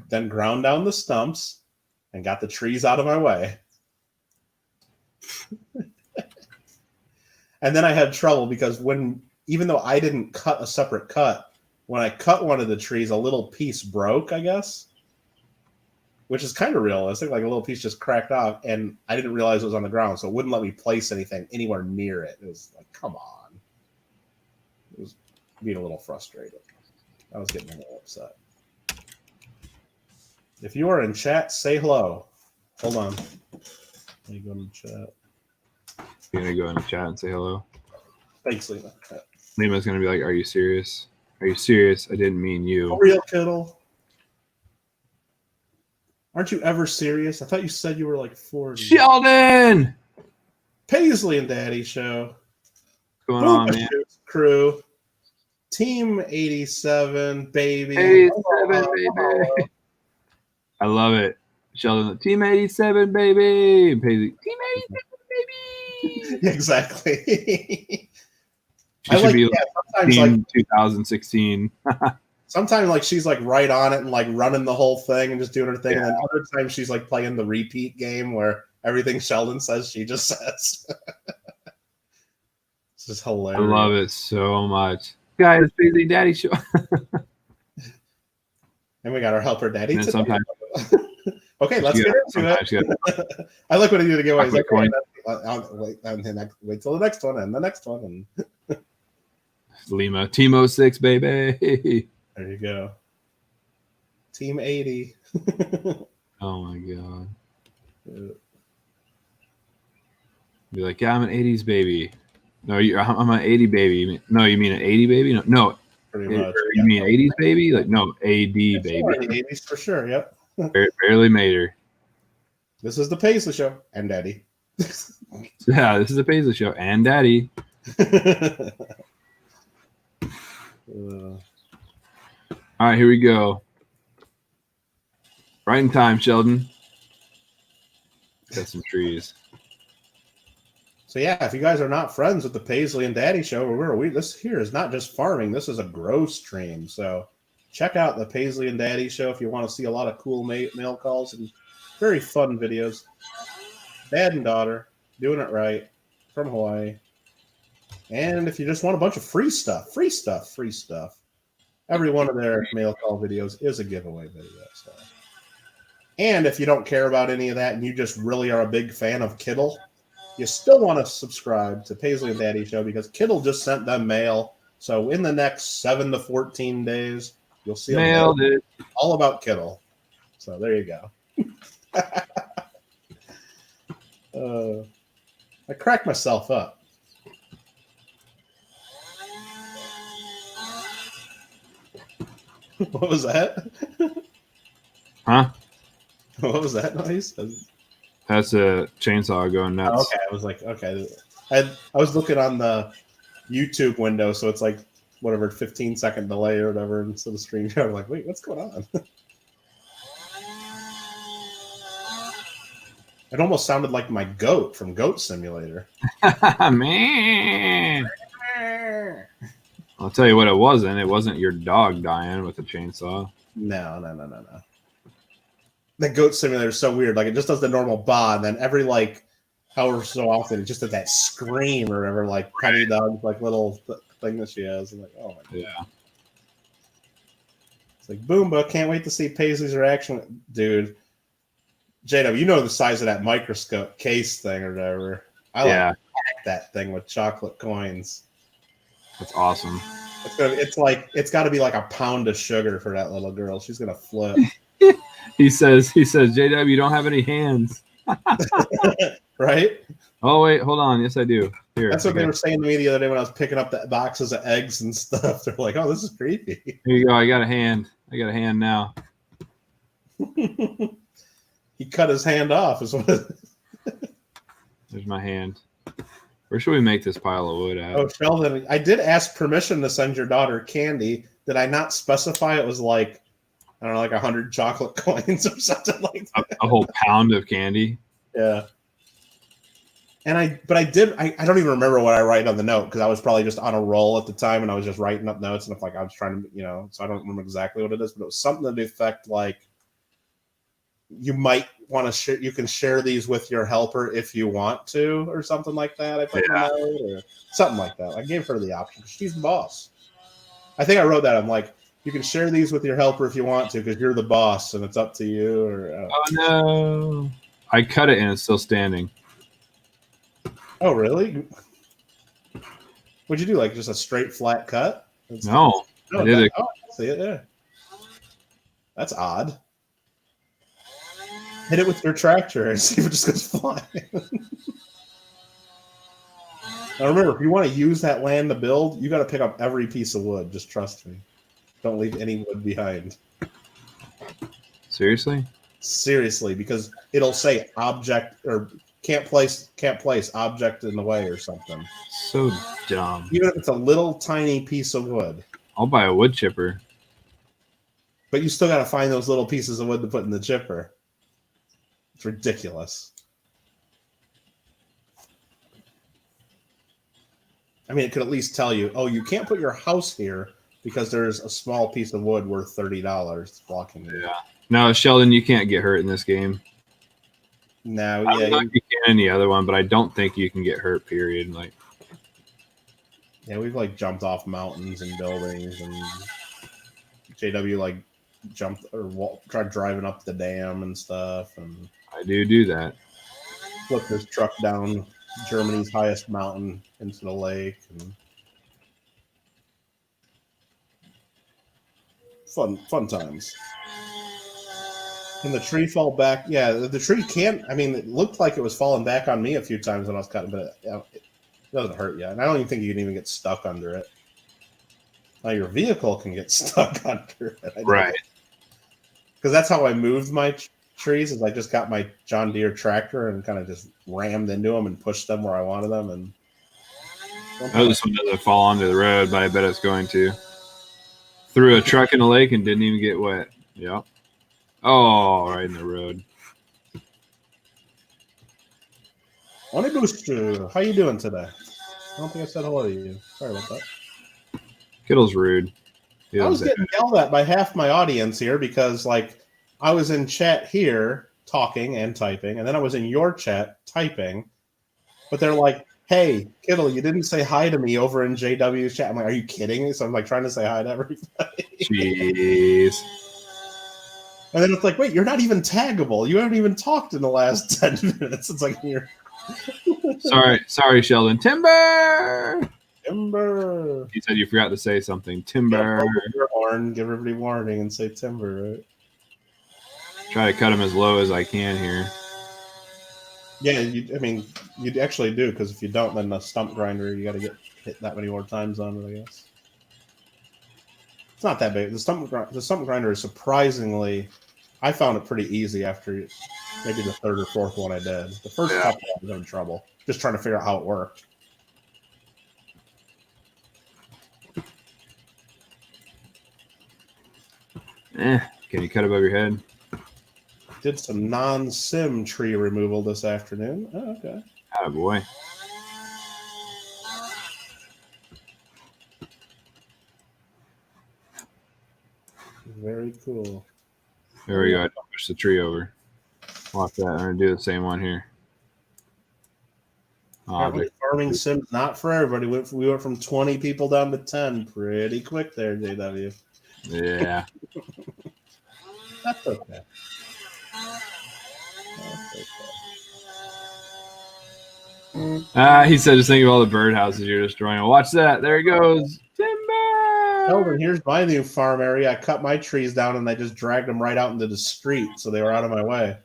then ground down the stumps and got the trees out of my way. And then I had trouble because even though I didn't cut a separate cut, when I cut one of the trees, a little piece broke, I guess, which is kind of realistic. Like a little piece just cracked off, and I didn't realize it was on the ground, so it wouldn't let me place anything anywhere near it. It was like, come on. It was being a little frustrated. I was getting a little upset. If you are in chat, say hello. Hold on. Let me go in the chat. You're going to go in the chat and say hello? Thanks, Lima. Lima's going to be like, are you serious? Are you serious? I didn't mean you. For real, Kittle. Aren't you ever serious? I thought you said you were like 40. Sheldon! Paisley and Daddy Show. What's going on, man? Crew. Team 87, baby. 87, baby. I love it. Sheldon, Team 87, baby. Paisley, Team 87, baby. Exactly. She should be like Team 2016. Sometimes like she's like right on it and like running the whole thing and just doing her thing. Yeah. And then other times she's like playing the repeat game where everything Sheldon says, she just says. This is hilarious. I love it so much. Guys, Paisley Daddy Show. And we got our helper daddy. Sometimes okay, let's get into it. I like what he did to get away. He's like, wait till the next one and the next one. And Lima, Team 06, baby. There you go. Team 80. Oh my god. Be like, yeah, I'm an 80s baby. No, I'm an 80 baby. No, you mean an 80 baby? No. Pretty much. You mean 80s baby? Like, no, AD baby. 80s for sure, yep. Barely made her. This is the Paisley Show and Daddy. Yeah, this is the Paisley Show and Daddy. All right, here we go. Right in time, Sheldon. Got some trees. So yeah, if you guys are not friends with the Paisley and Daddy Show, this here is not just farming. This is a grow stream. So check out the Paisley and Daddy Show if you want to see a lot of cool mail calls and very fun videos. Dad and daughter doing it right from Hawaii. And if you just want a bunch of free stuff. Every one of their mail call videos is a giveaway video. So. And if you don't care about any of that and you just really are a big fan of Kittle, you still want to subscribe to Paisley and Daddy Show because Kittle just sent them mail. So in the next 7 to 14 days, you'll see Nailed it. All about Kittle. So there you go. I cracked myself up. What was that? Huh? What was that noise? That's a chainsaw going nuts. Oh, okay, I was like, okay. I was looking on the YouTube window, so it's like whatever 15-second delay or whatever, and so the stream. I'm like, wait, what's going on? It almost sounded like my goat from Goat Simulator. Man. I'll tell you what it wasn't. It wasn't your dog dying with a chainsaw. No. The Goat Simulator is so weird. Like, it just does the normal bah, and then every, like, however so often, it just does that scream or whatever, like, Penny Dog's, like, little thing that she has. I'm like, oh, my God. Yeah. It's like, Boomba, can't wait to see Paisley's reaction. Dude. JW, you know the size of that microscope case thing or whatever. I like that thing with chocolate coins. That's awesome. It's got to be like a pound of sugar for that little girl. She's gonna flip. He says, JW, you don't have any hands. Right? Oh wait, hold on. Yes, I do. Here, That's what they were saying to me the other day when I was picking up the boxes of eggs and stuff. They're like, "Oh, this is creepy." Here you go. I got a hand. now. He cut his hand off. Is what. There's my hand. Where should we make this pile of wood at? Oh, Sheldon, I did ask permission to send your daughter candy. Did I not specify it was like, I don't know, like 100 chocolate coins or something like that? A whole pound of candy? Yeah. And I don't even remember what I write on the note because I was probably just on a roll at the time and I was just writing up notes and if like I was trying to, so I don't remember exactly what it is, but it was something to the effect like, you might want to share. You can share these with your helper if you want to, or something like that. I put in the note, or something like that. I gave her the option. She's the boss. I think I wrote that. I'm like, you can share these with your helper if you want to, because you're the boss, and it's up to you. Or oh no, I cut it and it's still standing. Oh really? What'd you do? Like just a straight flat cut? No, I did it. Oh, I see it there. That's odd. Hit it with your tractor and see if it just goes flying. Now remember, if you want to use that land to build, you got to pick up every piece of wood. Just trust me. Don't leave any wood behind. Seriously? Seriously, because it'll say object or can't place object in the way or something. So dumb. Even if it's a little tiny piece of wood. I'll buy a wood chipper. But you still got to find those little pieces of wood to put in the chipper. It's ridiculous. I mean, it could at least tell you, oh, you can't put your house here because there's a small piece of wood worth $30 blocking you. Yeah. No, Sheldon, you can't get hurt in this game. No, I yeah. don't know if you can in the other one, but I don't think you can get hurt, period. Like, yeah, we've like jumped off mountains and buildings, and JW like jumped or tried driving up the dam and stuff, and I do that. flipped his truck down Germany's highest mountain into the lake, and fun times. And the tree fall back. Yeah, the tree can't. I mean, it looked like it was falling back on me a few times when I was cutting, but it doesn't hurt yet. And I don't even think you can even get stuck under it. Now your vehicle can get stuck under it, right? Because that's how I moved my trees. Is I just got my John Deere tractor and kind of just rammed into them and pushed them where I wanted them. And oh, this one doesn't fall onto the road, but I bet it's going to. Threw a truck in the lake and didn't even get wet. Yeah. Oh, right in the road. Money Booster, how you doing today? I don't think I said hello to you. Sorry about that. Kittle's rude. I was getting yelled at by half my audience here because, like, I was in chat here talking and typing, and then I was in your chat typing, but they're like, hey, Kittle, you didn't say hi to me over in JW's chat. I'm like, are you kidding me? So I'm like trying to say hi to everybody. Jeez. And then it's like, wait, you're not even taggable. You haven't even talked in the last 10 minutes. It's like you're sorry, Sheldon. Timber. Timber. He said you forgot to say something. Timber. Your horn, give everybody warning and say timber, right? Try to cut him as low as I can here. Yeah, you'd actually do, because if you don't, then the stump grinder, you got to get hit that many more times on it, I guess. It's not that big. The stump grinder is surprisingly, I found it pretty easy after maybe the third or fourth one I did. The first couple I was having trouble, just trying to figure out how it worked. Can you cut above your head? Did some non-sim tree removal this afternoon. Oh, okay. Oh boy. Very cool. There we go. I don't push the tree over. Watch that. I'm going to do the same one here. Farming sim's not for everybody. We went from 20 people down to 10 pretty quick there, JW. Yeah. That's okay. He said, just think of all the birdhouses you're destroying. Watch that. There he goes. Timber. Over here's my new farm area. I cut my trees down and I just dragged them right out into the street, so they were out of my way.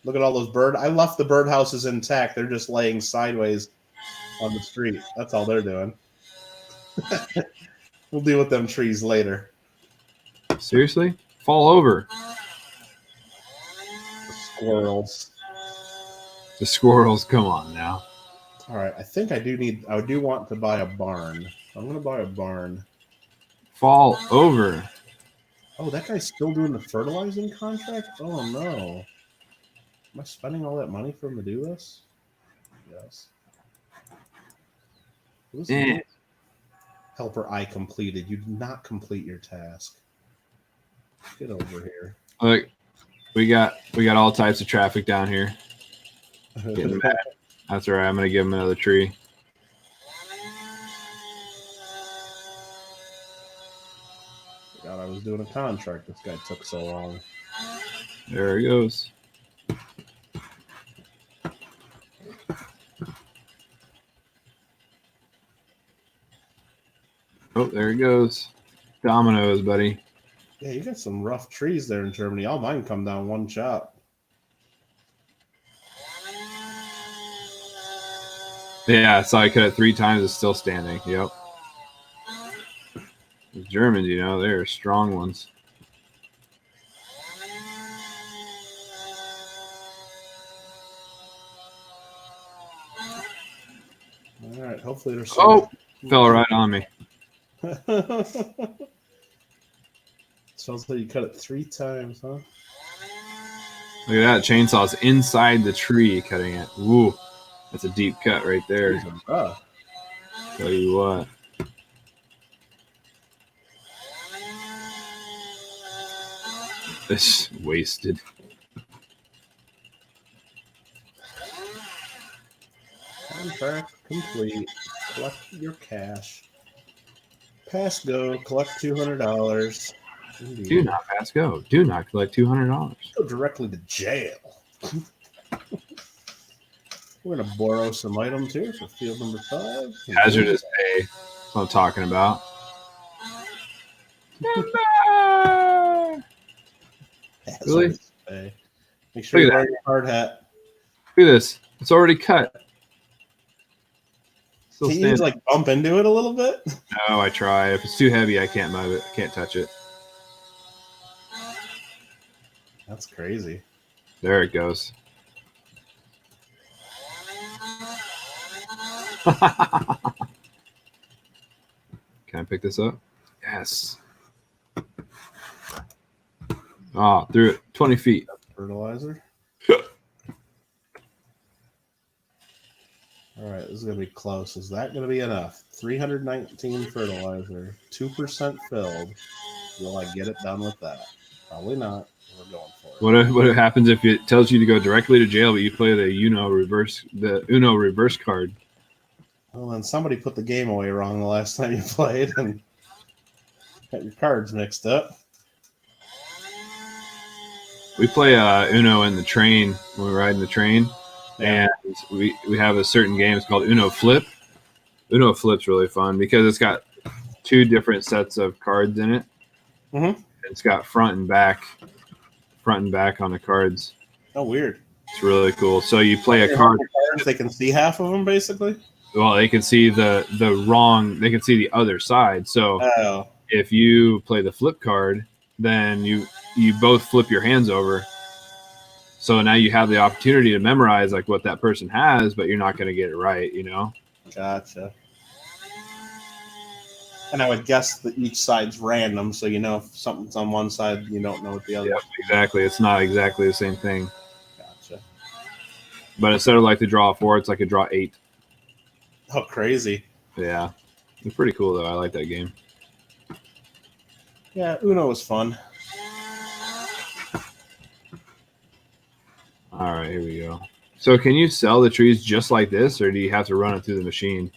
Look at all those bird. I left the birdhouses intact. They're just laying sideways on the street. That's all they're doing. We'll deal with them trees later. Seriously? Fall over. The squirrels. The squirrels, come on now. All right, I think I do want to buy a barn. I'm going to buy a barn. Fall over. Oh, that guy's still doing the fertilizing contract? Oh, no. Am I spending all that money for him to do this? Yes. Helper I completed. You did not complete your task. Get over here. Look, we got all types of traffic down here. Getting mad. That's all right. I'm going to give him another tree. God, I was doing a contract. This guy took so long. There he goes. Oh, there he goes. Dominoes, buddy. Yeah, you got some rough trees there in Germany. All mine come down one shot. Yeah, I saw I cut it 3 times. It's still standing. Yep. The Germans, you know, they're strong ones. All right, hopefully there's some... fell right on me. Sounds like you cut it 3 times, huh? Look at that. Chainsaw's inside the tree cutting it. Woo. That's a deep cut right there. Tell you what. This wasted. Contract complete. Collect your cash. Pass go. Collect $200. Indeed. Do not pass go. Do not collect $200. Go directly to jail. We're going to borrow some items here for field number 5. Hazardous pay. That's what I'm talking about. Really? Pay. Make sure you wear your hard hat. Look at this. It's already cut. Can you just, like, bump into it a little bit? No, I try. If it's too heavy, I can't move it. I can't touch it. That's crazy. There it goes. Can I pick this up? Yes. Oh, threw it 20 feet. Fertilizer. All right, this is going to be close. Is that going to be enough? 319 fertilizer, 2% filled. Will I get it done with that? Probably not. We're going for it. What happens if it tells you to go directly to jail, but you play the Uno reverse card? Well, then somebody put the game away wrong the last time you played and got your cards mixed up. We play Uno in the train when we ride in the train, and we have a certain game. It's called Uno Flip. Uno Flip's really fun because it's got 2 different sets of cards in it. Mm-hmm. It's got front and back on the cards. Oh, weird. It's really cool. So you play a card. They can see half of them, basically. Well, they can see the wrong. They can see the other side. So if you play the flip card, then you both flip your hands over. So now you have the opportunity to memorize like what that person has, but you're not going to get it right, you know? Gotcha. And I would guess that each side's random, so you know if something's on one side, you don't know what the other. Yeah, exactly. It's not exactly the same thing. Gotcha. But instead of like the draw 4, it's like a draw 8. Oh, crazy. Yeah. It's pretty cool, though. I like that game. Yeah, Uno was fun. All right, here we go. So can you sell the trees just like this, or do you have to run it through the machine?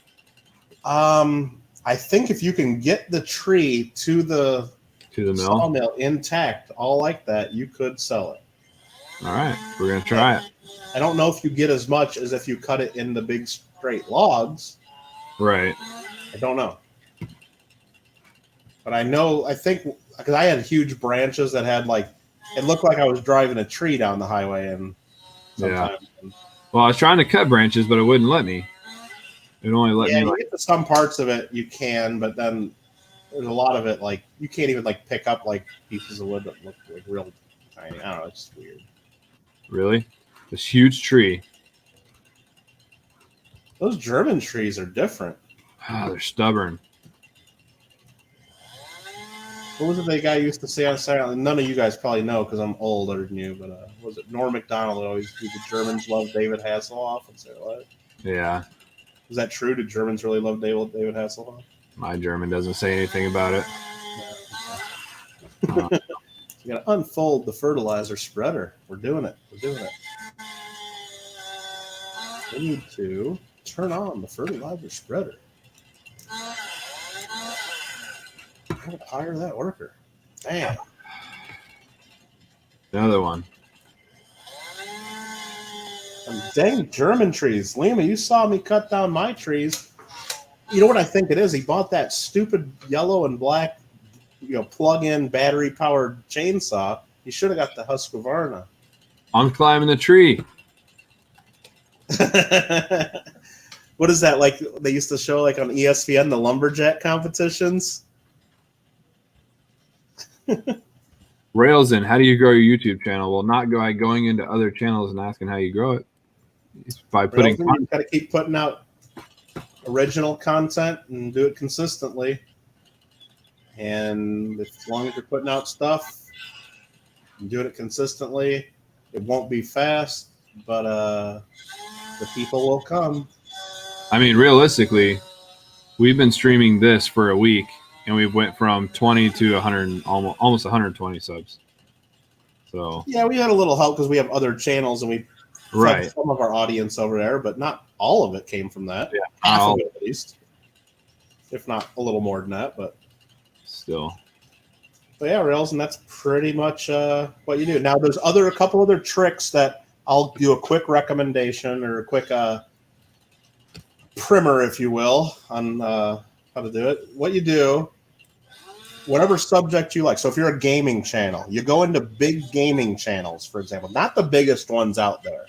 I think if you can get the tree to the mill? Sawmill intact, all like that, you could sell it. All right, we're going to try it. I don't know if you get as much as if you cut it in the big straight logs. Right. I don't know. But I think, because I had huge branches that had like, it looked like I was driving a tree down the highway, and sometimes. Yeah. Well, I was trying to cut branches, but it wouldn't let me. It only let me. You get to some parts of it you can, but then there's a lot of it like you can't even like pick up like pieces of wood that look like real tiny. I don't know. It's weird. Really? This huge tree. Those German trees are different. Oh, they're stubborn. What was it the guy used to say on Saturday? None of you guys probably know because I'm older than you, but was it Norm Macdonald always the Germans love David Hasselhoff and say what? Yeah. Is that true? Did Germans really love David Hasselhoff? My German doesn't say anything about it. You got to unfold the fertilizer spreader. We're doing it. We need to turn on the fertilizer spreader. I would hire that worker. Damn. Another one. Dang German trees. Lima, you saw me cut down my trees. You know what I think it is? He bought that stupid yellow and black, plug-in battery-powered chainsaw. He should have got the Husqvarna. I'm climbing the tree. What is that like? They used to show like on ESPN the lumberjack competitions. Railsin, how do you grow your YouTube channel? Well, not by going into other channels and asking how you grow it. It's by putting. You got to keep putting out original content and do it consistently. And as long as you're putting out stuff and doing it consistently, it won't be fast, but the people will come. I mean, realistically, we've been streaming this for a week, and we went from 20 to 100, almost 120 subs. So yeah, we had a little help because we have other channels, and we fed some of our audience over there, but not all of it came from that. Yeah, half of it at least, if not a little more than that, but still. But yeah, Rails, and that's pretty much what you do. Now, there's a couple other tricks that I'll do a quick recommendation or a quick primer, if you will, on how to do it. What you do, whatever subject you like. So if you're a gaming channel, you go into big gaming channels, for example, not the biggest ones out there,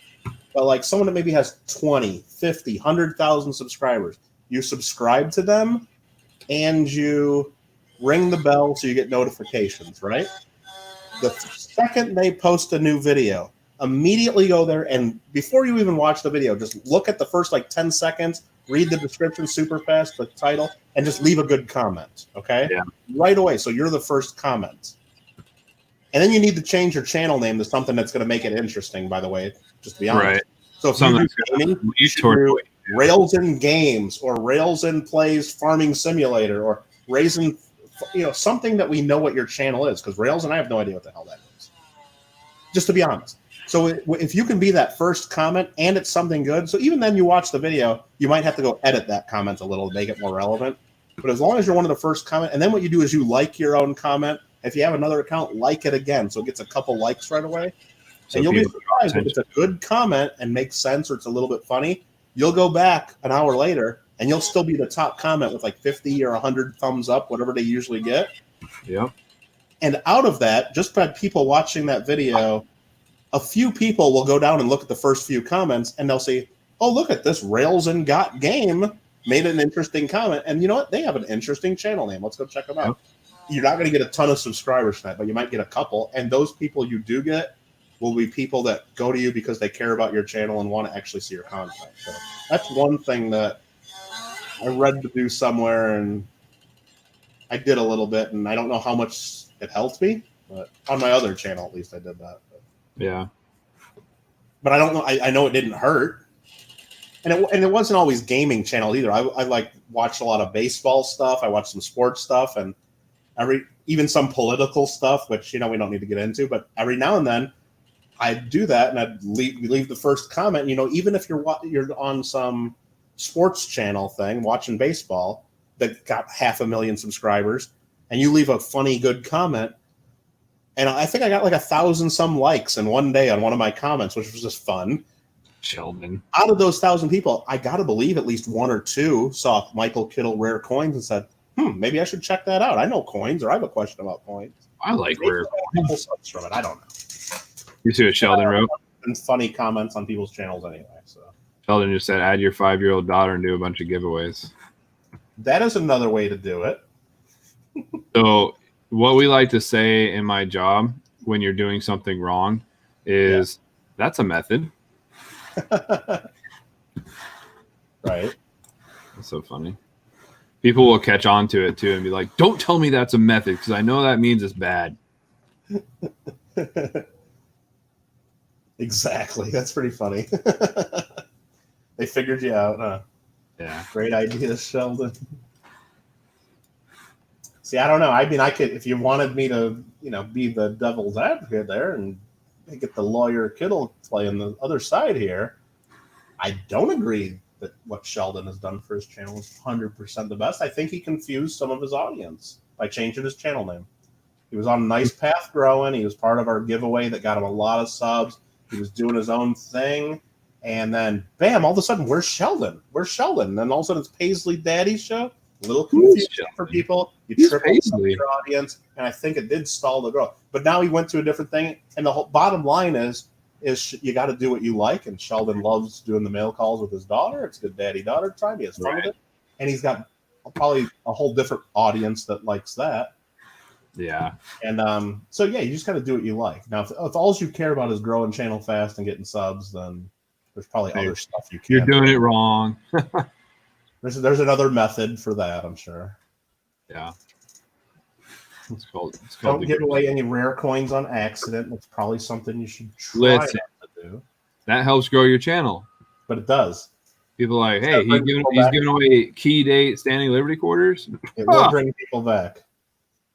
but like someone that maybe has 20, 50, 100,000 subscribers. You subscribe to them and you ring the bell so you get notifications, right? The second they post a new video, immediately go there, and before you even watch the video, just look at the first 10 seconds, read the description super fast, the title, and just leave a good comment, okay? Yeah. Right away, so you're the first comment. And then you need to change your channel name to something that's going to make it interesting, by the way, just to be honest. Right. So if you do gaming, you should do Railsin Games or Railsin Plays Farming Simulator or Raisin, something that we know what your channel is, because Railsin, I have no idea what the hell that is. Just to be honest. So if you can be that first comment and it's something good, so even then you watch the video, you might have to go edit that comment a little to make it more relevant. But as long as you're one of the first comment, and then what you do is you like your own comment. If you have another account, like it again, so it gets a couple likes right away. So and you'll be surprised if it's a good comment and makes sense or it's a little bit funny. You'll go back an hour later and you'll still be the top comment with 50 or 100 thumbs up, whatever they usually get. Yeah. And out of that, just by people watching that video, a few people will go down and look at the first few comments and they'll say, oh, look at this Railsin Got Game made an interesting comment. And you know what? They have an interesting channel name. Let's go check them out. You're not going to get a ton of subscribers from that, but you might get a couple. And those people you do get will be people that go to you because they care about your channel and want to actually see your content. So that's one thing that I read to do somewhere, and I did a little bit, and I don't know how much it helped me, but on my other channel, at least I did that. But. Yeah. But I don't know. I know it didn't hurt. And it wasn't always gaming channel either. I watched a lot of baseball stuff. I watched some sports stuff and even some political stuff, which, we don't need to get into, but every now and then I'd do that and I'd leave the first comment, even if you're on some sports channel thing, watching baseball that got 500,000 subscribers, and you leave a funny, good comment. And I think I got 1,000 some likes in one day on one of my comments, which was just fun. Sheldon. Out of those 1,000 people, I got to believe at least one or two saw Michael Kittle Rare Coins and said, maybe I should check that out. I know coins, or I have a question about coins. I like rare coins. From it. I don't know. You see what Sheldon wrote? and funny comments on people's channels anyway. So Sheldon just said, add your 5-year-old daughter and do a bunch of giveaways. that is another way to do it. So what we like to say in my job when you're doing something wrong is that's a method. Right. That's so funny. People will catch on to it too and be like, don't tell me that's a method because I know that means it's bad. Exactly. That's pretty funny. They figured you out, huh? Yeah. Great idea, Sheldon. See, I don't know. I mean, I could, if you wanted me to, be the devil's advocate there and get the lawyer Kittle playing the other side here, I don't agree that what Sheldon has done for his channel is 100% the best. I think he confused some of his audience by changing his channel name. He was on a nice path growing. He was part of our giveaway that got him a lot of subs. He was doing his own thing. And then, bam, all of a sudden, where's Sheldon? Where's Sheldon? And then all of a sudden, it's Paisley Daddy's show. A little confusing for people. You tripled your audience, and I think it did stall the growth. But now he went to a different thing. And the whole bottom line is you got to do what you like. And Sheldon loves doing the mail calls with his daughter. It's good daddy-daughter time. He has fun with it. And he's got probably a whole different audience that likes that. Yeah. And so, yeah, you just got to do what you like. Now, if all you care about is growing channel fast and getting subs, then there's probably other stuff you can. You're doing it wrong. There's another method for that, I'm sure. Yeah. It's called Don't give away any rare coins on accident. It's probably something you should try not to do. That helps grow your channel. But it does. People are like, hey, he's giving away key date standing Liberty quarters. It will bring people back.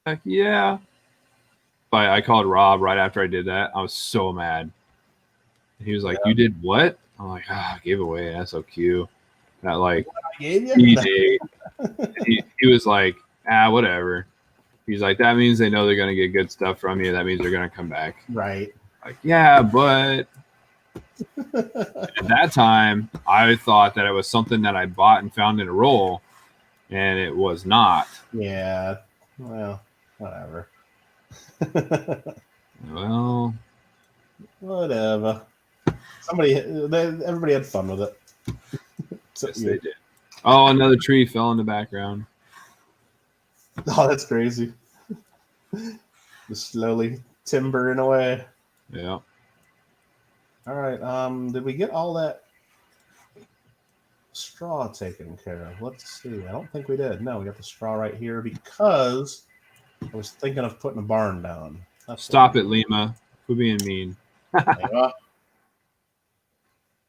Heck yeah. But I called Rob right after I did that. I was so mad. He was like, you did what? I'm like, giveaway, SOQ. That like key date. he was like, whatever. He's like, that means they know they're gonna get good stuff from you. That means they're gonna come back. Right. Like, yeah, but at that time I thought that it was something that I bought and found in a roll, and it was not. Yeah. Well, whatever. Well, whatever. Everybody had fun with it. Yes, they did. Oh, another tree fell in the background. Oh, that's crazy. Just slowly timbering away. Yeah. All right. Did we get all that straw taken care of? Let's see. I don't think we did. No, we got the straw right here because I was thinking of putting a barn down. Stop it, Lima. We're being mean.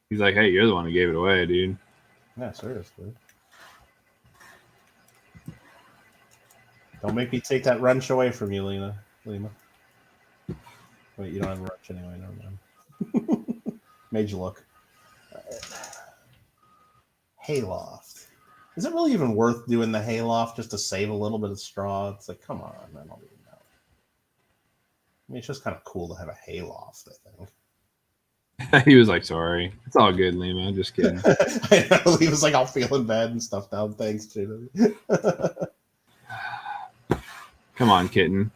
He's like, hey, you're the one who gave it away, dude. Yeah, seriously. Don't make me take that wrench away from you, Lima. Wait, you don't have a wrench anyway. Never mind. Made you look. Hayloft. Is it really even worth doing the hayloft just to save a little bit of straw? It's like, come on, I don't even know. I mean, it's just kind of cool to have a hayloft, I think. He was like, sorry. It's all good, Lima. Just kidding. I know. He was like all feeling bad and stuff now. Thanks, Jada. Come on, kitten.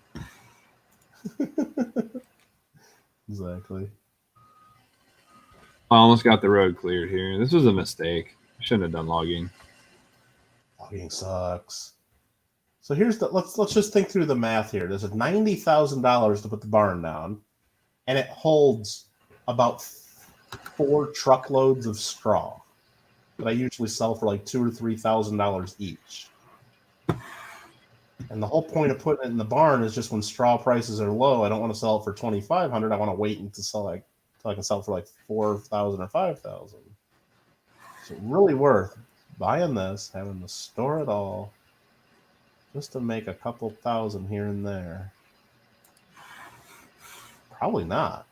Exactly. I almost got the road cleared here. This was a mistake. I shouldn't have done logging. Logging sucks. So here's let's just think through the math here. There's $90,000 to put the barn down, and it holds about 4 truckloads of straw that I usually sell for like $2,000 or $3,000 each. And the whole point of putting it in the barn is just when straw prices are low, I don't want to sell it for $2,500. I want to wait until I can sell it for like $4,000 or $5,000. So really worth buying this, having to store it all, just to make a couple thousand here and there. Probably not.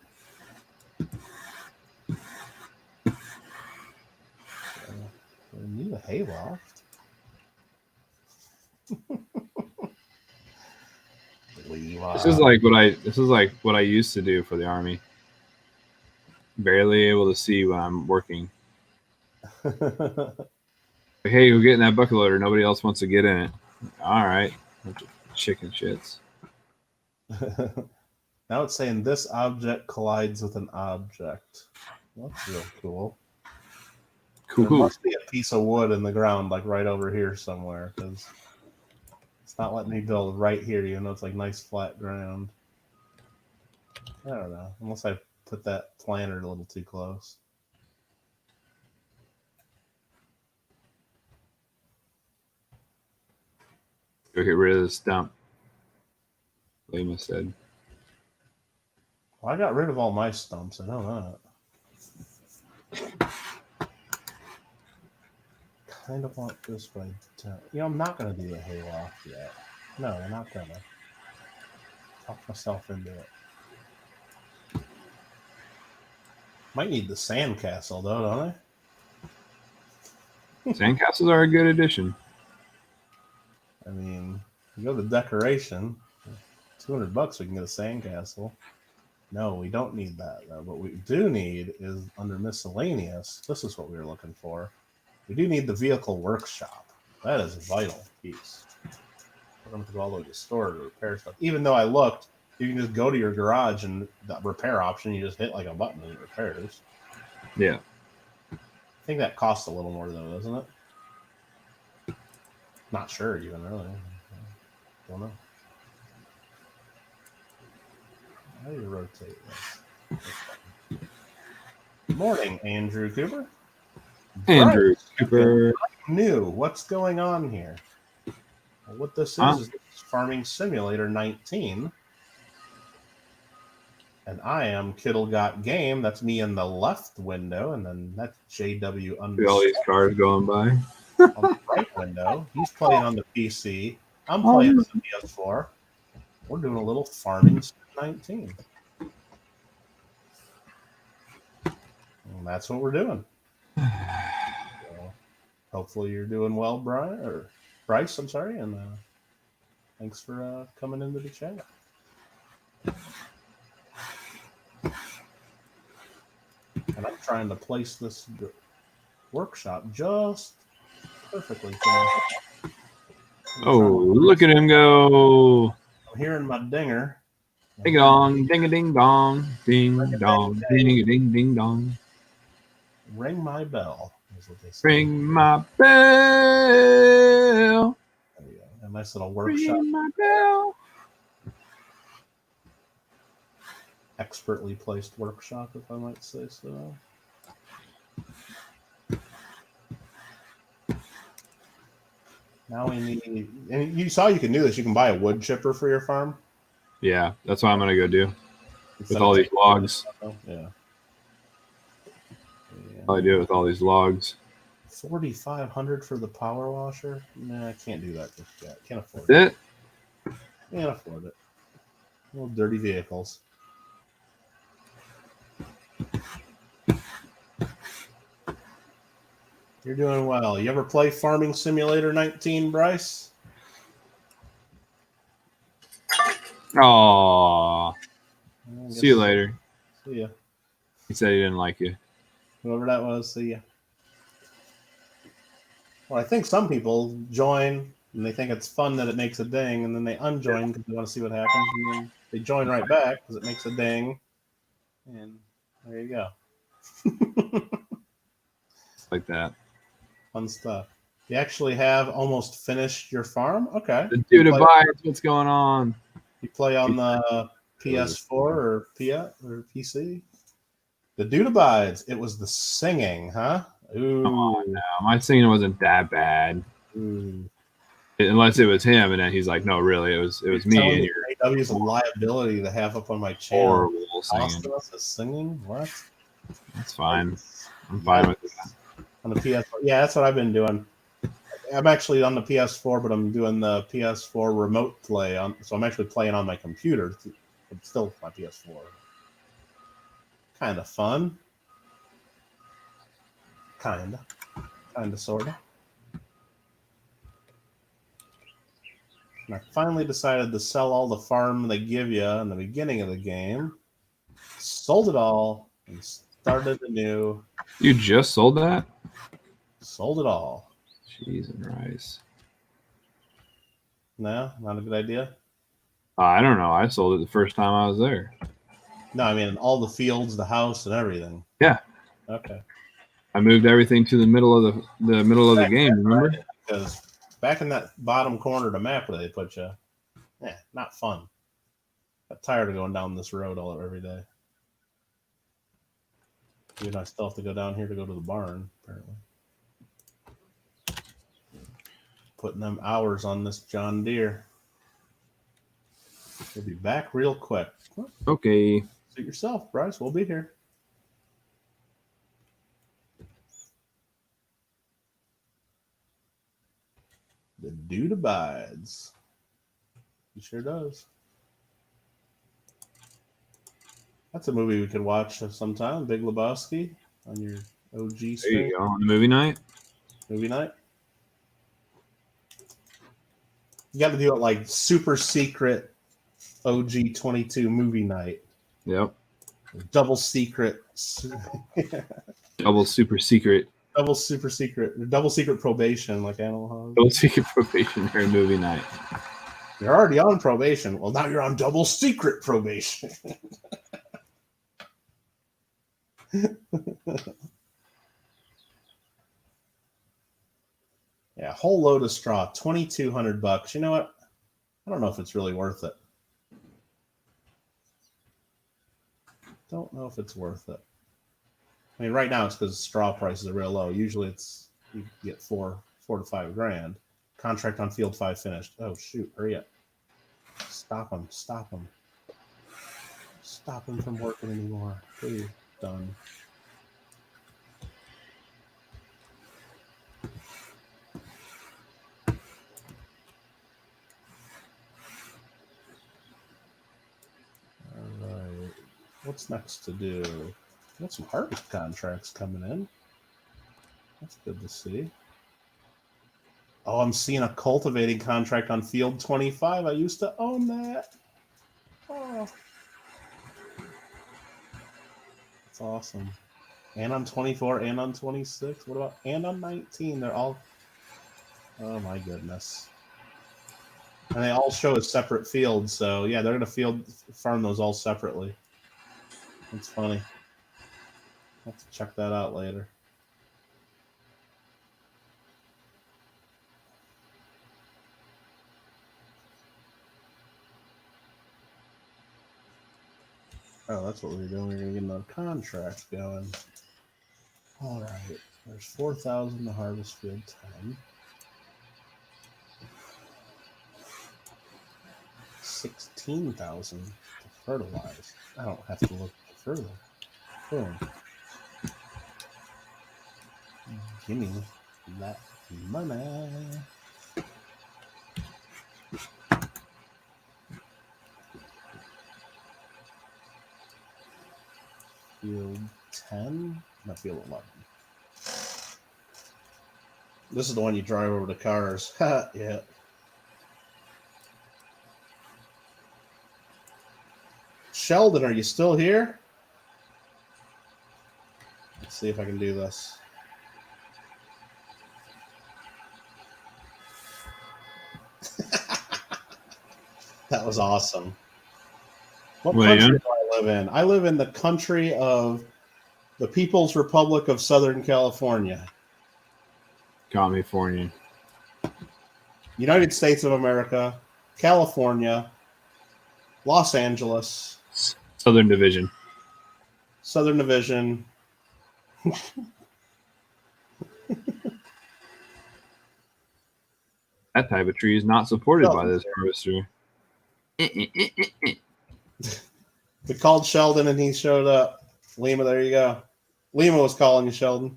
We need a hayloft. This is like what I used to do for the Army. Barely able to see when I'm working. Hey, go get in that bucket loader. Nobody else wants to get in it. All right. Chicken shits. Now it's saying this object collides with an object. That's real cool. There Cool. must be a piece of wood in the ground, like right over here somewhere, because it's not letting me build right here. You know, it's like nice flat ground. I don't know, unless I put that planter a little too close. Go get rid of the stump. Lima said. Well, I got rid of all my stumps. I know that. Kind of want this way. I'm not going to do the hayloft yet. No, I'm not going to. Talk myself into it. Might need the sandcastle, though, don't I? Sandcastles are a good addition. I mean, you go to decoration, $200 we can get a sandcastle. No, we don't need that, though. What we do need is under miscellaneous. This is what we were looking for. We do need the vehicle workshop. That is a vital piece. I don't have to go all the way to the store to repair stuff. Even though I looked, you can just go to your garage and the repair option, you just hit like a button and it repairs. Yeah. I think that costs a little more, though, doesn't it? Not sure, even really. Don't know. How do you rotate this? Good morning, Andrew Cooper. Andrew Cooper. New. What's going on here? Well, what this is Farming Simulator 19. And I am Kittle Got Game. That's me in the left window. And then that's JW See all these cars going by. on the right window. He's playing on the PC. I'm playing on the PS4. We're doing a little Farming Sim 19. And that's what we're doing. So, hopefully you're doing well, Bryce, I'm sorry, and thanks for coming into the chat. And I'm trying to place this workshop just perfectly. Oh, look at him go. I'm hearing my dinger. Ding dong, ding a ding dong, ding dong, ding a ding ding dong. Ring my bell, is what they say. Ring my bell. There you go. A nice little workshop. Ring my bell. Expertly placed workshop, if I might say so. Now we need, and you saw you can do this. You can buy a wood chipper for your farm. Yeah, that's what I'm gonna go do with all these logs. Yeah. I'll do it with all these logs. 4,500 for the power washer? Nah, I can't do that just yet. Can't afford That's it. Can't afford it. Little dirty vehicles. You're doing well. You ever play Farming Simulator 19, Bryce? Aw. See you later. See ya. He said he didn't like you. Whoever that was, see ya. Well, I think some people join and they think it's fun that it makes a ding, and then they unjoin because they want to see what happens, and then they join right back because it makes a ding, and there you go. Like that. Fun stuff. You actually have almost finished your farm? Okay. The dude abides. What's going on? You play on the PS4 or PC? The dude abides. It was the singing, huh? Ooh. Come on now. My singing wasn't that bad. Ooh. Unless it was him, and then he's like, no, really, it was me. And you're AW's a liability to have up on my channel. horrible singing. Singing? What? That's fine. I'm fine with that. On the PS4. Yeah, that's what I've been doing. I'm actually on the PS4, but I'm doing the PS4 remote play. So I'm actually playing on my computer. It's still my PS4. Kind of fun. Kind of, sort of. And I finally decided to sell all the farm they give you in the beginning of the game. Sold it all and started anew. You just sold that? Sold it all. Cheese and rice. No, not a good idea. I don't know. I sold it the first time I was there. No, I mean all the fields, the house, and everything. Yeah. Okay. I moved everything to the middle of the middle of the game. Remember? Because back in that bottom corner of the map where they put you, not fun. I'm tired of going down this road every day. Even I still have to go down here to go to the barn, apparently. Putting them hours on this John Deere. We'll be back real quick. Okay. Suit yourself, Bryce. We'll be here. The dude abides. He sure does. That's a movie we could watch sometime. Big Lebowski on your OG There screen. you go. On the movie night. Movie night. You got to do it like super secret OG 22 movie night. Yep. Double secret. Double super secret. Double super secret. Double secret probation like Animal House. Double secret probationary movie night. You're already on probation. Well, now you're on double secret probation. Yeah, whole load of straw, $2,200. You know what? I don't know if it's really worth it. Don't know if it's worth it. I mean, right now it's because straw prices are real low. Usually it's you get $4 to $5 grand. Contract on field 5 finished. Oh shoot! Hurry up! Stop him! Stop him! Stop him from working anymore. Please, done. All right. What's next to do? Got some harvest contracts coming in. That's good to see. Oh, I'm seeing a cultivating contract on field 25. I used to own that. Oh. That's awesome. And on 24 and on 26. What about and on 19? They're all. Oh my goodness. And they all show as separate fields. So yeah, they're going to farm those all separately. That's funny. I'll have to check that out later. Oh, that's what we're doing. We're going to get another contract going. All right. There's 4,000 to harvest field 10. 16,000 to fertilize. I don't have to look further. Boom. Give me that money. Field 10? Not field 11. This is the one you drive over the cars. Yeah. Sheldon, are you still here? Let's see if I can do this. That was awesome. What country do I live in? I live in the country of the People's Republic of Southern California. California. United States of America, California, Los Angeles. Southern Division. Southern Division. That type of tree is not supported by this harvester. We called Sheldon and he showed up. Lima, there you go. Lima was calling you, Sheldon.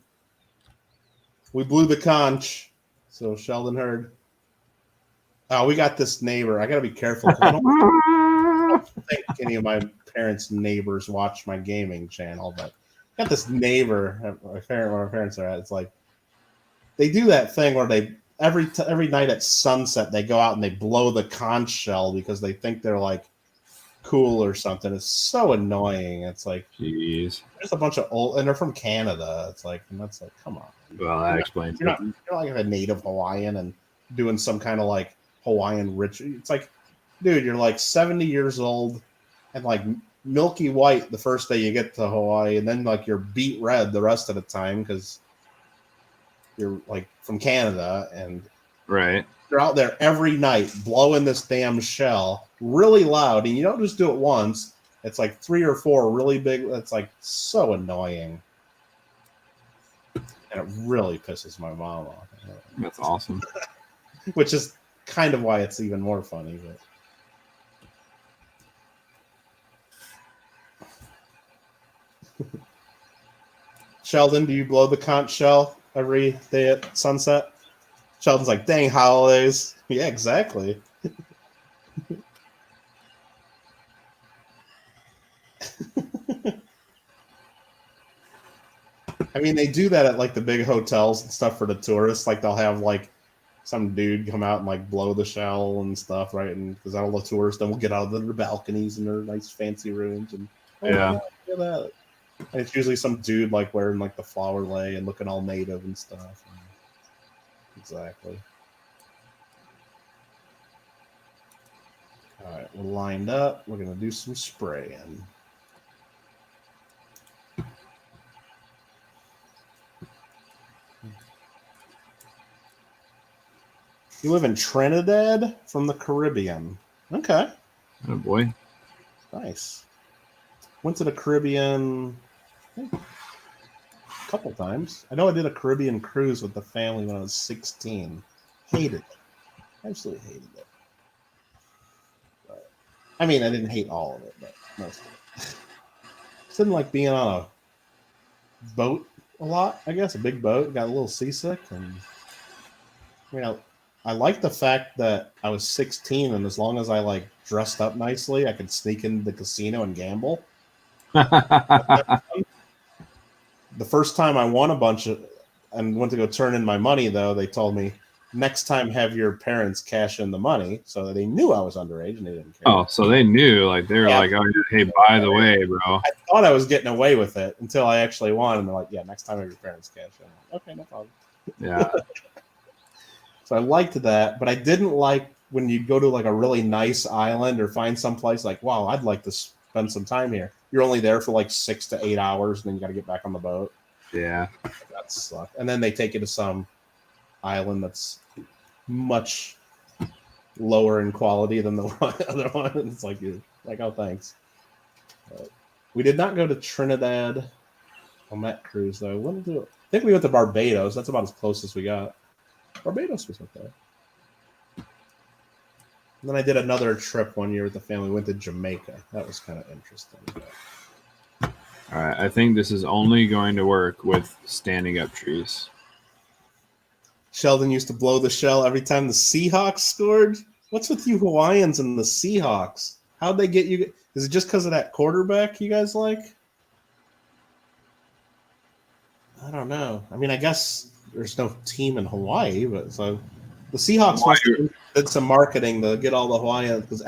We blew the conch, so Sheldon heard. Oh, we got this neighbor. I got to be careful. I don't think any of my parents' neighbors watch my gaming channel, but I got this neighbor where my parents are at. It's like they do that thing where they every night at sunset they go out and they blow the conch shell because they think they're like cool or something. It's so annoying. It's like, jeez, there's a bunch of old, and they're from Canada. It's like, and that's like, come on. Well, that explains. You're not like a native Hawaiian and doing some kind of like Hawaiian ritual. It's like dude, you're like 70 years old and like milky white the first day you get to Hawaii, and then like you're beet red the rest of the time because you're like from Canada, and Right. you're out there every night blowing this damn shell really loud, and you don't just do it once. It's like 3 or 4 really big. It's like so annoying, and it really pisses my mom off. That's awesome. Which is kind of why it's even more funny. But Sheldon, do you blow the conch shell every day at sunset? Sheldon's like, dang holidays. Yeah, exactly. I mean, they do that at like the big hotels and stuff for the tourists. Like they'll have like some dude come out and like blow the shell and stuff, right? And because all the tourists then will get out of their balconies and their nice fancy rooms and Yeah. look at that. And it's usually some dude like wearing like the flower lei and looking all native and stuff. Exactly. All right, we're lined up. We're gonna do some spraying. You live in Trinidad from the Caribbean. Okay. Oh boy. Nice. Went to the Caribbean a couple times. I know I did a Caribbean cruise with the family when I was 16. Hated it. Absolutely hated it. But, I mean, I didn't hate all of it, but most of it. Just didn't like being on a boat a lot, I guess. A big boat. Got a little seasick. And, you know, I like the fact that I was 16, and as long as I like dressed up nicely, I could sneak into the casino and gamble. The first time I won a bunch of and went to go turn in my money, though, they told me next time have your parents cash in the money, so they knew I was underage and they didn't care. Oh, so they knew, like they were like, "Oh, hey, by the way, bro." I thought I was getting away with it until I actually won, and they're like, "Yeah, next time have your parents cash in." I'm like, okay, no problem. Yeah. So I liked that, but I didn't like when you go to like a really nice island or find some place like, wow, I'd like to spend some time here. You're only there for like 6 to 8 hours, and then you got to get back on the boat. Yeah. That sucked. And then they take you to some island that's much lower in quality than the other one. And it's like, you're like, oh, thanks. But we did not go to Trinidad on that cruise, though. I think we went to Barbados. That's about as close as we got. Barbados was okay. And then I did another trip one year with the family. We went to Jamaica. That was kind of interesting. All right. I think this is only going to work with standing up trees. Sheldon used to blow the shell every time the Seahawks scored. What's with you Hawaiians and the Seahawks? How'd they get you? Is it just because of that quarterback you guys like? I don't know. I mean, I guess there's no team in Hawaii, but so the Seahawks must have did some marketing to get all the Hawaiians, because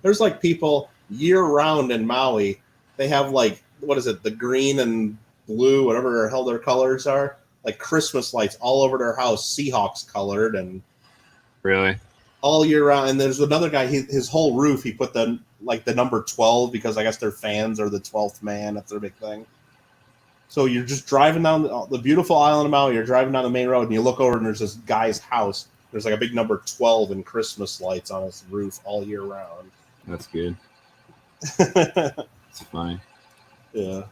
there's like people year round in Maui. They have like, what is it, the green and blue, whatever the hell their colors are, like Christmas lights all over their house, Seahawks colored, and Really? all year round. And there's another guy, his whole roof, he put the number 12 because I guess their fans are the 12th man. That's their big thing. So you're just driving down the beautiful island of Maui. You're driving down the main road, and you look over, and there's this guy's house. There's like a big number 12 and Christmas lights on his roof all year round. That's good. It's fine. Yeah.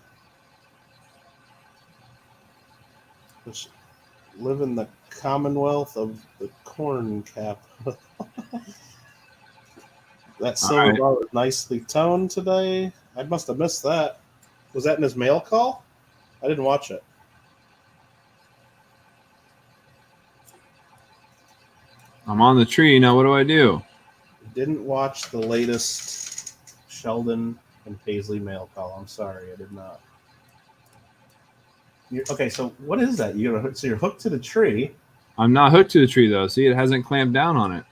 Live in the Commonwealth of the Corn Cap. That silver bar was nicely toned today. I must have missed that. Was that in his mail call? I didn't watch it. I'm on the tree now. What do I do? Didn't watch the latest Sheldon and Paisley mail call. I'm sorry, I did not. Okay, so what is that? So you're hooked to the tree. I'm not hooked to the tree though. See, it hasn't clamped down on it.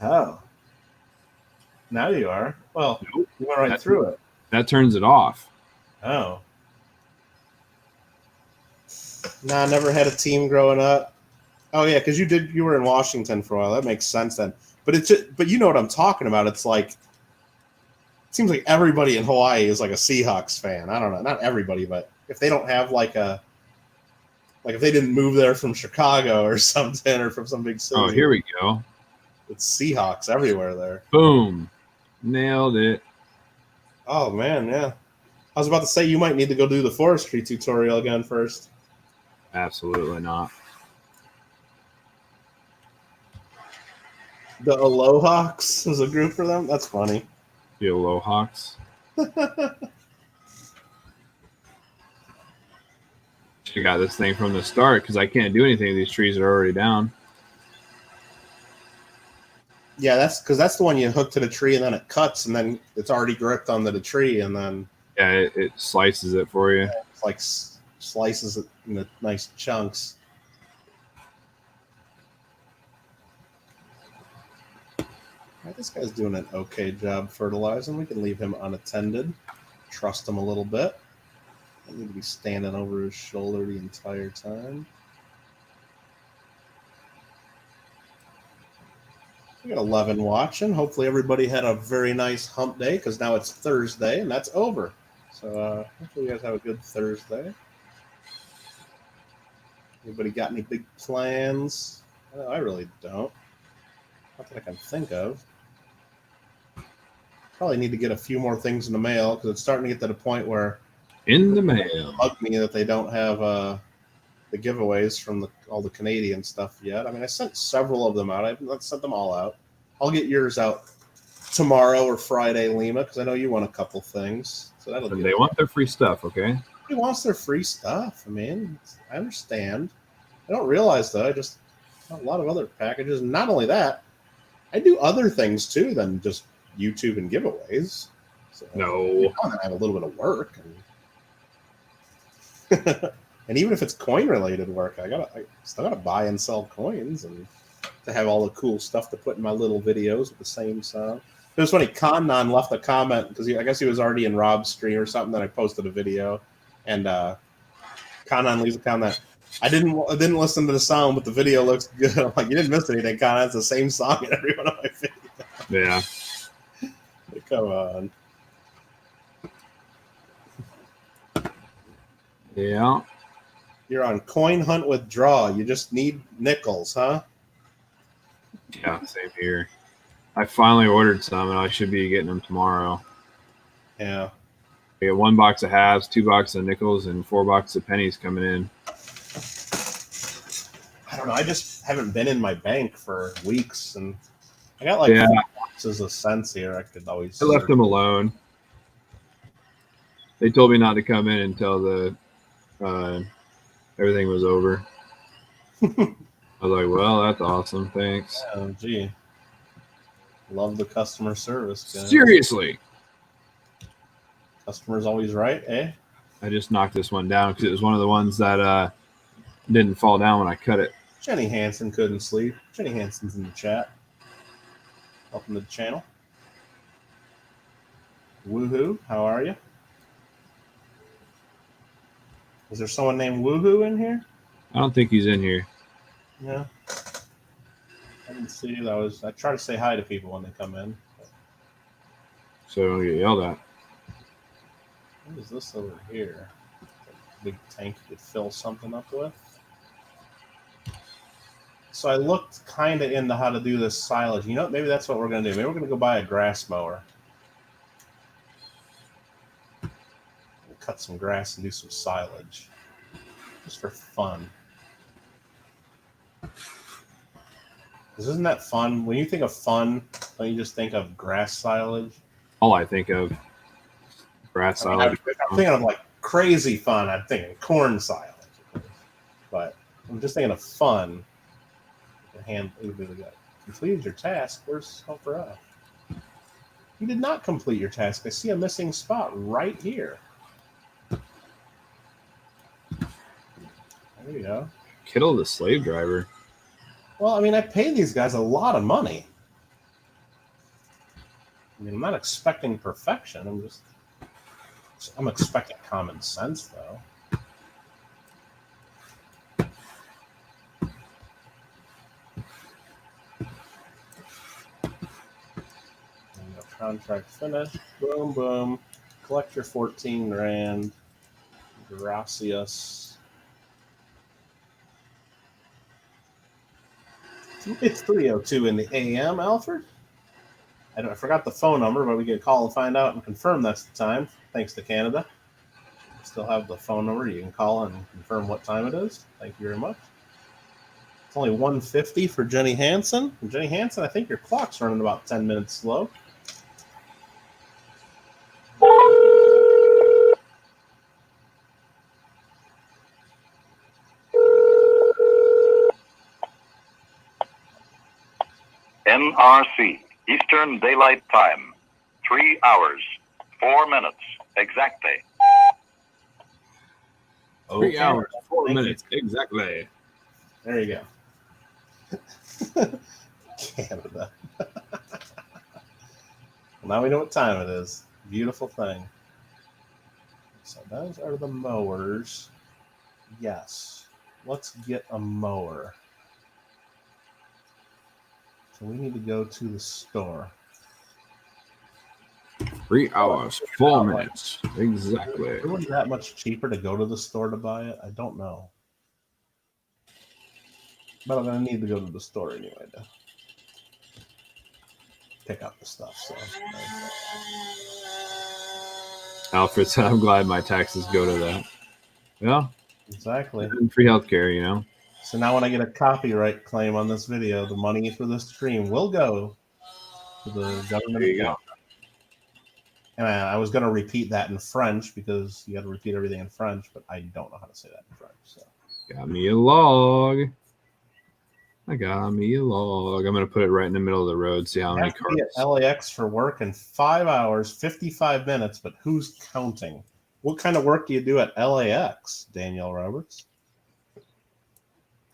Oh. Now you are. Well, Nope. you went right through it. That turns it off. Oh. Nah, I never had a team growing up. Oh yeah, because you were in Washington for a while. That makes sense then. But it's just, but you know what I'm talking about. It's like it seems like everybody in Hawaii is like a Seahawks fan. I don't know, not everybody, but if they don't have like if they didn't move there from Chicago or something or from some big city. Oh, here we go. It's Seahawks everywhere there. Boom. Nailed it. Oh man, yeah. I was about to say you might need to go do the forestry tutorial again first. Absolutely not. The Alohawks is a group for them. That's funny. The Alohawks. You got this thing from the start because I can't do anything. These trees are already down. Yeah, that's because that's the one you hook to the tree and then it cuts and then it's already gripped onto the tree and then Yeah, it slices it for you. it's like slices it into nice chunks. Right, this guy's doing an okay job fertilizing. We can leave him unattended. Trust him a little bit. I need to be standing over his shoulder the entire time. We got 11 watching. Hopefully everybody had a very nice hump day because now it's Thursday and that's over. So hopefully you guys have a good Thursday. Anybody got any big plans? I really don't. Not that I can think of. Probably need to get a few more things in the mail because it's starting to get to the point where In the mail. bug me that they don't have the giveaways from all the Canadian stuff yet. I mean, I sent several of them out. I haven't sent them all out. I'll get yours out tomorrow or Friday, Lima, because I know you want a couple things. So that'll be. They want their free stuff, okay? He wants their free stuff. I mean, I understand. I don't realize though. I just a lot of other packages. And not only that, I do other things too than just YouTube and giveaways. So, No. I have a little bit of work. And even if it's coin related work, I still gotta buy and sell coins and to have all the cool stuff to put in my little videos with the same sound. It was funny. Kannan left a comment because I guess he was already in Rob's stream or something. Then I posted a video, and Kannan leaves a comment. I didn't listen to the song, but the video looks good. I'm like, you didn't miss anything, Kannan. It's the same song in every one of my videos. Yeah. Come on. Yeah. You're on Coin Hunt with Draw. You just need nickels, huh? Yeah, same here. I finally ordered some, and I should be getting them tomorrow. Yeah. I get 1 box of halves, 2 boxes of nickels, and 4 boxes of pennies coming in. I don't know. I just haven't been in my bank for weeks, and I got like 4 boxes of cents here. I could always. I left them alone. They told me not to come in until the everything was over. I was like, well, that's awesome. Thanks. Oh, gee. Love the customer service, guys. Seriously. Customer's always right, eh? I just knocked this one down because it was one of the ones that didn't fall down when I cut it. Jenny Hansen couldn't sleep. Jenny Hansen's in the chat. Welcome to the channel. Woohoo, how are you? Is there someone named Woohoo in here? I don't think he's in here. Yeah. I didn't see it. I try to say hi to people when they come in. So I don't get yelled at. What is this over here? A big tank you could fill something up with. So I looked kind of into how to do this silage. You know, maybe that's what we're going to do. Maybe we're going to go buy a grass mower. Cut some grass and do some silage. Just for fun. Because isn't that fun? When you think of fun, don't you just think of grass silage? All I think of grass silage. I'm thinking of like crazy fun. I'm thinking corn silage. But I'm just thinking of fun. Completed your task. Where's Helper Up? You did not complete your task. I see a missing spot right here. There you go. Kittle the slave driver. Well, I mean, I pay these guys a lot of money. I mean, I'm not expecting perfection. I'm expecting common sense, though. Contract finished. Boom, boom. Collect your 14 grand. Gracias. It's 3:02 in the AM, Alfred. I forgot the phone number, but we can call and find out and confirm that's the time. Thanks to Canada. Still have the phone number. You can call and confirm what time it is. Thank you very much. It's only 1:50 for Jenny Hansen. And Jenny Hansen, I think your clock's running about 10 minutes slow. NRC, Eastern Daylight Time, 3 hours, 4 minutes, exactly. 3 hours, 4 Thank minutes, exactly. There you go. Canada. Well, now we know what time it is. Beautiful thing. So those are the mowers. Yes. Let's get a mower. So we need to go to the store. 3 hours, 4 minutes, exactly. It wasn't that much cheaper to go to the store to buy it. I don't know. But I'm going to need to go to the store anyway to pick up the stuff. So, Alfred said, I'm glad my taxes go to that. Yeah, exactly. and free healthcare, you know. So now when I get a copyright claim on this video, the money for this stream will go to the government. There you go. And I was going to repeat that in French because you got to repeat everything in French, but I don't know how to say that in French. So. Got me a log. I got me a log. I'm going to put it right in the middle of the road, see how many cars. At LAX for work in 5 hours, 55 minutes, but who's counting? What kind of work do you do at LAX, Danielle Roberts?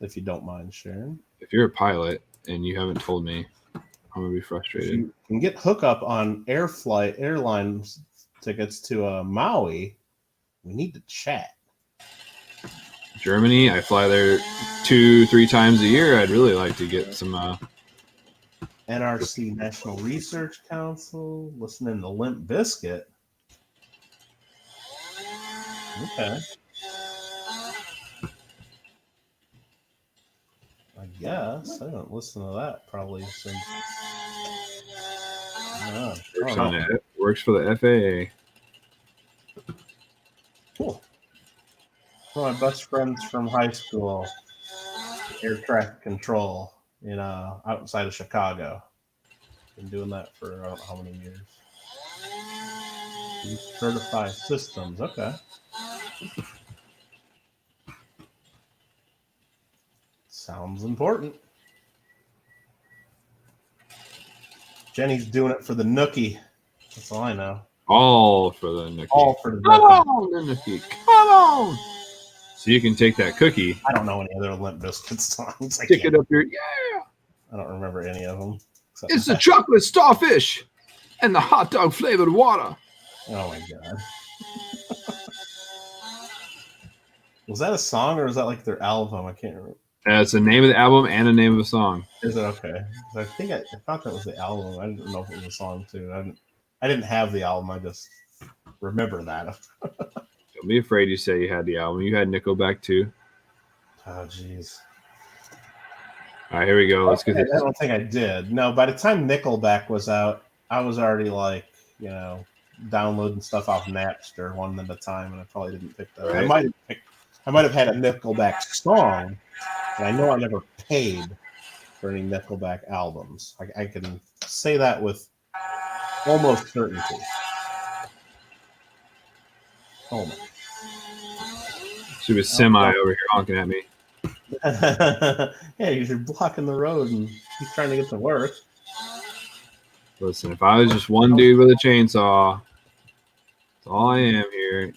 If you don't mind sharing. If you're a pilot and you haven't told me, I'm going to be frustrated. If you can get hookup on airline tickets to Maui, we need to chat. Germany, I fly there 2-3 times a year. I'd really like to get some. NRC National Research Council, listening to Limp Bizkit. Okay. I guess I haven't listened to that probably since. Works for the FAA. Cool. One of my best friends from high school, air traffic control in outside of Chicago. Been doing that for I don't know how many years. You certify systems, okay. Sounds important. Jenny's doing it for the nookie. That's all I know. All for the nookie. All for the nookie. Come on, the nookie. Come on. So you can take that cookie. I don't know any other Limp Bizkit songs. Stick it up your yeah. I don't remember any of them. It's the chocolate starfish and the hot dog flavored water. Oh my god. Was that a song or was that like their album? I can't remember. It's the name of the album and the name of the song. Is it okay? I think I thought that was the album. I didn't know if it was a song too. I didn't have the album. I just remember that. Don't be afraid you say you had the album. You had Nickelback too. Oh jeez. All right, here we go. Let's get this. I don't think I did. No, by the time Nickelback was out, I was already like, downloading stuff off Napster one at a time, and I probably didn't pick that. Right. I might have had a Nickelback song, and I know I never paid for any Nickelback albums. I can say that with almost certainty. Almost. She was semi over here honking at me. Yeah, you're blocking the road and he's trying to get to work. Listen, if I was just one dude with a chainsaw, that's all I am here.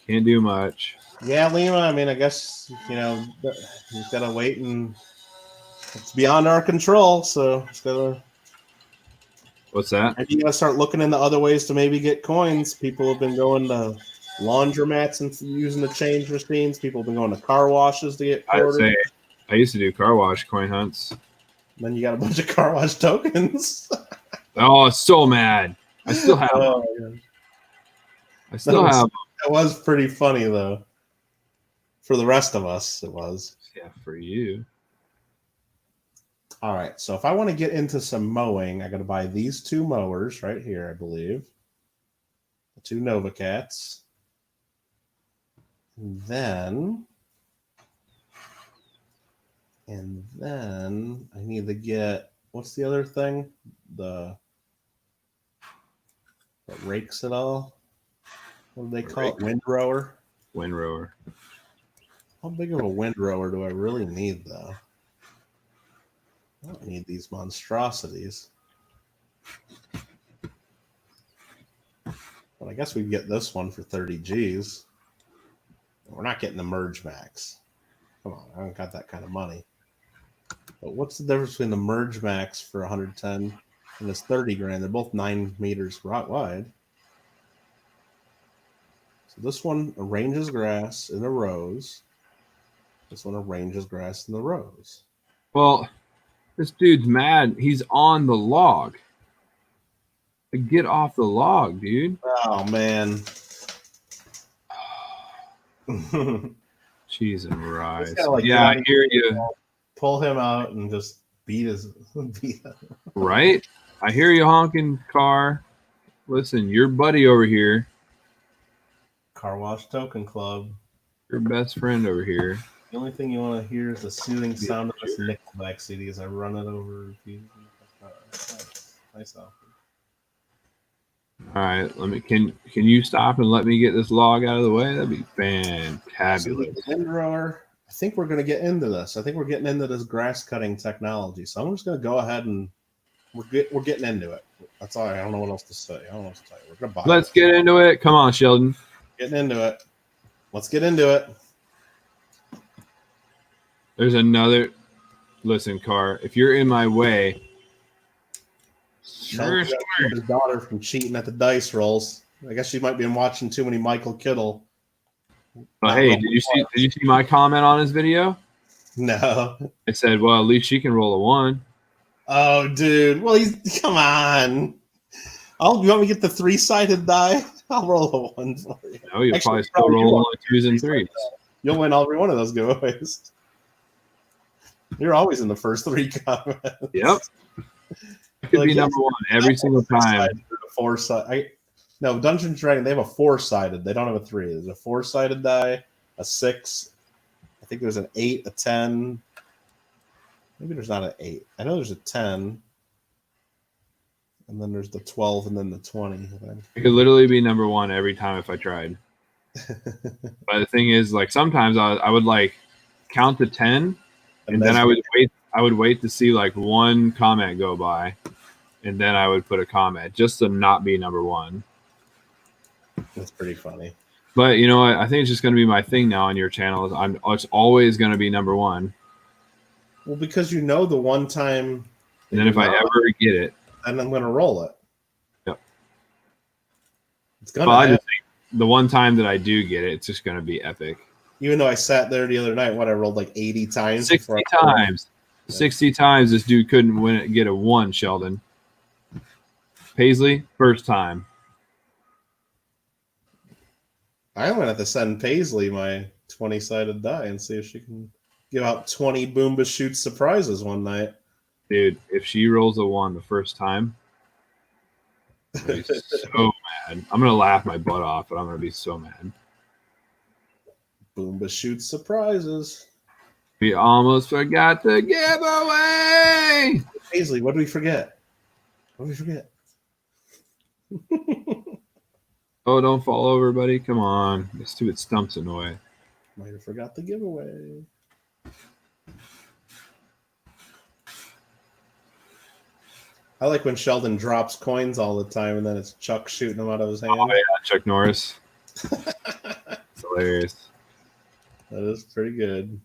Can't do much. Yeah, Lima, I mean, I guess, you've got to wait, and it's beyond our control, so it's got to... What's that? And you got to start looking into other ways to maybe get coins. People have been going to laundromats and using the change machines. People have been going to car washes to get quarters. I used to do car wash coin hunts. Then you got a bunch of car wash tokens. Oh, so mad. I still have them. Oh, yeah. I still have them. It was pretty funny though. For the rest of us, it was. Yeah, for you. All right, so if I want to get into some mowing, I got to buy these 2 mowers right here, I believe. The 2 Nova Cats. And then I need to get, what's the other thing? That rakes it all. What do they call it? Windrower? Windrower. How big of a windrower do I really need, though? I don't need these monstrosities. But I guess we'd get this one for 30 G's. We're not getting the Merge Max. Come on, I haven't got that kind of money. But what's the difference between the Merge Max for 110 and this 30 grand? They're both 9 meters wide. So this one arranges grass in the rows. This one arranges grass in the rows. Well, this dude's mad. He's on the log. Get off the log, dude. Oh, man. Cheese and rice. Like, yeah, I hear you. Pull him out and just beat his. Right? I hear you honking, car. Listen, your buddy over here. Car Wash Token Club. Your best friend over here. The only thing you want to hear is the soothing sound of this Nickelback CD as I run it over repeatedly. Nice offer. All right, can you stop and let me get this log out of the way? That'd be fantabulous. Windrower. I think we're going to get into this. I think we're getting into this grass cutting technology. So I'm just going to go ahead and we're getting into it. That's all. I don't know what else to say. I don't know what to tell you. We're going to buy. Let's get into it. Come on, Sheldon. Getting into it. Let's get into it. There's another. Listen, car. If you're in my way. Sure. His daughter from cheating at the dice rolls. I guess she might be watching too many Michael Kittle. But hey, did you see my comment on his video? No. I said, well, at least she can roll a 1. Oh, dude. Well, come on. You want me to get the 3-sided die? I'll roll a 1 for you. No, you'll probably still roll on 2s and 3s. You'll win every one of those giveaways. You're always in the first 3 comments. Yep. It could be number 1 every single time. No, Dungeons & Dragons, they have a 4-sided. They don't have a 3. There's a 4-sided die, a 6. I think there's an 8, a 10. Maybe there's not an 8. I know there's a 10. And then there's the 12 and then the 20. It could literally be number 1 every time if I tried. But the thing is, like, sometimes I would like count to 10 and then I would wait to see like 1 comment go by, and then I would put a comment just to not be number 1. That's pretty funny. But you know what? I think it's just going to be my thing now on your channel. It's always going to be number 1. Well, because you know the one time. And then if I ever get it, then I'm going to roll it. Yep. It's going to. I just think the one time that I do get it, it's just going to be epic. Even though I sat there the other night, I rolled like 80 times. 60 times. 60 times this dude couldn't get a 1, Sheldon. Paisley, first time. I'm going to have to send Paisley my 20-sided die and see if she can give out 20 Boomba Shoot surprises one night. Dude, if she rolls a 1 the first time, I'm going to be so mad. I'm going to laugh my butt off, but I'm going to be so mad. Boomba Shoot surprises. We almost forgot the giveaway. Paisley, what did we forget? What did we forget? Oh, don't fall over, buddy. Come on. The stupid stump's in the way. Might have forgot the giveaway. I like when Sheldon drops coins all the time and then it's Chuck shooting them out of his hand. Oh, yeah, Chuck Norris. It's hilarious. That is pretty good.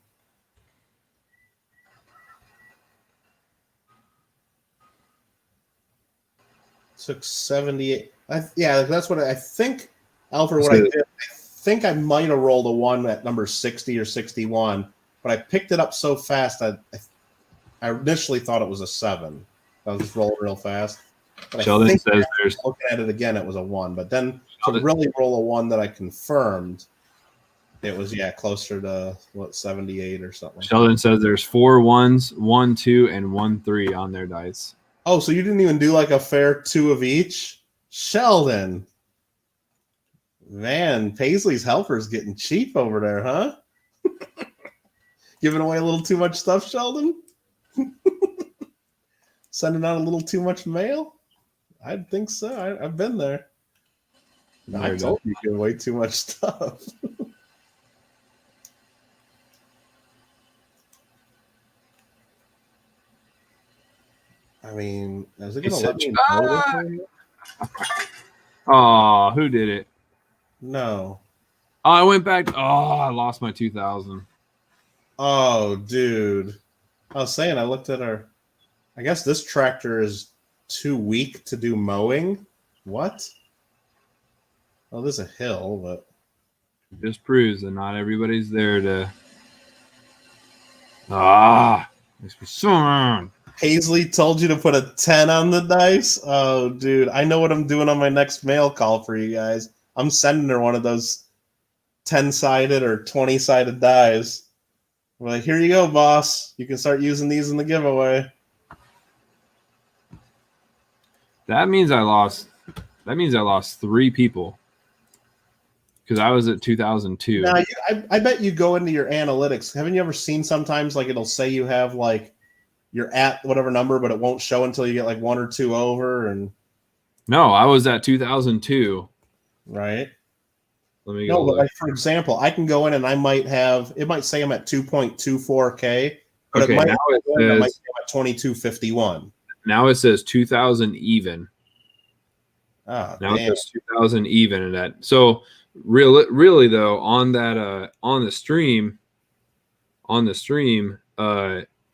Took 78. Yeah, that's what I think. Alfred, what I did, I think I might have rolled a 1 at number 60 or 61, but I picked it up so fast. I initially thought it was a 7. I was just rolling real fast. But Sheldon says there's looking at it again, it was a 1. But then to really roll a 1 that I confirmed, it was closer to 78 or something. Sheldon says there's 4 1s, 1 2, and 1 3 on their dice. Oh, so you didn't even do like a fair 2 of each? Sheldon. Man, Paisley's helper's getting cheap over there, huh? Giving away a little too much stuff, Sheldon? Sending out a little too much mail? I think so. I've been there. No, I told you give away too much stuff. I mean, is it going to let me know? Oh, who did it? No. Oh, I went back. Oh, I lost my 2,000. Oh, dude. I was saying, I looked at our... I guess this tractor is too weak to do mowing. What? Well, there's a hill, but... It just proves that not everybody's there to... makes me so mad. Paisley told you to put a 10 on the dice? Oh, dude. I know what I'm doing on my next mail call for you guys. I'm sending her one of those 10-sided or 20-sided dies. I'm like, here you go, boss. You can start using these in the giveaway. That means I lost 3 people. Because I was at 2002. Now, I bet you go into your analytics. Haven't you ever seen sometimes like it'll say you have like you're at whatever number, but it won't show until you get like 1 or 2 over? And no, I was at 2002. Right. Let me go. No, but like for example, I can go in and I might have it might say I'm at 2.24K, but okay, it might now it say I'm says, at 2251. Now it says 2,000 even. Oh, now damn. it says 2,000 even in that. So really though, on that on the stream,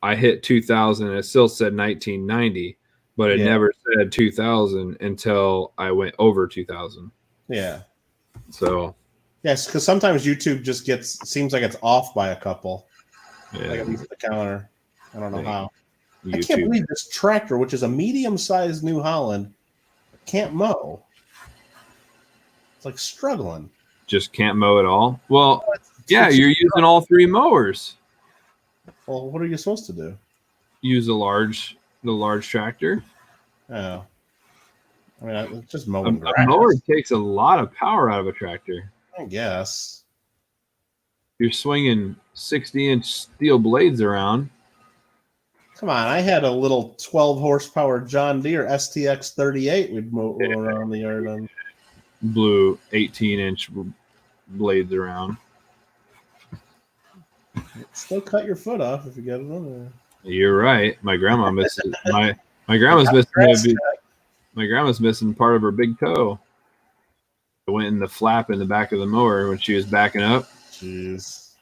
I hit 2,000 and it still said 1990, but it never said 2,000 until I went over 2,000. Yeah. So yes, because sometimes YouTube just seems like it's off by a couple. yeah, Like at least the counter. I don't know how. YouTube. I can't believe this tractor, which is a medium-sized New Holland, can't mow. It's like struggling. Just can't mow at all. Well, yeah, you're using all 3 mowers. Well, what are you supposed to do? Use the large tractor. Oh. I mean, it's just mowing grass. A mower takes a lot of power out of a tractor. I guess. You're swinging 60-inch steel blades around. Come on, I had a little 12 horsepower John Deere STX 38 we'd mow around the yard on. Blew 18-inch blades around. Still cut your foot off if you get it on there. You're right. My grandma misses my grandma's missing part of her big toe. It went in the flap in the back of the mower when she was backing up. Jeez.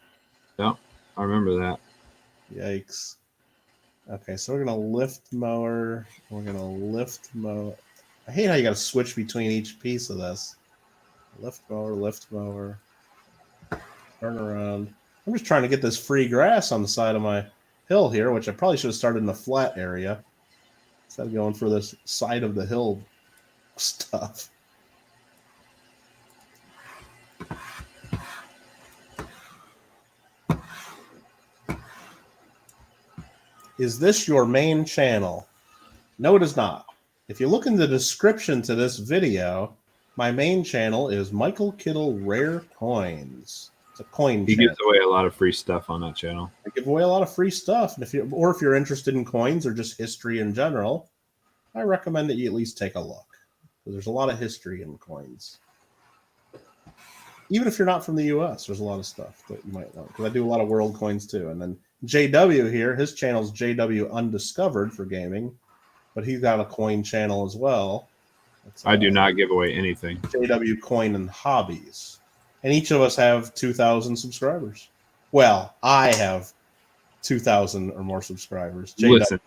Yep, I remember that. Yikes. Okay, so we're gonna lift mower. We're gonna lift mower. I hate how you gotta switch between each piece of this. Lift mower. Turn around. I'm just trying to get this free grass on the side of my hill here, which I probably should have started in the flat area instead of going for this side of the hill stuff. Is this your main channel? No, it is not. If you look in the description to this video, my main channel is Michael Kittle Rare Coins. It's a coin He channel. gives away a lot of free stuff on that channel. I give away a lot of free stuff. And if you're interested in coins or just history in general, I recommend that you at least take a look. There's a lot of history in coins. Even if you're not from the US, there's a lot of stuff that you might want. Because I do a lot of world coins too. And then JW here, his channel's JW Undiscovered for gaming, but he's got a coin channel as well. I do not give away anything. JW Coin and Hobbies. And each of us have 2,000 subscribers. Well, I have 2,000 or more subscribers. Listen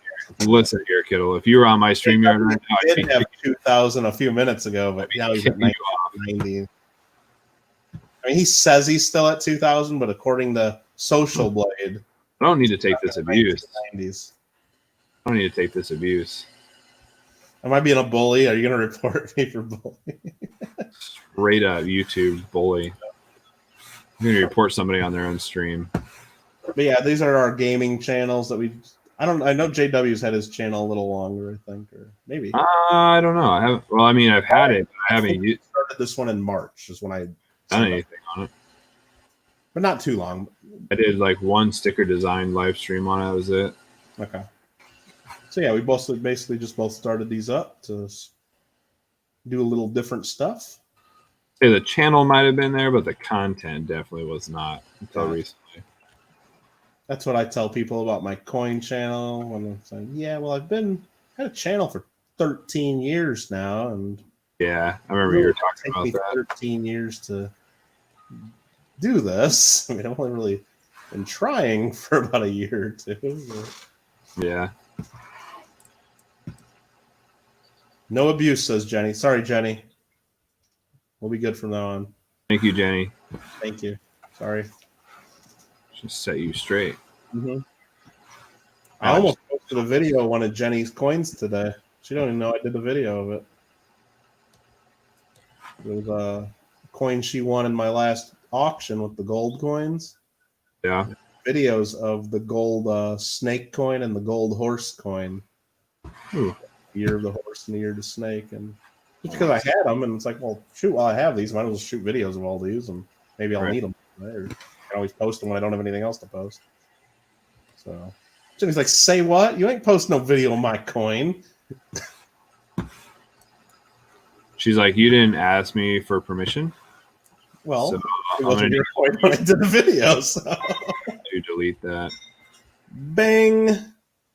here, Kittle. If you were on my StreamYard right now, I did have 2,000 a few minutes ago, but now he's at 90. I mean, he says he's still at 2,000, but according to Social Blade, I don't need to take this abuse. 90s. I don't need to take this abuse. Am I being a bully? Are you going to report me for bullying? Straight up YouTube bully. I'm going to report somebody on their own stream. But yeah, these are our gaming channels that we. I know JW's had his channel a little longer, I think, or maybe. I don't know. I haven't. Well, I mean, I've had it, but I haven't started this one in March. Is when I done anything on it. But not too long. I did like one sticker design live stream on it. That was it. Okay. So yeah, we basically just both started these up to do a little different stuff. Say the channel might have been there, but the content definitely was not until recently. That's what I tell people about my coin channel when I'm saying, yeah, well, I've had a channel for 13 years now, and yeah, I remember you were talking about that. 13 years to do this. I mean, I've only really been trying for about a year or two. But... yeah. No abuse, says Jenny. Sorry, Jenny. We'll be good from now on. Thank you, Jenny. Thank you. Sorry. Just set you straight. Mm-hmm. I almost posted a video of one of Jenny's coins today. She don't even know I did the video of it. It was a coin she won in my last auction with the gold coins. Yeah. Videos of the gold snake coin and the gold horse coin. Ooh. Year of the horse and the year of the snake. And just because I had them, and it's like, well, shoot, while I have these, might as well shoot videos of all these, and maybe I'll need them. Or I can always post them when I don't have anything else to post. So Jenny's like, say what? You ain't post no video of my coin. She's like, you didn't ask me for permission? Well, so it wasn't your coin when I did the video, so. You delete that. Bang.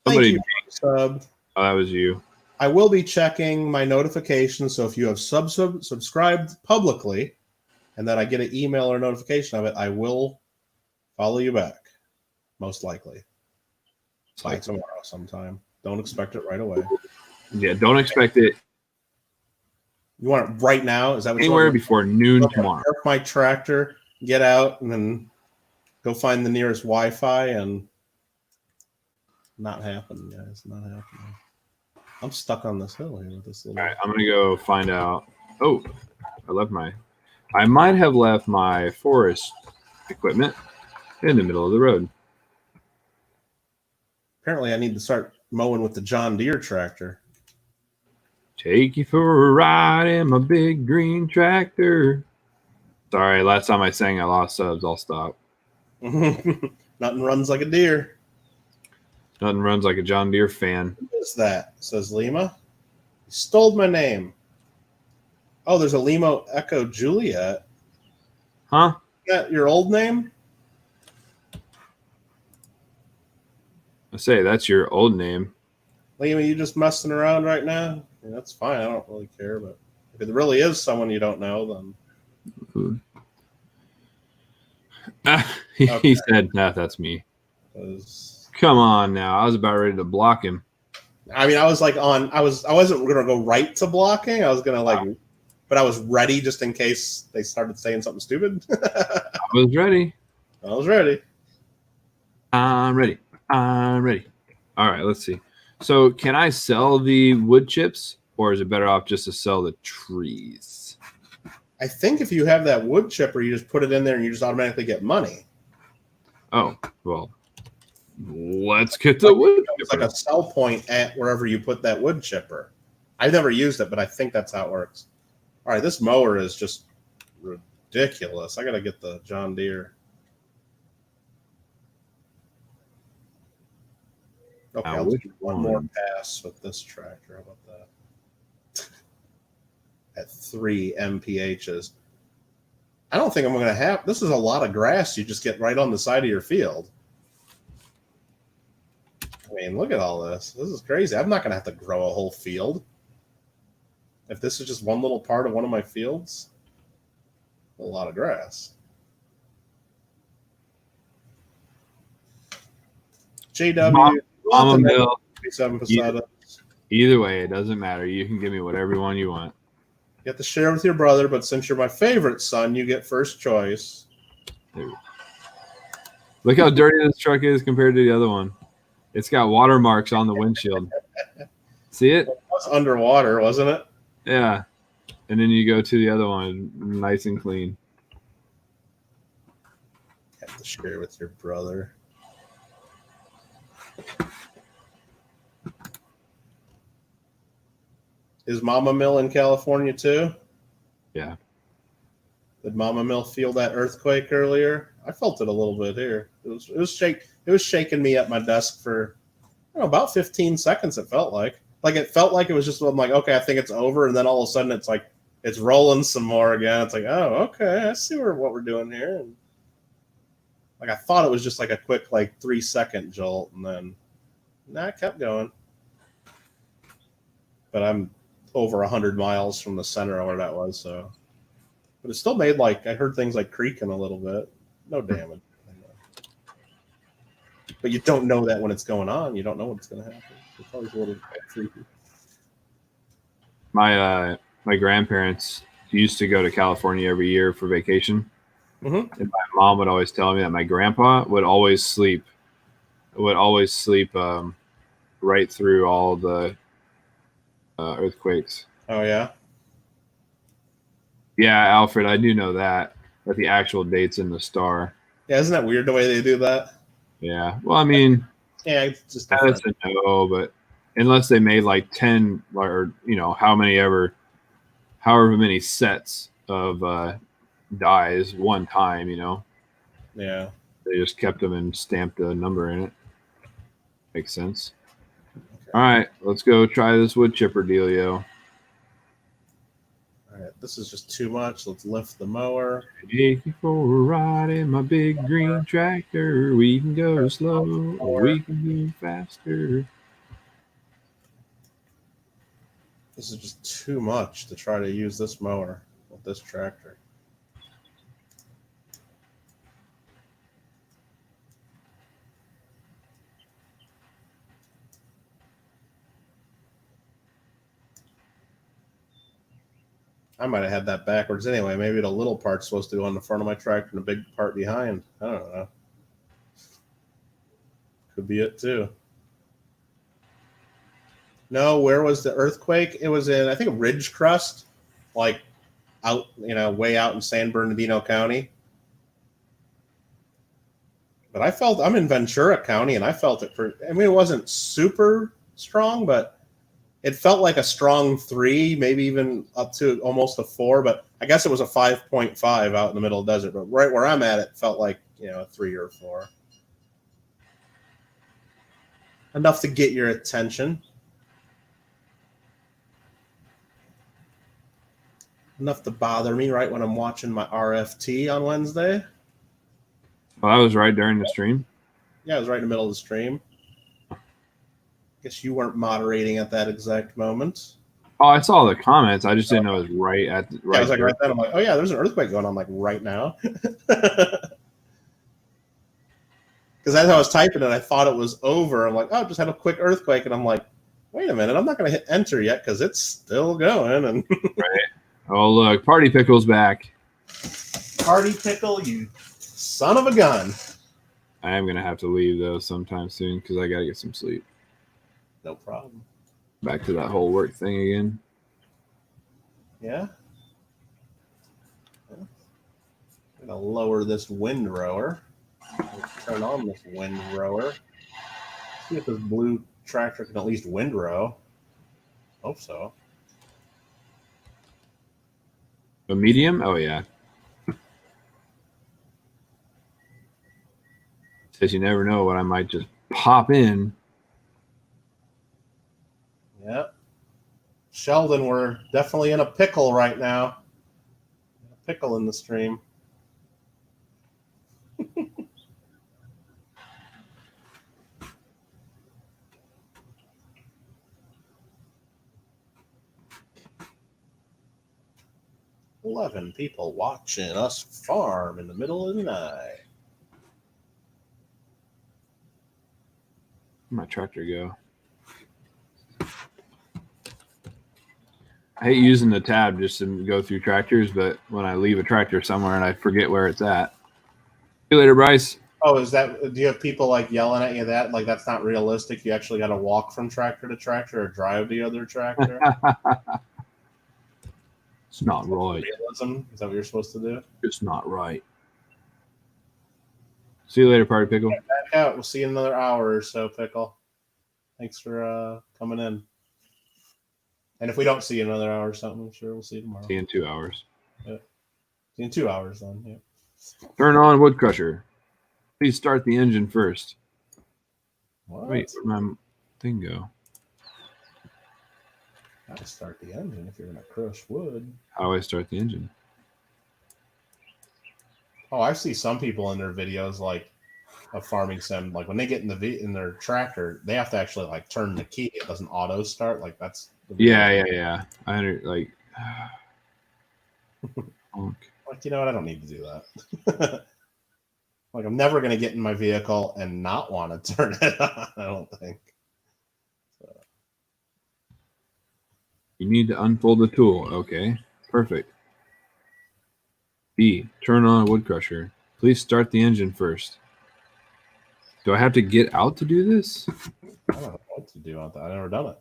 Somebody Thank you for the sub. Oh, that was you. I will be checking my notifications, so if you have subscribed publicly, and then I get an email or notification of it, I will follow you back, most likely. By tomorrow sometime. Don't expect it right away. Yeah, don't expect it. You want it right now? Is that what anywhere before noon tomorrow? Park my tractor, get out, and then go find the nearest Wi-Fi, and not happening, guys. Not happening. I'm stuck on this hill here with this little. All right, I'm gonna go find out. Oh, I might have left my forest equipment in the middle of the road. Apparently, I need to start mowing with the John Deere tractor. Take you for a ride in my big green tractor. Sorry, last time I sang I lost subs. I'll stop. Nothing runs like a deer. Nothing runs like a John Deere fan. Who is that? Says Lima. You stole my name. Oh, there's a Lima Echo Juliet. Huh? Is that your old name? I say that's your old name. Lima, you just messing around right now? Yeah, that's fine. I don't really care, but if it really is someone you don't know, then he said, "No, that's me." Come on now. I was about ready to block him. I mean, I was like I wasn't gonna go right to blocking. I was gonna but I was ready just in case they started saying something stupid. I was ready. I'm ready. I'm ready. All right, let's see. So can I sell the wood chips, or is it better off just to sell the trees? I think if you have that wood chipper, you just put it in there and you just automatically get money. Oh, well, let's get the wood chipper. It's like a sell point at wherever you put that wood chipper. I've never used it, but I think that's how it works. All right, this mower is just ridiculous. I got to get the John Deere. Okay, I'll do one more pass with this tractor. How about that? At 3 mpHs. I don't think I'm going to have... This is a lot of grass you just get right on the side of your field. I mean, look at all this. This is crazy. I'm not going to have to grow a whole field. If this is just one little part of one of my fields, a lot of grass. JW... Either way, it doesn't matter. You can give me whatever one you want. You have to share with your brother, but since you're my favorite son, you get first choice. Look how dirty this truck is compared to the other one. It's got watermarks on the windshield. See it? It was underwater, wasn't it? Yeah. And then you go to the other one, nice and clean. Have to share with your brother. Is Mama Mill in California too? Yeah. Did Mama Mill feel that earthquake earlier? I felt it a little bit here. It was shaking me at my desk for about 15 seconds. It felt like it felt like it was just. I'm like, okay, I think it's over, and then all of a sudden it's like it's rolling some more again. It's like, oh, okay, I see what we're doing here. And like I thought it was just like a quick 3-second jolt, and then it kept going. But I'm over 100 miles from the center of where that was, so. But it still made I heard things creaking a little bit. No damage. But you don't know that when it's going on. You don't know what's going to happen. It's always a little freaky. My grandparents used to go to California every year for vacation. Mm-hmm. And my mom would always tell me that my grandpa would always sleep right through all the earthquakes. Oh, yeah? Yeah, Alfred, I do know that the actual date's in the star. Yeah, isn't that weird the way they do that? Yeah. Well, I mean, yeah, it's just that's a no, but unless they made 10 or however many sets of dies one time, Yeah. They just kept them and stamped a number in it. Makes sense. Okay. All right, let's go try this wood chipper dealio. All right, this is just too much. Let's lift the mower. Take you for a ride in my big green tractor. We can go slow or we can go faster. This is just too much to try to use this mower with this tractor. I might have had that backwards anyway. Maybe the little part's supposed to go on the front of my tractor and the big part behind. I don't know. Could be it too. No, where was the earthquake? It was in, I think, Ridgecrest, out, way out in San Bernardino County. But I'm in Ventura County, and I felt it it wasn't super strong, but it felt like a strong 3, maybe even up to almost a 4, but I guess it was a 5.5 out in the middle of the desert. But right where I'm at, it felt like, a 3 or 4. Enough to get your attention. Enough to bother me right when I'm watching my RFT on Wednesday. Well, that was right during the stream. Yeah, it was right in the middle of the stream. Guess you weren't moderating at that exact moment. Oh, I saw the comments. I just didn't know it was right at the right. Yeah, I was right then. I'm like, oh yeah, there's an earthquake going on right now. Because as I was typing it, I thought it was over. I'm like, oh, just had a quick earthquake, and I'm like, wait a minute, I'm not going to hit enter yet because it's still going. And right. Oh look, Party Pickle's back. Party Pickle, you son of a gun! I am going to have to leave though sometime soon because I got to get some sleep. No problem. Back to that whole work thing again. Yeah. I'm going to lower this windrower. Turn on this windrower. See if this blue tractor can at least windrow. Hope so. A medium? Oh, yeah. Says you never know what I might just pop in. Yep. Sheldon, we're definitely in a pickle right now. A pickle in the stream. $11 people watching us farm in the middle of the night. Where'd my tractor go? I hate using the tab just to go through tractors, but when I leave a tractor somewhere and I forget where it's at. See you later, Bryce. Oh, is that? Do you have people like yelling at you that like that's not realistic? You actually got to walk from tractor to tractor or drive the other tractor. It's not right. Realism is that what you're supposed to do? It's not right. See you later, Party Pickle. Back out. We'll see you in another hour or so, Pickle. Thanks for coming in. And if we don't see you in another hour or something, I'm sure we'll see you tomorrow. See you in 2 hours. Yeah. See you in 2 hours then. Yeah. Turn on Wood Crusher. Please start the engine first. What? Wait, where'd my thing go? Gotta start the engine if you're gonna crush wood. How do I start the engine? Oh, I see some people in their videos like of farming sim, like when they get in their tractor, they have to actually like turn the key. It doesn't auto start. Like that's Yeah. I like. Like, you know what? I don't need to do that. Like, I'm never gonna get in my vehicle and not want to turn it on. I don't think. So. You need to unfold the tool. Okay, perfect. B. Turn on Wood Crusher. Please start the engine first. Do I have to get out to do this? I don't know what to do on that. I've never done it.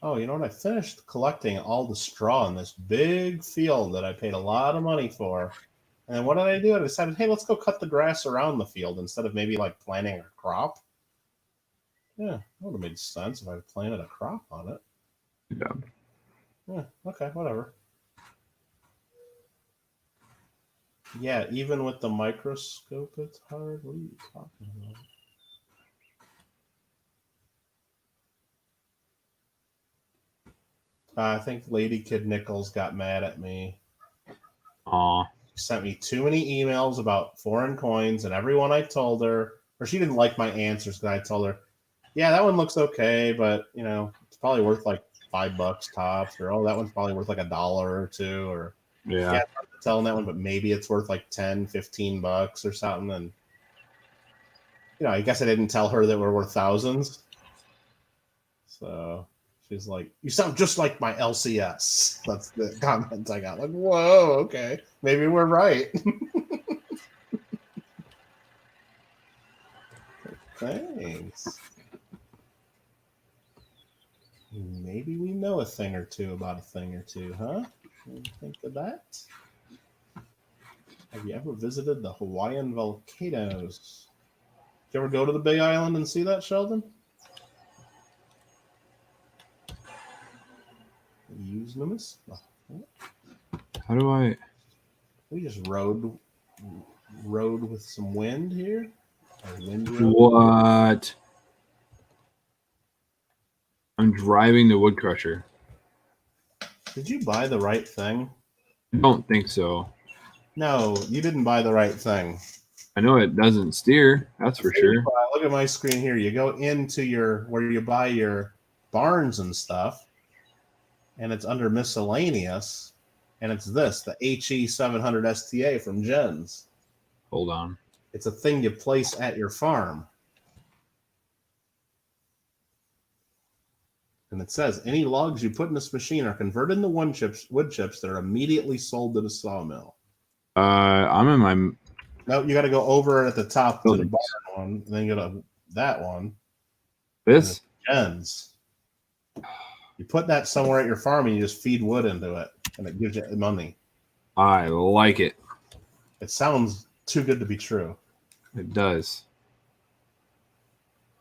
Oh, you know what? I finished collecting all the straw in this big field that I paid a lot of money for. And then what did I do? I decided, hey, let's go cut the grass around the field instead of maybe like planting a crop. Yeah, that would have made sense if I planted a crop on it. Yeah. Yeah, okay, whatever. Yeah, even with the microscope, it's hard. What are you talking about? I think Lady Kid Nichols got mad at me. Aw. She sent me too many emails about foreign coins, and everyone I told her, or she didn't like my answers because I told her, yeah, that one looks okay, but you know, it's probably worth like $5 tops, or oh, that one's probably worth like $1 or $2, or Yeah. I'm telling that one, but maybe it's worth like $10-15 or something. And you know, I guess I didn't tell her that we're worth thousands. So she's like, you sound just like my LCS. That's the comment I got. Like, whoa, okay. Maybe we're right. Thanks. Maybe we know a thing or two about a thing or two, huh? Think of that? Have you ever visited the Hawaiian volcanoes? Did you ever go to the Big Island and see that, Sheldon? Use Nimbus? How do I? We just rode with some wind here. What? I'm driving the Wood Crusher. Did you buy the right thing? I don't think so. No, you didn't buy the right thing. I know it doesn't steer. That's for sure. Look at my screen here. You go into where you buy your barns and stuff, and it's under miscellaneous, and it's this, the HE700 STA from Gens. Hold on. It's a thing you place at your farm. And it says, any logs you put in this machine are converted into wood chips that are immediately sold to the sawmill. I'm in my... No, you got to go over at the top to the barn one, and then go to that one. This? Gens. You put that somewhere at your farm and you just feed wood into it, and it gives you money. I like it. It sounds too good to be true. It does.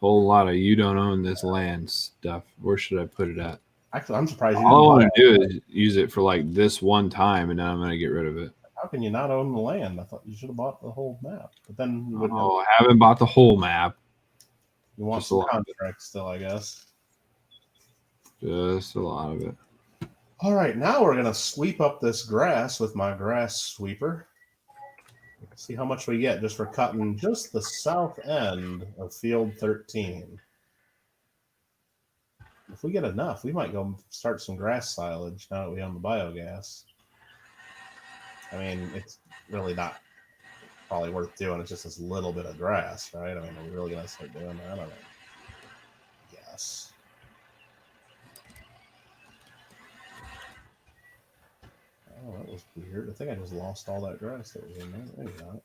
Whole lot of you don't own this land stuff. Where should I put it at? Actually, I'm surprised. All I want to do is use it for like this one time, and then I'm going to get rid of it. How can you not own the land? I thought you should have bought the whole map. But then you wouldn't I haven't bought the whole map. You want Just some contracts still, I guess. Just a lot of it. All right, now we're going to sweep up this grass with my grass sweeper. See how much we get just for cutting just the south end of field 13. If we get enough, we might go start some grass silage now that we own the biogas. I mean, it's really not probably worth doing. It's just this little bit of grass, right? I mean, are we really going to start doing that? I don't know. Yes. was weird. I think I just lost all that grass that was in there. There you go.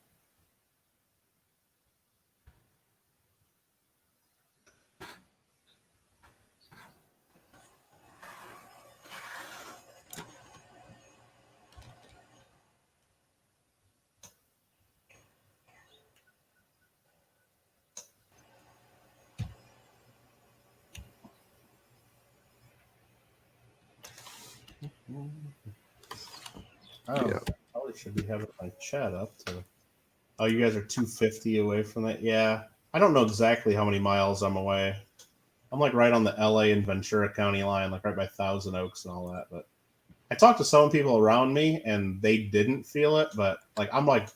Oh, Yeah. probably should be having my chat up to. Oh, you guys are 250 away from that? Yeah. I don't know exactly how many miles I'm away. I'm like right on the LA and Ventura County line, like right by Thousand Oaks and all that. But I talked to some people around me and they didn't feel it, but like I'm like,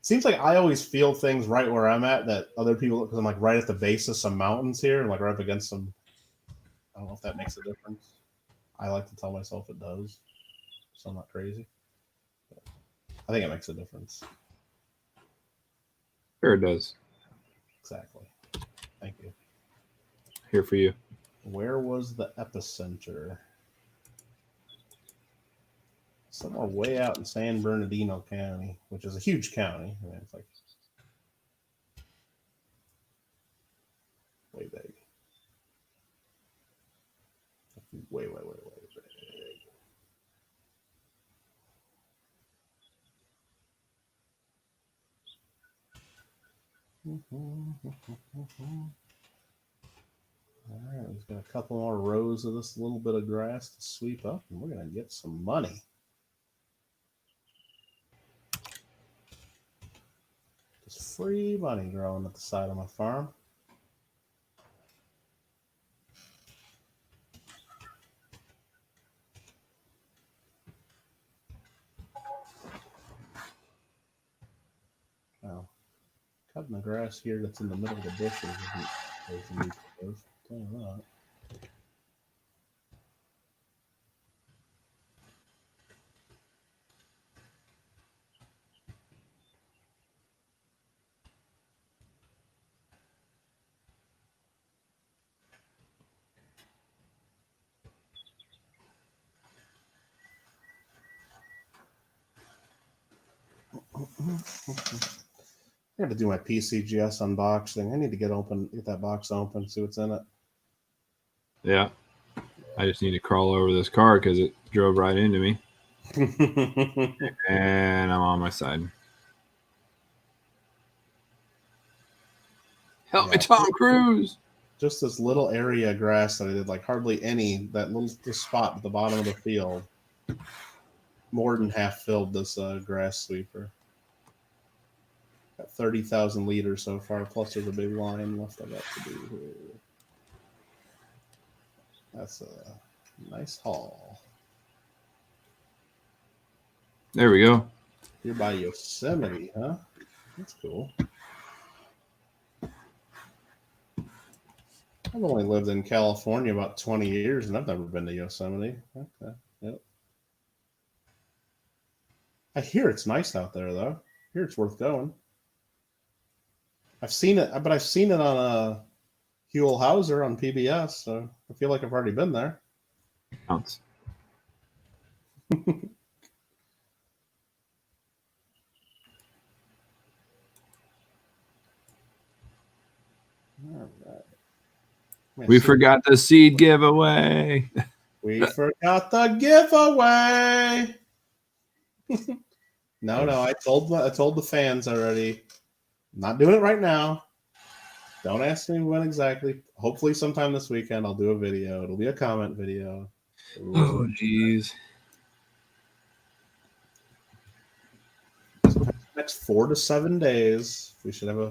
seems like I always feel things right where I'm at that other people, because I'm like right at the base of some mountains here and like right up against some. I don't know if that makes a difference. I like to tell myself it does, so I'm not crazy. But I think it makes a difference. Sure, it does. Exactly. Thank you. Here for you. Where was the epicenter? Somewhere way out in San Bernardino County, which is a huge county. I mean, it's like way big. Way big. All right, we've got a couple more rows of this little bit of grass to sweep up, and we're going to get some money. Just free money growing at the side of my farm. Now, cutting the grass here that's in the middle of the bushes isn't as neat as tell you that. I got to do my PCGS unboxing. I need to get that box open, see what's in it. Yeah. I just need to crawl over this car because it drove right into me. And I'm on my side. Help me, Tom Cruise. Just this little area of grass that I did, like hardly any, that little spot at the bottom of the field, more than half filled this grass sweeper. Got 30,000 liters so far, plus there's a big line left I got to do here. That's a nice haul. There we go. You're by Yosemite, huh? That's cool. I've only lived in California about 20 years, and I've never been to Yosemite. Okay, yep. I hear it's nice out there, though. I hear it's worth going. I've seen it, but I've seen it on Huell Hauser on PBS, so I feel like I've already been there. Counts. All right. We forgot the seed giveaway. We forgot the giveaway. No, I told the fans already. I'm not doing it right now. Don't ask me when exactly. Hopefully, sometime this weekend, I'll do a video. It'll be a comment video. Oh, jeez. Next 4 to 7 days, we should have a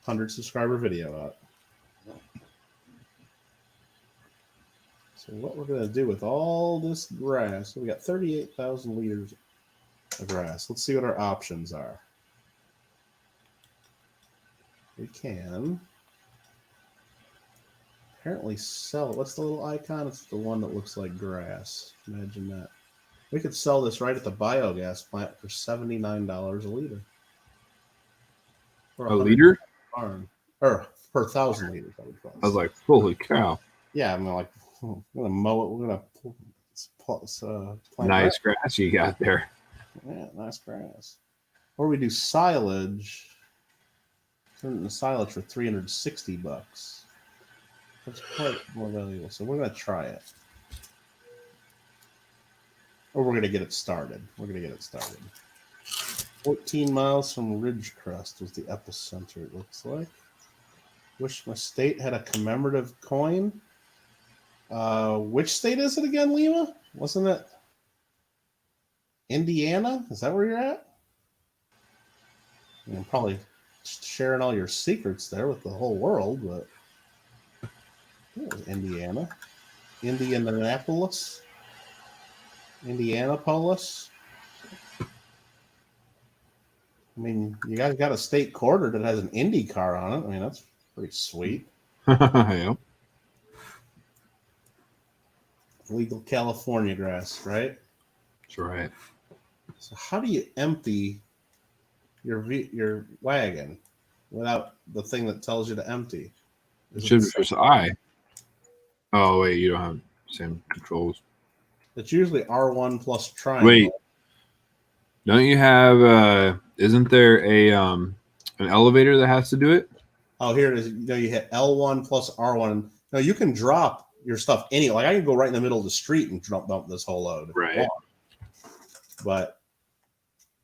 100 subscriber video out. So what we're going to do with all this grass, so we got 38,000 liters of grass. Let's see what our options are. We can apparently sell it. What's the little icon? It's the one that looks like grass. Imagine that. We could sell this right at the biogas plant for $79 a liter. A liter? Farm. Or per 1,000 liters, I would call it. I was like, holy cow. Yeah, I'm like, I'm gonna mow it. We're gonna plant Nice grass you got there. Yeah, nice grass. Or we do silage. Turn it into silage for $360. That's quite more valuable. So we're gonna try it. Or we're gonna get it started. 14 miles from Ridgecrest was the epicenter, it looks like. Wish my state had a commemorative coin. Which state is it again, Lima? Wasn't it Indiana? Is that where you're at? You're probably sharing all your secrets there with the whole world, but it was Indiana. Indianapolis. Indianapolis. I mean, you guys got a state quarter that has an Indy car on it. I mean, that's pretty sweet. Yep. Legal California grass, right? That's right. So how do you empty your wagon without the thing that tells you to empty? It should be just I. Oh wait, you don't have the same controls. It's usually R1 plus triangle. Wait, don't you have? Isn't there a an elevator that has to do it? Oh, here it is. You hit L1 plus R1. No, you can drop your stuff any. Like I can go right in the middle of the street and dump this whole load. Right. But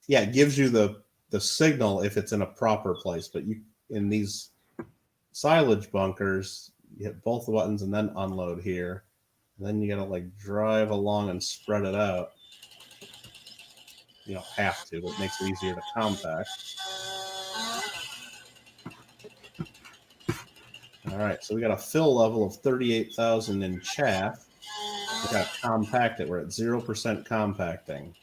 yeah, it gives you the signal if it's in a proper place. But you in these silage bunkers, you hit both the buttons and then unload here. And then you gotta like drive along and spread it out. You don't have to, but it makes it easier to compact. All right, so we got a fill level of 38,000 in chaff. We got to compact it. We're at 0% compacting.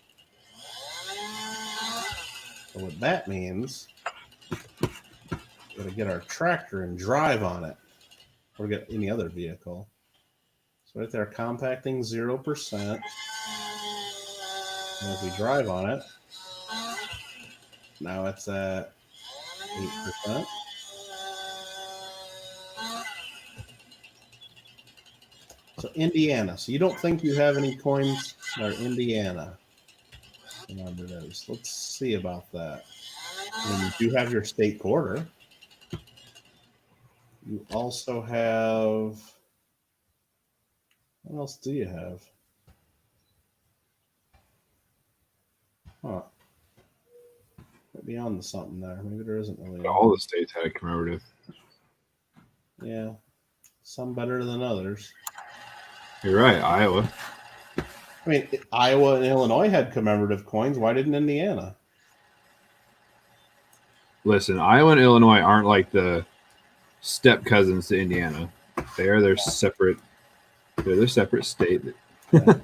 So what that means, we got to get our tractor and drive on it, or get any other vehicle. So right there, compacting 0%. And as we drive on it, now it's at 8%. So Indiana. So you don't think you have any coins that are Indiana? Remember those. Let's see about that. I mean, you do have your state quarter. You also have. What else do you have? Huh. Maybe on to something there. Maybe there isn't really. All the states had a commemorative. Yeah. Some better than others. You're right, Iowa. I mean, Iowa and Illinois had commemorative coins. Why didn't Indiana? Listen, Iowa and Illinois aren't like the step cousins to Indiana. They are their separate. They're their separate state. Yeah.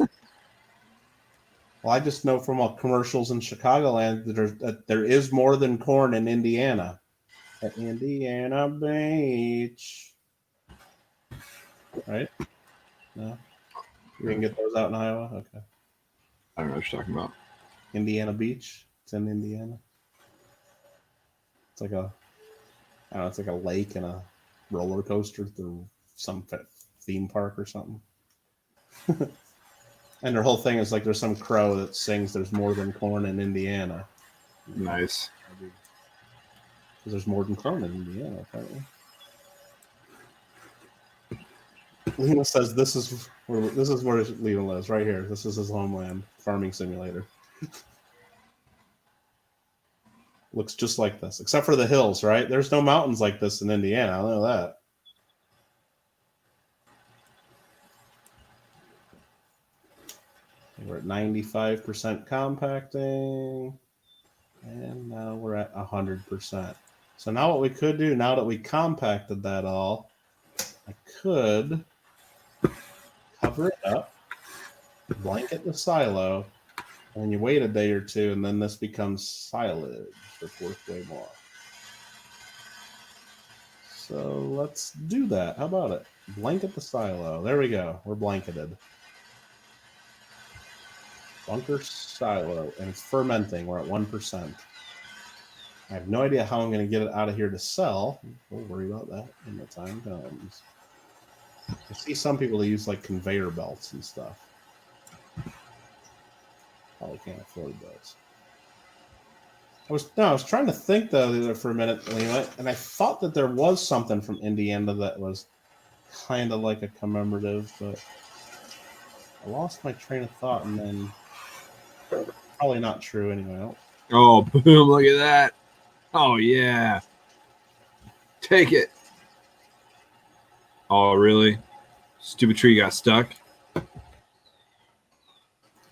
Well, I just know from commercials in Chicagoland that there is more than corn in Indiana. At Indiana Beach. Right? No? You can get those out in Iowa? Okay. I don't know what you're talking about. Indiana Beach. It's in Indiana. It's like it's like a lake and a roller coaster through some theme park or something. And their whole thing is like there's some crow that sings "There's more than corn in Indiana." Nice. Because there's more than corn in Indiana, apparently. Lena says this is where Lena lives, right here. This is his homeland, farming simulator. Looks just like this, except for the hills, right? There's no mountains like this in Indiana. I know that. We're at 95% compacting, and now we're at 100%. So now what we could do, now that we compacted that all, I could cover it up, blanket the silo, and you wait a day or two, and then this becomes silage that's worth way more. So let's do that. How about it? Blanket the silo. There we go. We're blanketed. Bunker silo, and it's fermenting. We're at 1%. I have no idea how I'm going to get it out of here to sell. We'll worry about that when the time comes. I see some people that use like conveyor belts and stuff. Probably can't afford those. I was trying to think though for a minute, Lima, and I thought that there was something from Indiana that was kind of like a commemorative, but I lost my train of thought, and then probably not true anyway. Oh, boom! Look at that. Oh yeah. Take it. Oh really? Stupid tree got stuck.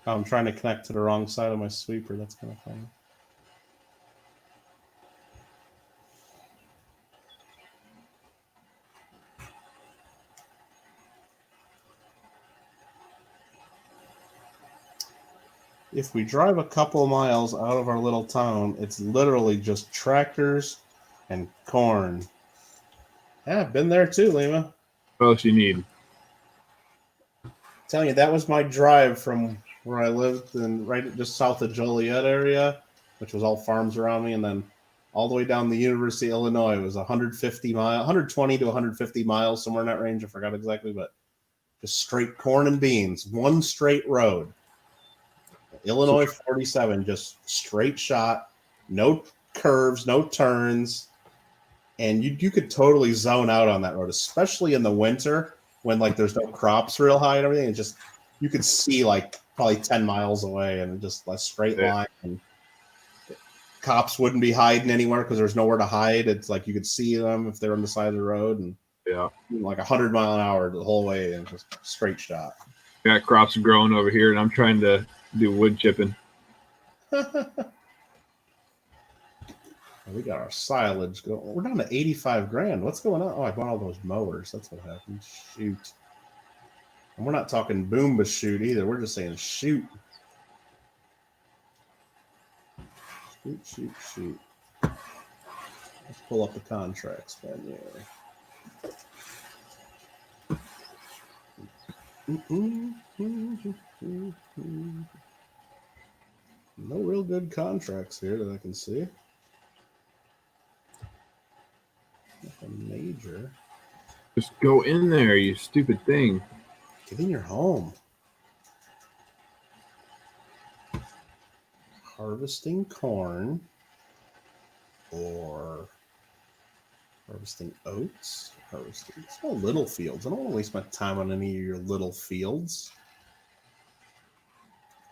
I'm trying to connect to the wrong side of my sweeper. That's kind of funny. If we drive a couple of miles out of our little town, it's literally just tractors and corn. Yeah, I've been there too, Lima. What else you need? Telling you, that was my drive from where I lived in right just south of Joliet area, which was all farms around me, and then all the way down the University of Illinois. It was 120 to 150 miles, somewhere in that range. I forgot exactly, but just straight corn and beans, one straight road. Illinois 47, just straight shot, no curves, no turns, and you could totally zone out on that road, especially in the winter when like there's no crops real high and everything. It's just you could see like probably 10 miles away and just a straight line. And cops wouldn't be hiding anywhere because there's nowhere to hide. It's like you could see them if they're on the side of the road, and like 100 mile an hour the whole way, and just straight shot. Got crops growing over here, and I'm trying to do wood chipping. We got our silage going. We're down to 85 grand. What's going on? Oh, I bought all those mowers. That's what happened. Shoot. And we're not talking boom shoot either. We're just saying shoot. Shoot. Let's pull up the contracts menu. No real good contracts here that I can see. Nothing major. Just go in there, you stupid thing. Get in your home. Harvesting corn or harvesting oats. It's all little fields. I don't want to waste my time on any of your little fields.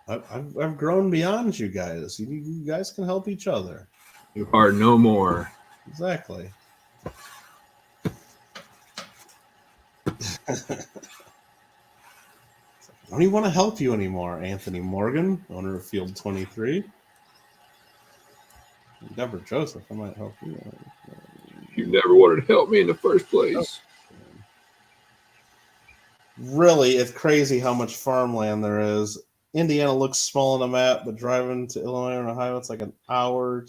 I've grown beyond you guys. You guys can help each other. You are no more. Exactly. I don't even want to help you anymore, Anthony Morgan, owner of Field 23. Deborah Joseph, I might help you. You never wanted to help me in the first place. Really, it's crazy how much farmland there is. Indiana looks small on the map, but driving to Illinois or Ohio, it's like an hour.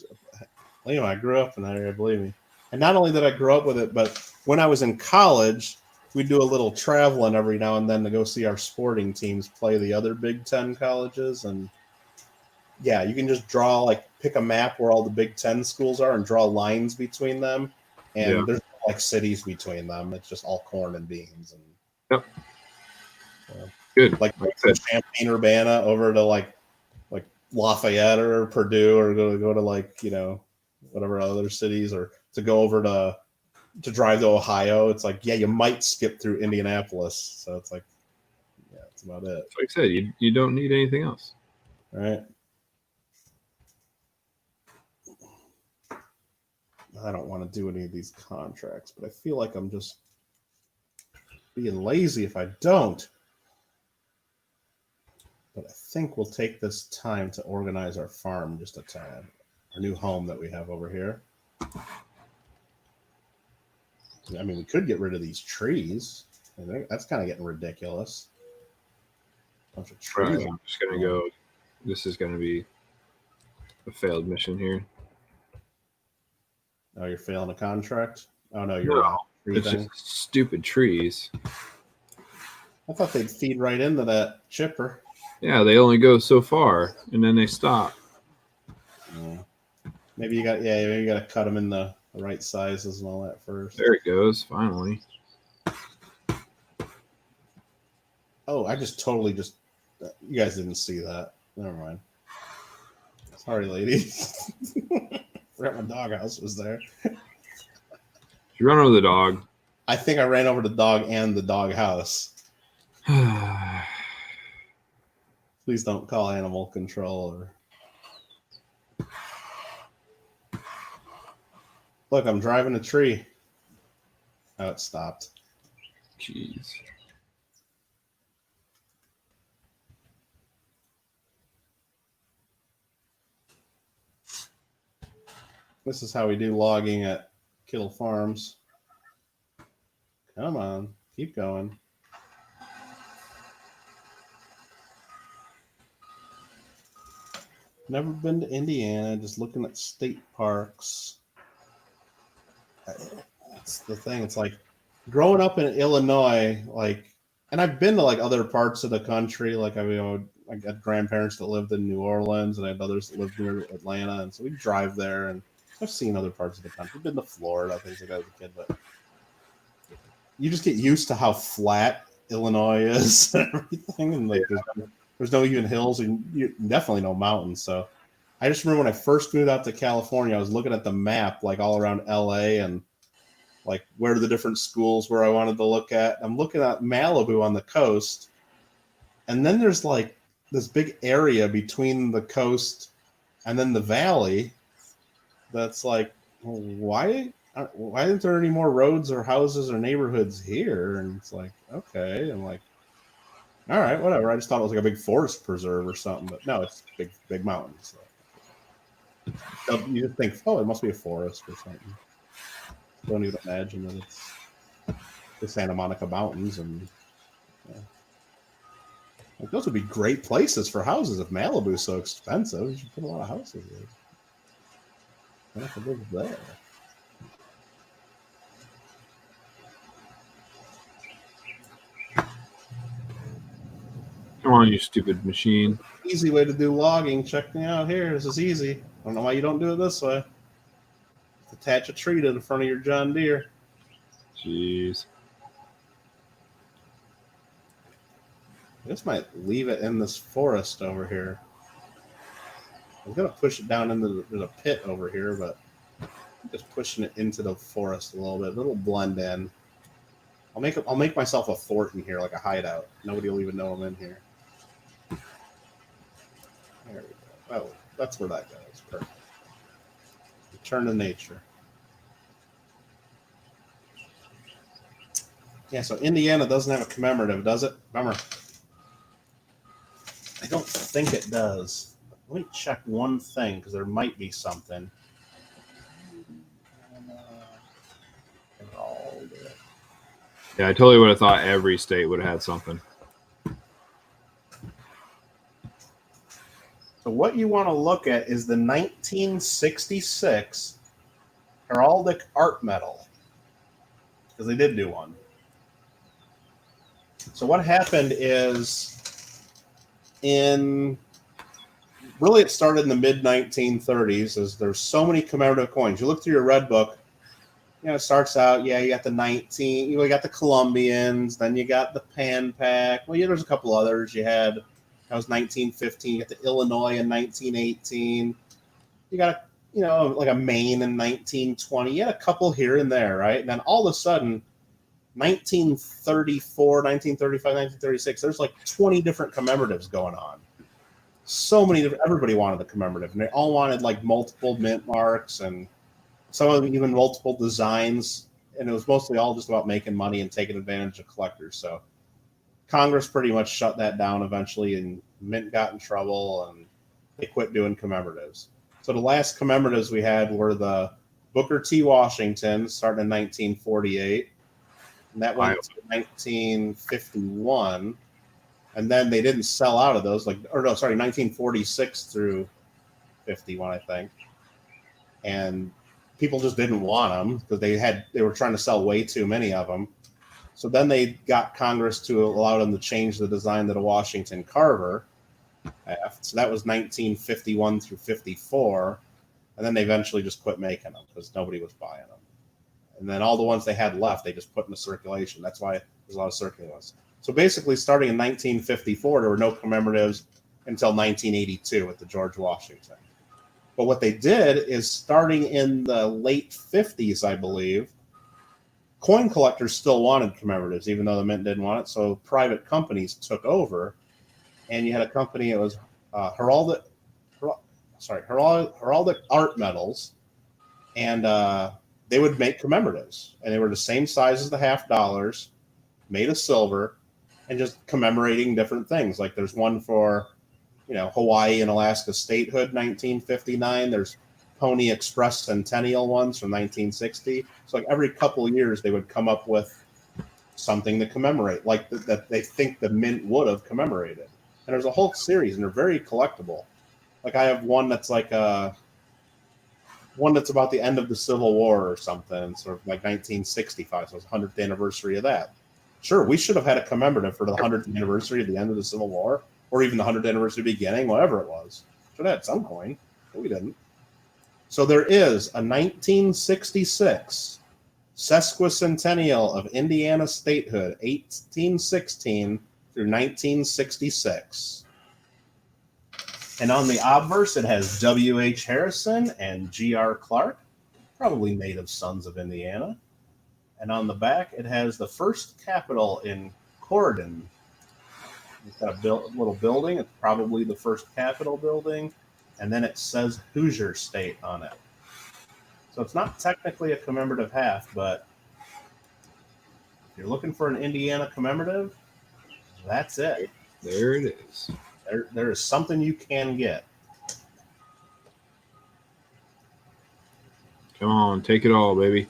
Anyway, I grew up in that area, believe me. And not only did I grow up with it, but when I was in college, we'd do a little traveling every now and then to go see our sporting teams play the other Big Ten colleges. And yeah, you can just pick a map where all the Big Ten schools are and draw lines between them. And there's like cities between them. It's just all corn and beans. And good. Like Champaign, Urbana over to like Lafayette or Purdue, or go to whatever other cities, or to go over to drive to Ohio. It's like, you might skip through Indianapolis. So it's like, that's about it. Like I said, you don't need anything else. All right. I don't want to do any of these contracts, but I feel like I'm just being lazy if I don't. But I think we'll take this time to organize our farm just a tad. Our new home that we have over here. I mean, we could get rid of these trees. That's kind of getting ridiculous. Bunch of trees. Right, I'm just going to go. This is going to be a failed mission here. Oh, you're failing a contract? Oh, no, you're it's just stupid trees. I thought they'd feed right into that chipper. Yeah, they only go so far, and then they stop. Yeah. Maybe you got to cut them in the right sizes and all that first. There it goes, finally. Oh, I just totally you guys didn't see that. Never mind. Sorry, lady. Forgot my doghouse was there. You run over the dog. I think I ran over the dog and the doghouse. Please don't call animal control. Or... Look, I'm driving a tree. Oh, it stopped. Jeez. This is how we do logging at Kittle Farms. Come on, keep going. Never been to Indiana, just looking at state parks. That's the thing. It's like growing up in Illinois, like, and I've been to like other parts of the country. Like I got grandparents that lived in New Orleans, and I had others that lived near Atlanta, and so we drive there. And I've seen other parts of the country. I've been to Florida, things like that as a kid, but you just get used to how flat Illinois is and everything, and like there's no even hills, and definitely no mountains. So I just remember when I first moved out to California, I was looking at the map, like all around LA, and like where are the different schools where I wanted to look at. I'm looking at Malibu on the coast, and then there's like this big area between the coast and then the valley. That's like, well, why aren't there any more roads or houses or neighborhoods here? And it's like, okay. I'm like, all right, whatever. I just thought it was like a big forest preserve or something, but no, it's big mountains. So you just think, oh, it must be a forest or something. Don't even imagine that it's the Santa Monica Mountains, and like those would be great places for houses if Malibu's so expensive. You should put a lot of houses there. I have to live there. Come on, you stupid machine. Easy way to do logging. Check me out here. This is easy. I don't know why you don't do it this way. Attach a tree to the front of your John Deere. Jeez. I just might leave it in this forest over here. I'm gonna push it down into there's a pit over here, but I'm just pushing it into the forest a little bit. It'll blend in. I'll make myself a fort in here, like a hideout. Nobody will even know I'm in here. There we go. Oh, that's where that goes. Perfect. Return to nature. Yeah, so Indiana doesn't have a commemorative, does it? Bummer. I don't think it does. Let me check one thing, because there might be something. Yeah, I totally would have thought every state would have had something. So what you want to look at is the 1966 Heraldic Art Medal, because they did do one. So what happened is really it started in the mid-1930s, as there's so many commemorative coins. You look through your red book, it starts out, you got the 19, you got the Colombians, then you got the Pan Pac. Well, there's a couple others. You had, that was 1915, you got the Illinois in 1918. You got, like a Maine in 1920. You had a couple here and there, right? And then all of a sudden, 1934, 1935, 1936, there's like 20 different commemoratives going on. So many different, everybody wanted a commemorative, and they all wanted like multiple mint marks, and some of them even multiple designs, and it was mostly all just about making money and taking advantage of collectors. So Congress pretty much shut that down eventually, and mint got in trouble, and they quit doing commemoratives. So the last commemoratives we had were the Booker T. Washington, starting in 1948, and that went to 1951. And then they didn't sell out of those, 1946 through 51, I think. And people just didn't want them because they were trying to sell way too many of them. So then they got Congress to allow them to change the design to the Washington Carver. So that was 1951 through 54. And then they eventually just quit making them because nobody was buying them. And then all the ones they had left, they just put into circulation. That's why there's a lot of circulating ones. So basically, starting in 1954, there were no commemoratives until 1982 with the George Washington. But what they did is, starting in the late 50s, I believe, coin collectors still wanted commemoratives, even though the mint didn't want it. So private companies took over, and you had a company. It was Heraldic Art Metals, and they would make commemoratives, and they were the same size as the $50, made of silver, and just commemorating different things. Like there's one for, Hawaii and Alaska statehood, 1959. There's Pony Express Centennial ones from 1960. So like every couple of years, they would come up with something to commemorate, like that they think the mint would have commemorated. And there's a whole series, and they're very collectible. Like I have one that's like one that's about the end of the Civil War or something, sort of like 1965. So it's the 100th anniversary of that. Sure, we should have had a commemorative for the 100th anniversary of the end of the Civil War, or even the 100th anniversary beginning, whatever it was. Should have had some coin, but we didn't. So there is a 1966 sesquicentennial of Indiana statehood, 1816 through 1966. And on the obverse, it has W.H. Harrison and G.R. Clark, probably native sons of Indiana. And on the back, it has the first capitol in Corydon. It's got a little building. It's probably the first Capitol building. And then it says Hoosier State on it. So it's not technically a commemorative half, but if you're looking for an Indiana commemorative, that's it. There it is. There is something you can get. Come on, take it all, baby.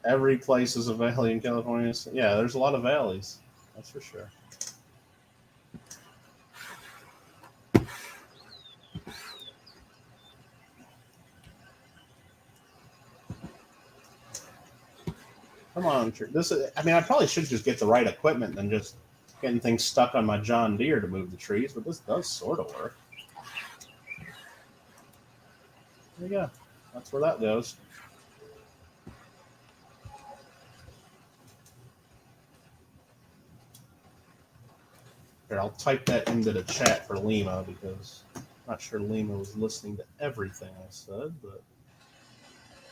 Every place is a valley in California. Yeah, there's a lot of valleys. That's for sure. Come on, I probably should just get the right equipment than just getting things stuck on my John Deere to move the trees, but this does sort of work. There you go. That's where that goes. Here, I'll type that into the chat for Lima, because I'm not sure Lima was listening to everything I said, but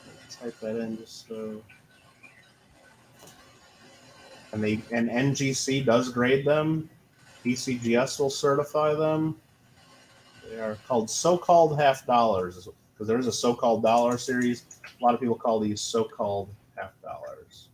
I'll type that in just so. And NGC does grade them. PCGS will certify them. They are called so-called half dollars, because there's a so-called dollar series. A lot of people call these so-called half dollars.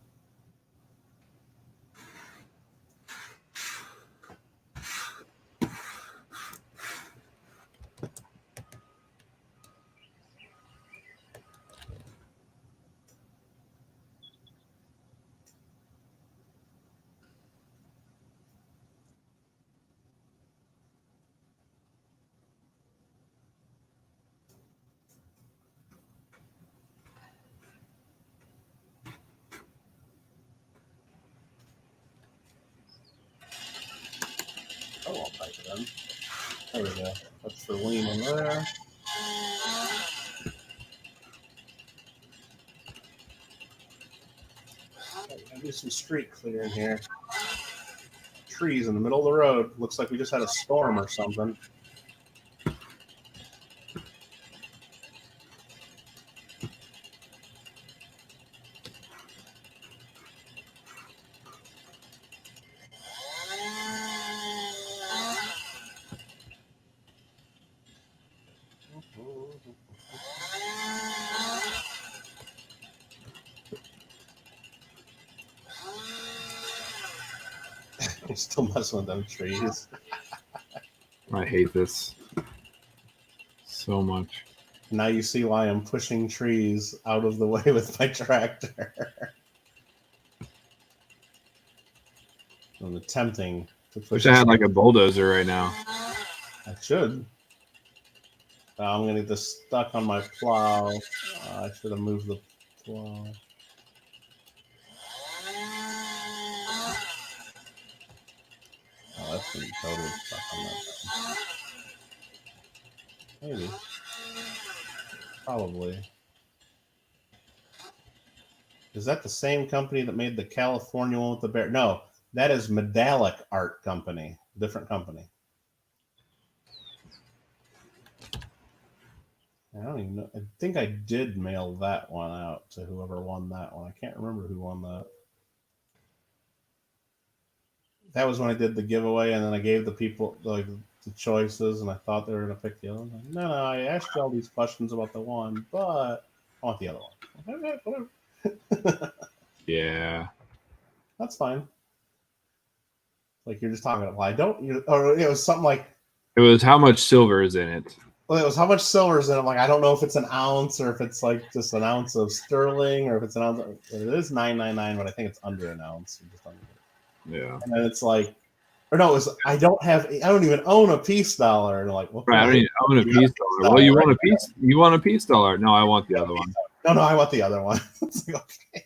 Oh, I'll type it in. There we go. That's for Lima there. I'll do some street clearing here. Trees in the middle of the road. Looks like we just had a storm or something. You're still messing with them trees. I hate this so much. Now you see why I'm pushing trees out of the way with my tractor. I'm attempting to push. Wish I had like a bulldozer right now. I should. I'm going to get this stuck on my plow. I should have moved the plow. Oh, that's going to be totally stuck on that. Maybe. Probably. Is that the same company that made the California one with the bear? No, that is Medallic Art Company. Different company. I don't even know. I think I did mail that one out to whoever won that one. I can't remember who won that. That was when I did the giveaway, and then I gave the people like the choices, and I thought they were going to pick the other one. No, I asked you all these questions about the one, but I want the other one. Whatever. Yeah. That's fine. Like you're just talking about, well, I don't, or it was something like, It was how much silver is in it. well, it was how much silver is in it. I'm like, I don't know if it's an ounce or if it's like just an ounce of sterling or if it's an ounce. It is $9.99, but I think it's under an ounce. Just under. Yeah. And then it's like, or no, it was I don't even own a peace dollar. And like, well, Right, I want a peace dollar. Well, you want a piece? You want a peace dollar? No, I want the other one. No, I want the other one. It's like, okay,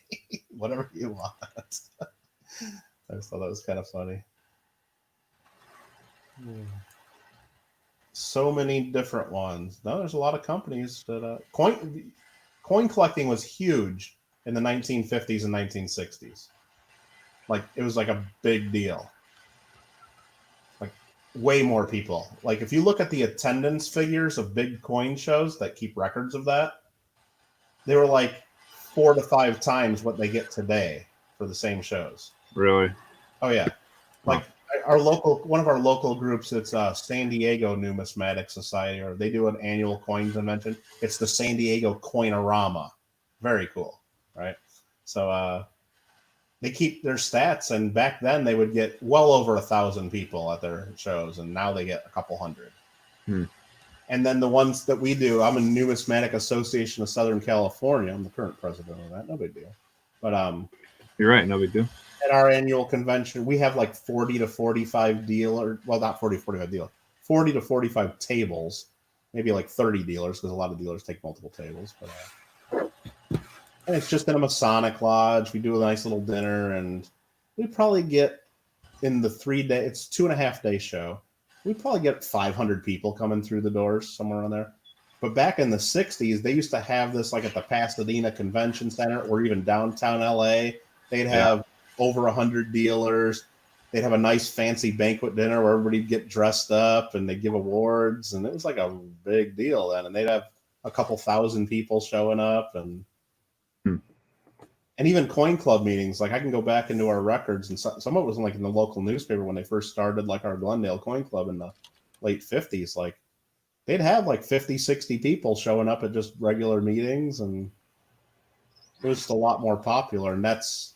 whatever you want. I just thought that was kind of funny. So many different ones. Now there's a lot of companies that coin collecting was huge in the 1950s and 1960s. Like it was like a big deal. Like way more people. Like if you look at the attendance figures of big coin shows that keep records of that, they were like 4 to 5 times what they get today for the same shows. Really? Oh yeah. Like one of our local groups, it's San Diego Numismatic Society, or they do an annual coin convention. It's the San Diego Coinorama. Very cool, right? So they keep their stats, and back then they would get well over 1,000 people at their shows, and now they get a couple hundred. And then the ones that we do, I'm in Numismatic Association of Southern California. I'm the current president of that. No big deal. But you're right. No big deal. At our annual convention, we have like 40 to 45 dealers. Well, not 40 to 45 dealers. 40 to 45 tables. Maybe like 30 dealers, because a lot of dealers take multiple tables. But and it's just in a Masonic lodge. We do a nice little dinner, and we probably get in the 3-day. It's 2.5 day show. We probably get 500 people coming through the doors, somewhere on there. But back in the 60s, they used to have this like at the Pasadena Convention Center or even downtown LA. They'd have over 100 dealers. They'd have a nice fancy banquet dinner where everybody'd get dressed up and they'd give awards. And it was like a big deal then. And they'd have a couple thousand people showing up. And even coin club meetings. Like I can go back into our records, and some of it was like in the local newspaper when they first started, like our Glendale Coin Club in the late 50s. Like they'd have like 50, 60 people showing up at just regular meetings, and it was just a lot more popular. And that's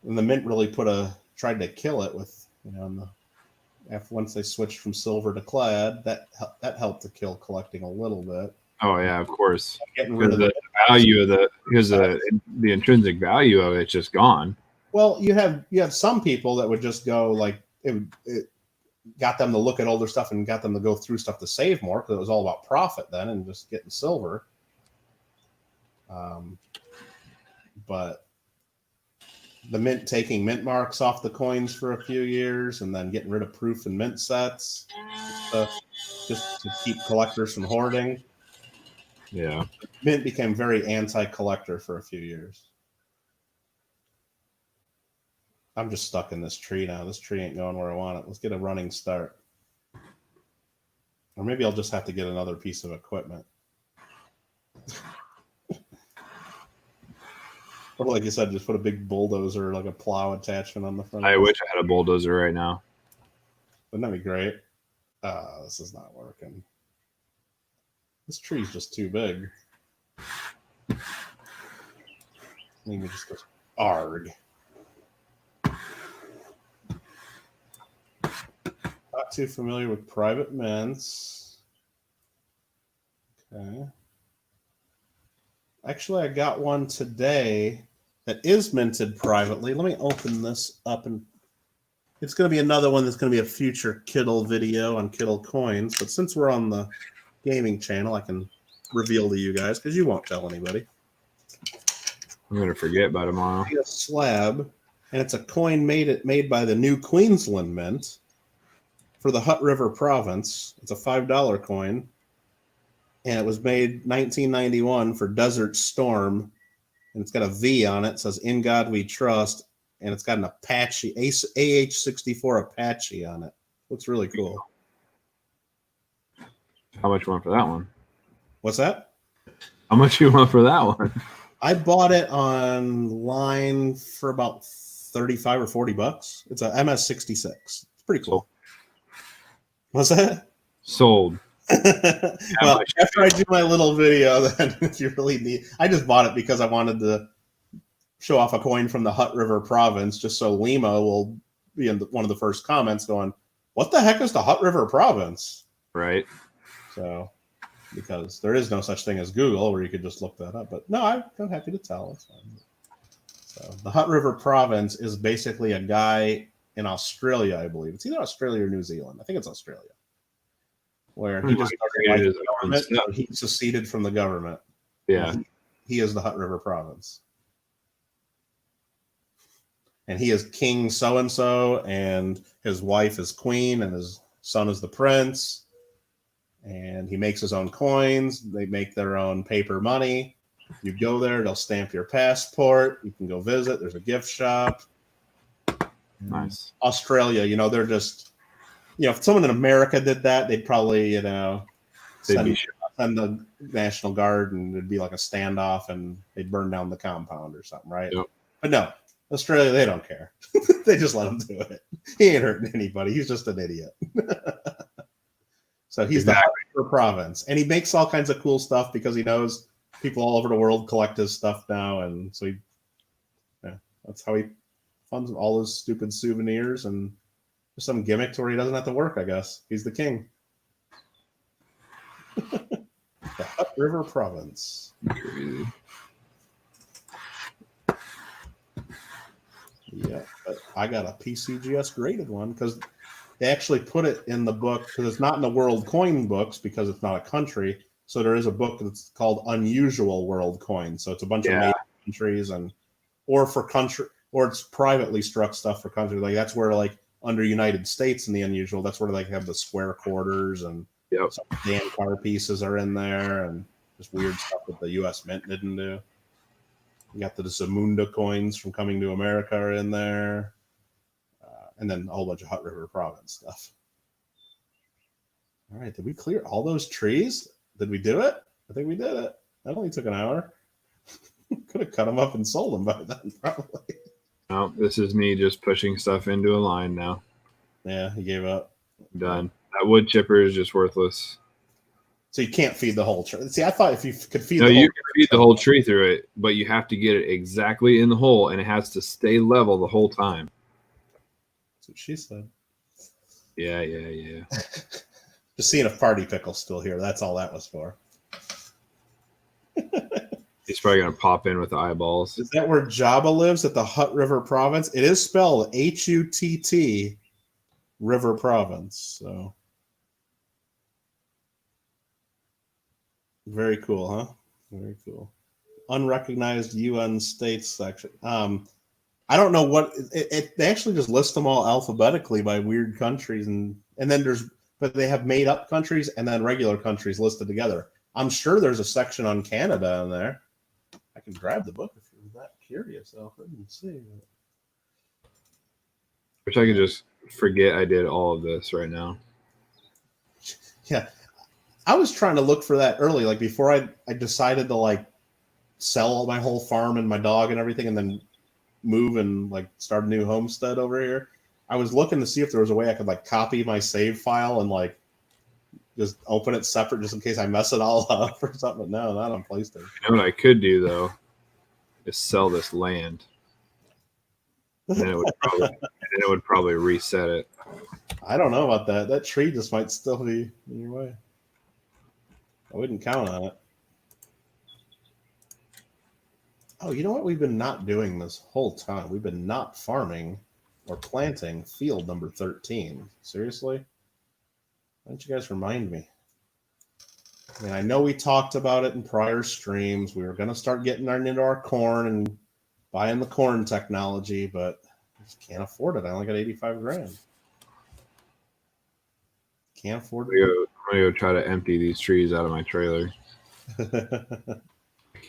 when the mint really tried to kill it with, once they switched from silver to clad, that helped to kill collecting a little bit. Oh yeah, of course. Getting rid of the value of the intrinsic value of it's just gone. Well, you have some people that would just go like it got them to look at older stuff and got them to go through stuff to save more, because it was all about profit then and just getting silver. But the mint taking mint marks off the coins for a few years and then getting rid of proof and mint sets just to keep collectors from hoarding. Yeah. Mint became very anti-collector for a few years. I'm just stuck in this tree now. This tree ain't going where I want it. Let's get a running start. Or maybe I'll just have to get another piece of equipment. Or like you said, just put a big bulldozer, like a plow attachment on the front. I wish I had a bulldozer right now. Wouldn't that be great? This is not working. This tree's just too big. Let me just go arg. Not too familiar with private mints. Okay. Actually, I got one today that is minted privately. Let me open this up, and it's going to be another one that's going to be a future Kittle video on Kittle Coins. But since we're on the gaming channel, I can reveal to you guys, because you won't tell anybody. I'm going to forget by tomorrow. A slab, and it's a coin made by the New Queensland Mint for the Hutt River province. It's a $5 coin. And it was made 1991 for Desert Storm, and it's got a V on it. It says "In God We Trust," and it's got an Apache AH-64 Apache on it. Looks really cool. How much you want for that one? What's that? How much you want for that one? I bought it online for about 35 or 40 bucks. It's a MS-66. It's pretty cool. What's that? Sold. Well, after I do my little video, then if you really need, I just bought it because I wanted to show off a coin from the Hutt River province, just so Lima will be in one of the first comments going, "What the heck is the Hutt River province?" Right. So, because there is no such thing as Google where you could just look that up. But no, I'm happy to tell. It's fine. So, the Hutt River province is basically a guy in Australia, I believe. It's either Australia or New Zealand. I think it's Australia. Where he just doesn't like the government, so he seceded from the government. Yeah. He is the Hutt River province. And he is King so-and-so, and his wife is queen, and his son is the prince. And he makes his own coins. They make their own paper money. You go there, they'll stamp your passport. You can go visit. There's a gift shop. Nice. Australia, they're just, if someone in America did that, they'd probably, send the National Guard, and it'd be like a standoff, and they'd burn down the compound or something, right? Yep. But no, Australia, they don't care. They just let him do it. He ain't hurting anybody. He's just an idiot. So he's the Hutt River province, and he makes all kinds of cool stuff because he knows people all over the world collect his stuff now, and so that's how he funds all his stupid souvenirs, and there's some gimmick to where he doesn't have to work. I guess he's the king. The Hutt River province. Crazy. Yeah, but I got a PCGS graded one because they actually put it in the book, because it's not in the world coin books because it's not a country. So there is a book that's called Unusual World Coins. So it's a bunch of native countries, or it's privately struck stuff for countries. Like that's where, like, under United States in the unusual, that's where they have the square quarters, and some Dan Carr pieces are in there, and just weird stuff that the U.S. Mint didn't do. You got the Zamunda coins from Coming to America are in there. And then a whole bunch of Hutt River province stuff. All right, did we clear all those trees? Did we do it? I think we did it. That only took an hour. Could have cut them up and sold them by then, probably. No, this is me just pushing stuff into a line now. Yeah, he gave up. Done. That wood chipper is just worthless. So you can't feed the whole tree. See, I thought if you could feed you can feed the whole tree through it, but you have to get it exactly in the hole, and it has to stay level the whole time. That's what she said. Yeah. Just seeing if Party Pickle's still here. That's all that was for. He's probably going to pop in with the eyeballs. Is that where Jabba lives, at the Hutt River province? It is spelled Hutt River province. So very cool, huh? Very cool. Unrecognized UN states section. I don't know what they actually just list them all alphabetically by weird countries, and then but they have made up countries and then regular countries listed together. I'm sure there's a section on Canada in there. I can grab the book if you're that curious. I'll see. Wish I could just forget I did all of this right now. Yeah, I was trying to look for that early, like before I decided to like sell my whole farm and my dog and everything, and then move and like start a new homestead over here. I was looking to see if there was a way I could like copy my save file and like just open it separate just in case I mess it all up or something. But no, not on PlayStation. You know what I could do though is sell this land. And then it would probably reset it. I don't know about that. That tree just might still be in your way. I wouldn't count on it. Oh, you know what we've been not doing this whole time? We've been not farming or planting field number 13. Seriously? Why don't you guys remind me? I mean, I know we talked about it in prior streams. We were going to start getting into our corn and buying the corn technology, but I just can't afford it. I only got 85 grand. Can't afford it. I'm going to go try to empty these trees out of my trailer.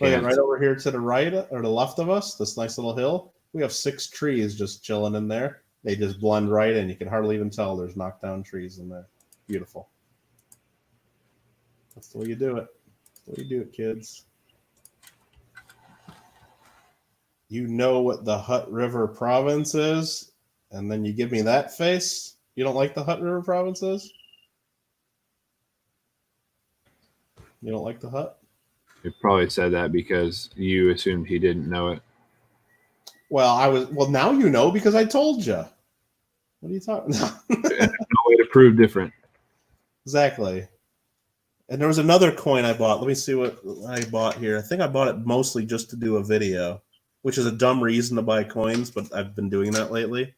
Right over here to the right or the left of us, this nice little hill, we have 6 trees just chilling in there. They just blend right in. You can hardly even tell there's knockdown trees in there. Beautiful. That's the way you do it. That's What do you do it, kids? You know what the Hutt River province is, and then you give me that face? You don't like the Hutt River province is? You don't like the Hutt? You probably said that because you assumed he didn't know it. Well, now you know because I told you. What are you talking about? There's no way to prove different. Exactly. And there was another coin I bought. Let me see what I bought here. I think I bought it mostly just to do a video, which is a dumb reason to buy coins, but I've been doing that lately.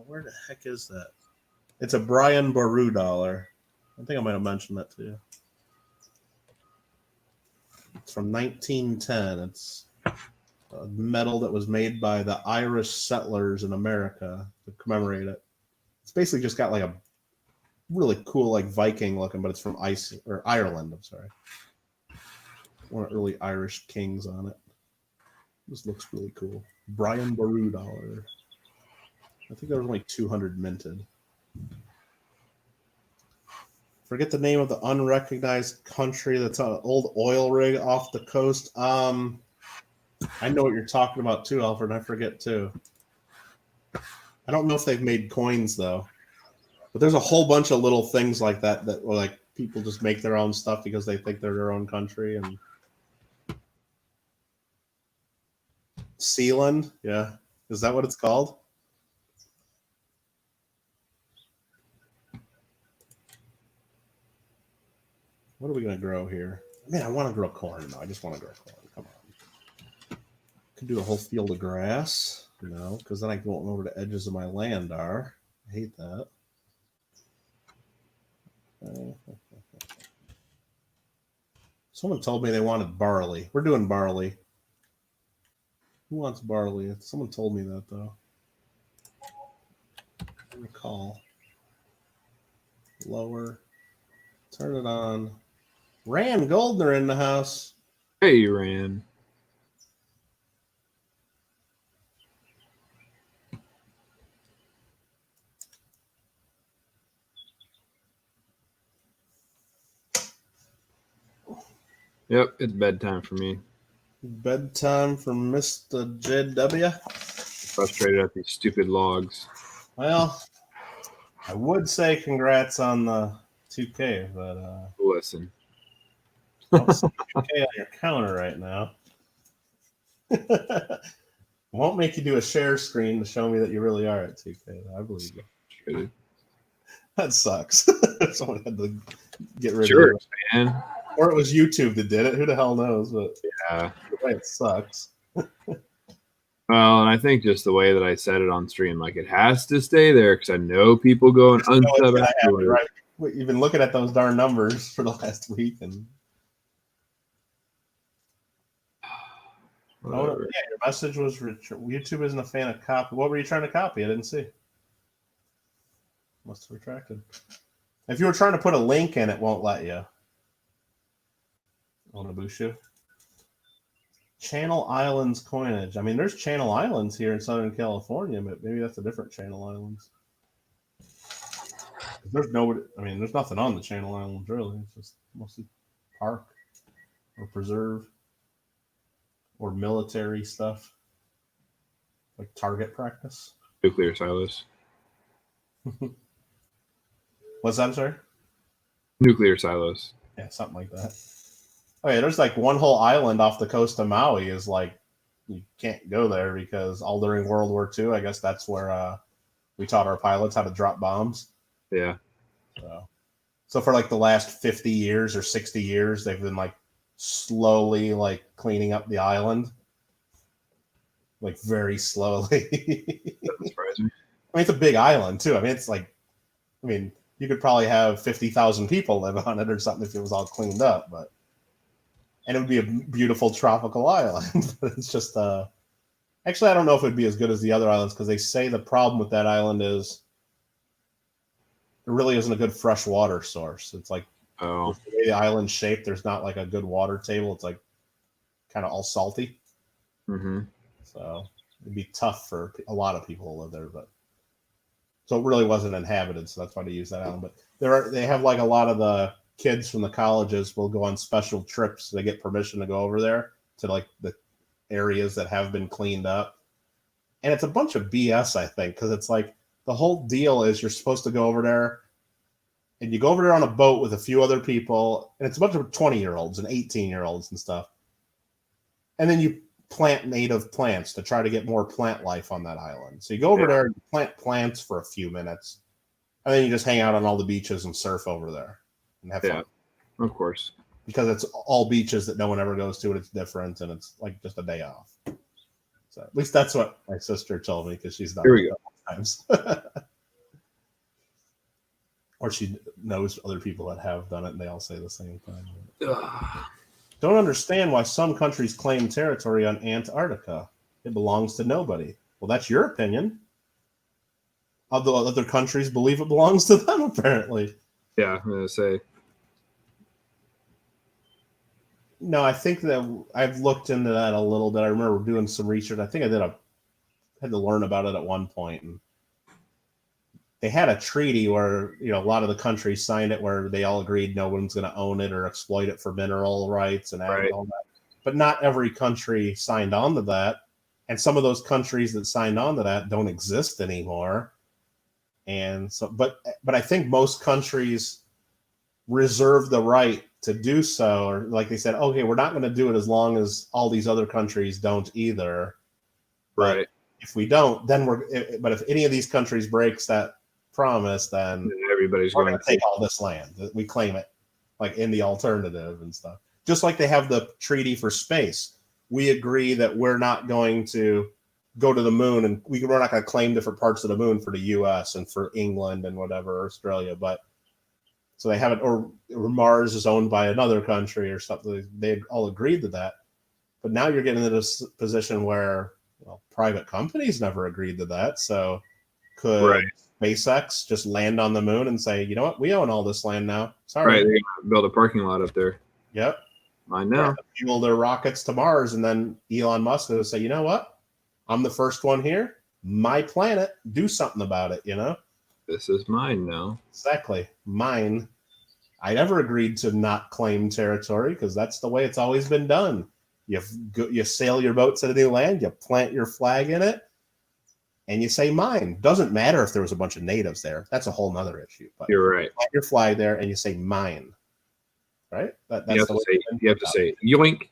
Where the heck is that? It's a Brian Boru dollar. I think I might have mentioned that to you. It's from 1910. It's a medal that was made by the Irish settlers in America to commemorate it. It's basically just got like a really cool, like Viking looking, but it's from Ireland. I'm sorry. One of the early Irish kings on it. This looks really cool. Brian Boru dollar. I think there was only 200 minted. Forget the name of the unrecognized country that's on an old oil rig off the coast. I know what you're talking about too, Alfred. I forget too. I don't know if they've made coins though, but there's a whole bunch of little things like that were like people just make their own stuff because they think they're their own country. And Sealand, yeah, is that what it's called? What are we gonna grow here? Man, I want to grow corn. No, I just want to grow corn. Come on. Could do a whole field of grass, because then I won't know where the edges of my land are. I hate that. Someone told me they wanted barley. We're doing barley. Who wants barley? Someone told me that though. I recall. Lower. Turn it on. Rand Goldner in the house. Hey, Rand. Yep, it's bedtime for me. Bedtime for Mr. JW. Frustrated at these stupid logs. Well, I would say congrats on the 2K, but Listen. I don't see 2K on your counter right now. Won't make you do a share screen to show me that you really are at 2K. I believe you. That sucks. Someone had to get rid of it. Man. Or it was YouTube that did it. Who the hell knows? But yeah, it sucks. Well, and I think just the way that I said it on stream, like it has to stay there because I know people go and unsub afterwards. Right. You've been looking at those darn numbers for the last week, and yeah, your message was YouTube isn't a fan of copy. What were you trying to copy? I didn't see. Must have retracted. If you were trying to put a link in, it won't let you. On Abushu. Channel Islands coinage. I mean, there's Channel Islands here in Southern California, but maybe that's a different Channel Islands. There's nobody. I mean, there's nothing on the Channel Islands really. It's just mostly park or preserve or military stuff, like target practice. Nuclear silos. What's that? I'm sorry. Nuclear silos. Yeah, something like that. Oh yeah, there's like one whole island off the coast of Maui is like you can't go there because all during World War II, I guess that's where we taught our pilots how to drop bombs. Yeah. So for like the last 50 years or 60 years, they've been like slowly like cleaning up the island, like very slowly. That's surprising. I mean, it's a big island too. I mean, it's like, I mean, you could probably have 50,000 people live on it or something if it was all cleaned up, and it would be a beautiful tropical island. But it's just, actually, I don't know if it'd be as good as the other islands because they say the problem with that island is there really isn't a good fresh water source. It's like the way the island's shaped, there's not like a good water table. It's like kind of all salty. Mm-hmm. So it'd be tough for a lot of people to live there, but so it really wasn't inhabited. So that's why they use that island. But they have like a lot of the kids from the colleges will go on special trips. They get permission to go over there to like the areas that have been cleaned up. And it's a bunch of BS, I think, because it's like the whole deal is you're supposed to go over there and you go over there on a boat with a few other people, and it's a bunch of 20-year-olds and 18-year-olds and stuff. And then you plant native plants to try to get more plant life on that island. So you go over there and plant plants for a few minutes, and then you just hang out on all the beaches and surf over there and have fun. Of course. Because it's all beaches that no one ever goes to, and it's different, and it's like just a day off. So at least that's what my sister told me, because she's done it a couple times. Or she knows other people that have done it, and they all say the same thing. Don't understand why some countries claim territory on Antarctica. It belongs to nobody. Well, that's your opinion. Other countries believe it belongs to them, apparently. Yeah, I'm going to say. No, I think that I've looked into that a little bit. I remember doing some research. I think I had to learn about it at one point. And they had a treaty where, you know, a lot of the countries signed it where they all agreed no one's going to own it or exploit it for mineral rights and all that. But not every country signed on to that. And some of those countries that signed on to that don't exist anymore. And so, but I think most countries reserve the right to do so, or like they said, okay, we're not going to do it as long as all these other countries don't either. Right. But if we don't, then but if any of these countries breaks that promise, then everybody's going to take all this land. We claim it, like in the alternative and stuff. Just like they have the treaty for space. We agree that we're not going to go to the moon, and we're not going to claim different parts of the moon for the U.S. and for England and whatever, Australia. But so they haven't, or Mars is owned by another country or something. They all agreed to that. But now you're getting into this position where, well, private companies never agreed to that. So could SpaceX just land on the moon and say, you know what, we own all this land now. Sorry. Right, they're going to build a parking lot up there. Yep. I know. Fuel their rockets to Mars, and then Elon Musk will say, you know what, I'm the first one here. My planet, do something about it, you know? This is mine now. Exactly. Mine. I never agreed to not claim territory because that's the way it's always been done. You sail your boat to the new land, you plant your flag in it, and you say mine. Doesn't matter if there was a bunch of natives there. That's a whole nother issue. But you're right. You plant your flag there and you say mine. Right? That's you have to say yoink.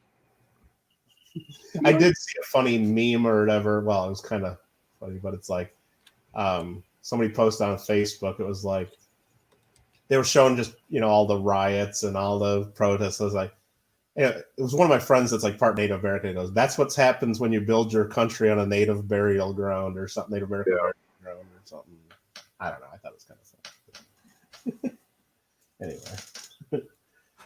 I did see a funny meme or whatever. Well, it was kind of funny, but it's like somebody posted on Facebook. It was like they were showing just, you know, all the riots and all the protests. I was like, you know, it was one of my friends that's like part Native American. He goes, "That's what happens when you build your country on a native burial ground or something, Native American burial ground or something." I don't know. I thought it was kind of funny. Anyway,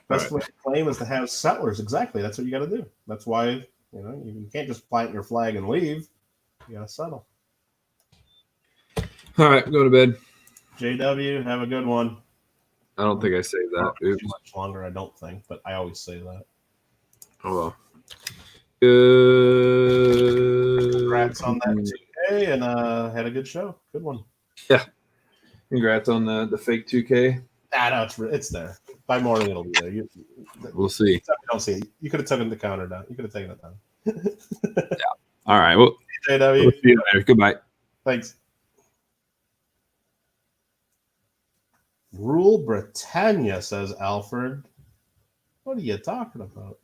best way to claim is to have settlers. Exactly. That's what you got to do. That's why, you know, you can't just plant your flag and leave. You got to settle. All right, go to bed. JW, have a good one. I don't think I saved that. Too much longer, I don't think, but I always say that. Oh well. Good. Congrats on that 2K, and had a good show. Good one. Yeah. Congrats on the fake 2K. No, it's there. By morning, it'll be there. We'll see. You don't see it. You could have taken the counter down. You could have taken it down. Yeah. All right. Well, JW. We'll see you later. Goodbye. Thanks. Rule Britannia, says Alfred. What are you talking about?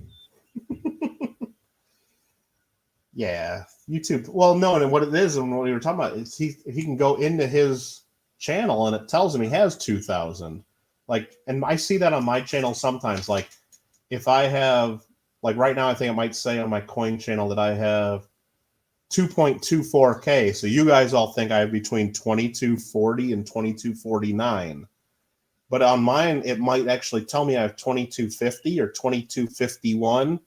Yeah, YouTube. Well, no, and what it is, and what we were talking about is he can go into his channel and it tells him he has 2,000. Like, and I see that on my channel sometimes. Like, if I have, like right now, I think it might say on my coin channel that I have 2.24K. So you guys all think I have between 2240 and 2249. But on mine, it might actually tell me I have 2250 or 2251,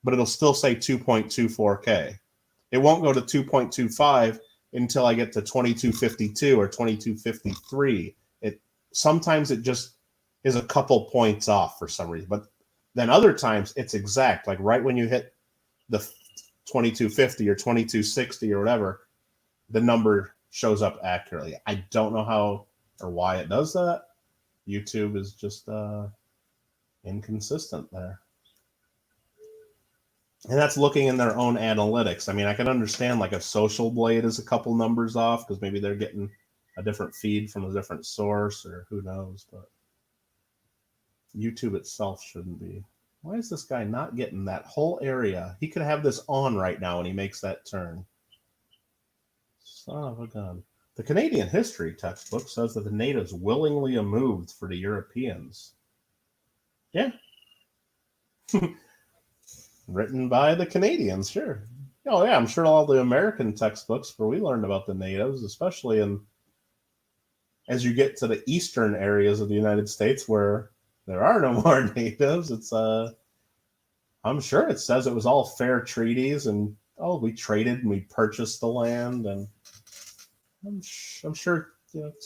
but it'll still say 2.24K. It won't go to 2.25 until I get to 2252 or 2253. Sometimes it just is a couple points off for some reason, but then other times it's exact. Like right when you hit the 2250 or 2260 or whatever, the number shows up accurately. I don't know how or why it does that. YouTube is just inconsistent there. And that's looking in their own analytics. I mean, I can understand like if Social Blade is a couple numbers off because maybe they're getting a different feed from a different source or who knows, but YouTube itself shouldn't be. Why is this guy not getting that whole area? He could have this on right now when he makes that turn. Son of a gun. The Canadian history textbook says that the natives willingly moved for the Europeans. Yeah. Written by the Canadians, sure. Oh, yeah, I'm sure all the American textbooks where we learned about the natives, especially as you get to the eastern areas of the United States where there are no more natives, it's I'm sure it says it was all fair treaties and we traded and we purchased the land, and I'm sure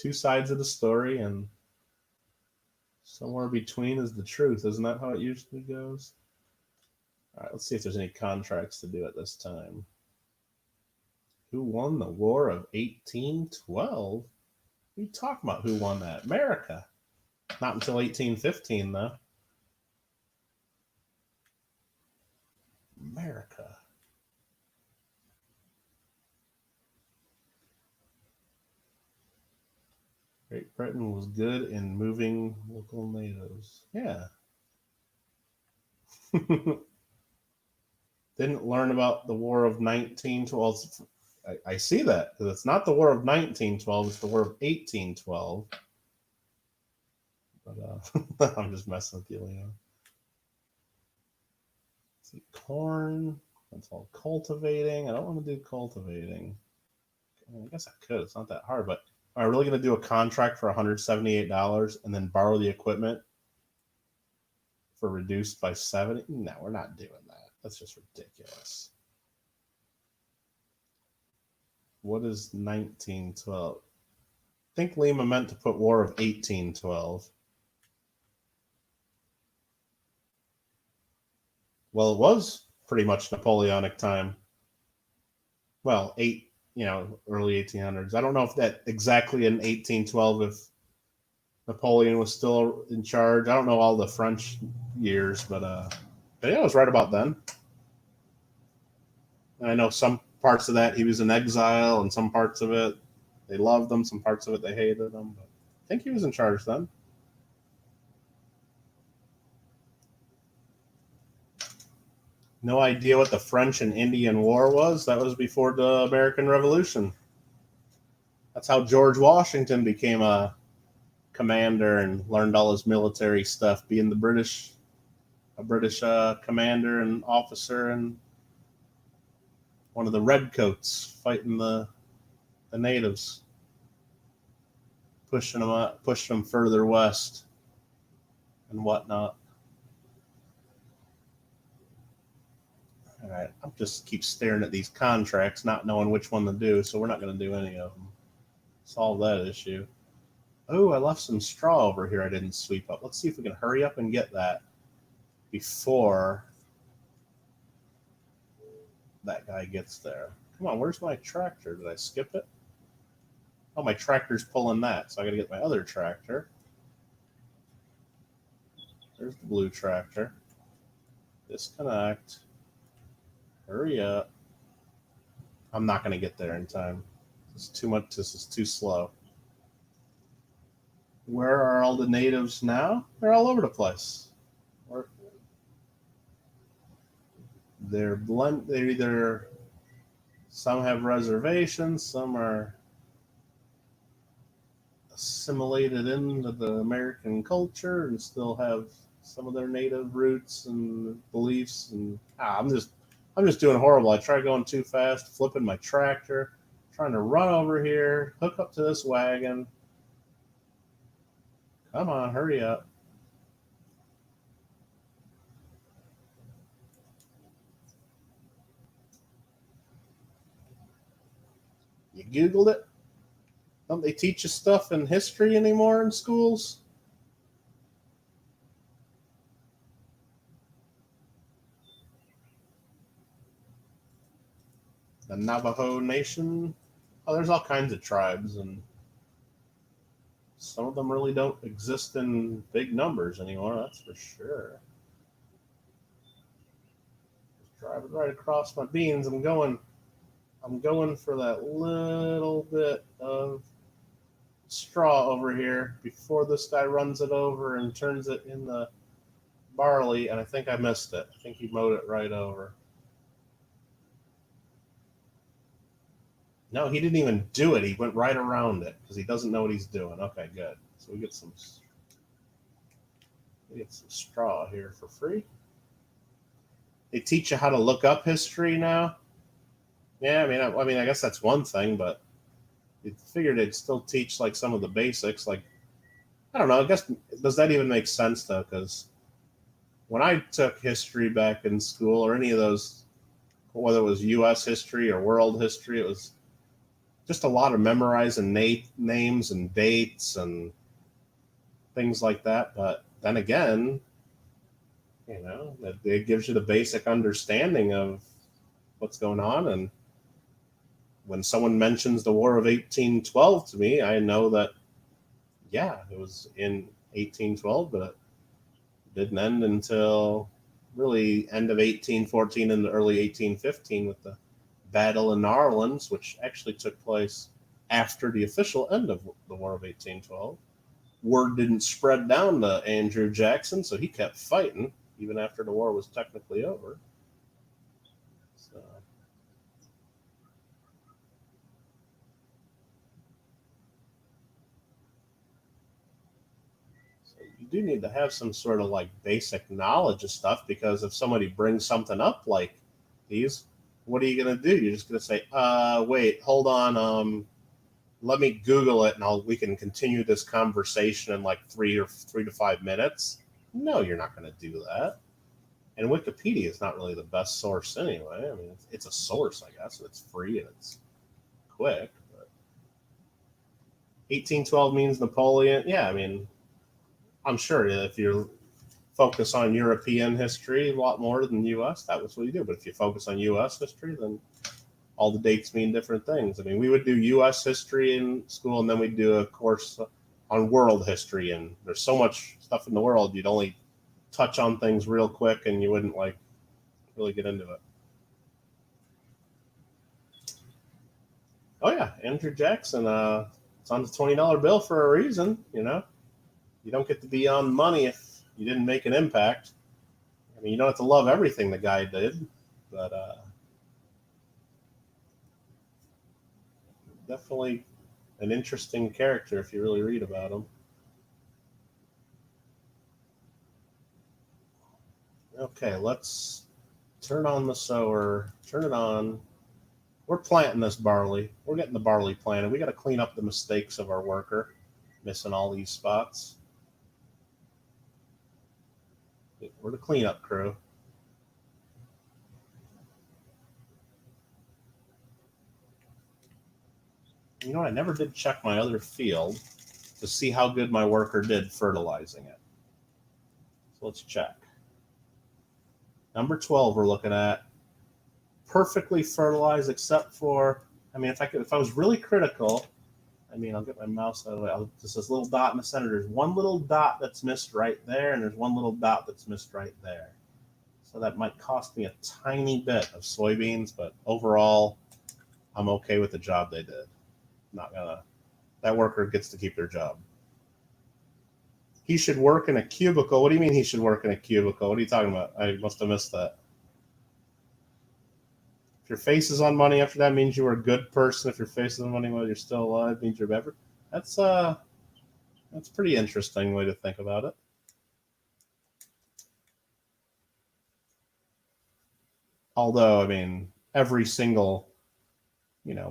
two sides of the story, and somewhere between is the truth. Isn't that how it usually goes? All right, let's see if there's any contracts to do at this time. Who won the War of 1812? What are you talking about? Who won that? America. Not until 1815, though. America. Great Britain was good in moving local natives. Yeah. Didn't learn about the War of 1912. I see that, because it's not the War of 1912, it's the War of 1812. But I'm just messing with you, Leo. Let's see, corn. That's all cultivating. I don't want to do cultivating. I guess I could. It's not that hard, but am I really going to do a contract for $178 and then borrow the equipment for reduced by 70? No, we're not doing that. That's just ridiculous. What is 1912? I think Lima meant to put War of 1812. Well, it was pretty much Napoleonic time. Well, early 1800s. I don't know if that exactly in 1812 if Napoleon was still in charge. I don't know all the French years, but yeah, it was right about then. And I know some parts of that he was in exile, and some parts of it they loved him, some parts of it they hated him. But I think he was in charge then. No idea what the French and Indian War was. That was before the American Revolution. That's how George Washington became a commander and learned all his military stuff, being a British commander and officer, and one of the redcoats fighting the natives, pushing them further west and whatnot. All right, I'll just keep staring at these contracts, not knowing which one to do, so we're not going to do any of them. Solve that issue. Oh, I left some straw over here I didn't sweep up. Let's see if we can hurry up and get that before that guy gets there. Come on, where's my tractor? Did I skip it? Oh, my tractor's pulling that, so I got to get my other tractor. There's the blue tractor. Disconnect. Hurry up. I'm not going to get there in time. It's too much. This is too slow. Where are all the natives now? They're all over the place. They're blend. They're either, some have reservations, some are assimilated into the American culture and still have some of their native roots and beliefs. And I'm just doing horrible. I tried going too fast, flipping my tractor, trying to run over here, hook up to this wagon. Come on, hurry up. You Googled it? Don't they teach you stuff in history anymore in schools? The Navajo Nation. Oh, there's all kinds of tribes and Some of them really don't exist in big numbers anymore, that's for sure. Just driving right across my beans. I'm going for that little bit of straw over here before this guy runs it over and turns it in the barley, and I think I missed it. I think he mowed it right over. No, he didn't even do it. He went right around it because he doesn't know what he's doing. Okay, good. So we get some straw here for free. They teach you how to look up history now. Yeah, I mean, I guess that's one thing, but you figured they'd still teach like some of the basics. Like, I don't know. I guess does that even make sense though? Because when I took history back in school, or any of those, whether it was U.S. history or world history, it was just a lot of memorizing names and dates and things like that. But then again, you know, it gives you the basic understanding of what's going on. And when someone mentions the War of 1812 to me, I know that, yeah, it was in 1812, but it didn't end until really end of 1814 and early 1815 with the Battle in New Orleans, which actually took place after the official end of the War of 1812. Word didn't spread down to Andrew Jackson, so he kept fighting even after the war was technically over. So you do need to have some sort of like basic knowledge of stuff, because if somebody brings something up like these, what are you going to do? You're just going to say, wait, hold on. Let me Google it and we can continue this conversation in like 3 to 5 minutes. No, you're not going to do that. And Wikipedia is not really the best source anyway. I mean, it's a source, I guess. It's free and it's quick. But 1812 means Napoleon. Yeah, I mean, I'm sure if you focus on European history a lot more than U.S., that was what you do. But if you focus on U.S. history, then all the dates mean different things. I mean, we would do U.S. history in school, and then we'd do a course on world history. And there's so much stuff in the world, you'd only touch on things real quick, and you wouldn't like really get into it. Oh yeah, Andrew Jackson. It's on the $20 bill for a reason. You know, you don't get to be on money if you didn't make an impact. I mean, you don't have to love everything the guy did, but definitely an interesting character if you really read about him. Okay, let's turn on the sower. Turn it on. We're planting this barley. We're getting the barley planted. We got to clean up the mistakes of our worker, missing all these spots. We're the cleanup crew. You know, I never did check my other field to see how good my worker did fertilizing it. So let's check. Number 12 we're looking at. Perfectly fertilized except for, I mean, if I was really critical, I mean, I'll get my mouse out of the way. Just this little dot in the center. There's one little dot that's missed right there, and there's one little dot that's missed right there. So that might cost me a tiny bit of soybeans, but overall, I'm okay with the job they did. That worker gets to keep their job. He should work in a cubicle. What do you mean he should work in a cubicle? What are you talking about? I must have missed that. If your face is on money after that, means you were a good person. If your face is on money while you're still alive, means you're better. That's a pretty interesting way to think about it. Although, I mean, every single,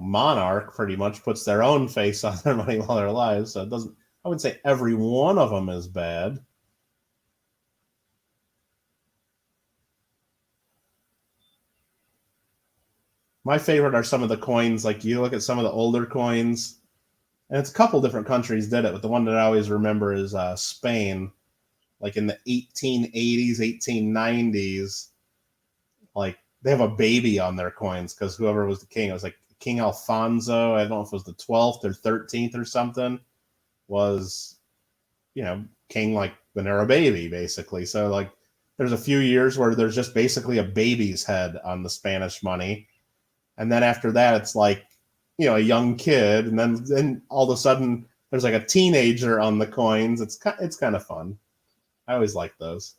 monarch pretty much puts their own face on their money while they're alive. So it doesn't, I would say every one of them is bad. My favorite are some of the coins, like you look at some of the older coins, and it's a couple different countries did it, but the one that I always remember is Spain, like in the 1880s, 1890s, like they have a baby on their coins because whoever was the king, it was like King Alfonso, I don't know if it was the 12th or 13th or something. was, king like when they're a baby, basically. So like there's a few years where there's just basically a baby's head on the Spanish money. And then after that, it's like, a young kid. And then all of a sudden there's like a teenager on the coins. It's kind of fun. I always like those.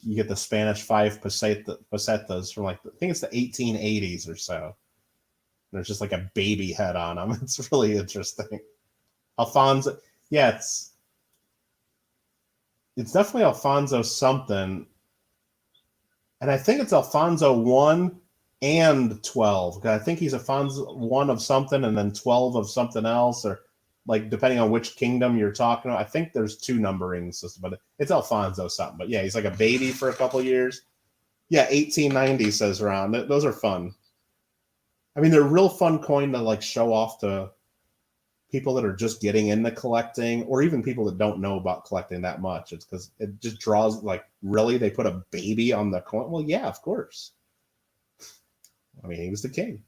You get the Spanish 5 pesetas from like, I think it's the 1880s or so. There's just like a baby head on them. It's really interesting. Alfonso, yeah, it's definitely Alfonso something. And I think it's Alfonso 1 and 12. I think he's Alfonso 1 of something and then 12 of something else, or like depending on which kingdom you're talking about. I think there's 2 numbering systems, but it's Alfonso something. But yeah, he's like a baby for a couple years. Yeah, 1890 says Ron. Those are fun. I mean, they're real fun coin to like show off to people that are just getting into collecting, or even people that don't know about collecting that much. It's because it just draws like, really, they put a baby on the coin? Well, yeah, of course. I mean, he was the king.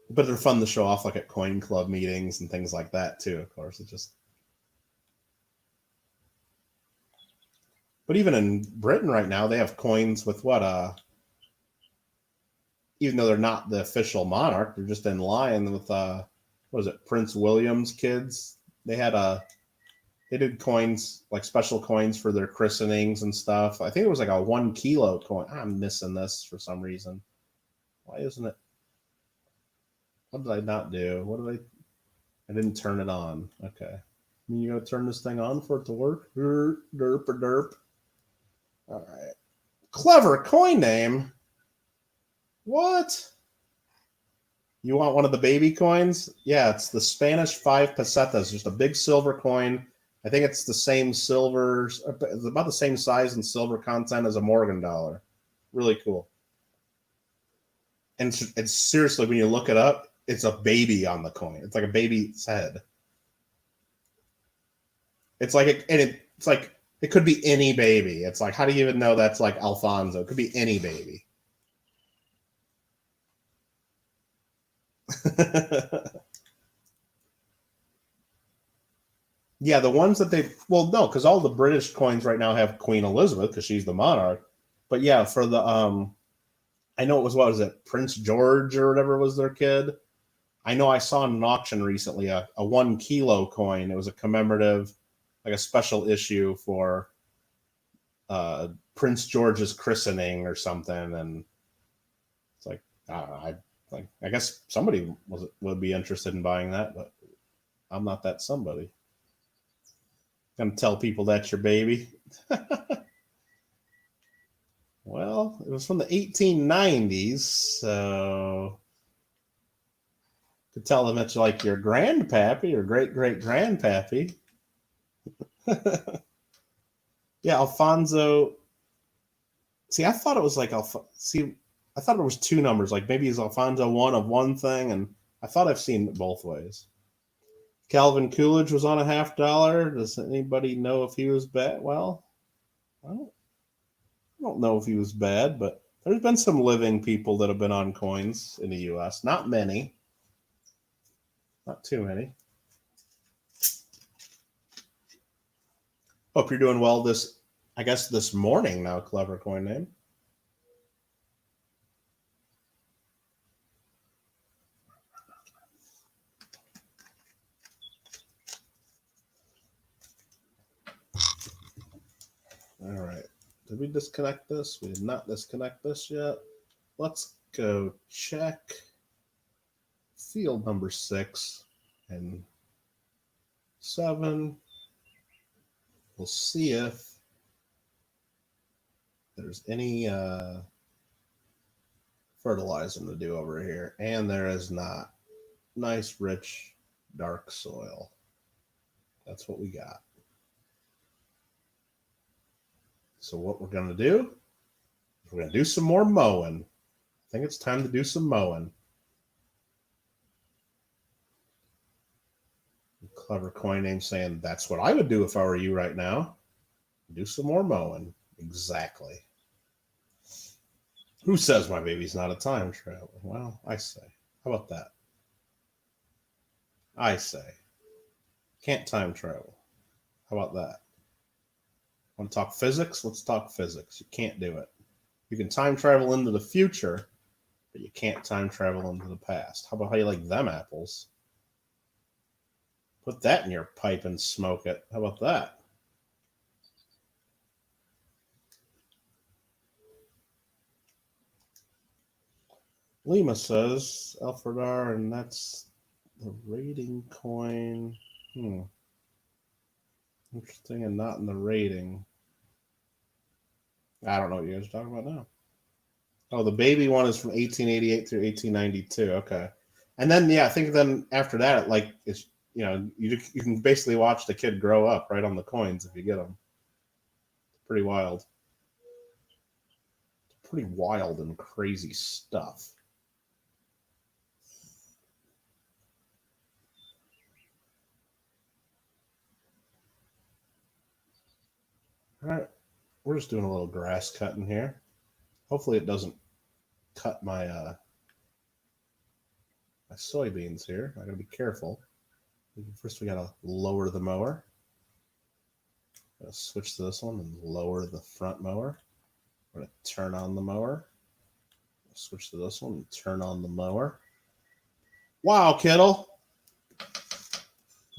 But they're fun to show off like at coin club meetings and things like that too, of course. But even in Britain right now, they have coins with even though they're not the official monarch, they're just in line with Prince William's kids. They did coins, like special coins for their christenings and stuff. I think it was like a 1 kilo coin. I'm missing this for some reason. Why isn't it? What did I not do? I didn't turn it on. Okay. You gotta turn this thing on for it to work? Derp or derp. All right. Clever coin name. What? You want one of the baby coins? Yeah, it's the Spanish 5 pesetas. Just a big silver coin. I think it's the same silver, it's about the same size and silver content as a Morgan dollar. Really cool. And it's seriously, when you look it up, it's a baby on the coin. It's like a baby's head. It's like it could be any baby. It's like, how do you even know that's like Alfonso? It could be any baby. Yeah, the ones that no, because all the British coins right now have Queen Elizabeth because she's the monarch. But yeah, for the I know it was, what was it, Prince George or whatever was their kid. I know I saw in an auction recently a 1 kilo coin. It was a commemorative, like a special issue for Prince George's christening or something, and it's like, I guess somebody would be interested in buying that, but I'm not that somebody. Gonna tell people that's your baby. Well, it was from the 1890s, so could tell them it's like your grandpappy or great-great-grandpappy. Yeah, Alfonso. See, I thought it was like I thought it was 2 numbers. Like maybe it's Alfonso 1 of one thing, and I thought I've seen it both ways. Calvin Coolidge was on $50. Does anybody know if he was bad? Well, I don't know if he was bad, but there's been some living people that have been on coins in the U.S. Not many. Not too many. Hope you're doing well this morning now, clever coin name. All right. Did we disconnect this? We did not disconnect this yet. Let's go check field number 6 and 7. We'll see if there's any fertilizing to do over here. And there is not. Nice, rich, dark soil. That's what we got. So what we're going to do, we're going to do some more mowing. I think it's time to do some mowing. Clever coin name saying, that's what I would do if I were you right now. Do some more mowing. Exactly. Who says my baby's not a time traveler? Well, I say. How about that? I say. Can't time travel. How about that? Want to talk physics? Let's talk physics. You can't do it. You can time travel into the future, but you can't time travel into the past. How about how you like them apples? Put that in your pipe and smoke it. How about that? Lima says Alfred R, and that's the rating coin. Interesting, and not in the rating. I don't know what you guys are talking about now. Oh, the baby one is from 1888 through 1892. Okay, and then I think then after that, like it's you can basically watch the kid grow up right on the coins if you get them. Pretty wild. Pretty wild and crazy stuff. All right, we're just doing a little grass cutting here. Hopefully it doesn't cut my my soybeans here. I gotta be careful. First, we gotta lower the mower. Gotta switch to this one and lower the front mower. We're gonna turn on the mower. Switch to this one and turn on the mower. Wow, Kittle!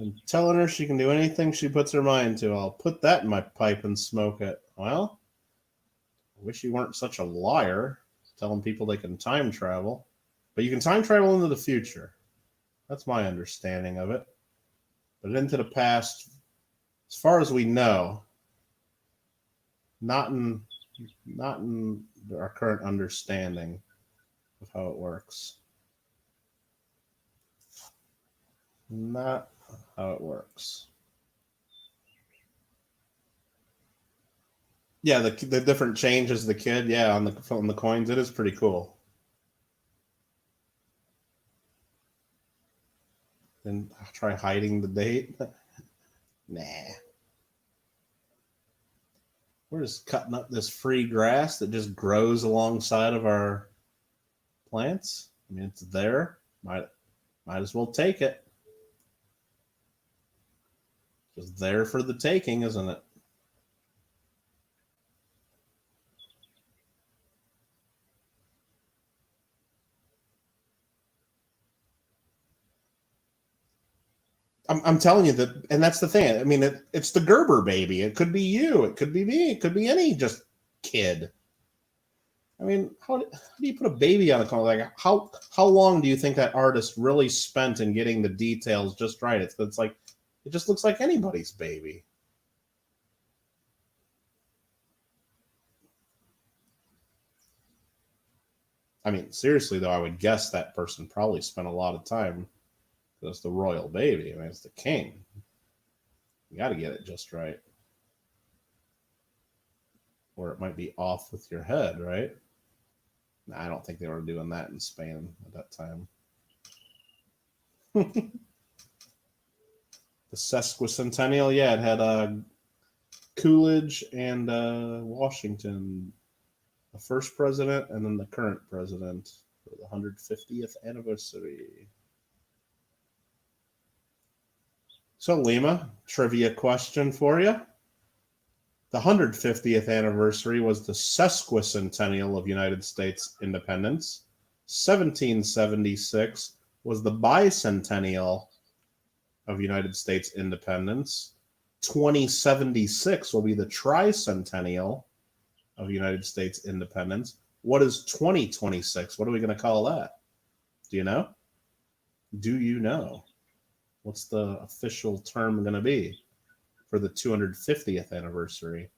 I'm telling her she can do anything she puts her mind to. I'll put that in my pipe and smoke it. Well, I wish you weren't such a liar, telling people they can time travel. But you can time travel into the future. That's my understanding of it. But into the past, as far as we know, not in our current understanding of how it works. Not how it works. Yeah, the different changes the kid, on the coins, it is pretty cool. Then try hiding the date. Nah. We're just cutting up this free grass that just grows alongside of our plants. I mean, it's there. Might as well take it. Just there for the taking, isn't it? I'm telling you that, and that's the thing. I mean, it's the Gerber baby. It could be you. It could be me. It could be any just kid. I mean, how do you put a baby on a coin? Like, how long do you think that artist really spent in getting the details just right? It's like, it just looks like anybody's baby. I mean, seriously though, I would guess that person probably spent a lot of time. It's the royal baby. I mean, it's the king. You got to get it just right. Or it might be off with your head, right? Nah, I don't think they were doing that in Spain at that time. The sesquicentennial, it had Coolidge and Washington, the first president, and then the current president for the 150th anniversary. So, Lima, trivia question for you. The 150th anniversary was the sesquicentennial of United States independence. 1776 was the bicentennial of United States independence. 2076 will be the tricentennial of United States independence. What is 2026? What are we going to call that? Do you know? Do you know? What's the official term going to be for the 250th anniversary?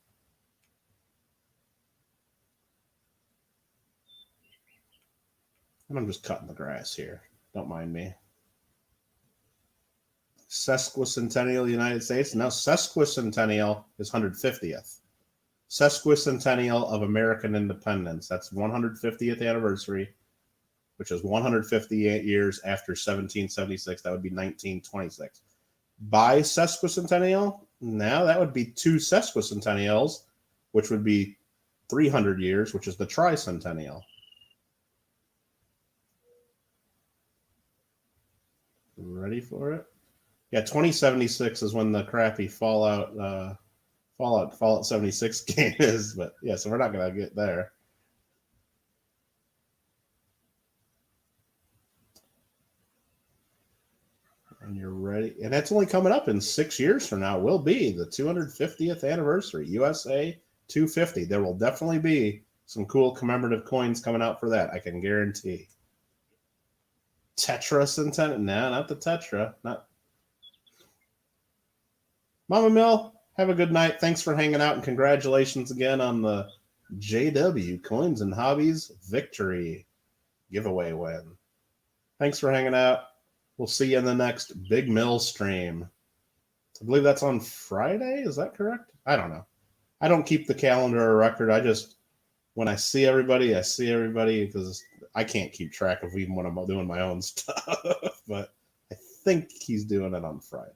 And I'm just cutting the grass here. Don't mind me. Sesquicentennial United States. Now sesquicentennial is 150th. Sesquicentennial of American independence. That's 150th anniversary, which is 158 years after 1776. That would be 1926. Bisesquicentennial, now that would be two sesquicentennials, which would be 300 years, which is the tricentennial. Ready for it? Yeah, 2076 is when the crappy Fallout 76 game is, but yeah, so we're not gonna get there. And you're ready, and that's only coming up in 6 years from now. Will be the 250th anniversary, USA 250. There will definitely be some cool commemorative coins coming out for that. I can guarantee. Tetra Centennial? No, not the Tetra. Not Mama Mill. Have a good night. Thanks for hanging out, and congratulations again on the JW Coins and Hobbies Victory giveaway win. Thanks for hanging out. We'll see you in the next Big Mill stream. I believe that's on Friday. Is that correct? I don't know. I don't keep the calendar or record. I just, when I see everybody because I can't keep track of even when I'm doing my own stuff. But I think he's doing it on Friday.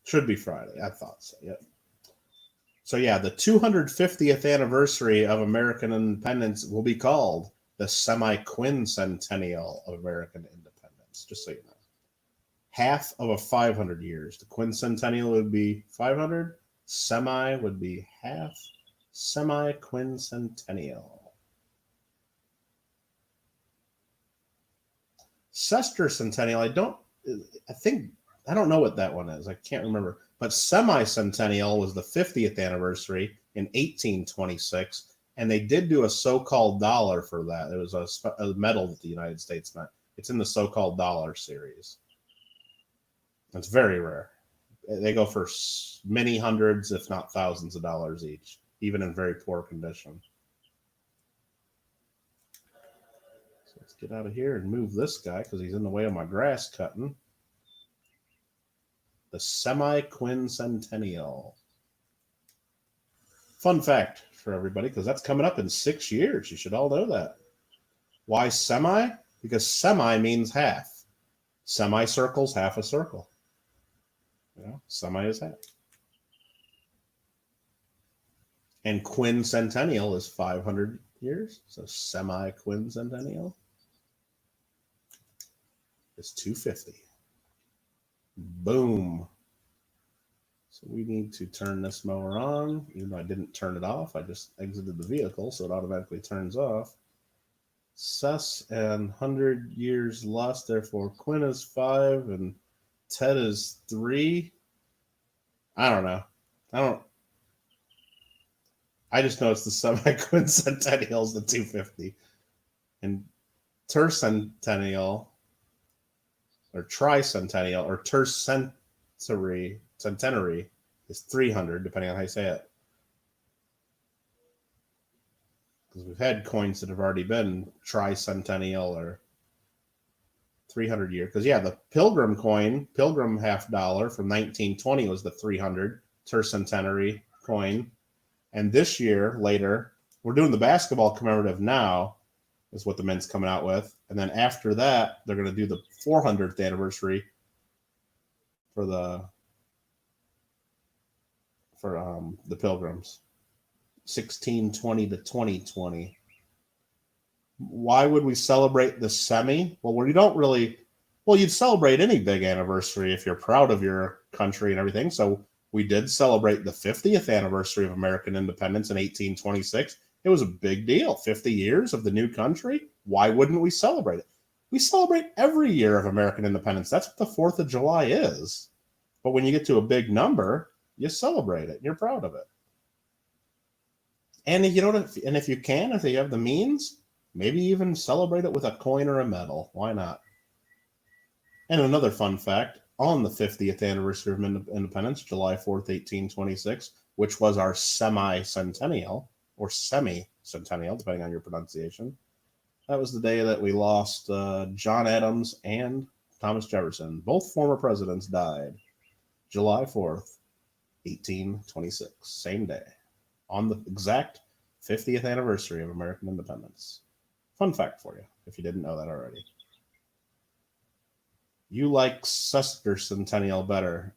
Should be Friday. I thought so. Yep. So yeah, the 250th anniversary of American independence will be called the semi-quincentennial of American independence, just so you know. Half of a 500 years. The quincentennial would be 500. Semi would be half. Semi-quincentennial. Sesquicentennial, I don't know what that one is. I can't remember. But semi-centennial was the 50th anniversary in 1826, and they did do a so-called dollar for that. It was a medal that the United States meant. It's in the so-called dollar series. It's very rare. They go for many hundreds, if not thousands of dollars each, even in very poor condition. So let's get out of here and move this guy because he's in the way of my grass cutting. The semi-quincentennial. Fun fact for everybody, because that's coming up in 6 years. You should all know that. Why semi? Because semi means half. Semicircle's half a circle. Semi is half. And quincentennial is 500 years. So semi-quincentennial is 250. Boom. So we need to turn this mower on. Even though I didn't turn it off, I just exited the vehicle, so it automatically turns off. Sus and 100 years lost, therefore Quinn is 5 and Ted is 3. I don't know. I just know it's the semi-quincentennial is the 250. And tercentennial or tricentennial or centenary is 300, depending on how you say it. Because we've had coins that have already been tricentennial or 300 year. Because, yeah, the Pilgrim coin, Pilgrim $50 from 1920 was the 300 tercentenary coin. And this year, later, we're doing the basketball commemorative now, is what the Mint's coming out with. And then after that, they're going to do the 400th anniversary for the Pilgrims, 1620 to 2020. Why would we celebrate the semi? Well, we don't really. Well, you'd celebrate any big anniversary if you're proud of your country and everything. So we did celebrate the 50th anniversary of American independence in 1826. It was a big deal. 50 years of the new country. Why wouldn't we celebrate it? We celebrate every year of American independence. That's what the 4th of July is. But when you get to a big number, you celebrate it. And you're proud of it. And if you don't, and if you can, if you have the means, maybe even celebrate it with a coin or a medal. Why not? And another fun fact, on the 50th anniversary of independence, July 4th, 1826, which was our semi-centennial, or semi-centennial, depending on your pronunciation, that was the day that we lost John Adams and Thomas Jefferson. Both former presidents died July 4th, 1826, same day, on the exact 50th anniversary of American independence. Fun fact for you, if you didn't know that already. You like sesquicentennial better.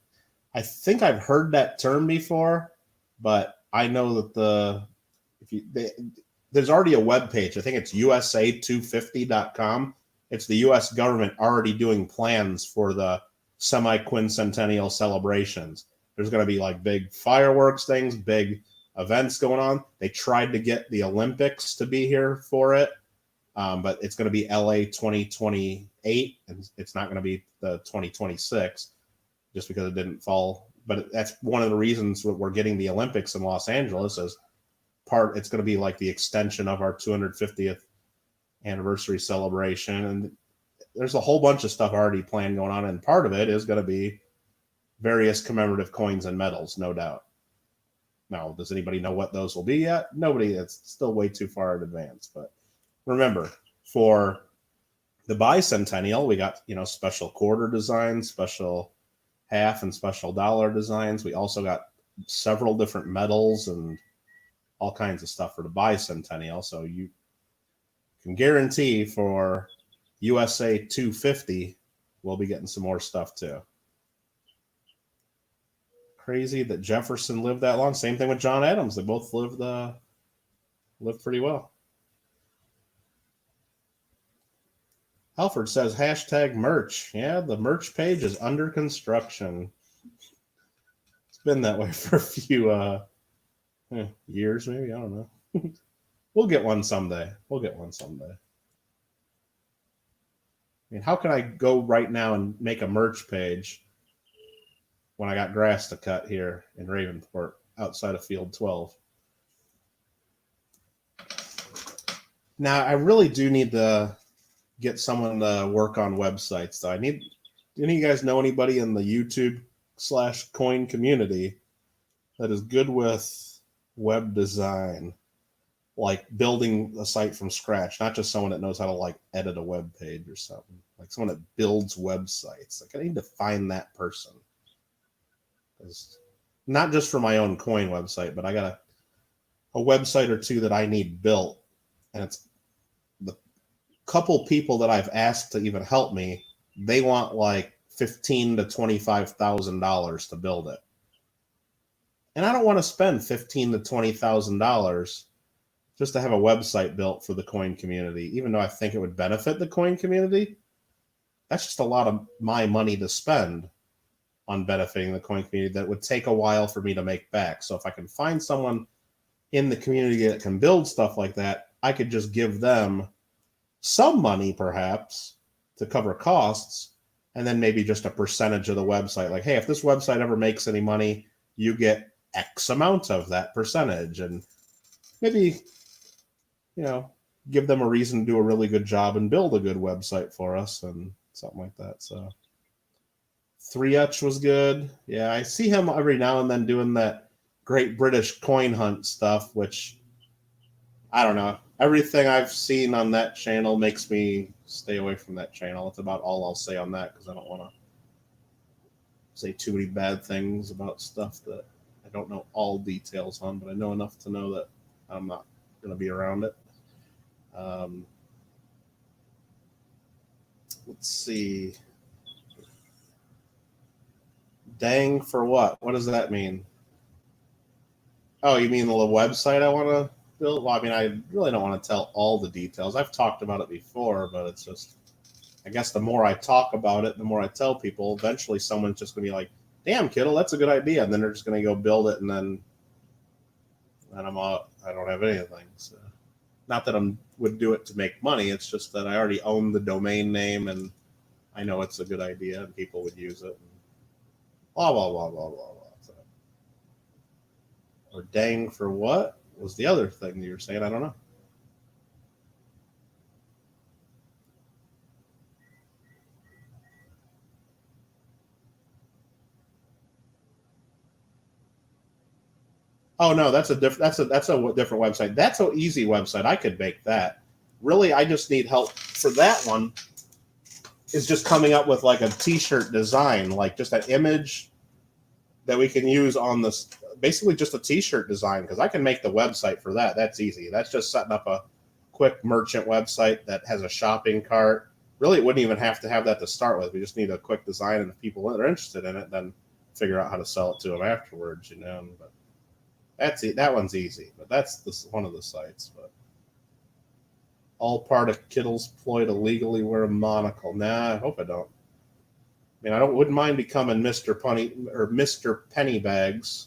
I think I've heard that term before, but I know that there's already a web page. I think it's USA250.com. It's the U.S. government already doing plans for the semi-quincentennial celebrations. There's going to be like big fireworks things, big events going on. They tried to get the Olympics to be here for it, but it's going to be LA 2028, and it's not going to be the 2026 just because it didn't fall. But that's one of the reasons that we're getting the Olympics in Los Angeles as part. It's going to be like the extension of our 250th anniversary celebration, and there's a whole bunch of stuff already planned going on, and part of it is going to be various commemorative coins and medals, no doubt. Now, does anybody know what those will be yet? Nobody. It's still way too far in advance. But remember, for the bicentennial, we got, special quarter designs, special half and special dollar designs. We also got several different medals and all kinds of stuff for the bicentennial. So you can guarantee for USA 250, we'll be getting some more stuff too. Crazy that Jefferson lived that long. Same thing with John Adams. They both lived pretty well. Alfred says hashtag merch. Yeah, the merch page is under construction. It's been that way for a few years, maybe. I don't know. We'll get one someday. I mean, how can I go right now and make a merch page when I got grass to cut here in Ravenport outside of Field 12? Now, I really do need to get someone to work on websites, though. Do any of you guys know anybody in the YouTube/coin community that is good with web design, like building a site from scratch, not just someone that knows how to like edit a web page or something, like someone that builds websites? Like, I need to find that person. Not just for my own coin website, but I got a website or two that I need built, and it's the couple people that I've asked to even help me. They want like $15,000 to $25,000 to build it, and I don't want to spend $15,000 to $20,000 just to have a website built for the coin community. Even though I think it would benefit the coin community, that's just a lot of my money to spend on benefiting the coin community that would take a while for me to make back. So if I can find someone in the community that can build stuff like that, I could just give them some money perhaps to cover costs, and then maybe just a percentage of the website. Like, hey, if this website ever makes any money, you get X amount of that percentage, and maybe, give them a reason to do a really good job and build a good website for us and something like that. So 3H was good. Yeah, I see him every now and then doing that Great British Coin Hunt stuff, which, I don't know. Everything I've seen on that channel makes me stay away from that channel. It's about all I'll say on that, because I don't want to say too many bad things about stuff that I don't know all details on, but I know enough to know that I'm not going to be around it. Let's see. Dang for what? What does that mean? Oh, you mean the website I want to build? Well, I mean, I really don't want to tell all the details. I've talked about it before, but it's just, I guess the more I talk about it, the more I tell people, eventually someone's just going to be like, damn, Kittle, that's a good idea. And then they're just going to go build it, and then I don't have anything. So, not that I would do it to make money. It's just that I already own the domain name, and I know it's a good idea, and people would use it. Blah, blah, blah, blah, blah, blah. So, or dang for what was the other thing that you were saying? I don't know. Oh no, that's a different website. That's an easy website. I could make that. Really, I just need help for that one. Is just coming up with like a t-shirt design, like just an image that we can use on this, basically just a t-shirt design, because I can make the website for that. That's easy. That's just setting up a quick merchant website that has a shopping cart. Really, it wouldn't even have to have that to start with. We just need a quick design, and if people are interested in it, then figure out how to sell it to them afterwards, But that's it. That one's easy. But that's one of the sites. But All part of Kittle's ploy to legally wear a monocle. Nah, I hope I don't. I mean, wouldn't mind becoming Mr. Pennybags,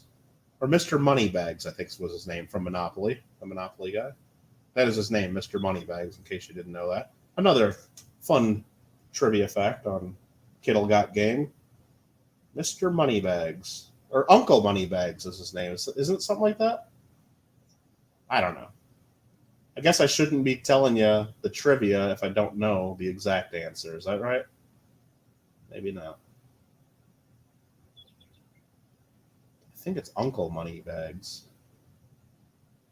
or Mr. Moneybags, I think was his name from Monopoly, the Monopoly guy. That is his name, Mr. Moneybags, in case you didn't know that. Another fun trivia fact on Kittle Got Game. Mr. Moneybags, or Uncle Moneybags is his name. Isn't it something like that? I don't know. I guess I shouldn't be telling you the trivia if I don't know the exact answer. Is that right? Maybe not. I think it's Uncle Moneybags.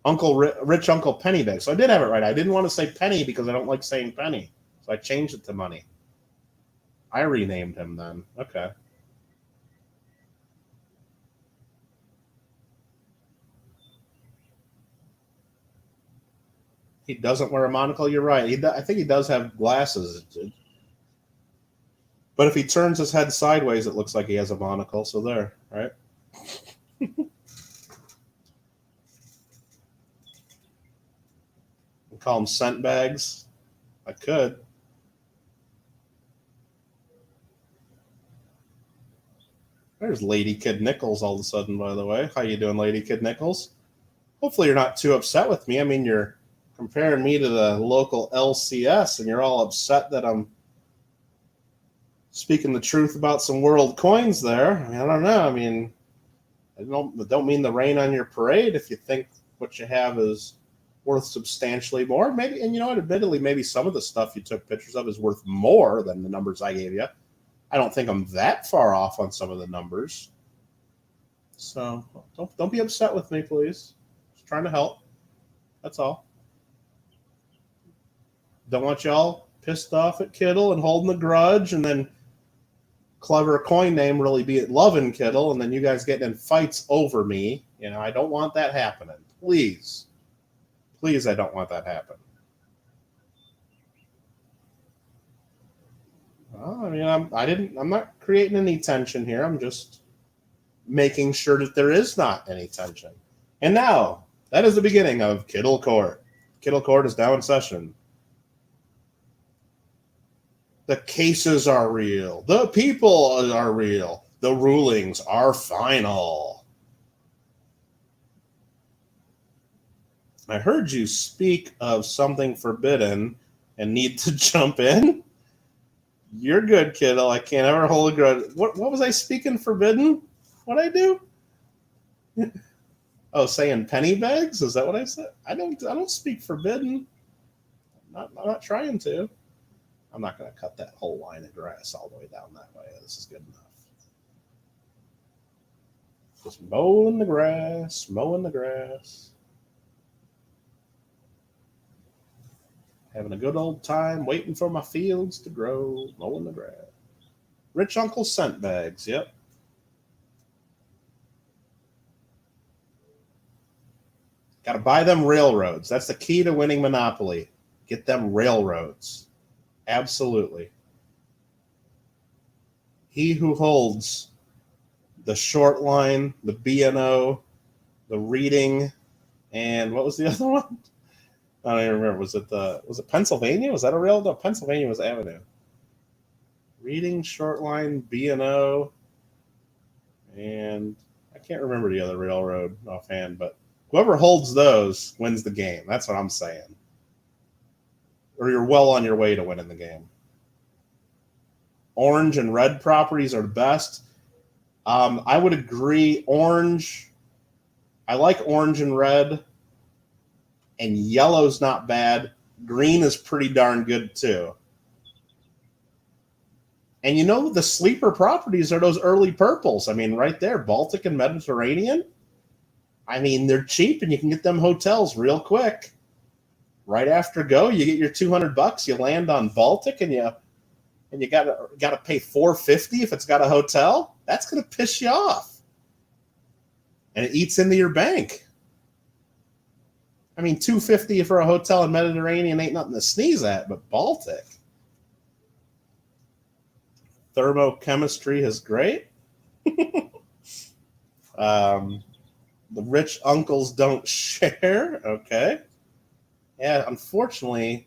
Rich Uncle Pennybags. So I did have it right. I didn't want to say penny because I don't like saying penny. So I changed it to money. I renamed him then. Okay. He doesn't wear a monocle. You're right. I think he does have glasses. But if he turns his head sideways, it looks like he has a monocle. So there, right? Call them scent bags. I could. There's Lady Kid Nichols all of a sudden, by the way. How you doing, Lady Kid Nichols? Hopefully you're not too upset with me. I mean, you're comparing me to the local LCS, and you're all upset that I'm speaking the truth about some world coins there. I mean, I don't know. I mean, I don't mean to rain on your parade if you think what you have is worth substantially more. Maybe, and you know what, admittedly, maybe some of the stuff you took pictures of is worth more than the numbers I gave you. I don't think I'm that far off on some of the numbers. So don't be upset with me, please. Just trying to help. That's all. Don't want y'all pissed off at Kittle and holding the grudge, and then clever coin name really be loving Kittle, and then you guys getting in fights over me. You know, I don't want that happening. Please. Please, I don't want that happen. Well, I mean, I'm not creating any tension here. I'm just making sure that there is not any tension. And now, that is the beginning of Kittle Court. Kittle Court is now in session. The cases are real. The people are real. The rulings are final. I heard you speak of something forbidden and need to jump in. You're good, Kittle. I can't ever hold a grudge. What was I speaking forbidden? What'd I do? Oh, saying penny bags? Is that what I said? I don't speak forbidden. I'm not trying to. I'm not going to cut that whole line of grass all the way down that way. This is good enough. Just mowing the grass, mowing the grass. Having a good old time, waiting for my fields to grow, mowing the grass. Rich Uncle scent bags, yep. Got to buy them railroads. That's the key to winning Monopoly. Get them railroads. Absolutely. He who holds the short line, the B&O, the reading, and what was the other one? I don't even remember. Was it Pennsylvania? Was that a rail? No, Pennsylvania was Avenue. Reading, short line, B&O, and I can't remember the other railroad offhand, but whoever holds those wins the game. That's what I'm saying. Or you're well on your way to winning the game. Orange and red properties are the best. I would agree. Orange, I like orange and red. And yellow's not bad. Green is pretty darn good too. And you know, the sleeper properties are those early purples. I mean, right there, Baltic and Mediterranean. I mean, they're cheap and you can get them hotels real quick. Right after go, you get your $200. You land on Baltic and you gotta pay $450 if it's got a hotel. That's gonna piss you off. And it eats into your bank. I mean, $250 for a hotel in Mediterranean ain't nothing to sneeze at, but Baltic. Thermochemistry is great. The rich uncles don't share. Okay. Yeah, unfortunately,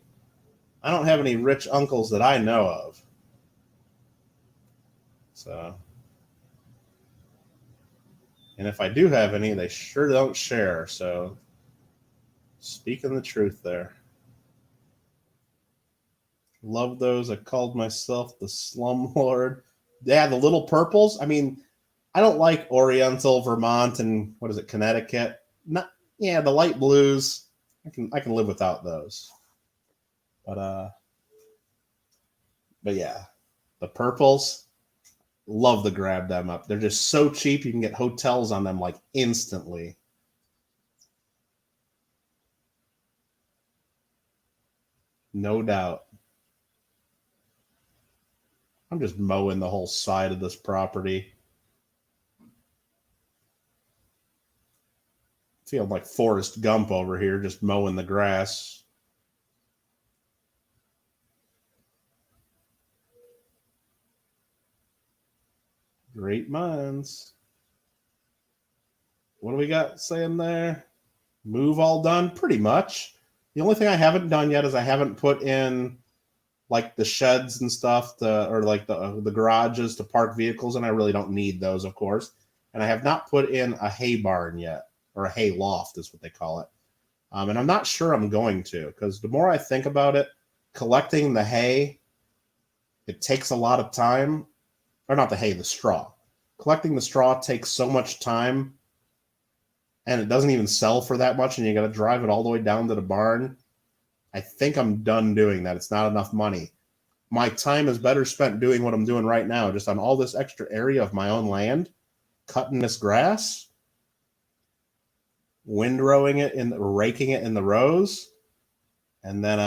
I don't have any rich uncles that I know of. So, and if I do have any, they sure don't share. So, speaking the truth there. Love those. I called myself the slumlord. Yeah, the little purples. I mean, I don't like Oriental, Vermont, and what is it, Connecticut? Not, yeah, the light blues. I can live without those. But yeah, the purples. Love to grab them up. They're just so cheap. You can get hotels on them like instantly. No doubt. I'm just mowing the whole side of this property. Feeling like Forrest Gump over here, just mowing the grass. Great minds. What do we got saying there? Move all done? Pretty much. The only thing I haven't done yet is I haven't put in like the sheds and stuff, or like the garages to park vehicles, and I really don't need those, of course. And I have not put in a hay barn yet, or a hay loft is what they call it. And I'm not sure I'm going to, because the more I think about it, collecting the hay, it takes a lot of time. Or not the hay, the straw. Collecting the straw takes so much time, and it doesn't even sell for that much, and you got to drive it all the way down to the barn. I think I'm done doing that. It's not enough money. My time is better spent doing what I'm doing right now, just on all this extra area of my own land, cutting this grass, windrowing it, raking it in the rows, and then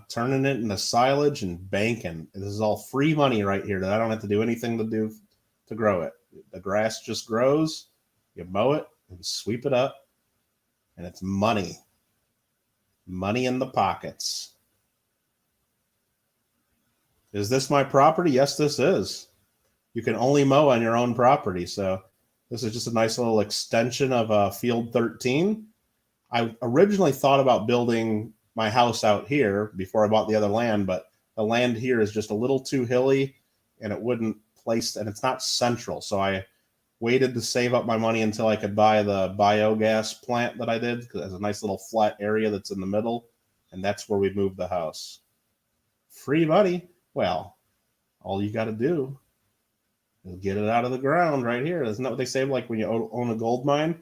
turning it into silage and banking. This is all free money right here that I don't have to do anything to grow it. The grass just grows, you mow it and sweep it up, and it's money. Money in the pockets. Is this my property? Yes, this is. You can only mow on your own property, so this is just a nice little extension of Field 13. I originally thought about building my house out here before I bought the other land, but the land here is just a little too hilly, and it wouldn't place, and it's not central, so I waited to save up my money until I could buy the biogas plant that I did, because it has a nice little flat area that's in the middle, and that's where we moved the house. Free money. Well, all you got to do is get it out of the ground right here. Isn't that what they say? Like when you own a gold mine,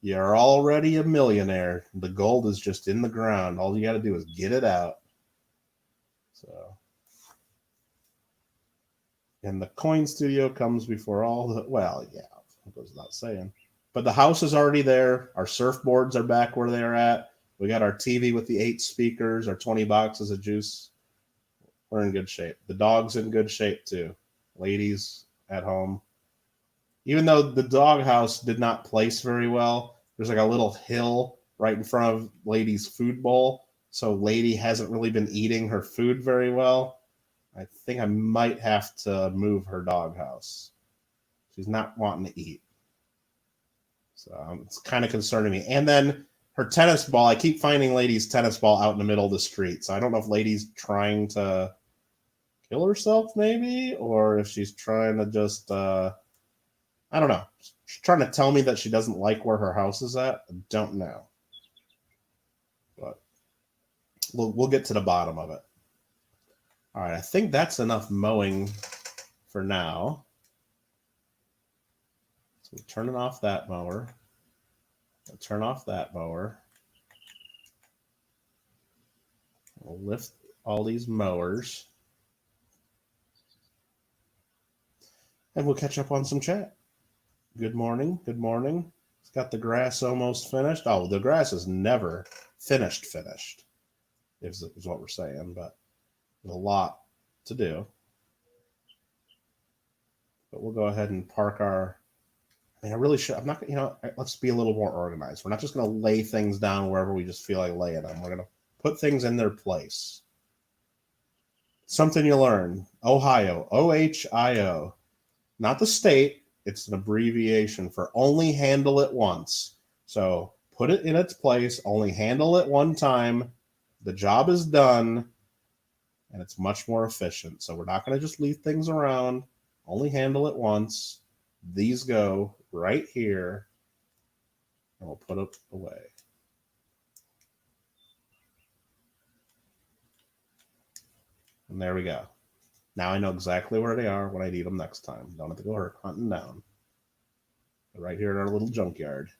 you're already a millionaire. The gold is just in the ground. All you got to do is get it out. So, and the coin studio comes before all the, well, yeah, it goes without saying. But the house is already there. Our surfboards are back where they're at. We got our TV with the 8 speakers, our 20 boxes of juice. We're in good shape. The dog's in good shape too. Ladies at home. Even though the dog house did not place very well, there's like a little hill right in front of Lady's food bowl. So Lady hasn't really been eating her food very well. I think I might have to move her dog house. She's not wanting to eat. So it's kind of concerning me. And then her tennis ball, I keep finding Lady's tennis ball out in the middle of the street. So I don't know if Lady's trying to kill herself maybe, or if she's trying to just, I don't know. She's trying to tell me that she doesn't like where her house is at. I don't know. But we'll get to the bottom of it. All right, I think that's enough mowing for now. So we're turning off that mower. We'll turn off that mower. We'll lift all these mowers. And we'll catch up on some chat. Good morning. Good morning. It's got the grass almost finished. Oh, the grass is never finished, is what we're saying, but there's a lot to do. But we'll go ahead and park our, I mean, I really should, I'm not, let's be a little more organized. We're not just going to lay things down wherever we just feel like laying them. We're going to put things in their place. Something you learn. Ohio, OHIO. Not the state. It's an abbreviation for only handle it once. So put it in its place, only handle it one time. The job is done. and it's much more efficient. So we're not going to just leave things around, only handle it once. These go right here, and we'll put it away. And there we go. Now I know exactly where they are when I need them next time. Don't have to go hunting down. They're right here in our little junkyard.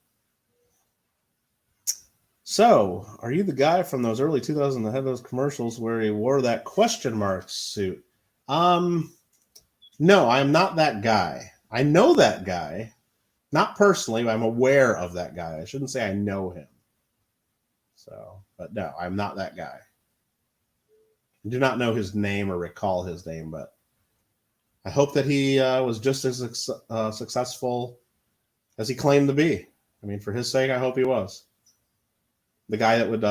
So, are you the guy from those early 2000s that had those commercials where he wore that question mark suit? No, I'm not that guy. I know that guy. Not personally, but I'm aware of that guy. I shouldn't say I know him. So, but no, I'm not that guy. I do not know his name or recall his name, but I hope that he was just as successful as he claimed to be. I mean, for his sake, I hope he was. The guy that would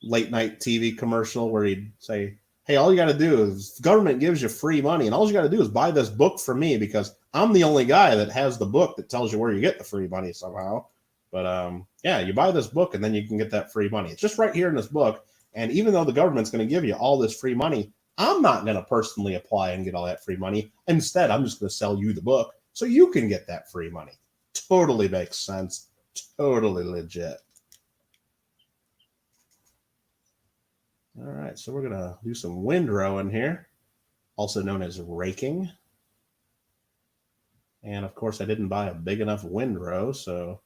late night TV commercial where he'd say, hey, all you got to do is government gives you free money, and all you got to do is buy this book from me because I'm the only guy that has the book that tells you where you get the free money somehow. But yeah, you buy this book and then you can get that free money. It's just right here in this book. And even though the government's going to give you all this free money, I'm not going to personally apply and get all that free money. Instead, I'm just going to sell you the book so you can get that free money. Totally makes sense. Totally legit. All right, so we're going to do some windrow in here, also known as raking. And of course, I didn't buy a big enough windrow, so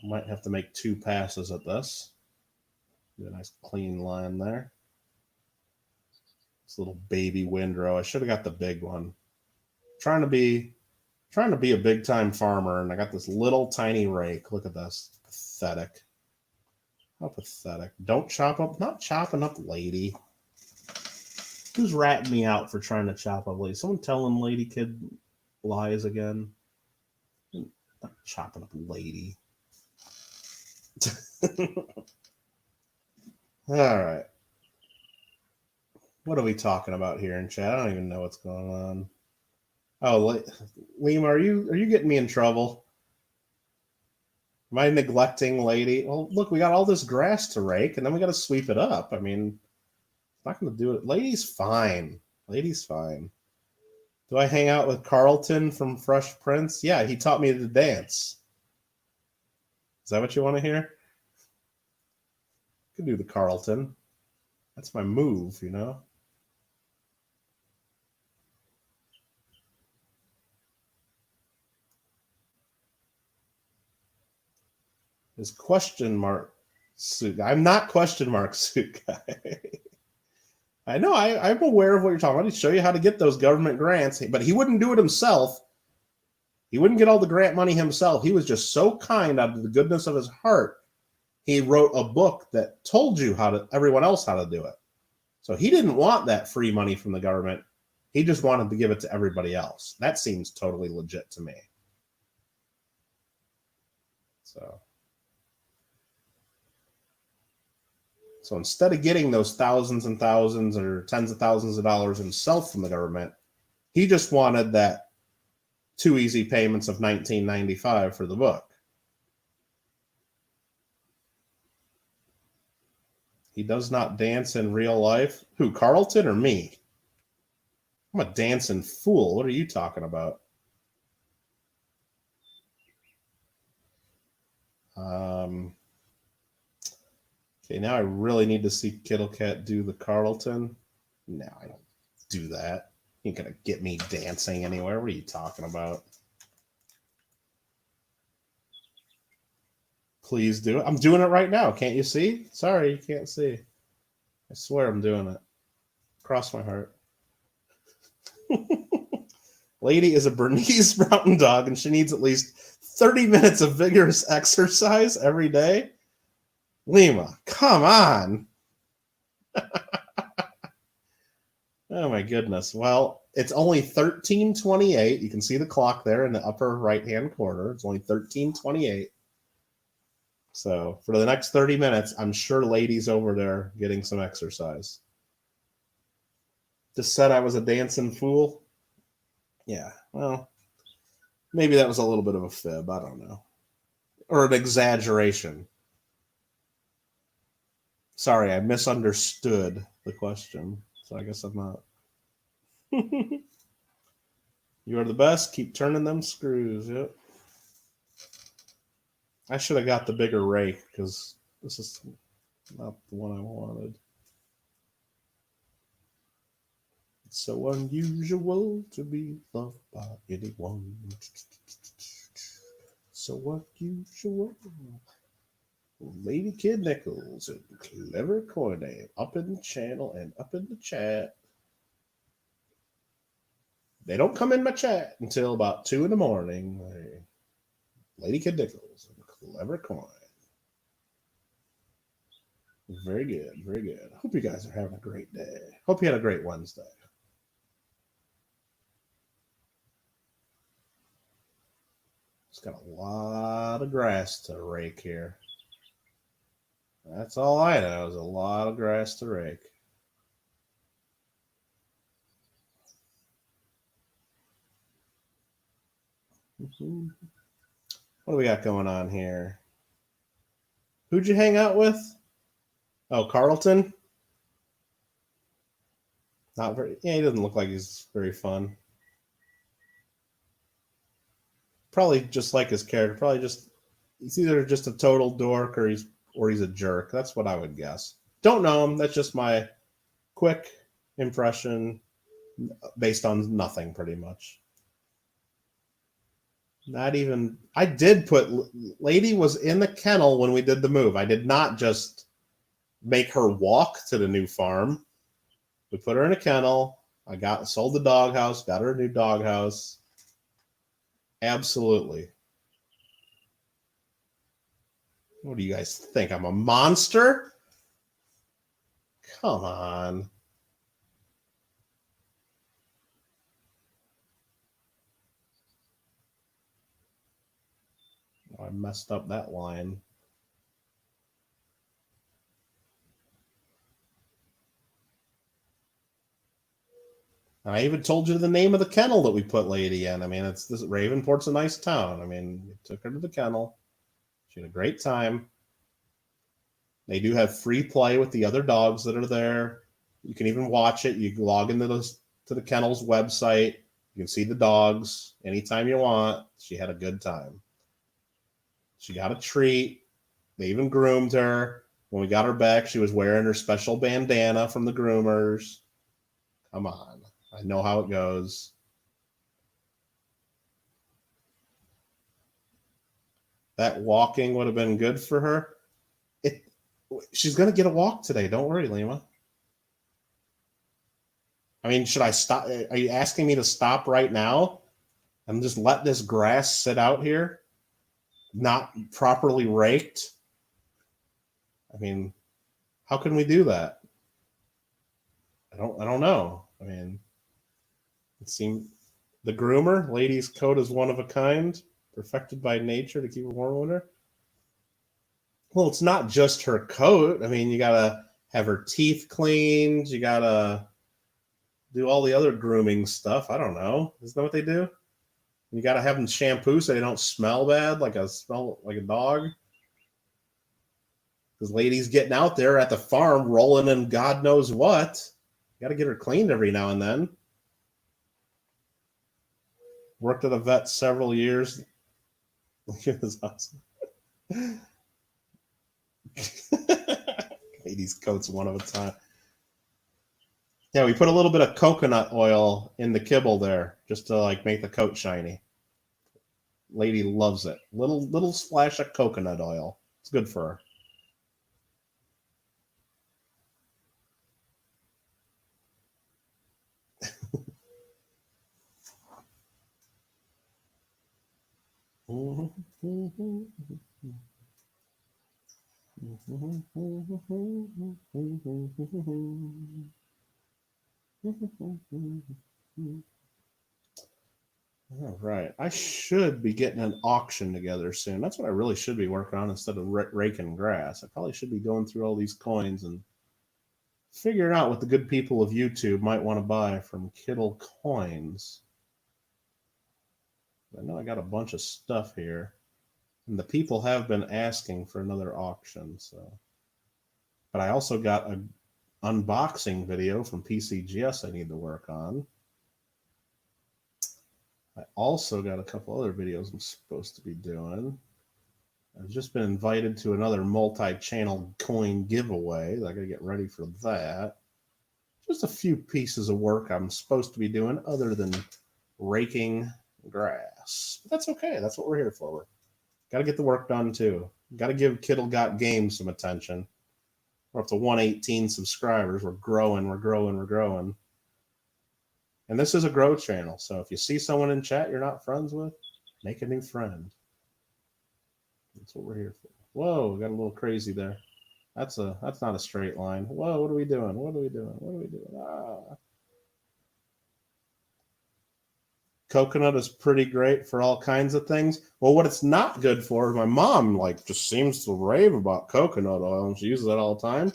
I might have to make 2 passes at this. Do a nice clean line there. This little baby windrow. I should have got the big one. Trying to be a big time farmer, and I got this little tiny rake. Look at this. Pathetic. How pathetic. Don't chop up. Not chopping up lady. Who's ratting me out for trying to chop up lady? Someone telling lady kid lies again. Not chopping up lady. All right. What are we talking about here in chat? I don't even know what's going on. Oh, Liam, are you getting me in trouble? Am I neglecting lady? Well, look, we got all this grass to rake, and then we got to sweep it up. I mean, I'm not going to do it. Lady's fine. Lady's fine. Do I hang out with Carlton from Fresh Prince? Yeah, he taught me to dance. Is that what you want to hear? Could do the Carlton. That's my move, you know. Is question mark suit guy. I'm not question mark suit guy. I know. I'm aware of what you're talking about. He'd show you how to get those government grants, but he wouldn't do it himself. He wouldn't get all the grant money himself. He was just so kind out of the goodness of his heart. He wrote a book that told you everyone else how to do it. So he didn't want that free money from the government. He just wanted to give it to everybody else. That seems totally legit to me. So instead of getting those thousands and thousands or tens of thousands of dollars himself from the government, he just wanted that 2 easy payments of $19.95 for the book. He does not dance in real life. Who, Carlton or me? I'm a dancing fool. What are you talking about? Okay, now I really need to see Kittle Cat do the Carlton. No, I don't do that. You ain't gonna get me dancing anywhere. What are you talking about? Please do it. I'm doing it right now. Can't you see? Sorry, you can't see. I swear I'm doing it. Cross my heart. Lady is a Bernese mountain dog, and she needs at least 30 minutes of vigorous exercise every day. Lima, come on. Oh, my goodness. Well, it's only 13:28. You can see the clock there in the upper right-hand corner. It's only 13:28. So for the next 30 minutes, I'm sure Lady's over there getting some exercise. Just said I was a dancing fool. Yeah, well, maybe that was a little bit of a fib. I don't know. Or an exaggeration. Sorry, I misunderstood the question. So I guess I'm not. You are the best. Keep turning them screws. Yep. I should have got the bigger rake because this is not the one I wanted. It's so unusual to be loved by anyone. So unusual. Lady Kid Nichols and Clever Coin Name up in the channel and up in the chat. They don't come in my chat until about 2 in the morning. Lady Kid Nichols and Clever Coin. Very good, very good. Hope you guys are having a great day. Hope you had a great Wednesday. It's got a lot of grass to rake here. That's all I know is a lot of grass to rake. What do we got going on here? Who'd you hang out with? Oh, Carlton? Not very. Yeah, he doesn't look like he's very fun. Probably just like his character. Probably just he's either just a total dork or he's a jerk. That's what I would guess. Don't know him. That's just my quick impression based on nothing, pretty much. Not even. I did put. Lady was in the kennel when we did the move. I did not just make her walk to the new farm. We put her in a kennel. I sold the doghouse. Got her a new doghouse. Absolutely. What do you guys think? I'm a monster? Come on. Oh, I messed up that line. I even told you the name of the kennel that we put Lady in. I mean, it's this Ravenport's a nice town. I mean, we took her to the kennel. She had a great time. They do have free play with the other dogs that are there. You can even watch it. You can log into the kennel's website. You can see the dogs anytime you want. She had a good time. She got a treat. They even groomed her. When we got her back, she was wearing her special bandana from the groomers. Come on. I know how it goes. That walking would have been good for her. She's going to get a walk today. Don't worry, Lima. I mean, should I stop? Are you asking me to stop right now and just let this grass sit out here, not properly raked? I mean, how can we do that? I don't know. I mean, it seemed the groomer, lady's coat is one of a kind, perfected by nature to keep her warm winter. Well, it's not just her coat. I mean, you gotta have her teeth cleaned. You gotta do all the other grooming stuff. I don't know. Isn't that what they do? You gotta have them shampoo so they don't smell bad, like a dog. Because lady's getting out there at the farm rolling in God knows what. You gotta get her cleaned every now and then. Worked at a vet several years. Look at this awesome. Lady's coat's one of a time. Yeah, we put a little bit of coconut oil in the kibble there just to like make the coat shiny. Lady loves it. Little splash of coconut oil. It's good for her. All right. I should be getting an auction together soon. That's what I really should be working on instead of raking grass. I probably should be going through all these coins and figuring out what the good people of YouTube might want to buy from Kittle Coins. I know I got a bunch of stuff here, and the people have been asking for another auction. So, but I also got an unboxing video from PCGS I need to work on. I also got a couple other videos I'm supposed to be doing. I've just been invited to another multi-channel coin giveaway. I got to get ready for that. Just a few pieces of work I'm supposed to be doing other than raking grass. But that's okay. That's what we're here for. Got to get the work done too. Got to give Kittle Got Game some attention. We're up to 118 subscribers. We're growing. And this is a grow channel. So if you see someone in chat you're not friends with, make a new friend. That's what we're here for. Whoa, we got a little crazy there. That's not a straight line. Whoa, what are we doing? Ah. Coconut is pretty great for all kinds of things. Well, what it's not good for, my mom just seems to rave about coconut oil, and she uses that all the time.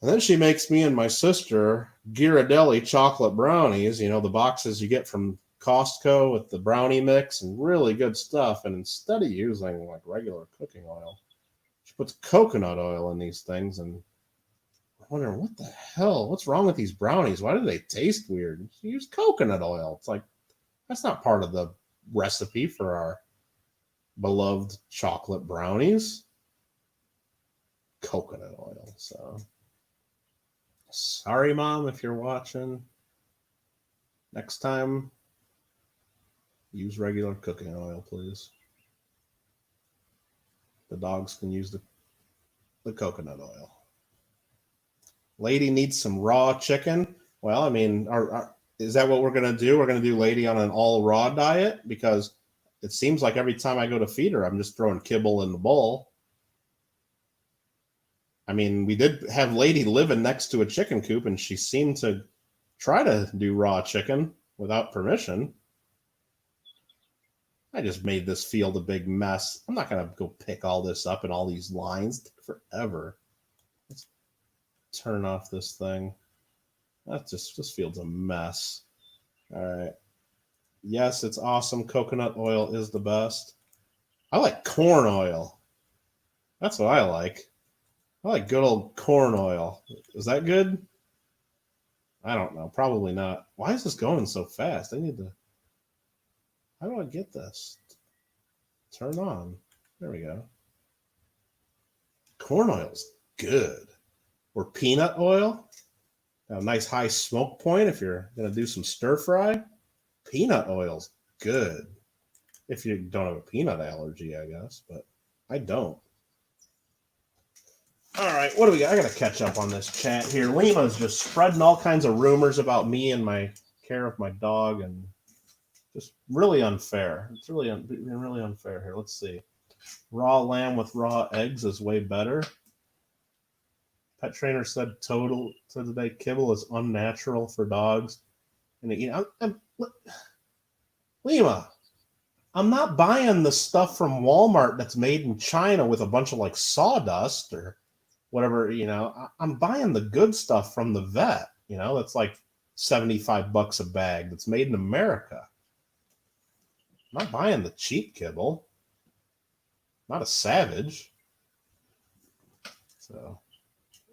And then she makes me and my sister Ghirardelli chocolate brownies, the boxes you get from Costco with the brownie mix and really good stuff. And instead of using regular cooking oil, she puts coconut oil in these things. And I'm wondering, what the hell? What's wrong with these brownies? Why do they taste weird? She used coconut oil. It's that's not part of the recipe for our beloved chocolate brownies. Coconut oil. So sorry, Mom, if you're watching. Next time, use regular cooking oil, please. The dogs can use the coconut oil. Lady needs some raw chicken. Well, I mean, is that what we're going to do? We're going to do Lady on an all raw diet? Because it seems like every time I go to feed her, I'm just throwing kibble in the bowl. I mean, we did have Lady living next to a chicken coop, and she seemed to try to do raw chicken without permission. I just made this field a big mess. I'm not going to go pick all this up in all these lines. It took forever. Let's turn off this thing. This field's a mess. All right. Yes, it's awesome. Coconut oil is the best. I like corn oil. That's what I like. I like good old corn oil. Is that good? I don't know. Probably not. Why is this going so fast? How do I get this? Turn on. There we go. Corn oil's good. Or peanut oil. Got a nice high smoke point if you're going to do some stir fry. Peanut oil's good. If you don't have a peanut allergy, I guess. But I don't. All right, what do we got? I got to catch up on this chat here. Lima's just spreading all kinds of rumors about me and my care of my dog, and just really unfair. It's really unfair here. Let's see. Raw lamb with raw eggs is way better. Pet trainer said today kibble is unnatural for dogs. And Lima, I'm not buying the stuff from Walmart that's made in China with a bunch of sawdust or whatever. I'm buying the good stuff from the vet. That's $75 a bag. That's made in America. I'm not buying the cheap kibble. Not a savage. So,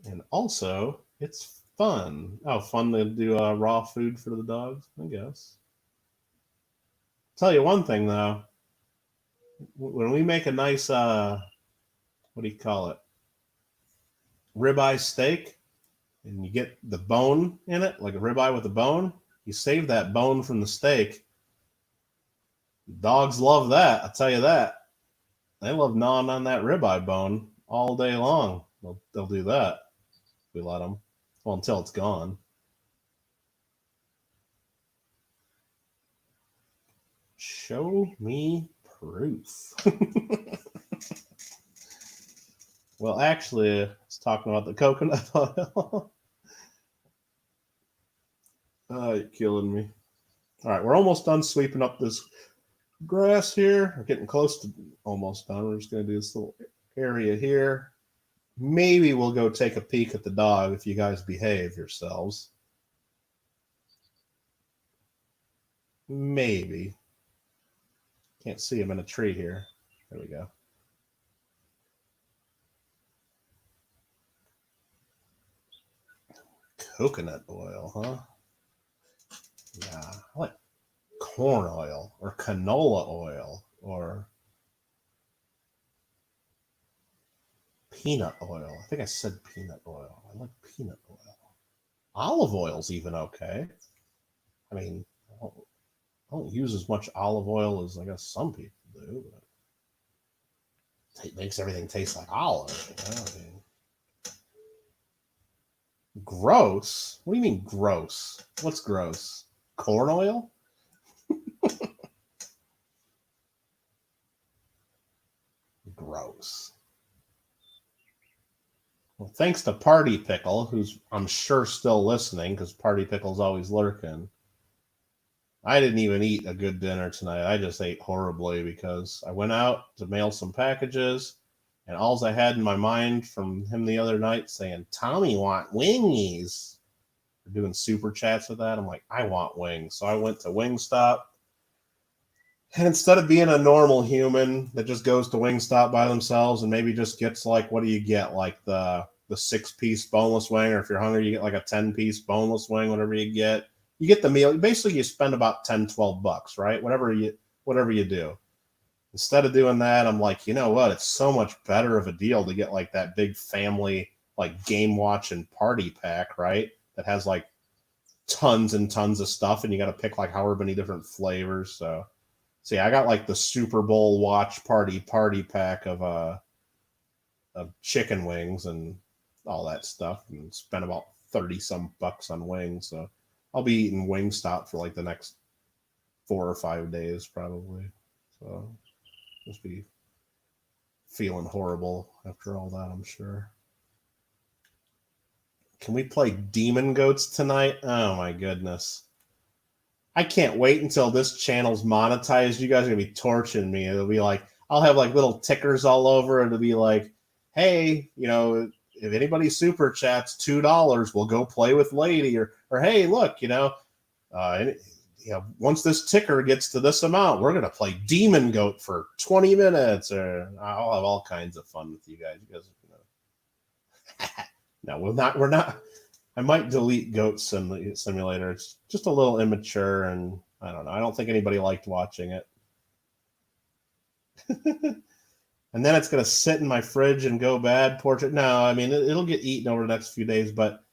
and also, it's fun. Oh, fun to do raw food for the dogs, I guess. Tell you one thing, though. When we make a nice, what do you call it? Ribeye steak, and you get the bone in it, like a ribeye with a bone, you save that bone from the steak. Dogs love that, I'll tell you that. They love gnawing on that ribeye bone all day long. They'll do that if we let them. Well, until it's gone. Show me proof. Well, actually, I was talking about the coconut oil. Oh, you're killing me. All right, we're almost done sweeping up this grass here. We're getting close to almost done. We're just going to do this little area here. Maybe we'll go take a peek at the dog if you guys behave yourselves. Maybe. Can't see him in a tree here. There we go. Coconut oil, huh? Yeah, I like corn oil or canola oil or peanut oil. I think I said peanut oil. I like peanut oil. Olive oil's even okay. I mean, I don't use as much olive oil as I guess some people do, but it makes everything taste like olive. You know? I mean, gross? What do you mean gross? What's gross? Corn oil? Gross. Well, thanks to Party Pickle, who's I'm sure still listening because Party Pickle's always lurking. I didn't even eat a good dinner tonight. I just ate horribly because I went out to mail some packages, and all I had in my mind from him the other night saying, Tommy want wingies. We're doing super chats with that. I'm like, I want wings. So I went to Wingstop. And instead of being a normal human that just goes to Wingstop by themselves and maybe just gets like, what do you get? Like the 6-piece boneless wing, or if you're hungry, you get like a 10-piece boneless wing, whatever you get. You get the meal. Basically, you spend about $10-12, right? Whatever you do. Instead of doing that, I'm like, you know what? It's so much better of a deal to get like that big family, like game watch and party pack, right? That has like tons and tons of stuff, and you got to pick like however many different flavors. So yeah, I got like the Super Bowl watch party pack of chicken wings and all that stuff, and spent about 30 some bucks on wings. So I'll be eating Wingstop for like the next 4 or 5 days probably. So just be feeling horrible after all that, I'm sure. Can we play Demon Goats tonight? Oh my goodness. I can't wait until this channel's monetized. You guys are gonna be torching me. It'll be like, I'll have like little tickers all over. It'll be like, hey, you know, if anybody super chats $2, we'll go play with Lady, or hey, look, once this ticker gets to this amount, we're gonna play Demon Goat for 20 minutes, or I'll have all kinds of fun with you guys. You guys, no, we're not. I might delete Goat Simulator. It's just a little immature, and I don't know. I don't think anybody liked watching it. And then it's going to sit in my fridge and go bad. Portrait. No, I mean, it'll get eaten over the next few days, but,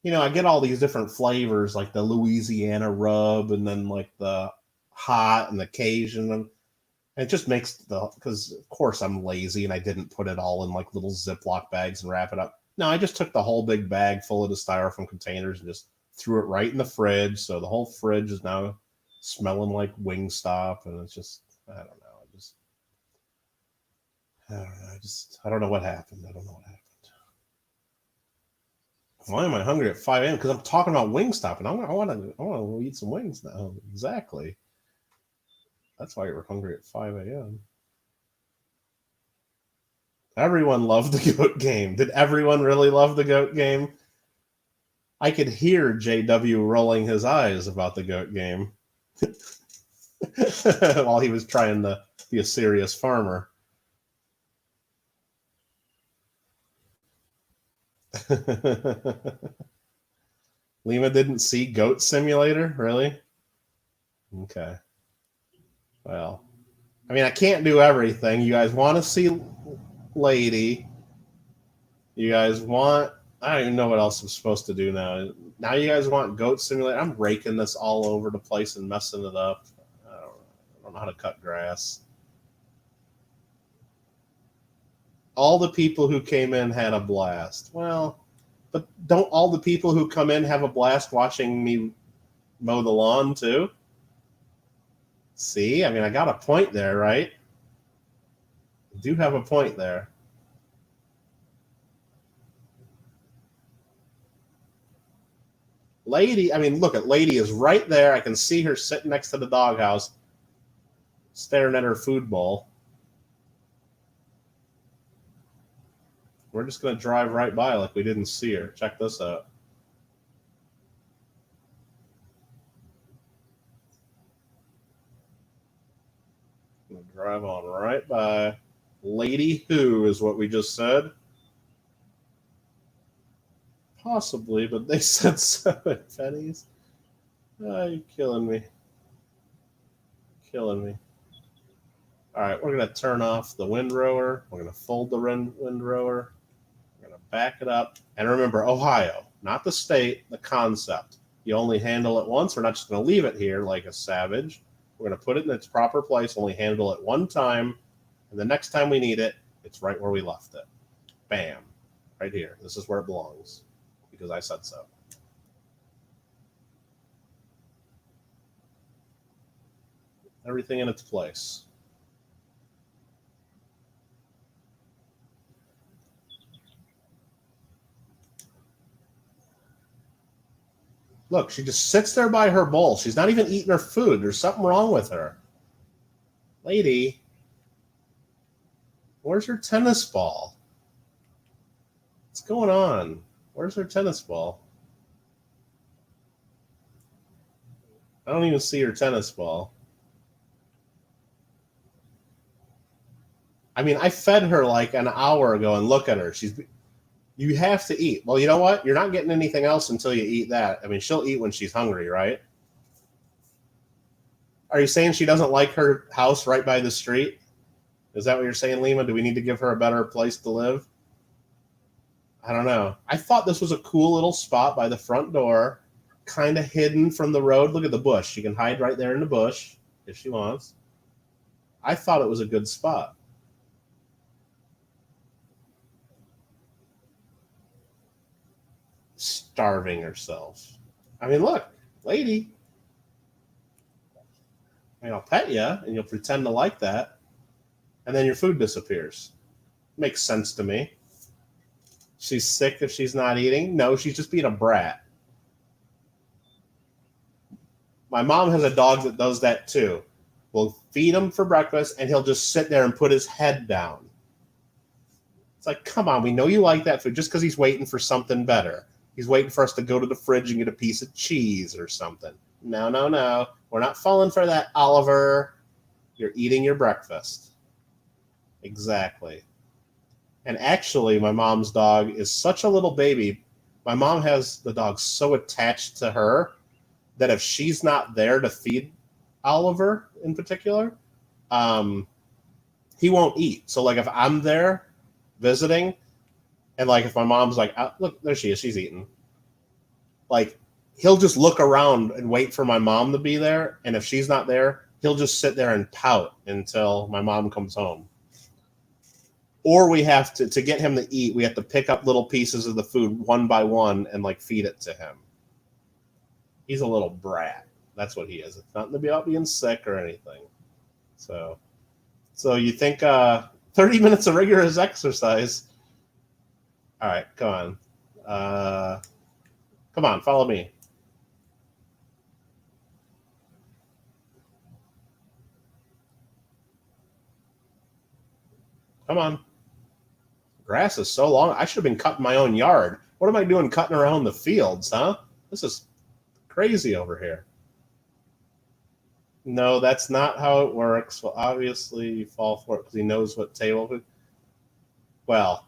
I get all these different flavors, like the Louisiana rub, and then like the hot and the Cajun. And it just makes because of course I'm lazy and I didn't put it all in like little Ziploc bags and wrap it up. No, I just took the whole big bag full of the styrofoam containers and just threw it right in the fridge. So the whole fridge is now smelling like Wingstop, and it's just, I don't know. I don't know what happened. I don't know what happened. Why am I hungry at 5 a.m.? Because I'm talking about Wingstop, and I want to eat some wings now. Exactly. That's why you're hungry at 5 a.m. Everyone loved the GOAT game. Did everyone really love the GOAT game? I could hear JW rolling his eyes about the GOAT game while he was trying to be a serious farmer. Lima didn't see Goat Simulator? Really? Okay. Well, I mean, I can't do everything. You guys want to see Lady? You guys want... I don't even know what else I'm supposed to do now. Now you guys want Goat Simulator? I'm raking this all over the place and messing it up. I don't know how to cut grass. All the people who came in had a blast. Well, but don't all the people who come in have a blast watching me mow the lawn too? See? I mean, I got a point there, right? I do have a point there. Lady, I mean, look, Lady is right there. I can see her sitting next to the doghouse, staring at her food bowl. We're just going to drive right by like we didn't see her. Check this out. We'll drive on right by. Lady who is what we just said. Possibly, but they said 7 pennies. Oh, you're killing me. Killing me. All right, we're going to turn off the windrower. We're going to fold the windrower. We're going to back it up. And remember, Ohio, not the state, the concept. You only handle it once. We're not just going to leave it here like a savage. We're going to put it in its proper place, only handle it one time. And the next time we need it, it's right where we left it. Bam. Right here. This is where it belongs because I said so. Everything in its place. Look, she just sits there by her bowl. She's not even eating her food. There's something wrong with her. Lady, where's her tennis ball? What's going on? Where's her tennis ball? I don't even see her tennis ball. I mean, I fed her like an hour ago, and look at her. You have to eat. Well, you know what? You're not getting anything else until you eat that. I mean, she'll eat when she's hungry, right? Are you saying she doesn't like her house right by the street? Is that what you're saying, Lima? Do we need to give her a better place to live? I don't know. I thought this was a cool little spot by the front door, kind of hidden from the road. Look at the bush. She can hide right there in the bush if she wants. I thought it was a good spot. Starving herself. I mean, look, lady. I mean, I'll pet you, and you'll pretend to like that, and then your food disappears. Makes sense to me. She's sick if she's not eating? No, she's just being a brat. My mom has a dog that does that too. We'll feed him for breakfast, and he'll just sit there and put his head down. It's like, come on, we know you like that food just because he's waiting for something better. He's waiting for us to go to the fridge and get a piece of cheese or something. No, no, no. We're not falling for that, Oliver. You're eating your breakfast. Exactly. And actually, my mom's dog is such a little baby. My mom has the dog so attached to her that if she's not there to feed Oliver in particular, he won't eat. So, like, if I'm there visiting, and, like, if my mom's like, oh, look, there she is, she's eating. Like, he'll just look around and wait for my mom to be there. And if she's not there, he'll just sit there and pout until my mom comes home. Or we have to get him to eat, we have to pick up little pieces of the food one by one and, like, feed it to him. He's a little brat. That's what he is. It's not about being sick or anything. So you think 30 minutes of rigorous exercise. All right, come on. Come on, follow me. Come on. Grass is so long. I should have been cutting my own yard. What am I doing cutting around the fields, huh? This is crazy over here. No, that's not how it works. Well, obviously, you fall for it because he knows what table. Well,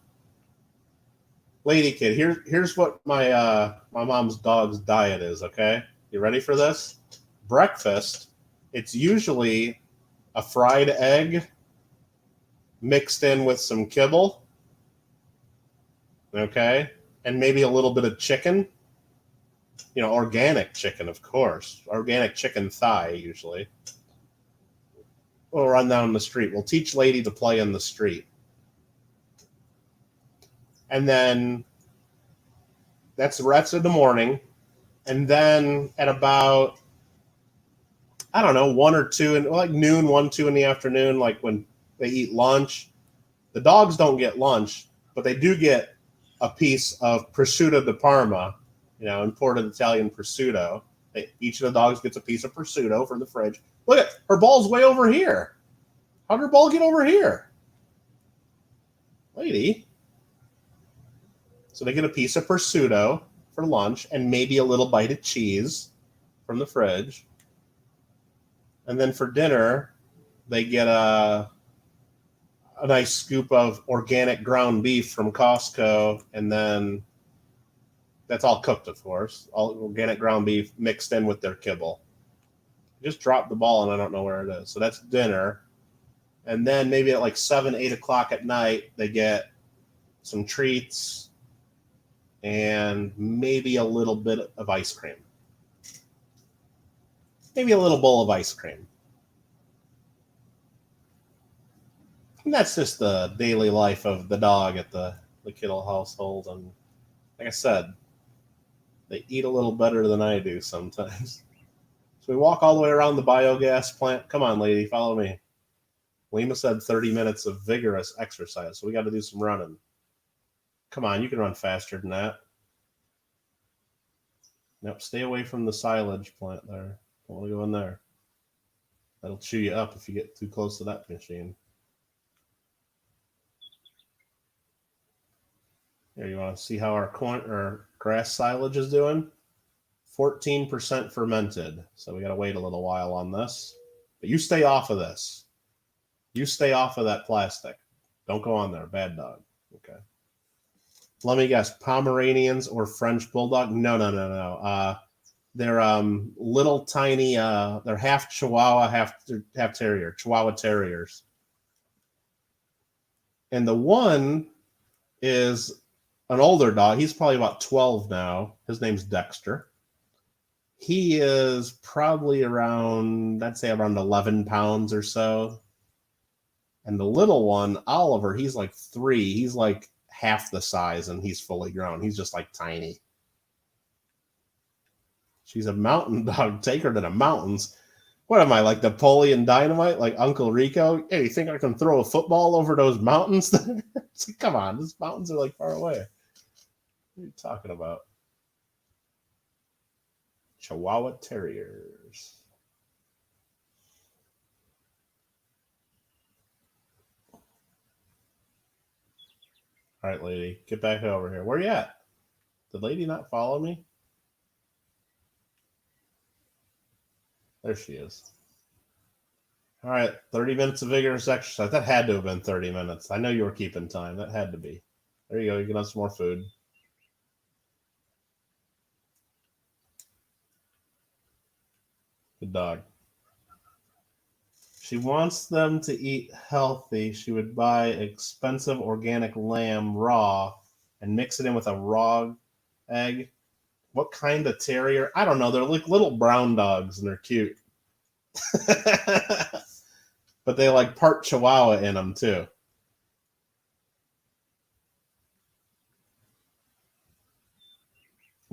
lady kid, here's what my mom's dog's diet is, okay? You ready for this? Breakfast, it's usually a fried egg mixed in with some kibble, okay? And maybe a little bit of chicken. You know, organic chicken, of course. Organic chicken thigh, usually. We'll run down the street. We'll teach lady to play in the street. And then that's the rest of the morning. And then at about, I don't know, 1 or 2, and like noon, 1, 2 in the afternoon, like when they eat lunch. The dogs don't get lunch, but they do get a piece of prosciutto di Parma, you know, imported Italian prosciutto. Each of the dogs gets a piece of prosciutto from the fridge. Look at her ball's way over here. How'd her ball get over here? Lady. So they get a piece of prosciutto for lunch and maybe a little bite of cheese from the fridge. And then for dinner, they get a nice scoop of organic ground beef from Costco, and then That's all cooked, of course. All organic ground beef mixed in with their kibble. Just dropped the ball and I don't know where it is. So that's dinner. And then maybe at like 7, 8 o'clock at night, they get some treats and maybe a little bit of ice cream. Maybe a little bowl of ice cream. And that's just the daily life of the dog at the Kittle household. And like I said, they eat a little better than I do sometimes. So we walk all the way around the biogas plant. Come on, lady, follow me. Lima said 30 minutes of vigorous exercise, so we got to do some running. Come on, you can run faster than that. Nope, stay away from the silage plant there. Don't want to go in there. That'll chew you up if you get too close to that machine. Here, you want to see how our corn or grass silage is doing? 14% fermented, so we got to wait a little while on this. But you stay off of this. You stay off of that plastic. Don't go on there. Bad dog. Okay. Let me guess. Pomeranians or French Bulldog? No. They're little tiny. They're half Chihuahua, half Terrier. Chihuahua Terriers. And the one is an older dog. He's probably about 12 now. His name's Dexter. He is probably around, I'd say around 11 pounds or so. And the little one, Oliver, he's like 3. He's like half the size and he's fully grown. He's just like tiny. She's a mountain dog. Take her to the mountains. What am I, like Napoleon Dynamite? Like Uncle Rico? Hey, you think I can throw a football over those mountains? It's like, come on, these mountains are like far away. What are you talking about? Chihuahua Terriers. All right, lady, get back over here. Where you at? Did lady not follow me? There she is. All right, 30 minutes of vigorous exercise. That had to have been 30 minutes. I know you were keeping time. That had to be. There you go. You can have some more food. Good dog. She wants them to eat healthy. She would buy expensive organic lamb raw and mix it in with a raw egg. What kind of terrier? I don't know. They're like little brown dogs and they're cute. But they like part Chihuahua in them too.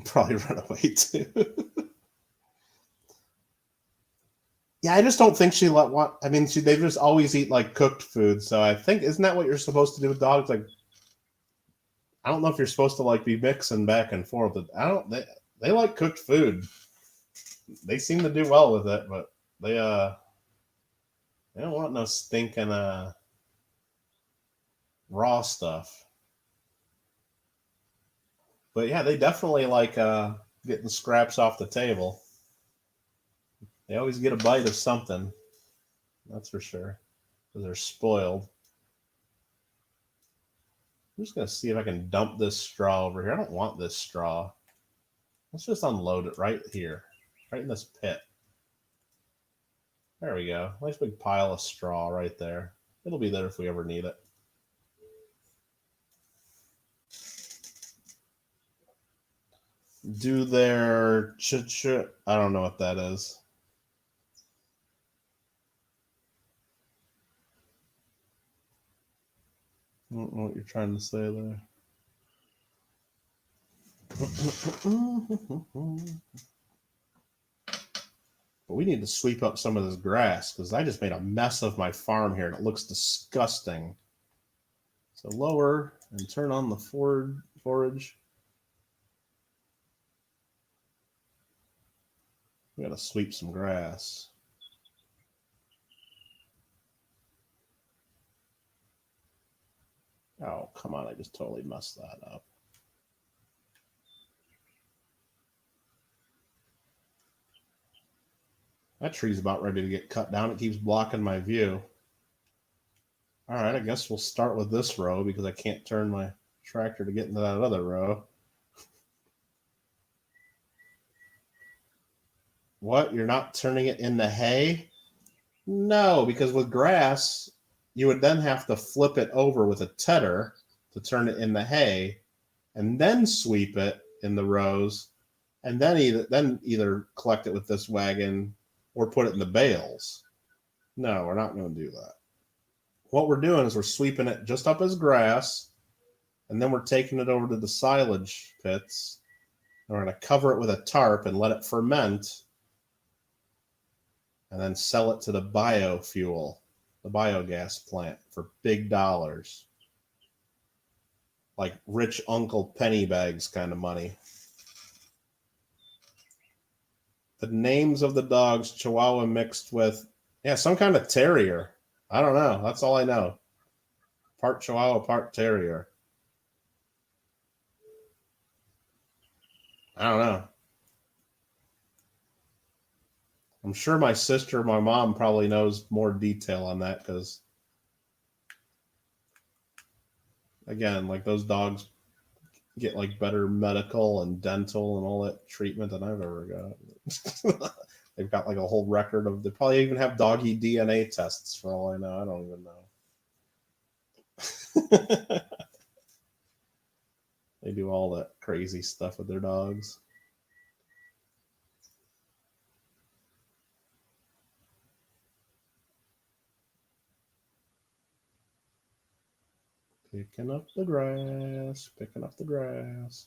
Probably run away too. Yeah, I just don't think she want. I mean, they just always eat like cooked food. So I think, isn't that what you're supposed to do with dogs? Like, I don't know if you're supposed to like be mixing back and forth. But I don't. They like cooked food. They seem to do well with it, but they don't want no stinking raw stuff. But yeah, they definitely like getting scraps off the table. They always get a bite of something. That's for sure. Because they're spoiled. I'm just going to see if I can dump this straw over here. I don't want this straw. Let's just unload it right here. Right in this pit. There we go. Nice big pile of straw right there. It'll be there if we ever need it. Do their I don't know what that is. I don't know what you're trying to say there. But we need to sweep up some of this grass because I just made a mess of my farm here and it looks disgusting. So lower and turn on the forage. We gotta sweep some grass. Oh, come on, I just totally messed that up. That tree's about ready to get cut down. It keeps blocking my view. All right, I guess we'll start with this row because I can't turn my tractor to get into that other row. What? You're not turning it into hay? No, because with grass, you would then have to flip it over with a tedder to turn it into hay, and then sweep it in the rows, and then either collect it with this wagon or put it in the bales. No, we're not going to do that. What we're doing is we're sweeping it just up as grass, and then we're taking it over to the silage pits, and we're going to cover it with a tarp and let it ferment, and then sell it to the biofuel, the biogas plant, for big dollars. Like rich Uncle Pennybags kind of money. The names of the dogs, Chihuahua mixed with, some kind of terrier. I don't know. That's all I know. Part Chihuahua, part terrier. I don't know. I'm sure my sister or my mom probably knows more detail on that because, again, like those dogs get like better medical and dental and all that treatment than I've ever got. They've got like a whole record of, they probably even have doggy DNA tests for all I know. I don't even know. They do all that crazy stuff with their dogs. Picking up the grass, picking up the grass.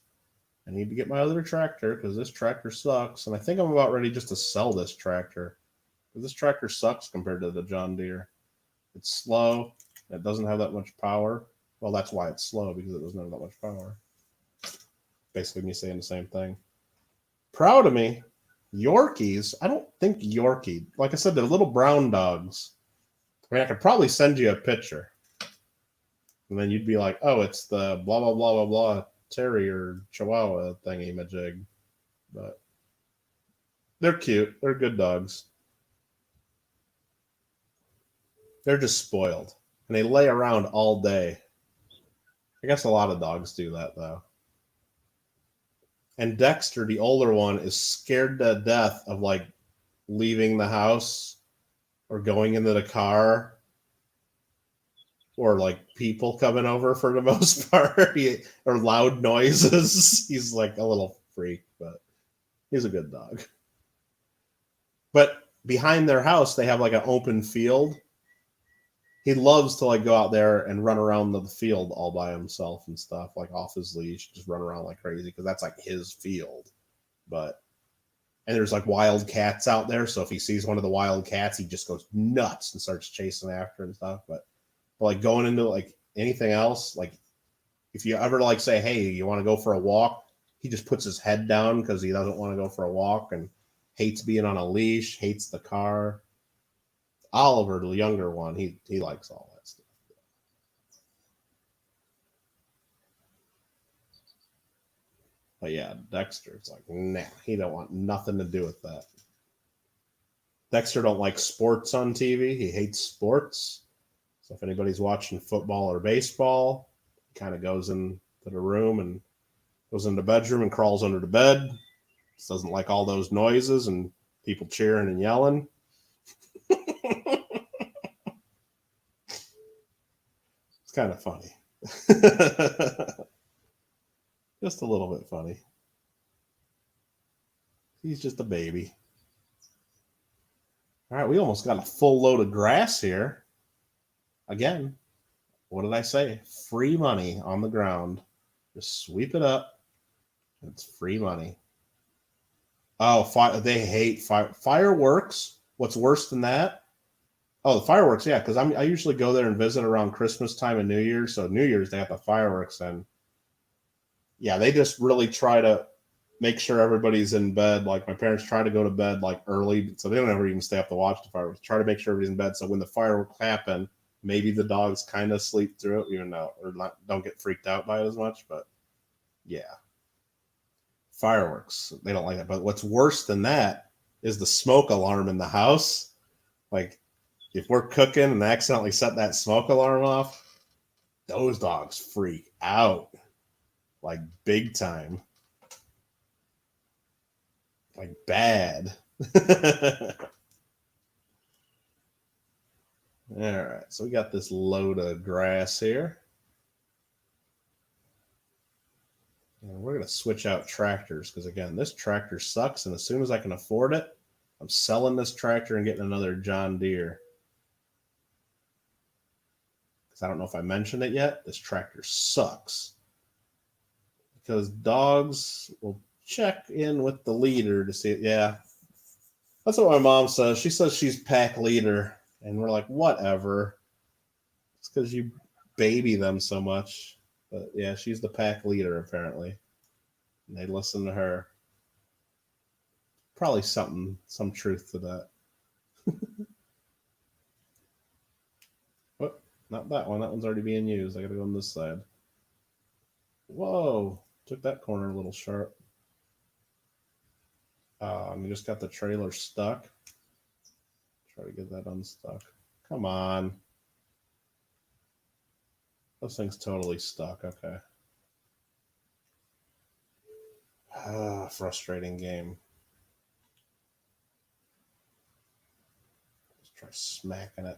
I need to get my other tractor because this tractor sucks. And I think I'm about ready just to sell this tractor. Because this tractor sucks compared to the John Deere. It's slow. It doesn't have that much power. Well, that's why it's slow, because it doesn't have that much power. Basically me saying the same thing. Proud of me. Yorkies. I don't think Yorkie. Like I said, they're little brown dogs. I mean, I could probably send you a picture. And then you'd be like, oh, it's the blah, blah, blah, blah, blah terrier Chihuahua thingy-majig. But they're cute. They're good dogs. They're just spoiled. And they lay around all day. I guess a lot of dogs do that, though. And Dexter, the older one, is scared to death of, like, leaving the house or going into the car or, like, people coming over for the most part or loud noises. He's, like, a little freak, but he's a good dog. But behind their house, they have, like, an open field. He loves to like go out there and run around the field all by himself and stuff, like off his leash, just run around like crazy because that's like his field. And there's like wild cats out there, so if he sees one of the wild cats, he just goes nuts and starts chasing after and stuff. But like going into like anything else, like if you ever like say, hey, you want to go for a walk, he just puts his head down because he doesn't want to go for a walk and hates being on a leash, hates the car. Oliver, the younger one, he likes all that stuff. But yeah, Dexter's like, nah, he don't want nothing to do with that. Dexter don't like sports on TV. He hates sports. So if anybody's watching football or baseball, he kind of goes into the room and goes in the bedroom and crawls under the bed. Just doesn't like all those noises and people cheering and yelling. It's kind of funny. Just a little bit funny. He's just a baby. All right, we almost got a full load of grass here. Again, what did I say? Free money on the ground. Just sweep it up. It's free money. Oh, they hate fireworks. What's worse than that? Oh, the fireworks, yeah, because I usually go there and visit around Christmas time and New Year's. So New Year's, they have the fireworks, and yeah, they just really try to make sure everybody's in bed. Like my parents try to go to bed like early, so they don't ever even stay up to watch the fireworks. Try to make sure everybody's in bed, so when the fireworks happen, maybe the dogs kind of sleep through it, even though or not, don't get freaked out by it as much. But yeah, fireworks, they don't like that. But what's worse than that is the smoke alarm in the house. Like if we're cooking and accidentally set that smoke alarm off, those dogs freak out like big time, like bad. All right, so we got this load of grass here. And we're going to switch out tractors because, again, this tractor sucks. And as soon as I can afford it, I'm selling this tractor and getting another John Deere. Because I don't know if I mentioned it yet. This tractor sucks. Because dogs will check in with the leader to see it. Yeah, that's what my mom says. She says she's pack leader. And we're like, whatever. It's because you baby them so much. But yeah, she's the pack leader, apparently. And they listen to her. Probably some truth to that. Oh, not that one. That one's already being used. I gotta go on this side. Whoa. Took that corner a little sharp. We just got the trailer stuck. Try to get that unstuck. Come on. Those thing's totally stuck. Okay. Frustrating game. Let's try smacking it.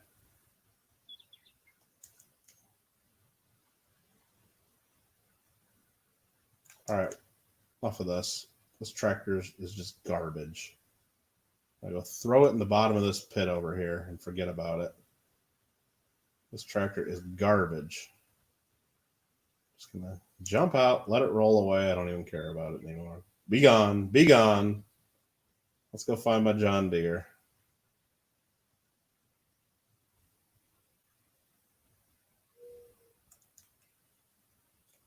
All right. Enough of this. This tractor is just garbage. I go throw it in the bottom of this pit over here and forget about it. This tractor is garbage. Just gonna jump out, let it roll away. I don't even care about it anymore. Be gone, be gone. Let's go find my John Deere.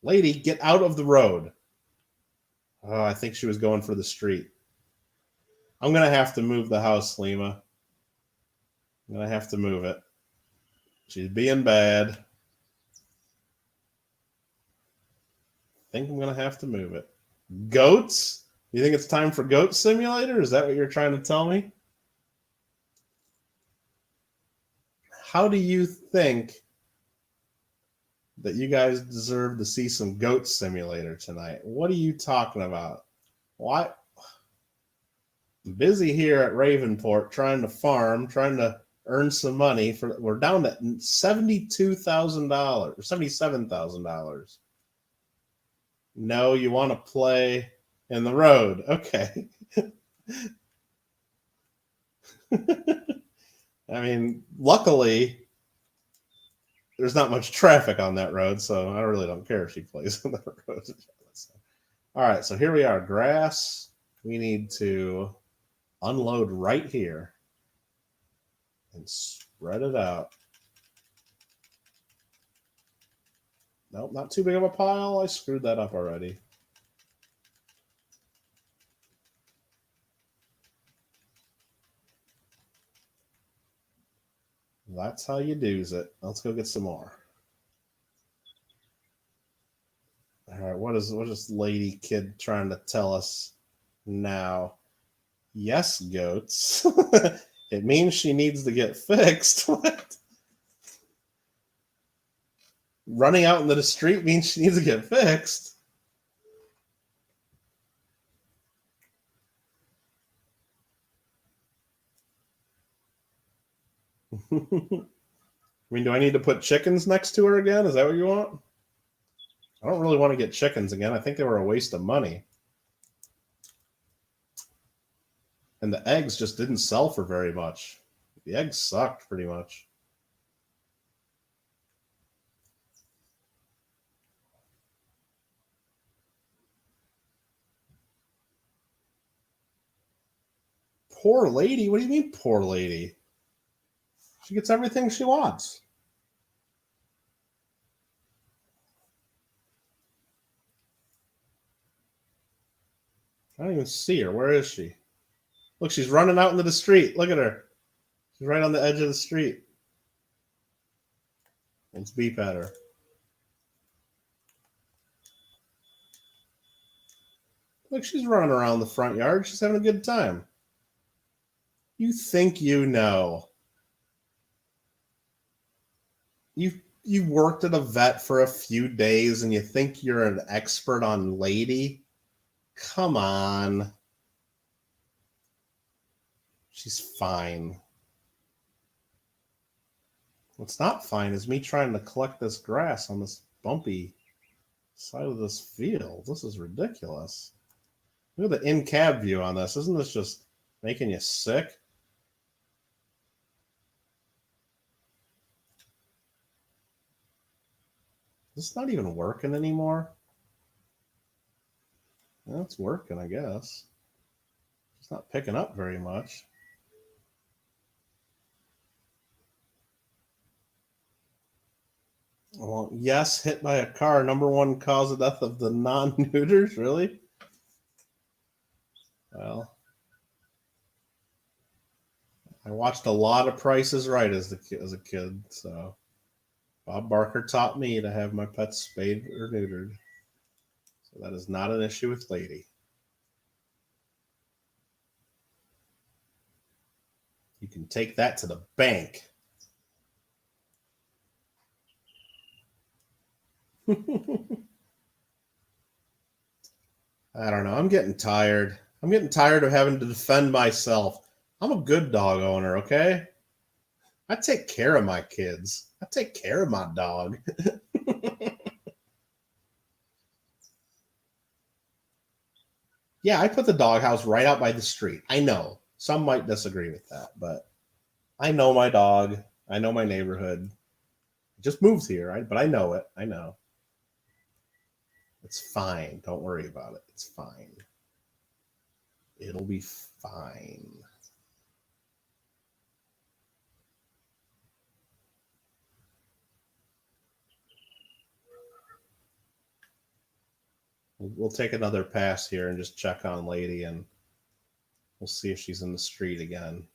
Lady, get out of the road. Oh, I think she was going for the street. I'm going to have to move the house, Lima. I'm going to have to move it. She's being bad. I think I'm going to have to move it. Goats? You think it's time for Goat Simulator? Is that what you're trying to tell me? How do you think that you guys deserve to see some Goat Simulator tonight? What are you talking about? What? I'm busy here at Ravenport trying to farm, trying to earn some money. We're down to $72,000 or $77,000. No, you want to play in the road. Okay. I mean, luckily, there's not much traffic on that road, so I really don't care if she plays on that road. All right, so here we are. Grass. We need to unload right here and spread it out. Nope, not too big of a pile. I screwed that up already. That's how you do's it. Let's go get some more. All right, what is this lady kid trying to tell us now? Yes, goats. It means she needs to get fixed. What? Running out into the street means she needs to get fixed. I mean, do I need to put chickens next to her again? Is that what you want? I don't really want to get chickens again. I think they were a waste of money. And the eggs just didn't sell for very much. The eggs sucked pretty much. Poor lady? What do you mean, poor lady? She gets everything she wants. I don't even see her. Where is she? Look, she's running out into the street. Look at her. She's right on the edge of the street. Let's beep at her. Look, she's running around the front yard. She's having a good time. You think you know. You worked at a vet for a few days and you think you're an expert on lady? Come on. She's fine. What's not fine is me trying to collect this grass on this bumpy side of this field. This is ridiculous. Look at the in-cab view on this. Isn't this just making you sick? Is this not even working anymore? Well, it's working, I guess. It's not picking up very much. Well, yes, hit by a car, #1 cause of death of the non-neuters, really? Well, I watched a lot of Price is Right as a kid, so Bob Barker taught me to have my pets spayed or neutered. So that is not an issue with Lady. You can take that to the bank. I don't know. I'm getting tired. I'm getting tired of having to defend myself. I'm a good dog owner, okay? I take care of my kids. I take care of my dog. Yeah, I put the doghouse right out by the street. I know. Some might disagree with that, but I know my dog. I know my neighborhood. It just moved here, right? But I know it. I know. It's fine. Don't worry about it. It's fine. It'll be fine. We'll take another pass here and just check on Lady, and we'll see if she's in the street again.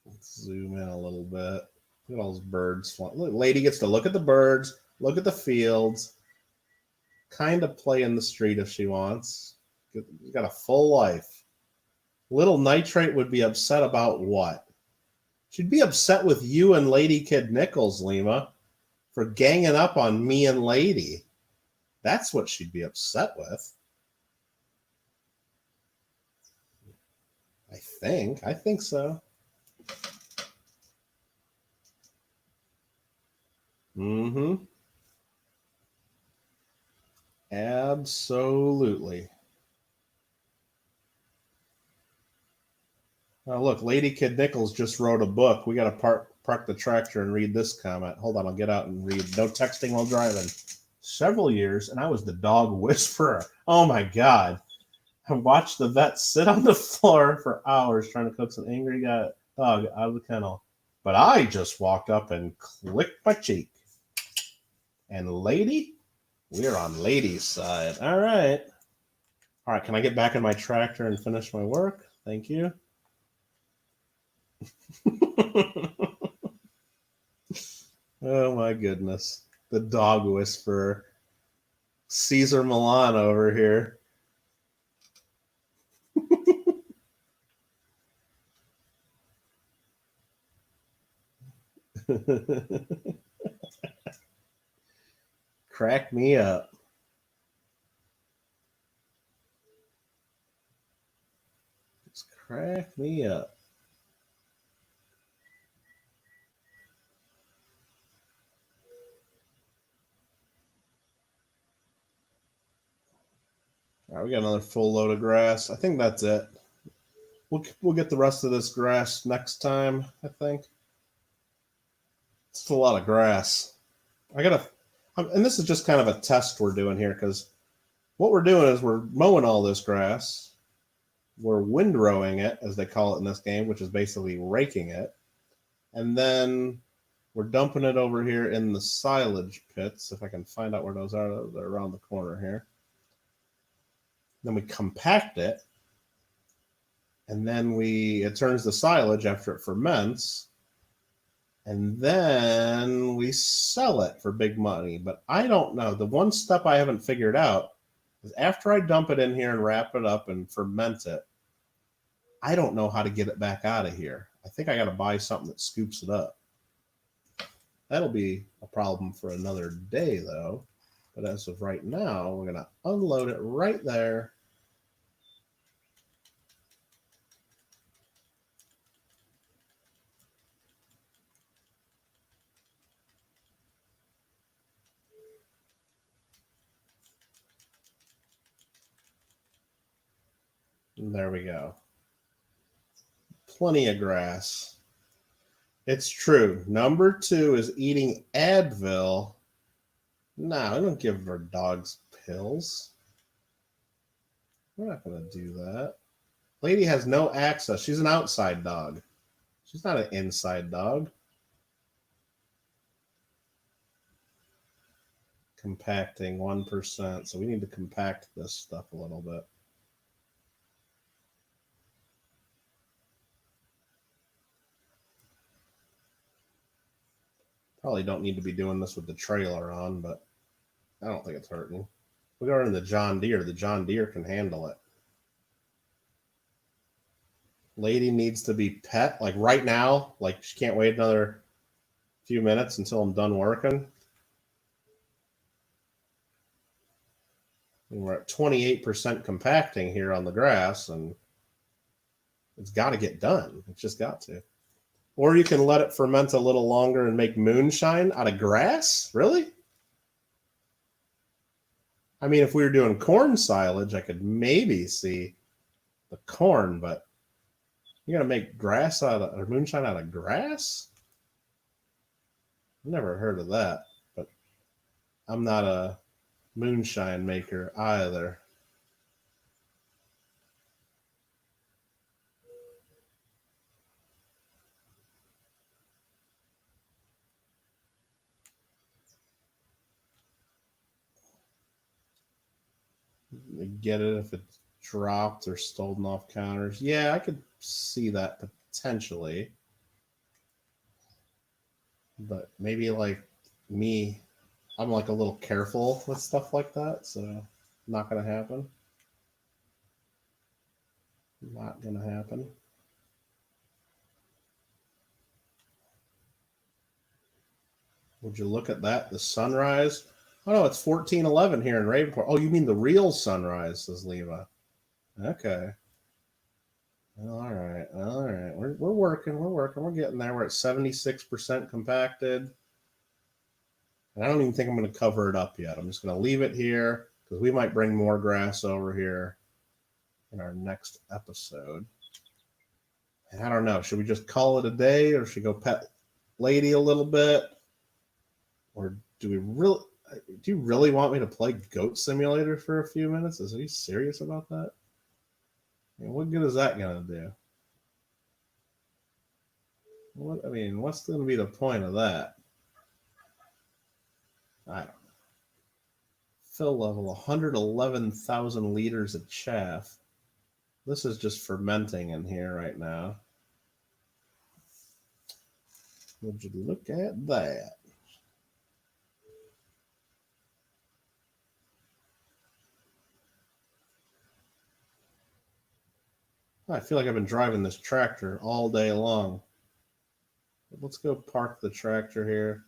Let's zoom in a little bit. Look at all those birds. Look, Lady gets to look at the birds, look at the fields, kind of play in the street if she wants. She's got a full life. Little Nitrate would be upset about what? She'd be upset with you and Lady Kid Nichols, Lima, for ganging up on me and Lady. That's what she'd be upset with. I think so. Mm-hmm. Absolutely. Oh, look, Lady Kid Nichols just wrote a book. We got to park the tractor and read this comment. Hold on, I'll get out and read. No texting while driving. Several years, and I was the dog whisperer. Oh, my God. I watched the vet sit on the floor for hours trying to coax an angry dog out of the kennel. But I just walked up and clicked my cheek. And Lady, we're on Lady's side. All right. All right, can I get back in my tractor and finish my work? Thank you. Oh, my goodness. The dog whisperer. Caesar Milan over here. Crack me up. Just crack me up. All right, we got another full load of grass. I think that's it. We'll get the rest of this grass next time, I think. It's a lot of grass. And this is just kind of a test we're doing here, because what we're doing is we're mowing all this grass. We're windrowing it, as they call it in this game, which is basically raking it. And then we're dumping it over here in the silage pits, if I can find out where those are. They're around the corner here. Then we compact it, and then it turns to silage after it ferments, and then we sell it for big money. But I don't know. The one step I haven't figured out is after I dump it in here and wrap it up and ferment it, I don't know how to get it back out of here. I think I got to buy something that scoops it up. That'll be a problem for another day, though. But as of right now, we're going to unload it right there. And there we go. Plenty of grass. It's true. Number 2 is eating Advil. No, I don't give our dogs pills. We're not going to do that. Lady has no access. She's an outside dog. She's not an inside dog. Compacting 1%. So we need to compact this stuff a little bit. Probably don't need to be doing this with the trailer on, but I don't think it's hurting. We go into the John Deere. The John Deere can handle it. Lady needs to be pet, like right now. Like she can't wait another few minutes until I'm done working. And we're at 28% compacting here on the grass, and it's got to get done. It's just got to. Or you can let it ferment a little longer and make moonshine out of grass? Really? I mean, if we were doing corn silage, I could maybe see the corn, but you're going to make grass out of, or moonshine out of grass? I've never heard of that, but I'm not a moonshine maker either. Get it if it's dropped or stolen off counters. Yeah, I could see that potentially. But maybe like me, I'm like a little careful with stuff like that, so not going to happen. Not going to happen. Would you look at that? The sunrise. Oh, no, it's 14:11 here in Ravenport. Oh, you mean the real sunrise, says Leva. Okay. All right. All right. We're working. We're working. We're getting there. We're at 76% compacted. And I don't even think I'm going to cover it up yet. I'm just going to leave it here because we might bring more grass over here in our next episode. And I don't know. Should we just call it a day, or should we go pet Lady a little bit? Or do you really want me to play Goat Simulator for a few minutes? Are you serious about that? I mean, what good is that going to do? What's going to be the point of that? I don't know. Fill level 111,000 liters of chaff. This is just fermenting in here right now. Would you look at that? I feel like I've been driving this tractor all day long. Let's go park the tractor here.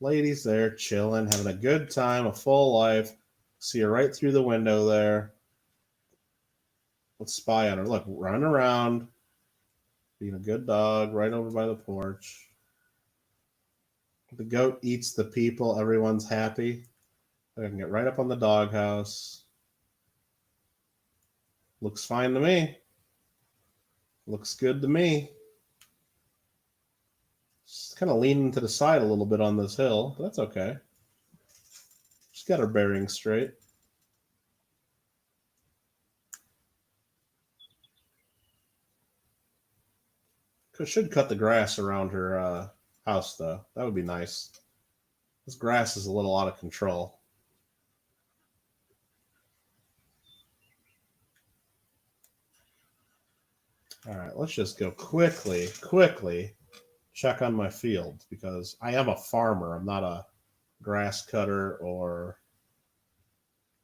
Lady's there chilling, having a good time, a full life. See her right through the window there. Let's spy on her. Look, running around, being a good dog, right over by the porch. The goat eats the people. Everyone's happy. I can get right up on the doghouse. Looks fine to me. Looks good to me. Just kind of leaning to the side a little bit on this hill, but that's okay. She's got her bearings straight. Should cut the grass around her house, though. That would be nice. This grass is a little out of control. All right, let's just go quickly check on my field, because I am a farmer. I'm not a grass cutter or...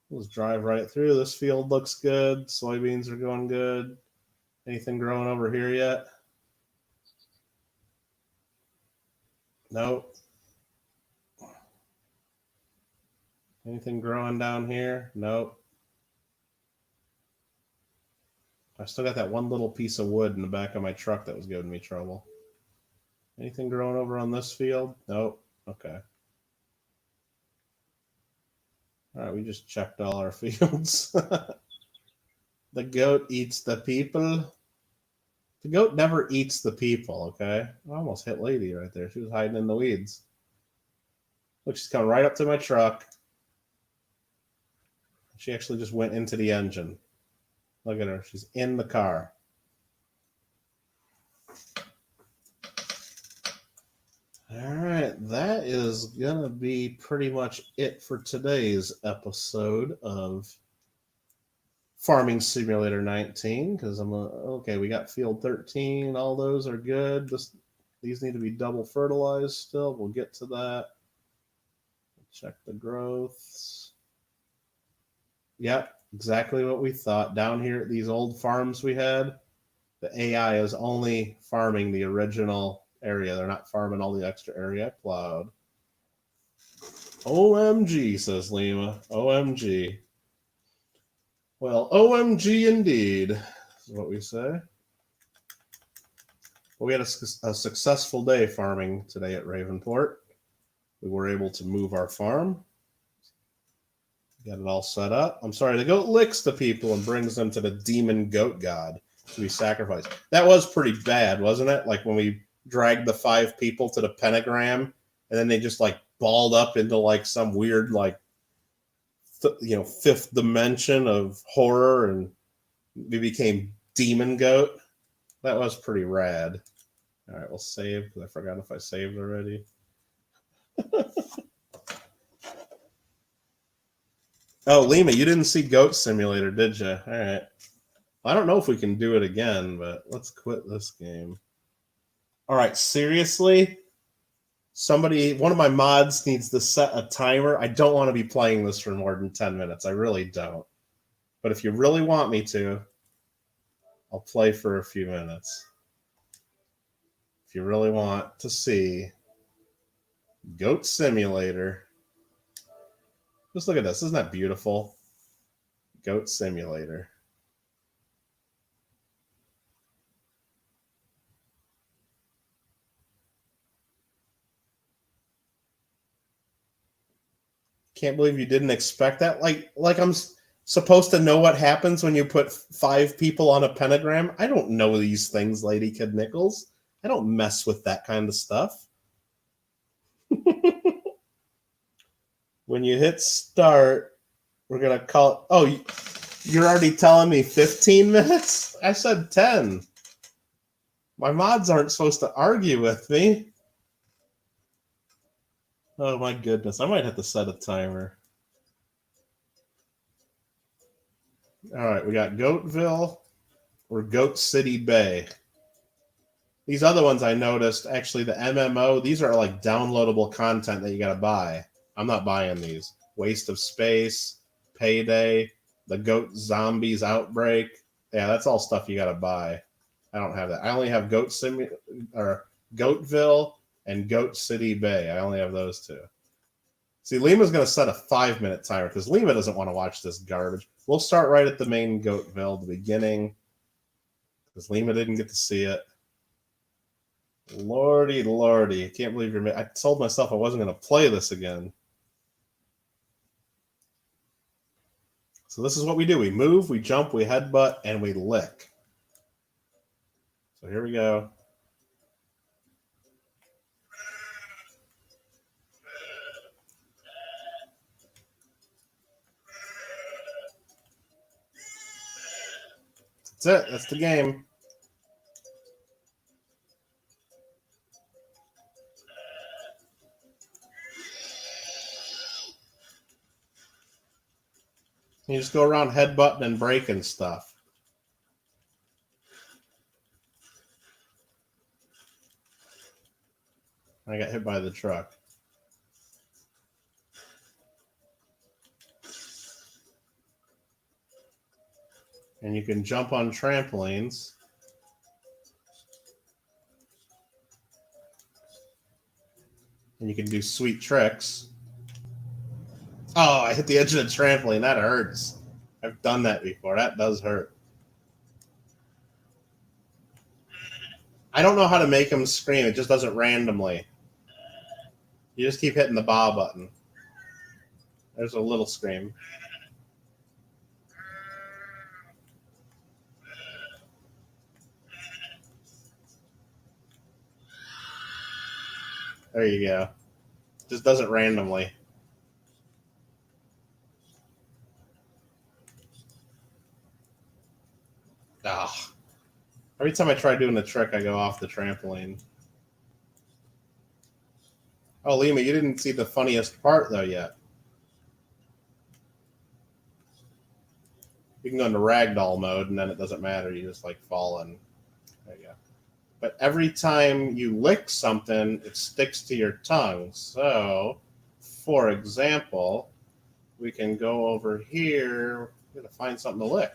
Let's drive right through. This field looks good. Soybeans are going good. Anything growing over here yet? Nope. Anything growing down here? Nope. I still got that one little piece of wood in the back of my truck that was giving me trouble. Anything growing over on this field? Nope. Okay. All right, we just checked all our fields. The goat eats the people. The goat never eats the people, okay? I almost hit Lady right there. She was hiding in the weeds. Look, she's coming right up to my truck. She actually just went into the engine. Look at her. She's in the car. All right. That is going to be pretty much it for today's episode of Farming Simulator 19, because okay, we got Field 13. All those are good. These need to be double fertilized still. We'll get to that. Check the growths. Yep, exactly what we thought. Down here at these old farms we had, the AI is only farming the original area. They're not farming all the extra area I plowed. OMG, says Lima. OMG. Well, OMG indeed, is what we say. Well, we had a successful day farming today at Ravenport. We were able to move our farm. Got it all set up. I'm sorry, the goat licks the people and brings them to the demon goat god to be sacrificed. That was pretty bad, wasn't it? Like when we dragged the 5 people to the pentagram, and then they just like balled up into like some weird like fifth dimension of horror, and we became demon goat. That was pretty rad. All right, we'll save because I forgot if I saved already. Oh, Lima, you didn't see Goat Simulator, did you? All right. I don't know if we can do it again, but let's quit this game. All right, seriously? One of my mods needs to set a timer. I don't want to be playing this for more than 10 minutes. I really don't. But if you really want me to, I'll play for a few minutes. If you really want to see Goat Simulator. Just look at this. Isn't that beautiful? Goat Simulator. Can't believe you didn't expect that. Like I'm supposed to know what happens when you put 5 people on a pentagram. I don't know these things, Lady Kid Nichols. I don't mess with that kind of stuff. When you hit start, we're going to call it. Oh, you're already telling me 15 minutes? I said 10. My mods aren't supposed to argue with me. Oh, my goodness. I might have to set a timer. All right, we got Goatville or Goat City Bay. These other ones I noticed, actually, the MMO, these are like downloadable content that you got to buy. I'm not buying these. Waste of Space, Payday, the Goat Zombies Outbreak. Yeah, that's all stuff you got to buy. I don't have that. I only have Goatville and Goat City Bay. I only have those 2. See, Lima's going to set a 5-minute timer because Lima doesn't want to watch this garbage. We'll start right at the main Goatville, the beginning, because Lima didn't get to see it. Lordy, lordy. I can't believe I told myself I wasn't going to play this again. So this is what we do. We move, we jump, we headbutt, and we lick. So here we go. That's it. That's the game. You just go around headbutting and breaking stuff. I got hit by the truck. And you can jump on trampolines. And you can do sweet tricks. Oh, I hit the edge of the trampoline. That hurts. I've done that before. That does hurt. I don't know how to make them scream. It just does it randomly. You just keep hitting the bah button. There's a little scream. There you go. Just does it randomly. Ah. Every time I try doing the trick, I go off the trampoline. Oh, Lima, you didn't see the funniest part, though, yet. You can go into ragdoll mode, and then it doesn't matter. You just, like, fall in. There you go. But every time you lick something, it sticks to your tongue. So, for example, we can go over here. We're going to find something to lick.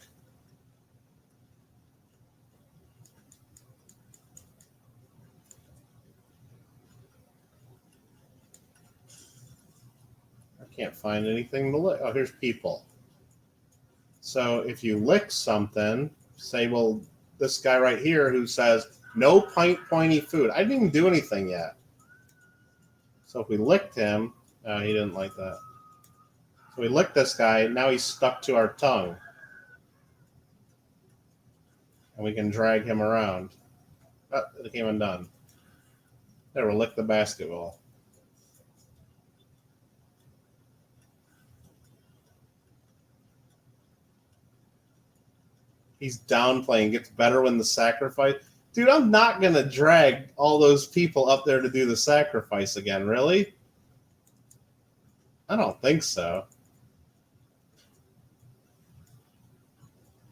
I can't find anything to lick. Oh, here's people. So if you lick something, say, well, this guy right here who says, no pointy food. I didn't even do anything yet. So if we licked him, he didn't like that. So we licked this guy, now he's stuck to our tongue. And we can drag him around. Oh, it came undone. There, we'll lick the basketball. He's downplaying, gets better when the sacrifice. Dude, I'm not going to drag all those people up there to do the sacrifice again, really? I don't think so.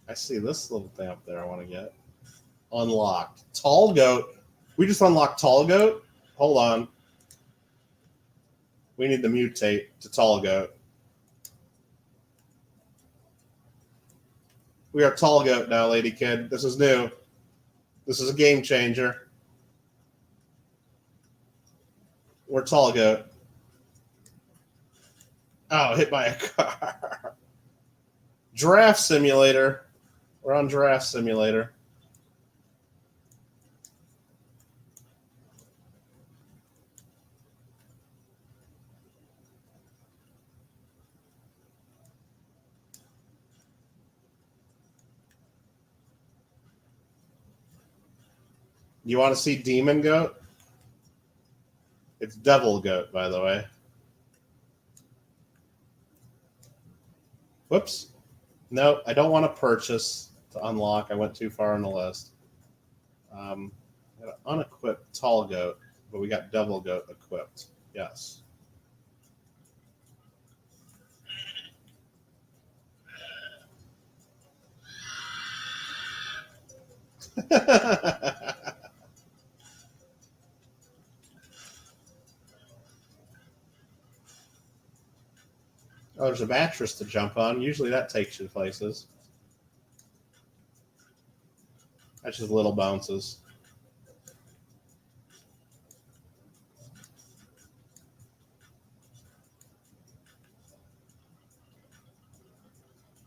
I see this little thing up there I want to get. Unlocked. Tall goat. We just unlocked tall goat? Hold on. We need to mutate to tall goat. We are tall goat now, lady kid. This is new. This is a game changer. We're tall goat. Oh, hit by a car. Giraffe simulator. We're on giraffe simulator. You want to see demon goat? It's devil goat, by the way. Whoops. No, I don't want to purchase to unlock. I went too far on the list. I got unequipped tall goat, but we got devil goat equipped. Yes. Oh, there's a mattress to jump on. Usually that takes you places. That's just little bounces.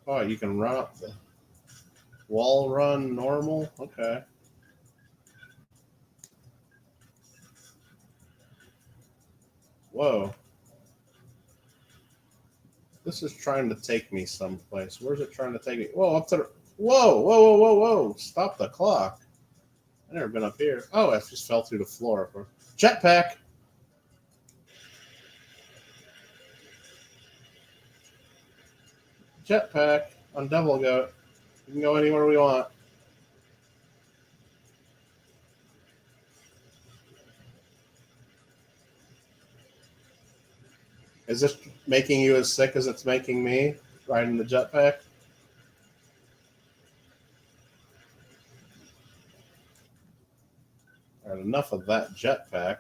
Oh, you can run up the wall run normal? Okay. Whoa. This is trying to take me someplace. Where's it trying to take me? Whoa, up to the... Whoa, whoa, whoa, whoa, whoa. Stop the clock. I've never been up here. Oh, I just fell through the floor. Jetpack. Jetpack on Devil Goat. We can go anywhere we want. Is this making you as sick as it's making me riding the jetpack? All right, enough of that jetpack.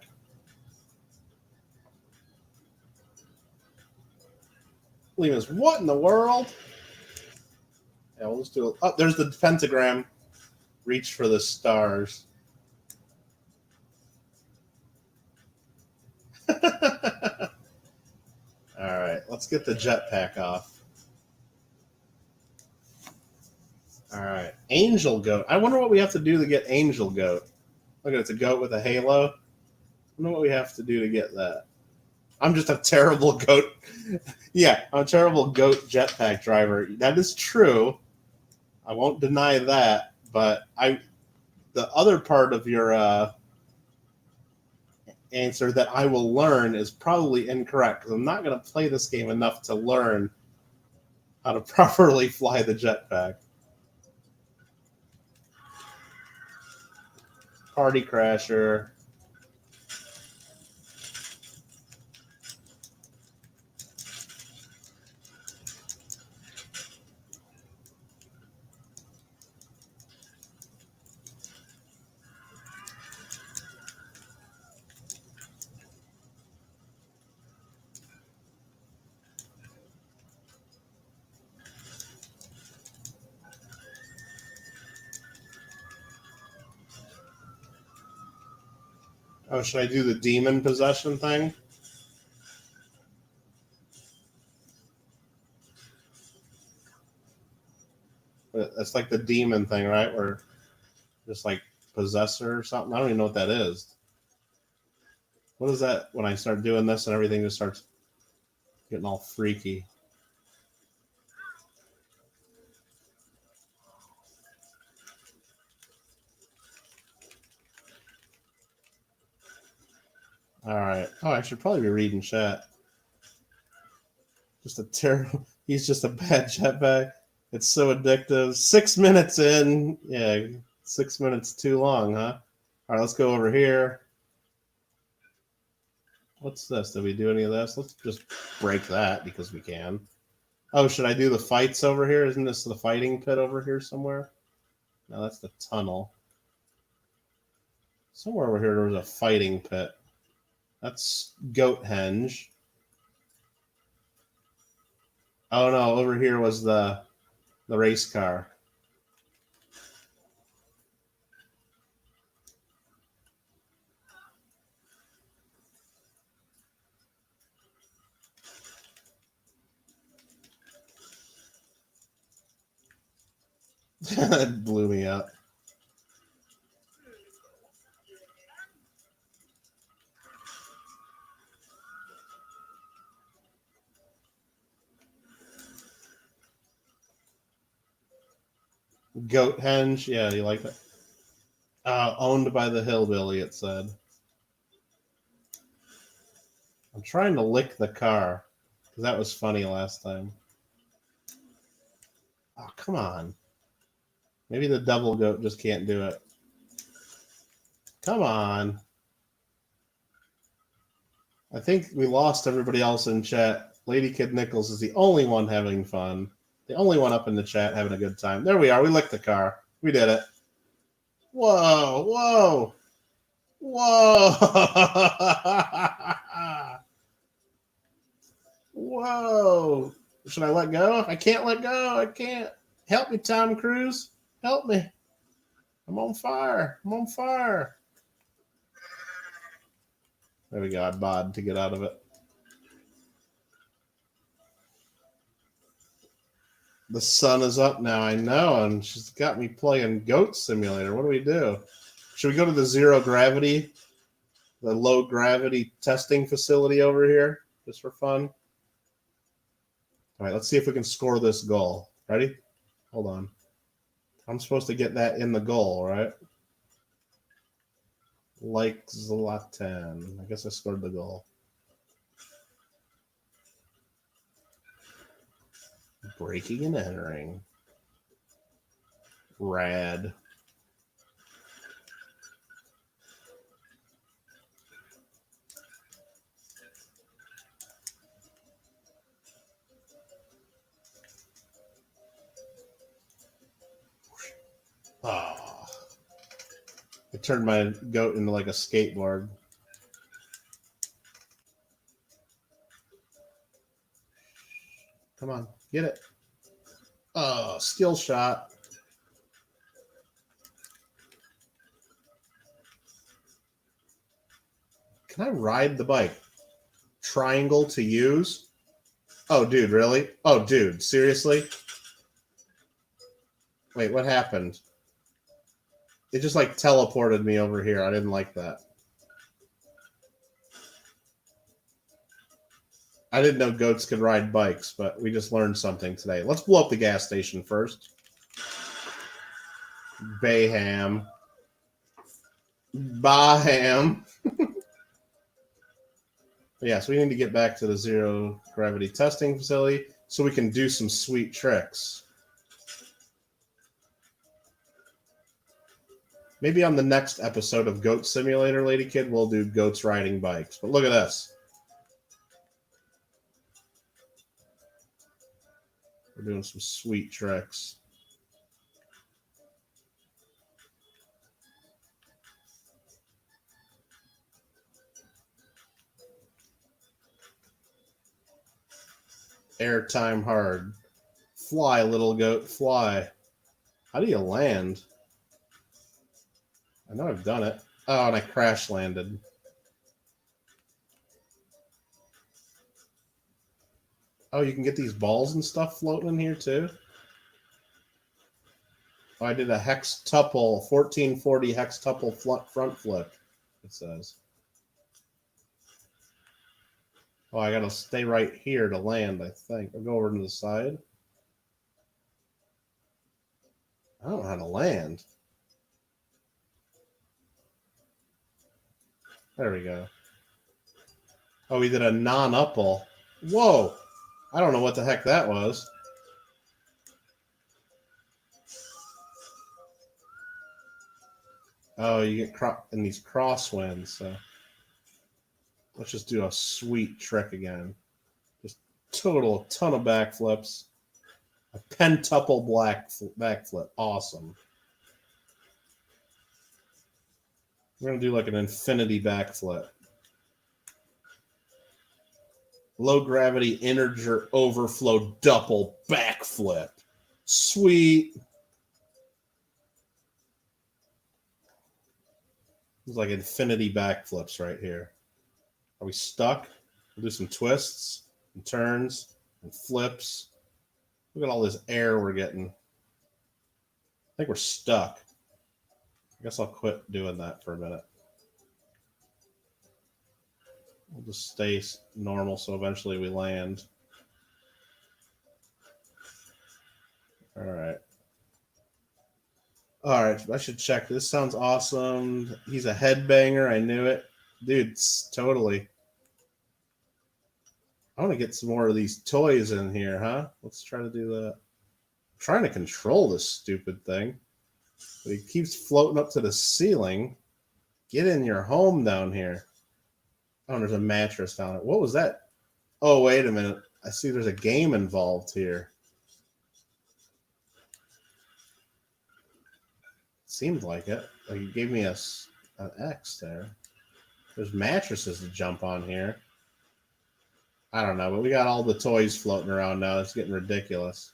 Lima's, what in the world? Yeah, we'll just do it. Oh, there's the pentagram. Reach for the stars. All right, let's get the jetpack off. All right, Angel Goat. I wonder what we have to do to get Angel Goat. Look, it's a goat with a halo. I wonder what we have to do to get that. I'm just a terrible goat. Yeah, I'm a terrible goat jetpack driver. That is true. I won't deny that. But the other part of your answer that I will learn is probably incorrect because I'm not going to play this game enough to learn how to properly fly the jetpack. Party Crasher. Oh, should I do the demon possession thing? That's like the demon thing, right? Where just like possessor or something. I don't even know what that is. What is that when I start doing this and everything just starts getting all freaky? All right. Oh, I should probably be reading chat. Just a terrible. He's just a bad jetpack. It's so addictive. 6 minutes in. Yeah, 6 minutes too long, huh? All right, let's go over here. What's this? Did we do any of this? Let's just break that because we can. Oh, should I do the fights over here? Isn't this the fighting pit over here somewhere? No, that's the tunnel. Somewhere over here there was a fighting pit. That's Goathenge. Oh no, over here was the race car. That blew me up. Goathenge, yeah, you like that? Owned by the hillbilly, it said. I'm trying to lick the car because that was funny last time. Oh, come on. Maybe the double goat just can't do it. Come on. I think we lost everybody else in chat. Lady Kid Nichols is the only one having fun. The only one up in the chat having a good time. There we are. We licked the car. We did it. Whoa, whoa, whoa. Whoa. Should I let go? I can't let go. I can't. Help me, Tom Cruise. Help me. I'm on fire. I'm on fire. There we go. I bod to get out of it. The sun is up now, I know, and she's got me playing Goat Simulator. What do we do? Should we go to the zero gravity, the low gravity testing facility over here, just for fun? All right, let's see if we can score this goal. Ready? Hold on. I'm supposed to get that in the goal, right? Like Zlatan. I guess I scored the goal. Breaking and entering. Rad. Oh. I turned my goat into like a skateboard. Come on, get it. Oh, skill shot. Can I ride the bike? Triangle to use? Oh, dude, really? Oh, dude, seriously? Wait, what happened? It just like teleported me over here. I didn't like that. I didn't know goats could ride bikes, but we just learned something today. Let's blow up the gas station first. Bayham. Baham. But yeah, so we need to get back to the zero gravity testing facility so we can do some sweet tricks. Maybe on the next episode of Goat Simulator, Lady Kid, we'll do goats riding bikes. But look at this. We're doing some sweet tricks. Airtime hard. Fly, little goat, fly. How do you land? I know I've done it. Oh, and I crash landed. Oh, you can get these balls and stuff floating in here too? Oh, I did a hextuple, 1440 hextuple front flip, it says. Oh, I gotta stay right here to land, I think. I'll go over to the side. I don't know how to land. There we go. Oh, we did a non-upple. Whoa! I don't know what the heck that was. Oh, you get in these crosswinds. So let's just do a sweet trick again. Just total ton of backflips. A pentuple backflip. Awesome. We're going to do like an infinity backflip. Low gravity integer overflow double backflip. Sweet. It's like infinity backflips right here. Are we stuck? We'll do some twists and turns and flips. Look at all this air we're getting. I think we're stuck. I guess I'll quit doing that for a minute. We'll just stay normal so eventually we land. All right. All right, I should check. This sounds awesome. He's a headbanger. I knew it. Dude, totally. I want to get some more of these toys in here, huh? Let's try to do that. I'm trying to control this stupid thing. But he keeps floating up to the ceiling. Get in your home down here. Oh, there's a mattress down there. What was that? Oh, wait a minute. I see there's a game involved here. Seemed like it. Like he gave me an X there. There's mattresses to jump on here. I don't know, but we got all the toys floating around now. It's getting ridiculous.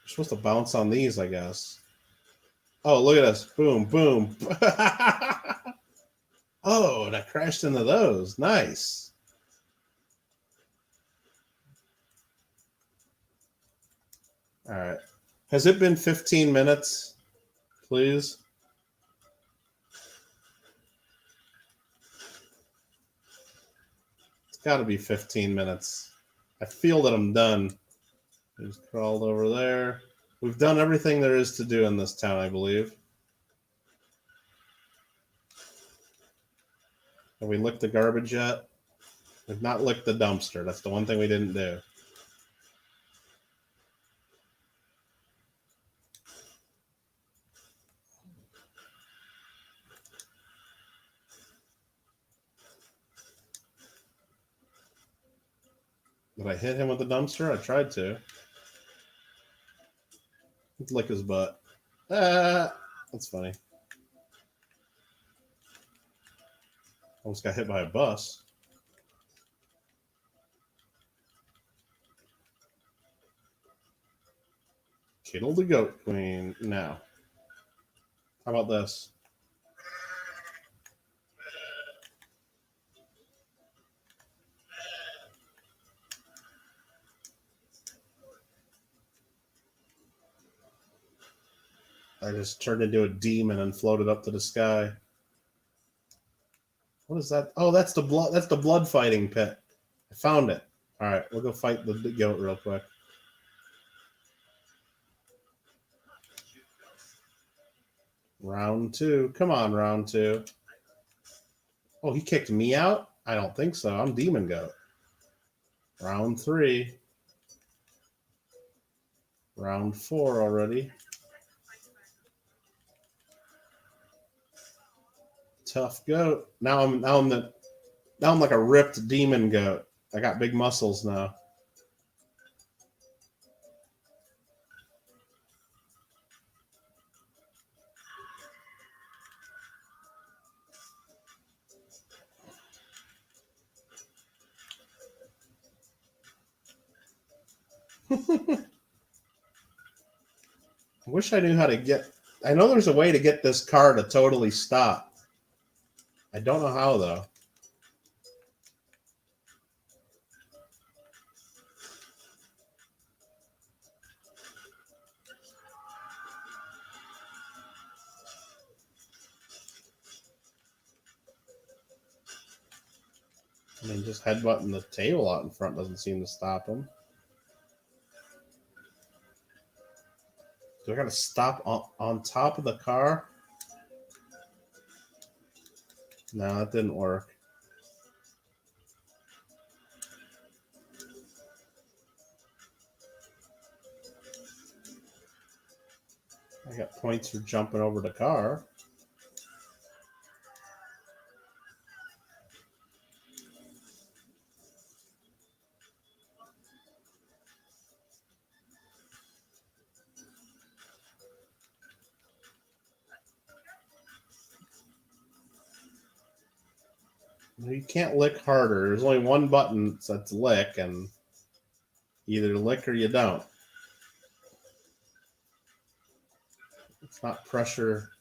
We're supposed to bounce on these, I guess. Oh, look at us. Boom, boom. Oh, and I crashed into those. Nice. All right. Has it been 15 minutes, please? It's got to be 15 minutes. I feel that I'm done. He's crawled over there. We've done everything there is to do in this town, I believe. Have we licked the garbage yet? We've not licked the dumpster. That's the one thing we didn't do. Did I hit him with the dumpster? I tried to. Let's lick his butt. That's funny. Almost got hit by a bus. Kittle the Goat Queen. Now. How about this? I just turned into a demon and floated up to the sky. What is that? Oh, that's the blood. That's the blood fighting pit. I found it. All right, we'll go fight the goat real quick. Round 2. Come on, round 2. Oh, he kicked me out? I don't think so. I'm Demon Goat. Round 3. Round 4 already. Tough goat. Now I'm like a ripped demon goat. I got big muscles now. I wish I knew how to get. I know there's a way to get this car to totally stop. I don't know how though. I mean, just headbutting the table out in front doesn't seem to stop him. Do I gotta stop on top of the car? No, that didn't work. I got points for jumping over the car. You can't lick harder. There's only one button that's lick, and either lick or you don't. It's not pressure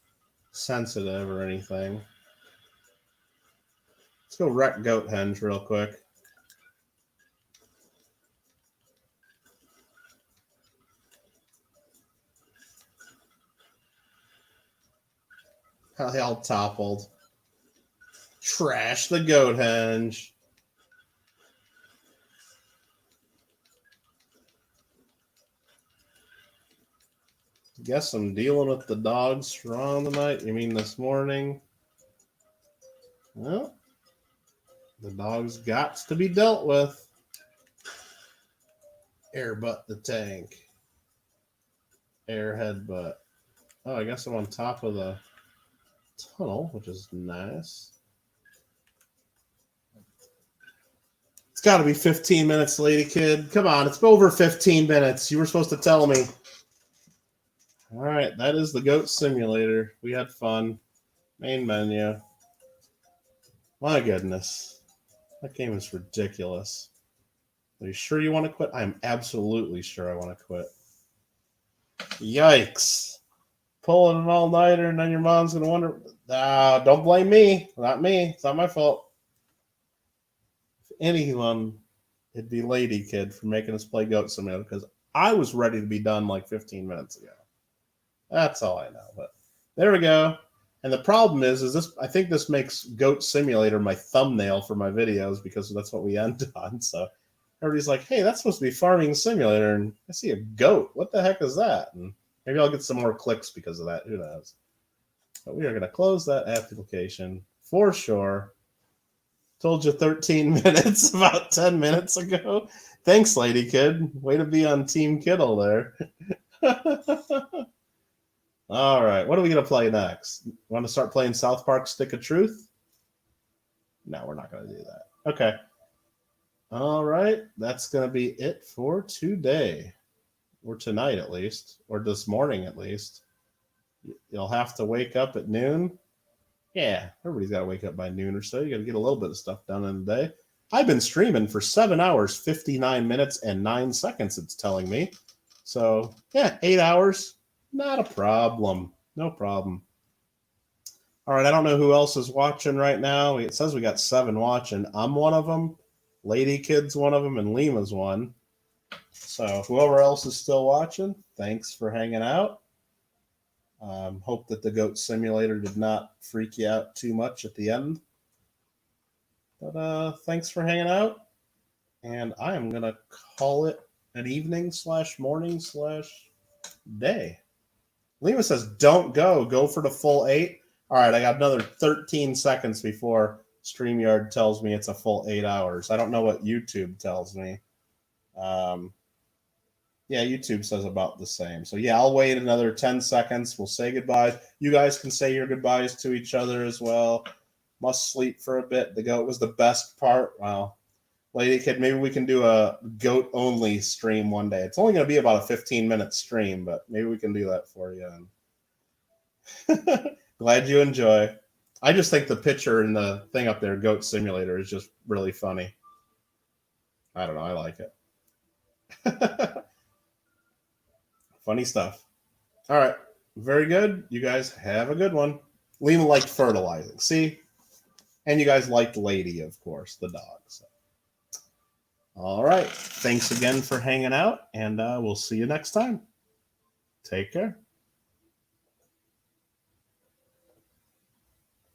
sensitive or anything. Let's go wreck Goathenge real quick. Hell toppled. Trash the Goathenge. Guess I'm dealing with the dogs strong tonight. You mean this morning? Well, the dogs got to be dealt with. Airbutt the tank. Air headbutt. Oh, I guess I'm on top of the tunnel, which is nice. It's got to be 15 minutes, lady kid. Come on, it's over 15 minutes. You were supposed to tell me. All right, that is the Goat Simulator. We had fun. Main menu. My goodness. That game is ridiculous. Are you sure you want to quit? I'm absolutely sure I want to quit. Yikes. Pulling an all-nighter and then your mom's going to wonder. Don't blame me. Not me. It's not my fault. If anyone, it'd be Lady Kid for making us play Goat Simulator because I was ready to be done like 15 minutes ago. That's all I know. But there we go. And the problem is this. I think this makes Goat Simulator my thumbnail for my videos because that's what we end on. So everybody's like, hey, that's supposed to be Farming Simulator. And I see a goat. What the heck is that? And maybe I'll get some more clicks because of that. Who knows? But we are going to close that application for sure. Told you 13 minutes about 10 minutes ago. Thanks, Lady Kid. Way to be on Team Kittle there. All right. What are we going to play next? Want to start playing South Park Stick of Truth? No, we're not going to do that. Okay. All right. That's going to be it for today. Or tonight, at least. Or this morning, at least. You'll have to wake up at noon. Yeah, everybody's got to wake up by noon or so. You got to get a little bit of stuff done in the day. I've been streaming for 7 hours, 59 minutes, and 9 seconds, it's telling me. So, yeah, 8 hours. Not a problem. No problem. All right, I don't know who else is watching right now. It says we got 7 watching. I'm one of them. Lady Kid's one of them, and Lima's one. So whoever else is still watching, thanks for hanging out. Hope that the Goat Simulator did not freak you out too much at the end. But thanks for hanging out. And I am going to call it an evening / morning / day. Lima says, don't go. Go for the full 8. All right, I got another 13 seconds before StreamYard tells me it's a full 8 hours. I don't know what YouTube tells me. Yeah, YouTube says about the same. So, yeah, I'll wait another 10 seconds. We'll say goodbye. You guys can say your goodbyes to each other as well. Must sleep for a bit. The goat was the best part. Wow. Lady Kid, maybe we can do a goat-only stream one day. It's only going to be about a 15-minute stream, but maybe we can do that for you. Glad you enjoy. I just think the picture and the thing up there, Goat Simulator, is just really funny. I don't know. I like it. Funny stuff. All right. Very good. You guys have a good one. Lima liked fertilizing. See? And you guys liked Lady, of course, the dog. So. All right. Thanks again for hanging out, and we'll see you next time. Take care.